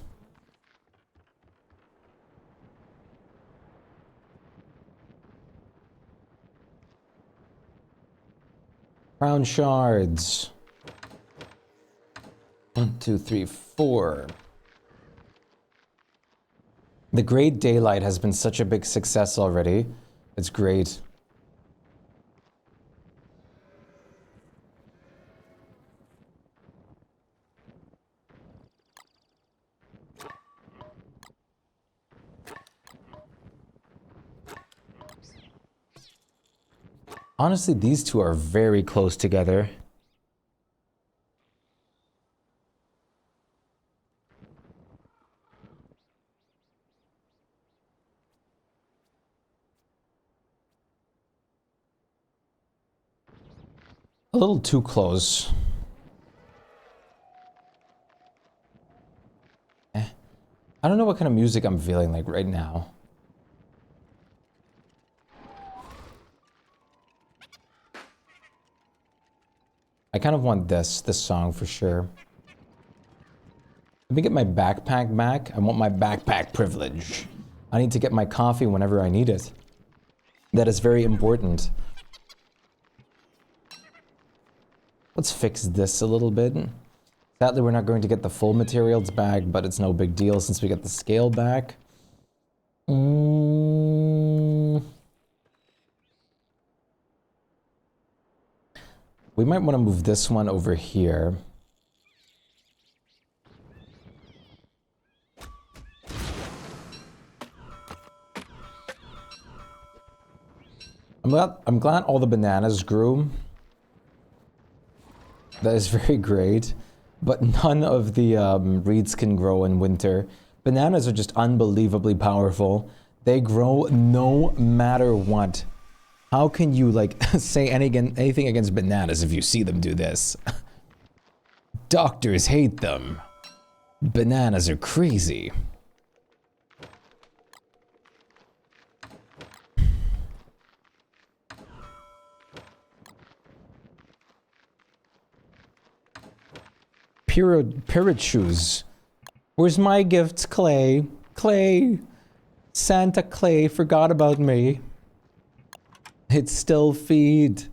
Crown shards. 1, 2, 3, 4. The Great Daylight has been such a big success already. It's great. Honestly, these two are very close together. A little too close. I don't know what kind of music I'm feeling like right now. I kind of want this song for sure. Let me get my backpack back. I want my backpack privilege. I need to get my coffee whenever I need it. That is very important. Let's fix this a little bit. Sadly, we're not going to get the full materials back, but it's no big deal since we get the scale back. We might want to move this one over here. I'm glad all the bananas grew. That is very great. But none of the reeds can grow in winter. Bananas are just unbelievably powerful. They grow no matter what. How can you, like, say anything against bananas if you see them do this? Doctors hate them. Bananas are crazy. Parrot shoes. Where's my gifts, Clay? Clay! Santa Clay forgot about me. It's still feed.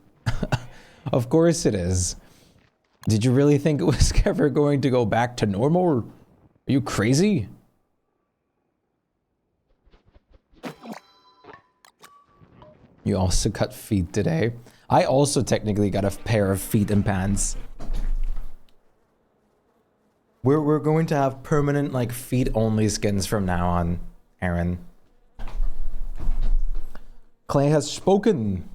Of course it is. Did you really think it was ever going to go back to normal? Are you crazy? You also cut feet today. I also technically got a pair of feet and pants. We're going to have permanent, like, feet-only skins from now on, Aaron. Clay has spoken.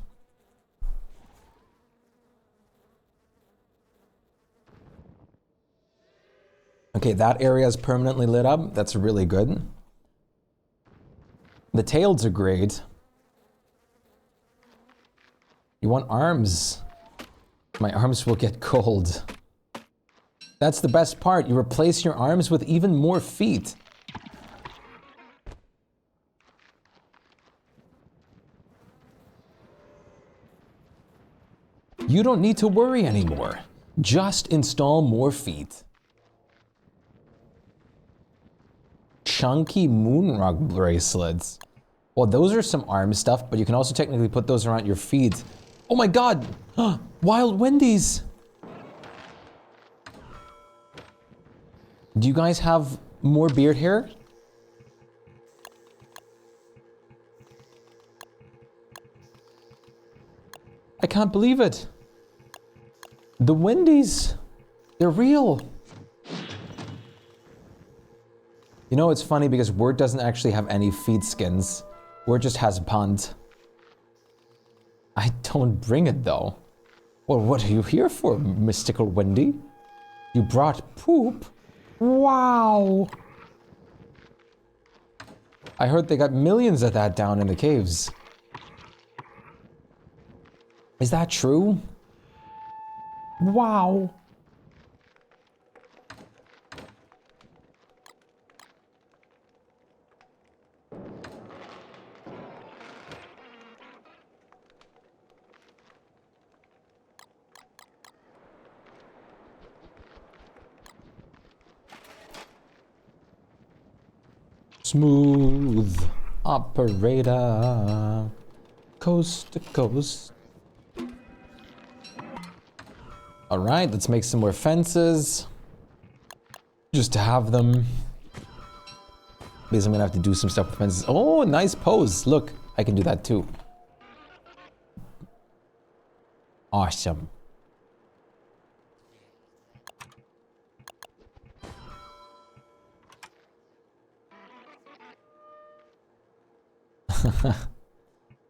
Okay, that area is permanently lit up. That's really good. The tails are great. You want arms? My arms will get cold. That's the best part. You replace your arms with even more feet. You don't need to worry anymore. Just install more feet. Chunky moonrock bracelets. Well, those are some arm stuff, but you can also technically put those around your feet. Oh my god! Wild Wendy's! Do you guys have more beard hair? I can't believe it. The Wendy's, they're real. You know, it's funny because Word doesn't actually have any feet skins. Word just has punt. I don't bring it though. Well, what are you here for, mystical Wendy? You brought poop? Wow. I heard they got millions of that down in the caves. Is that true? Wow. Smooth operator, coast to coast. All right, let's make some more fences. Just to have them. Because I'm gonna have to do some stuff with fences. Oh, nice pose. Look, I can do that too. Awesome.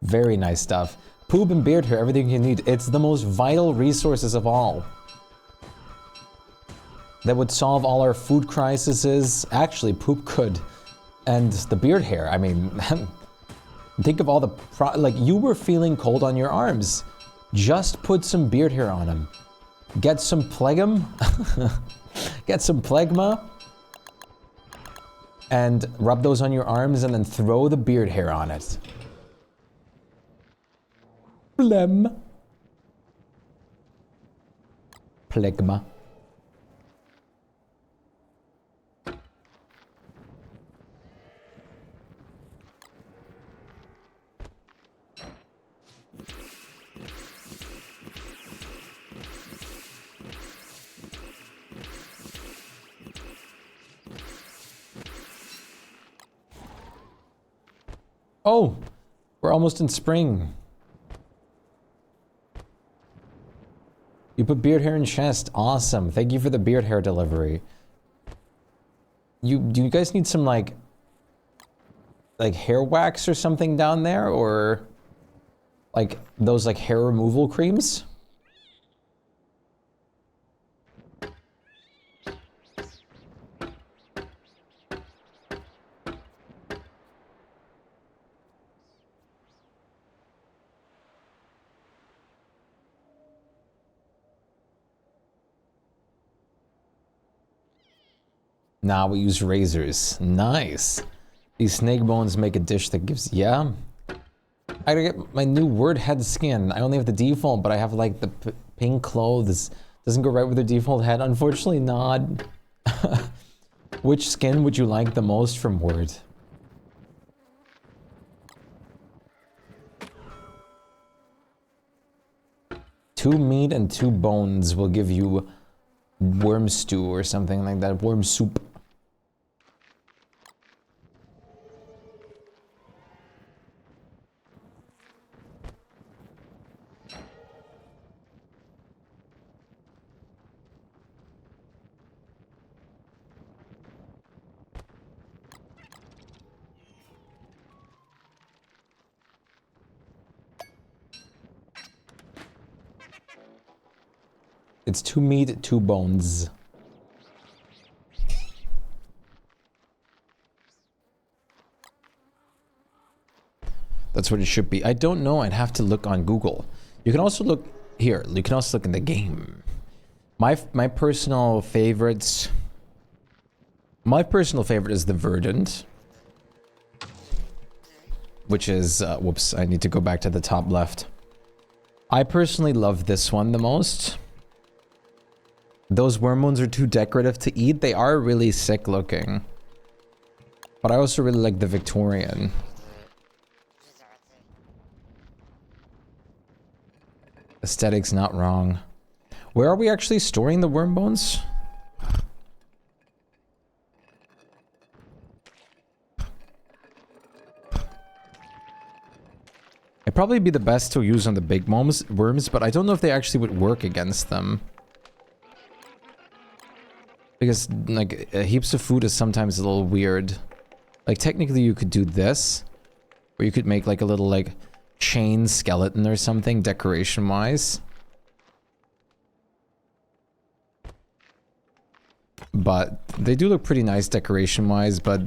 Very nice stuff. Poop and beard hair, everything you need. It's the most vital resources of all. That would solve all our food crises. Actually, poop could. And the beard hair, I mean, think of all the, like you were feeling cold on your arms. Just put some beard hair on them. Get some phlegm. Get some phlegma. And rub those on your arms and then throw the beard hair on it. Phlegm. Phlegma. Oh, we're almost in spring. You put beard hair in chest. Awesome. Thank you for the beard hair delivery. Do you guys need some like hair wax or something down there, or like those like hair removal creams? Nah, we use razors. Nice. These snake bones make a dish that gives, yeah. I gotta get my new word head skin. I only have the default, but I have like the pink clothes. Doesn't go right with the default head. Unfortunately not. Which skin would you like the most from Word? Two meat and two bones will give you worm stew or something like that. Worm soup. It's two meat, two bones. That's what it should be. I don't know. I'd have to look on Google. You can also look here. You can also look in the game. My personal favorites. My personal favorite is the Verdant, which is whoops. I need to go back to the top left. I personally love this one the most. Those worm bones are too decorative to eat. They are really sick looking. But I also really like the Victorian. Aesthetics not wrong. Where are we actually storing the worm bones? It'd probably be the best to use on the big worms, but I don't know if they actually would work against them. Because, like, heaps of food is sometimes a little weird. Like, technically you could do this. Or you could make, like, a little, like, chain skeleton or something, decoration-wise. But they do look pretty nice decoration-wise, but...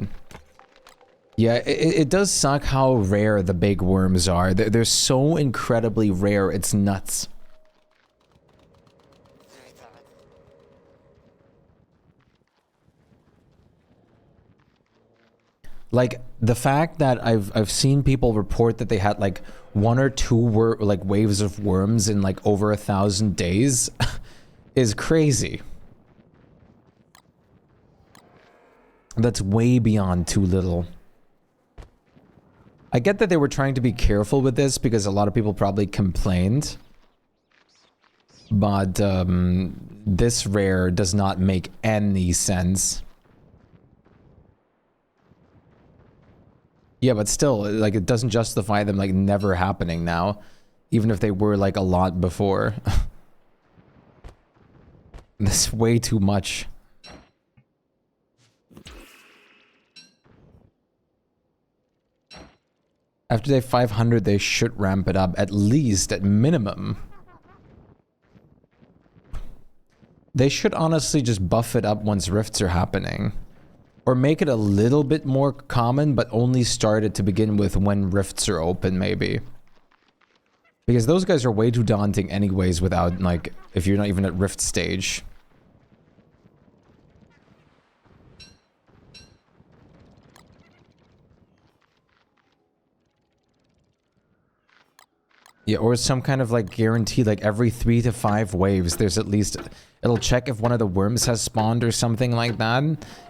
yeah, it does suck how rare the big worms are. They're so incredibly rare, it's nuts. Like the fact that I've seen people report that they had like 1 or 2 like waves of worms in like over 1,000 days is crazy. That's way beyond too little. I get that they were trying to be careful with this because a lot of people probably complained. But this rare does not make any sense. Yeah, but still, like, it doesn't justify them, like, never happening now. Even if they were, like, a lot before. That's way too much. After day 500, they should ramp it up, at least, at minimum. They should honestly just buff it up once rifts are happening. Or make it a little bit more common, but only start it to begin with when rifts are open, maybe. Because those guys are way too daunting anyways without, like, if you're not even at rift stage. Yeah, or some kind of, like, guarantee, like, every 3 to 5 waves, there's at least... It'll check if one of the worms has spawned or something like that.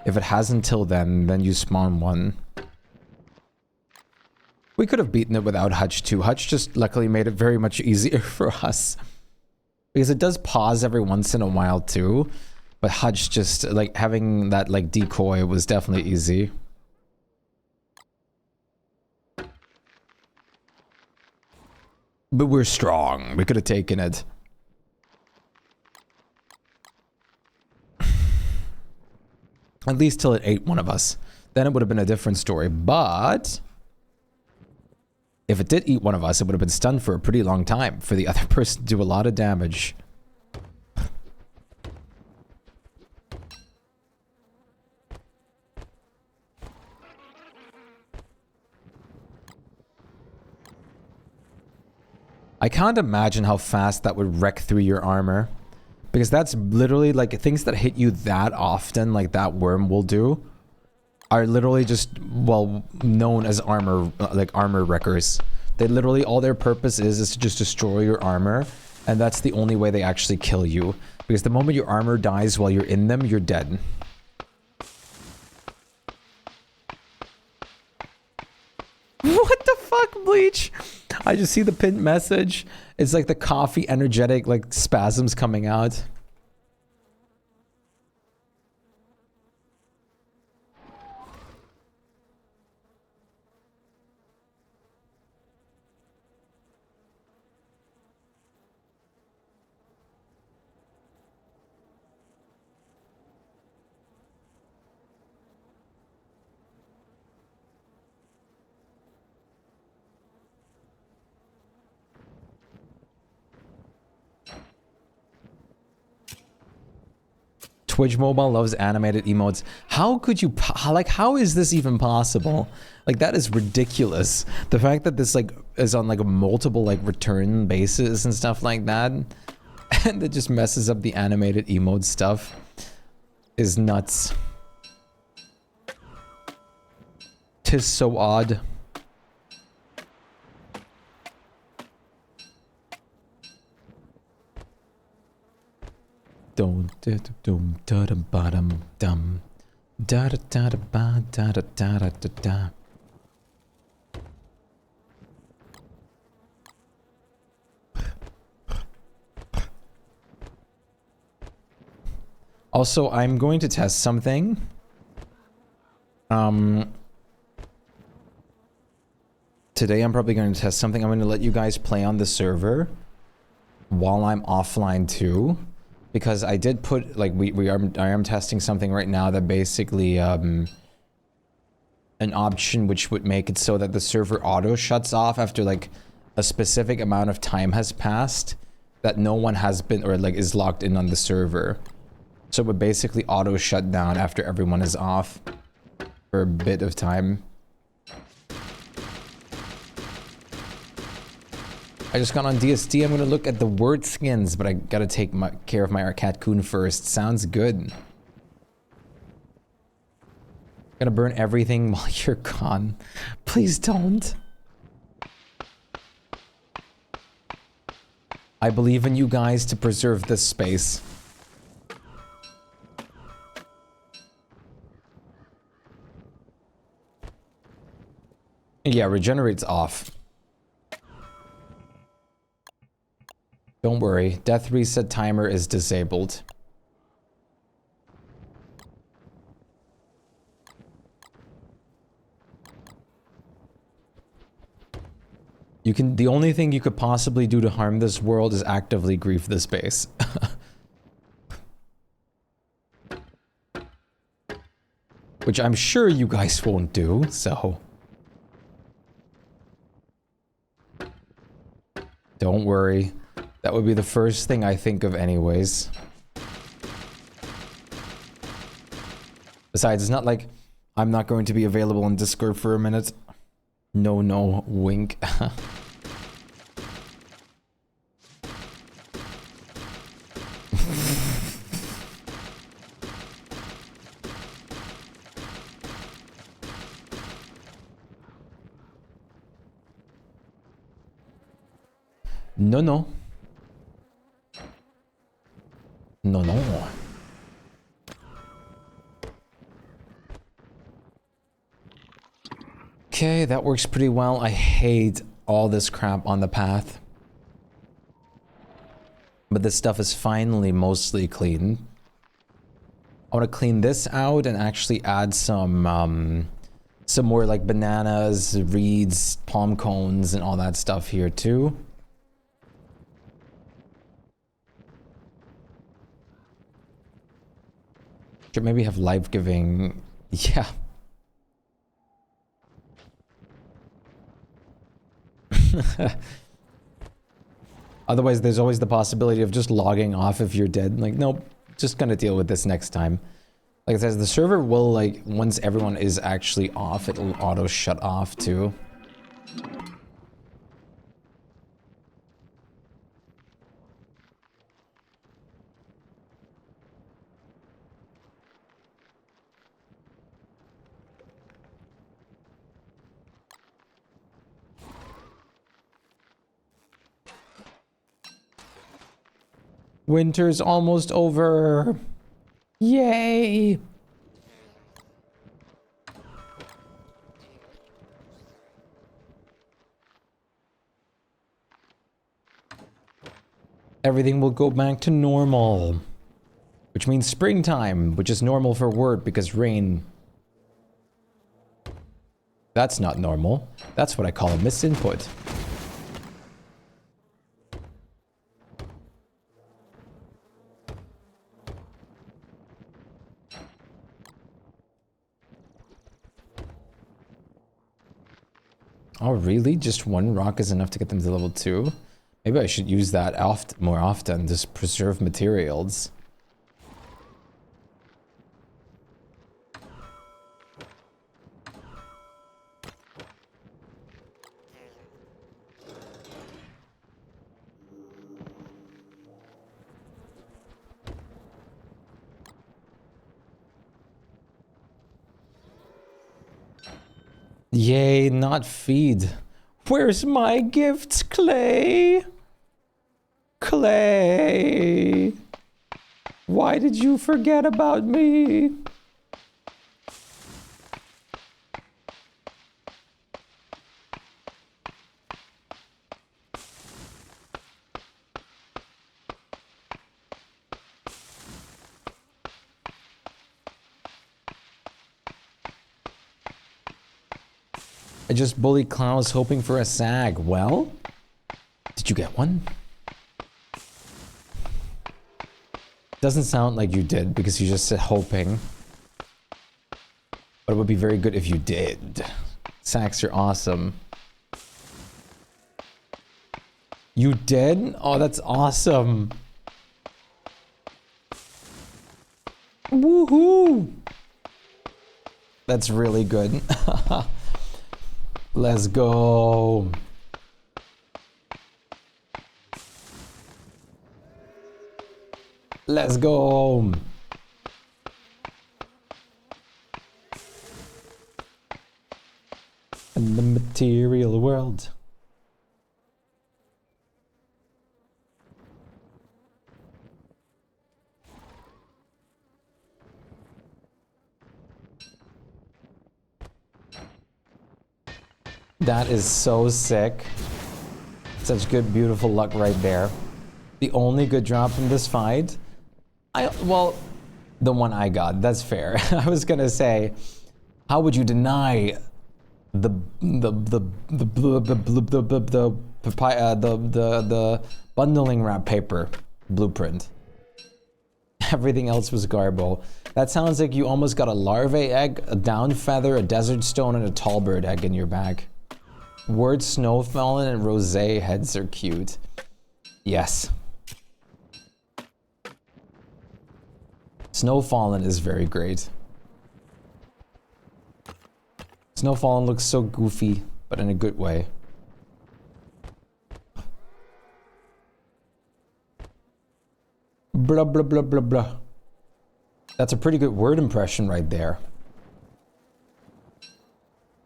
If it hasn't till then you spawn one. We could have beaten it without Hutch too. Hutch just luckily made it very much easier for us. Because it does pause every once in a while too. But Hutch just, like, having that, like, decoy was definitely easy. But we're strong. We could have taken it. At least till it ate one of us. Then it would have been a different story. But if it did eat one of us, it would have been stunned for a pretty long time for the other person to do a lot of damage. I can't imagine how fast that would wreck through your armor. Because that's literally, like, things that hit you that often, like that worm will do, are literally just, well, known as armor, like, armor wreckers. They literally, all their purpose is to just destroy your armor, and that's the only way they actually kill you. Because the moment your armor dies while you're in them, you're dead. What the fuck, Bleach? I just see the pinned message. It's like the coffee energetic, like, spasms coming out. Twitch Mobile loves animated emotes. How could you, like, how is this even possible? Like, that is ridiculous. The fact that this, like, is on, like, a multiple, like, return basis and stuff like that, and it just messes up the animated emote stuff, is nuts. 'Tis so odd. Dum da dum da da ba dum dum da da da da ba da da da da da da. Also, I'm going to test something. Today I'm probably going to test something. I'm going to let you guys play on the server while I'm offline too. Because I did put, like, I am testing something right now that basically, an option which would make it so that the server auto shuts off after, like, a specific amount of time has passed, that no one has been, or, like, is logged in on the server. So it would basically auto shut down after everyone is off for a bit of time. I just got on DSD. I'm gonna look at the word skins, but I gotta take care of my Arcatcoon first. Sounds good. Gonna burn everything while you're gone. Please don't. I believe in you guys to preserve this space. Yeah, regenerate's off. Don't worry, death reset timer is disabled. You can, the only thing you could possibly do to harm this world is actively grief this base. Which I'm sure you guys won't do, so... Don't worry. That would be the first thing I think of anyways. Besides, it's not like I'm not going to be available in Discord for a minute. No, no, wink. No, no. No, no. Okay, that works pretty well. I hate all this crap on the path. But this stuff is finally mostly clean. I want to clean this out and actually add some more like bananas, reeds, palm cones, and all that stuff here too. Should maybe have life-giving... Yeah. Otherwise, there's always the possibility of just logging off if you're dead. Like, nope, just gonna deal with this next time. Like it says, the server will, like, once everyone is actually off, it'll auto shut off too. Winter's almost over. Yay! Everything will go back to normal. Which means springtime, which is normal for word because rain. That's not normal. That's what I call a misinput. Oh, really? Just one rock is enough to get them to level 2? Maybe I should use that more often, just preserve materials. Yay, not feed. Where's my gifts, Clay? Clay. Why did you forget about me? I just bullied Klaus hoping for a sag. Well, did you get one? Doesn't sound like you did because you just said hoping. But it would be very good if you did. Sags are awesome. You did? Oh, that's awesome. Woohoo! That's really good. Let's go. Let's go. That is so sick. Such good, beautiful luck right there. The only good drop from this fight, well, the one I got, that's fair. I was gonna say, how would you deny the bundling wrap paper blueprint? Everything else was garbo. That sounds like you almost got a larvae egg, a down feather, a desert stone, and a tall bird egg in your bag. Word Snowfallen and Rosé heads are cute. Yes. Snowfallen is very great. Snowfallen looks so goofy, but in a good way. Blah, blah, blah, blah, blah. That's a pretty good word impression right there.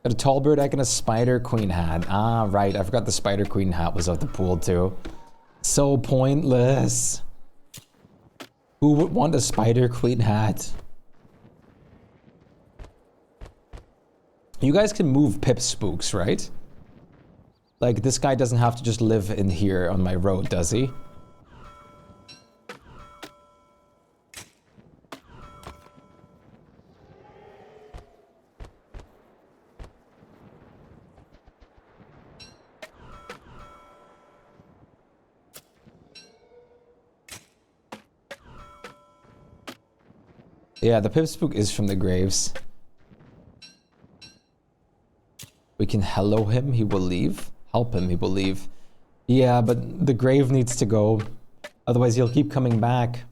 Got a tall bird egg and a spider queen hat. Ah, right. I forgot the spider queen hat was at the pool too. So pointless. Who would want a spider queen hat? You guys can move Pip spooks, right? Like, this guy doesn't have to just live in here on my road, does he? Yeah, the Pip spook is from the graves. We can hello him, he will leave. Help him, he will leave. Yeah, but the grave needs to go. Otherwise he'll keep coming back.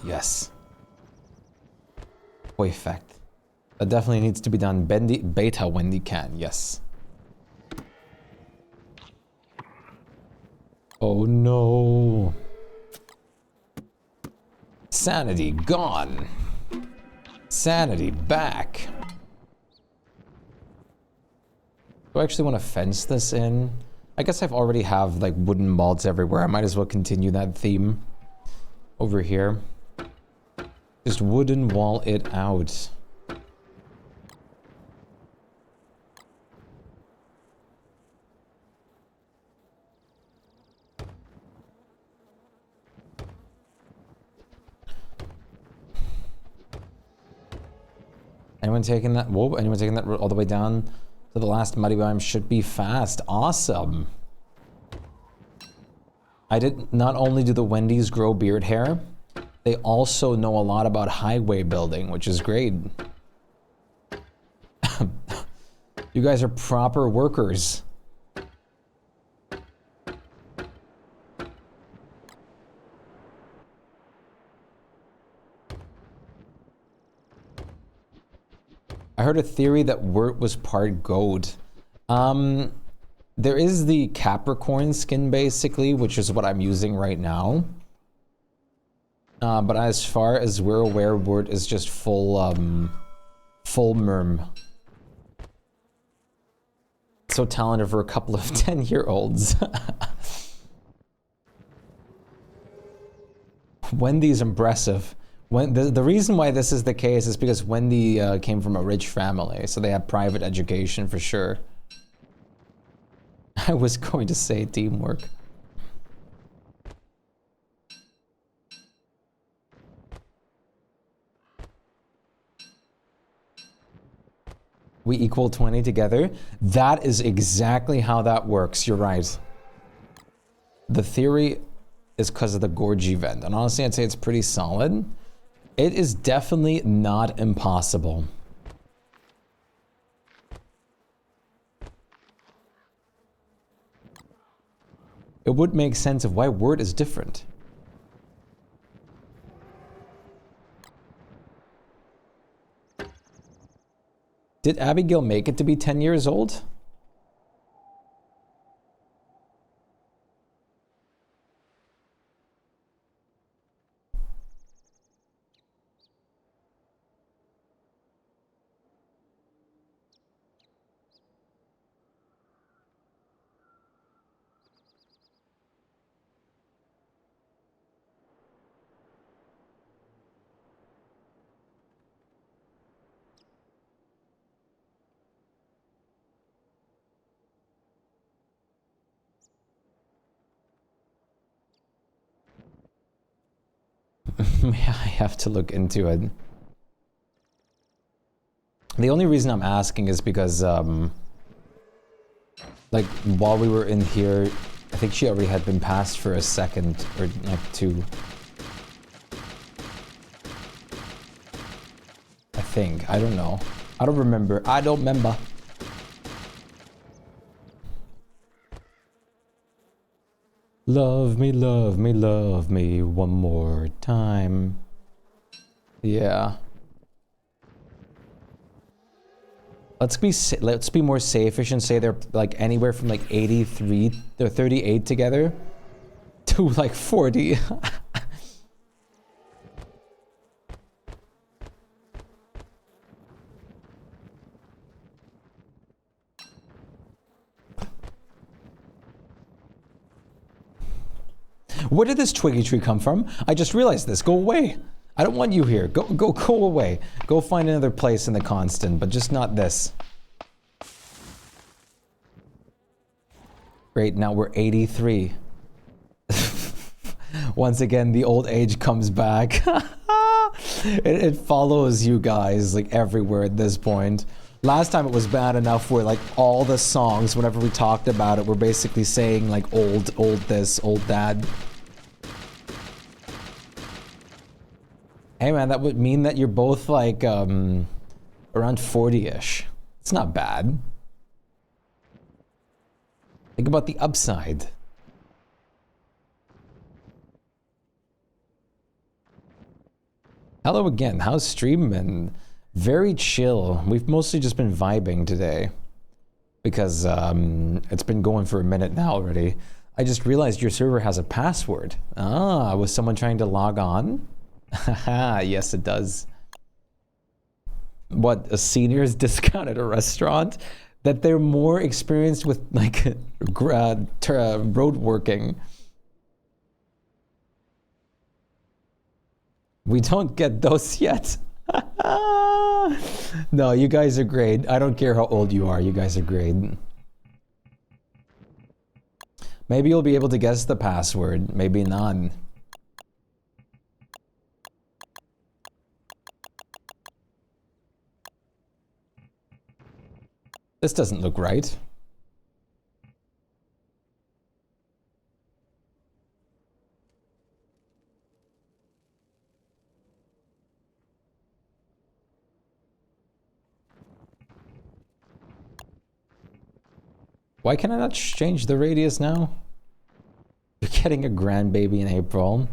Yes. Perfect. That definitely needs to be done. Beta when they can, yes. Oh no. Sanity gone. Sanity back. Do I actually want to fence this in? I guess I've already have like wooden mods everywhere. I might as well continue that theme over here. Just wooden wall it out. Anyone taking that? Whoa, anyone taking that all the way down to the last muddy biome should be fast. Awesome. I did not only do the Wendy's grow beard hair, they also know a lot about highway building, which is great. You guys are proper workers. I heard a theory that Wirt was part goat. There is the Capricorn skin basically, which is what I'm using right now. But as far as we're aware, Wirt is just full merm. So talented for a couple of 10-year-olds. Wendy's impressive. The reason why this is the case is because Wendy came from a rich family, so they have private education for sure. I was going to say teamwork. We equal 20 together. That is exactly how that works. You're right. The theory is because of the Gorge event, and honestly, I'd say it's pretty solid. It is definitely not impossible. It would make sense of why Word is different. Did Abigail make it to be 10 years old? Yeah, I have to look into it. The only reason I'm asking is because, like, while we were in here, I think she already had been passed for a second, or like 2. I think. I don't know. I don't remember. I don't remember. Love me, love me, love me one more time. Yeah. Let's be more safe-ish and say they're like anywhere from like 83 or 38 together to like 40. Where did this Twiggy tree come from? I just realized this. Go away. I don't want you here. Go away. Go find another place in the constant, but just not this. Great, now we're 83. Once again, the old age comes back. It follows you guys like everywhere at this point. Last time it was bad enough where like all the songs, whenever we talked about it, were basically saying like old this, old that. Hey man, that would mean that you're both like around 40-ish. It's not bad. Think about the upside. Hello again, how's stream been? Very chill. We've mostly just been vibing today. Because it's been going for a minute now already. I just realized your server has a password. Ah, was someone trying to log on? Haha, yes it does. What, a senior's discount at a restaurant? That they're more experienced with like road working. We don't get those yet. No, you guys are great. I don't care how old you are, you guys are great. Maybe you'll be able to guess the password, maybe none. This doesn't look right. Why can I not change the radius now? You're getting a grandbaby in April.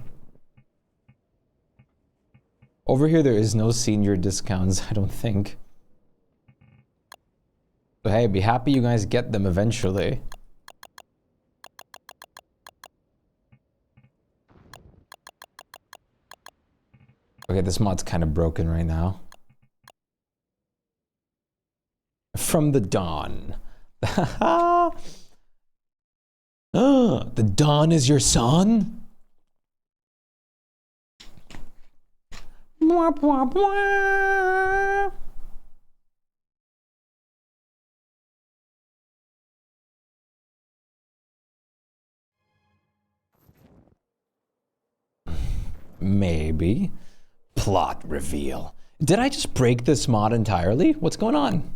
Over here there is no senior discounts, I don't think. But hey, be happy you guys get them eventually. Okay, this mod's kind of broken right now. From the dawn. The dawn is your son? Mwah, mwah, mwah. Maybe. Plot reveal. Did I just break this mod entirely? What's going on?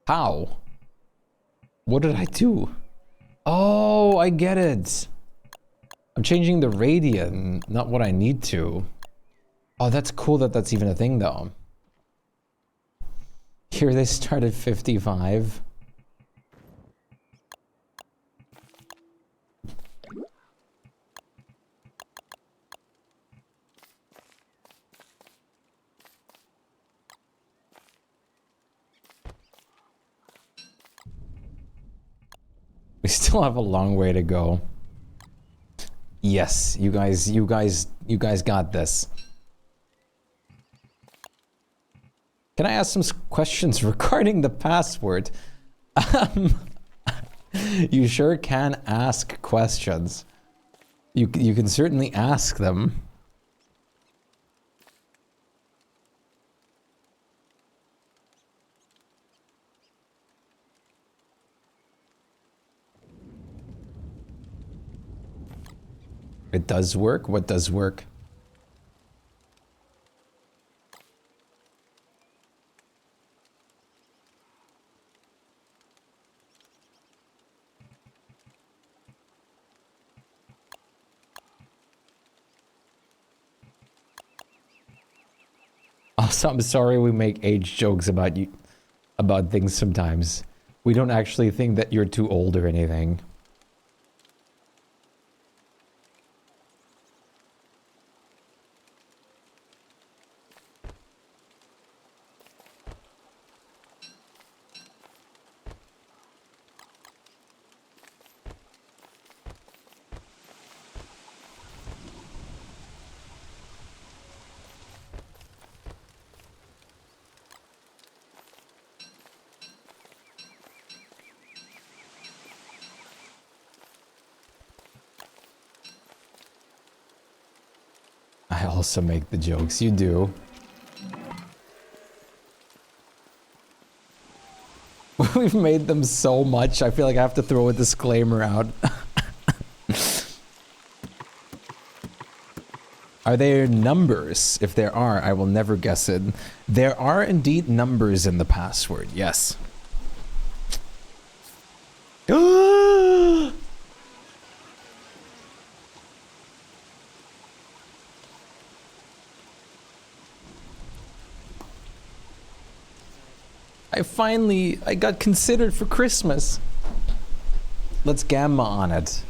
How? What did I do? Oh, I get it. I'm changing the radian, not what I need to. Oh, that's cool that that's even a thing though. Here they start at 55. We still have a long way to go. Yes, you guys got this. Can I ask some questions regarding the password? You sure can ask questions. You can certainly ask them. It does work? What does work? Also, I'm sorry we make age jokes about you, about things sometimes. We don't actually think that you're too old or anything. I also make the jokes, you do. We've made them so much, I feel like I have to throw a disclaimer out. Are there numbers? If there are, I will never guess it. There are indeed numbers in the password, yes. I got considered for Christmas. Let's gamma on it.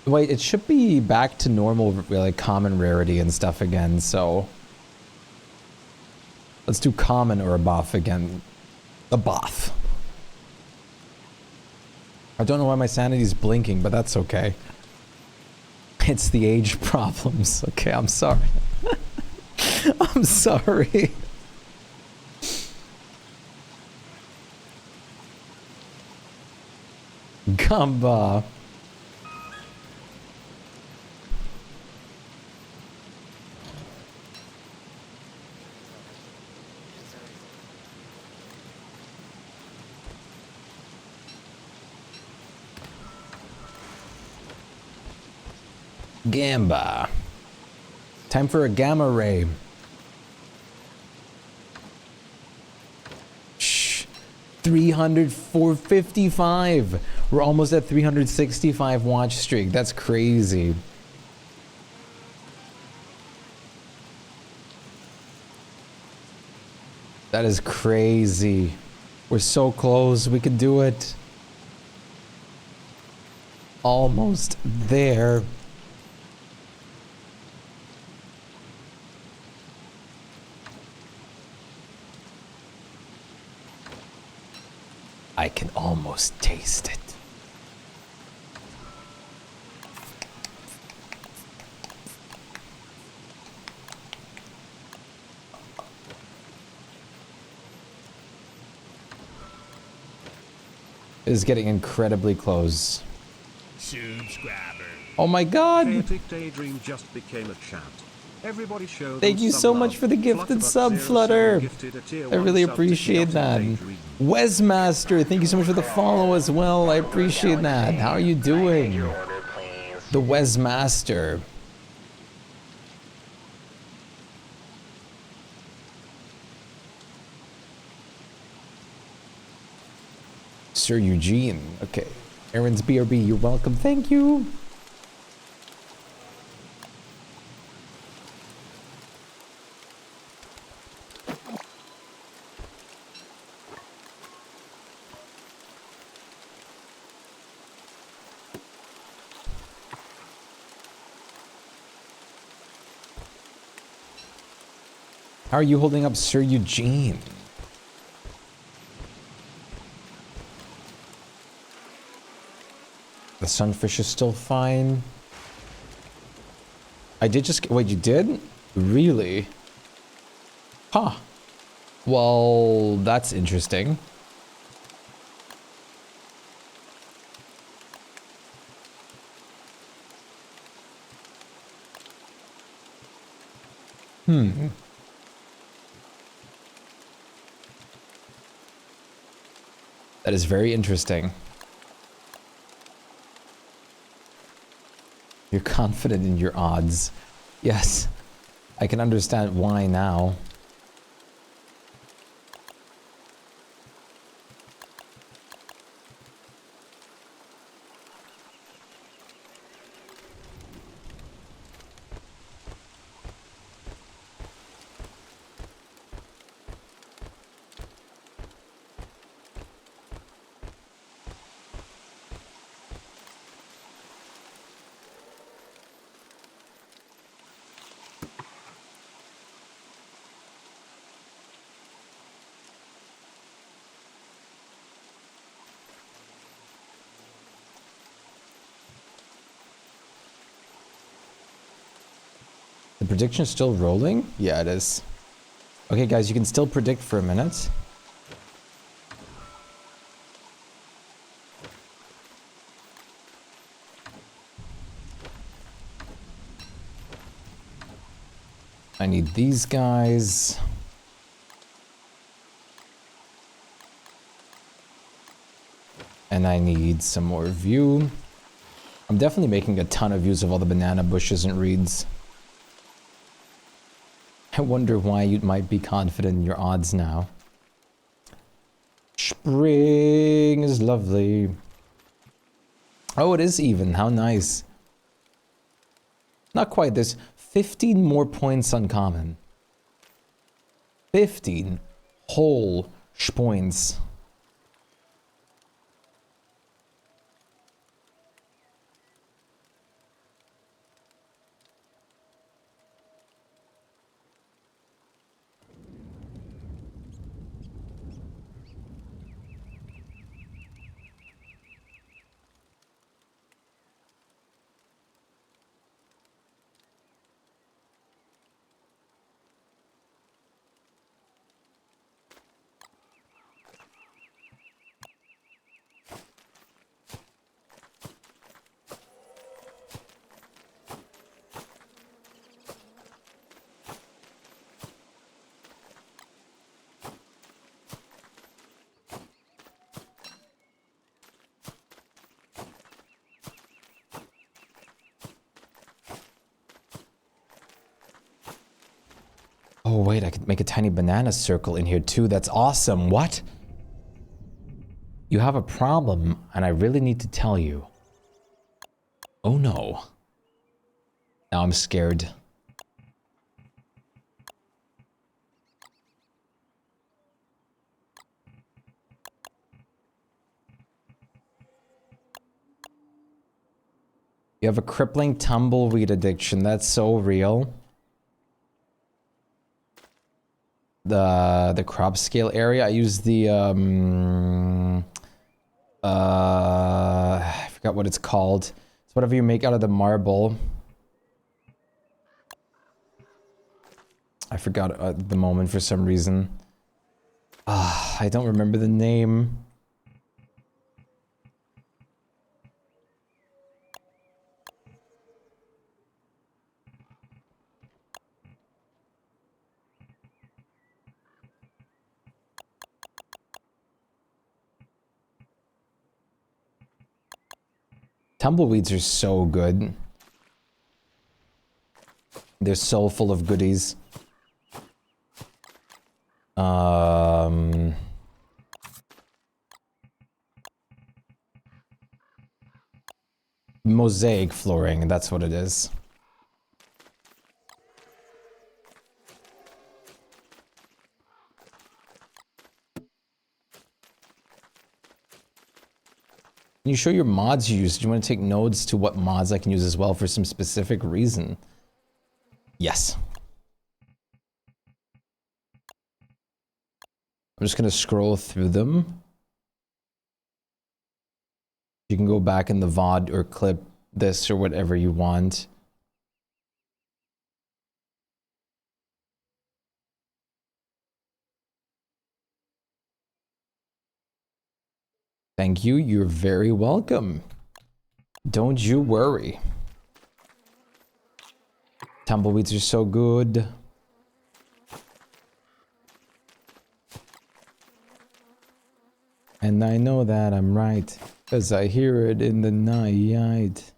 Wait, it should be back to normal, like common rarity and stuff again, so... Let's do common or above again. Above. I don't know why my sanity's blinking, but that's okay. It's the age problems. Okay, I'm sorry. I'm sorry. Gamba. Gamba. Time for a gamma ray. Shh. 300, 455. We're almost at 365 watch streak. That's crazy. That is crazy. We're so close. We can do it. Almost there. I can almost taste it. It is getting incredibly close. Subscriber. Oh my god! Chaotic Daydream just became a chat. Everybody show Thank you so much for the gifted sub, Flutter. I really appreciate that. Wesmaster, thank you so much for the follow as well. I appreciate that. How are you doing? The Wesmaster. Sir Eugene. Okay. Aaron's BRB, you're welcome. Thank you. How are you holding up, Sir Eugene? The sunfish is still fine. I did just... Wait, you did? Really? Huh. Well, that's interesting. That is very interesting. You're confident in your odds. Yes, I can understand why now. The prediction is still rolling? Yeah, it is. Okay, guys, you can still predict for a minute. I need these guys. And I need some more view. I'm definitely making a ton of use of all the banana bushes and reeds. I wonder why you might be confident in your odds now. Spring is lovely. Oh, it is even. How nice. Not quite. There's 15 more points uncommon. 15 whole points. Oh, wait, I could make a tiny banana circle in here too. That's awesome. What? You have a problem, and I really need to tell you. Oh no. Now I'm scared. You have a crippling tumbleweed addiction. That's so real. The crop scale area. I use the I forgot what it's called. It's whatever you make out of the marble. I forgot at the moment for some reason. I don't remember the name. Tumbleweeds are so good. They're so full of goodies. Mosaic flooring, that's what it is. Can you show your mods you use? Do you want to take notes to what mods I can use as well for some specific reason? Yes. I'm just going to scroll through them. You can go back in the VOD or clip this or whatever you want. Thank you. You're very welcome. Don't you worry. Tumbleweeds are so good. And I know that I'm right, because I hear it in the night.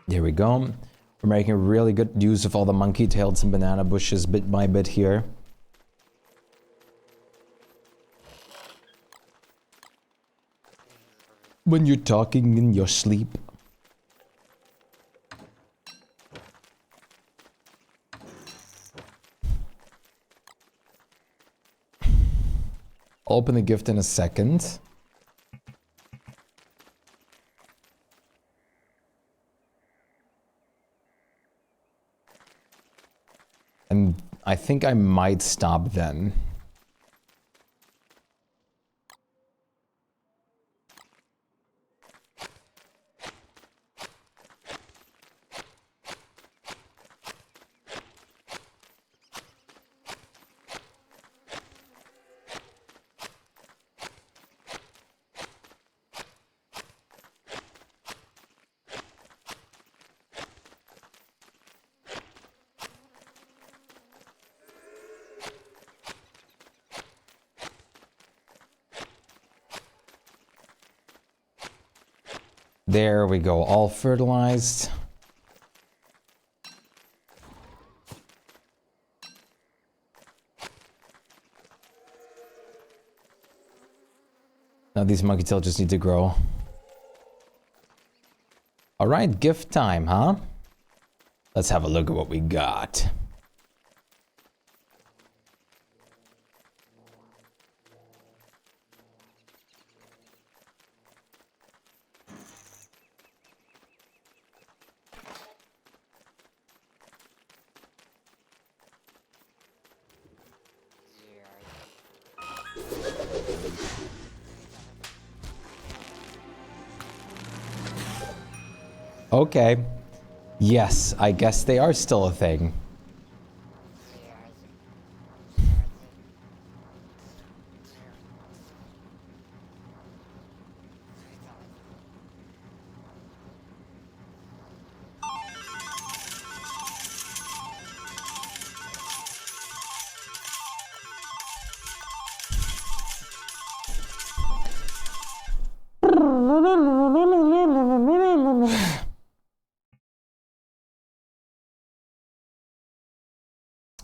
There we go. We're making really good use of all the monkey tails and banana bushes bit by bit here. When you're talking in your sleep. I'll open the gift in a second. And I think I might stop then. There we go, all fertilized. Now these monkey tails just need to grow. Alright, gift time, huh? Let's have a look at what we got. Okay. Yes, I guess they are still a thing.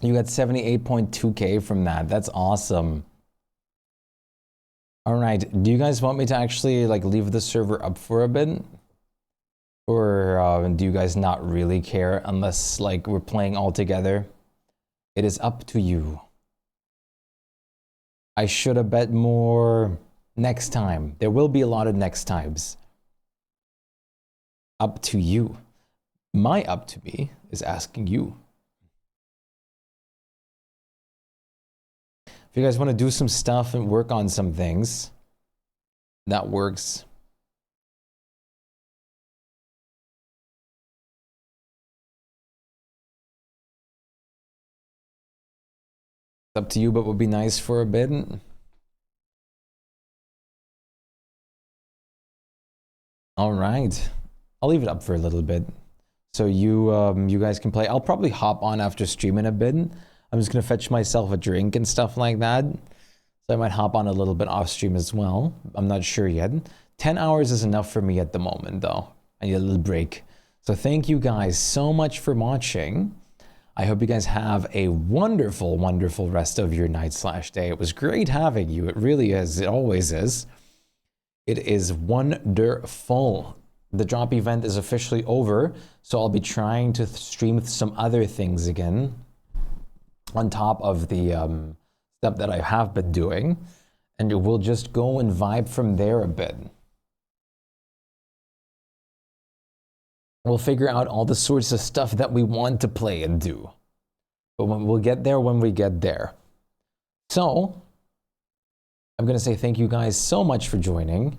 You got 78.2k from that. That's awesome. All right. Do you guys want me to actually like leave the server up for a bit? Or do you guys not really care unless like we're playing all together? It is up to you. I should have bet more next time. There will be a lot of next times. Up to you. My up to me is asking you. If you guys want to do some stuff and work on some things, that works. It's up to you, but would be nice for a bit. All right. I'll leave it up for a little bit. So you guys can play. I'll probably hop on after streaming a bit. I'm just going to fetch myself a drink and stuff like that. So I might hop on a little bit off stream as well. I'm not sure yet. 10 hours is enough for me at the moment though. I need a little break. So thank you guys so much for watching. I hope you guys have a wonderful, wonderful rest of your night/day. It was great having you. It really is. It always is. It is wonderful. The drop event is officially over. So I'll be trying to stream some other things again. On top of the stuff that I have been doing, and we'll just go and vibe from there a bit. We'll figure out all the sorts of stuff that we want to play and do, but we'll get there when we get there. So I'm gonna say thank you guys so much for joining.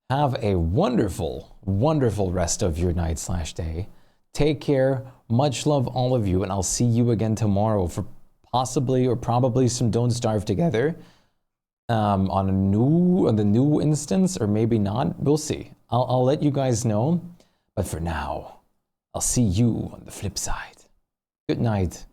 Have a wonderful, wonderful rest of your night/day. Take care. Much love, all of you, and I'll see you again tomorrow for possibly or probably some Don't Starve Together. on the new instance, or maybe not. We'll see. I'll let you guys know. But for now, I'll see you on the flip side. Good night.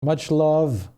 Much love.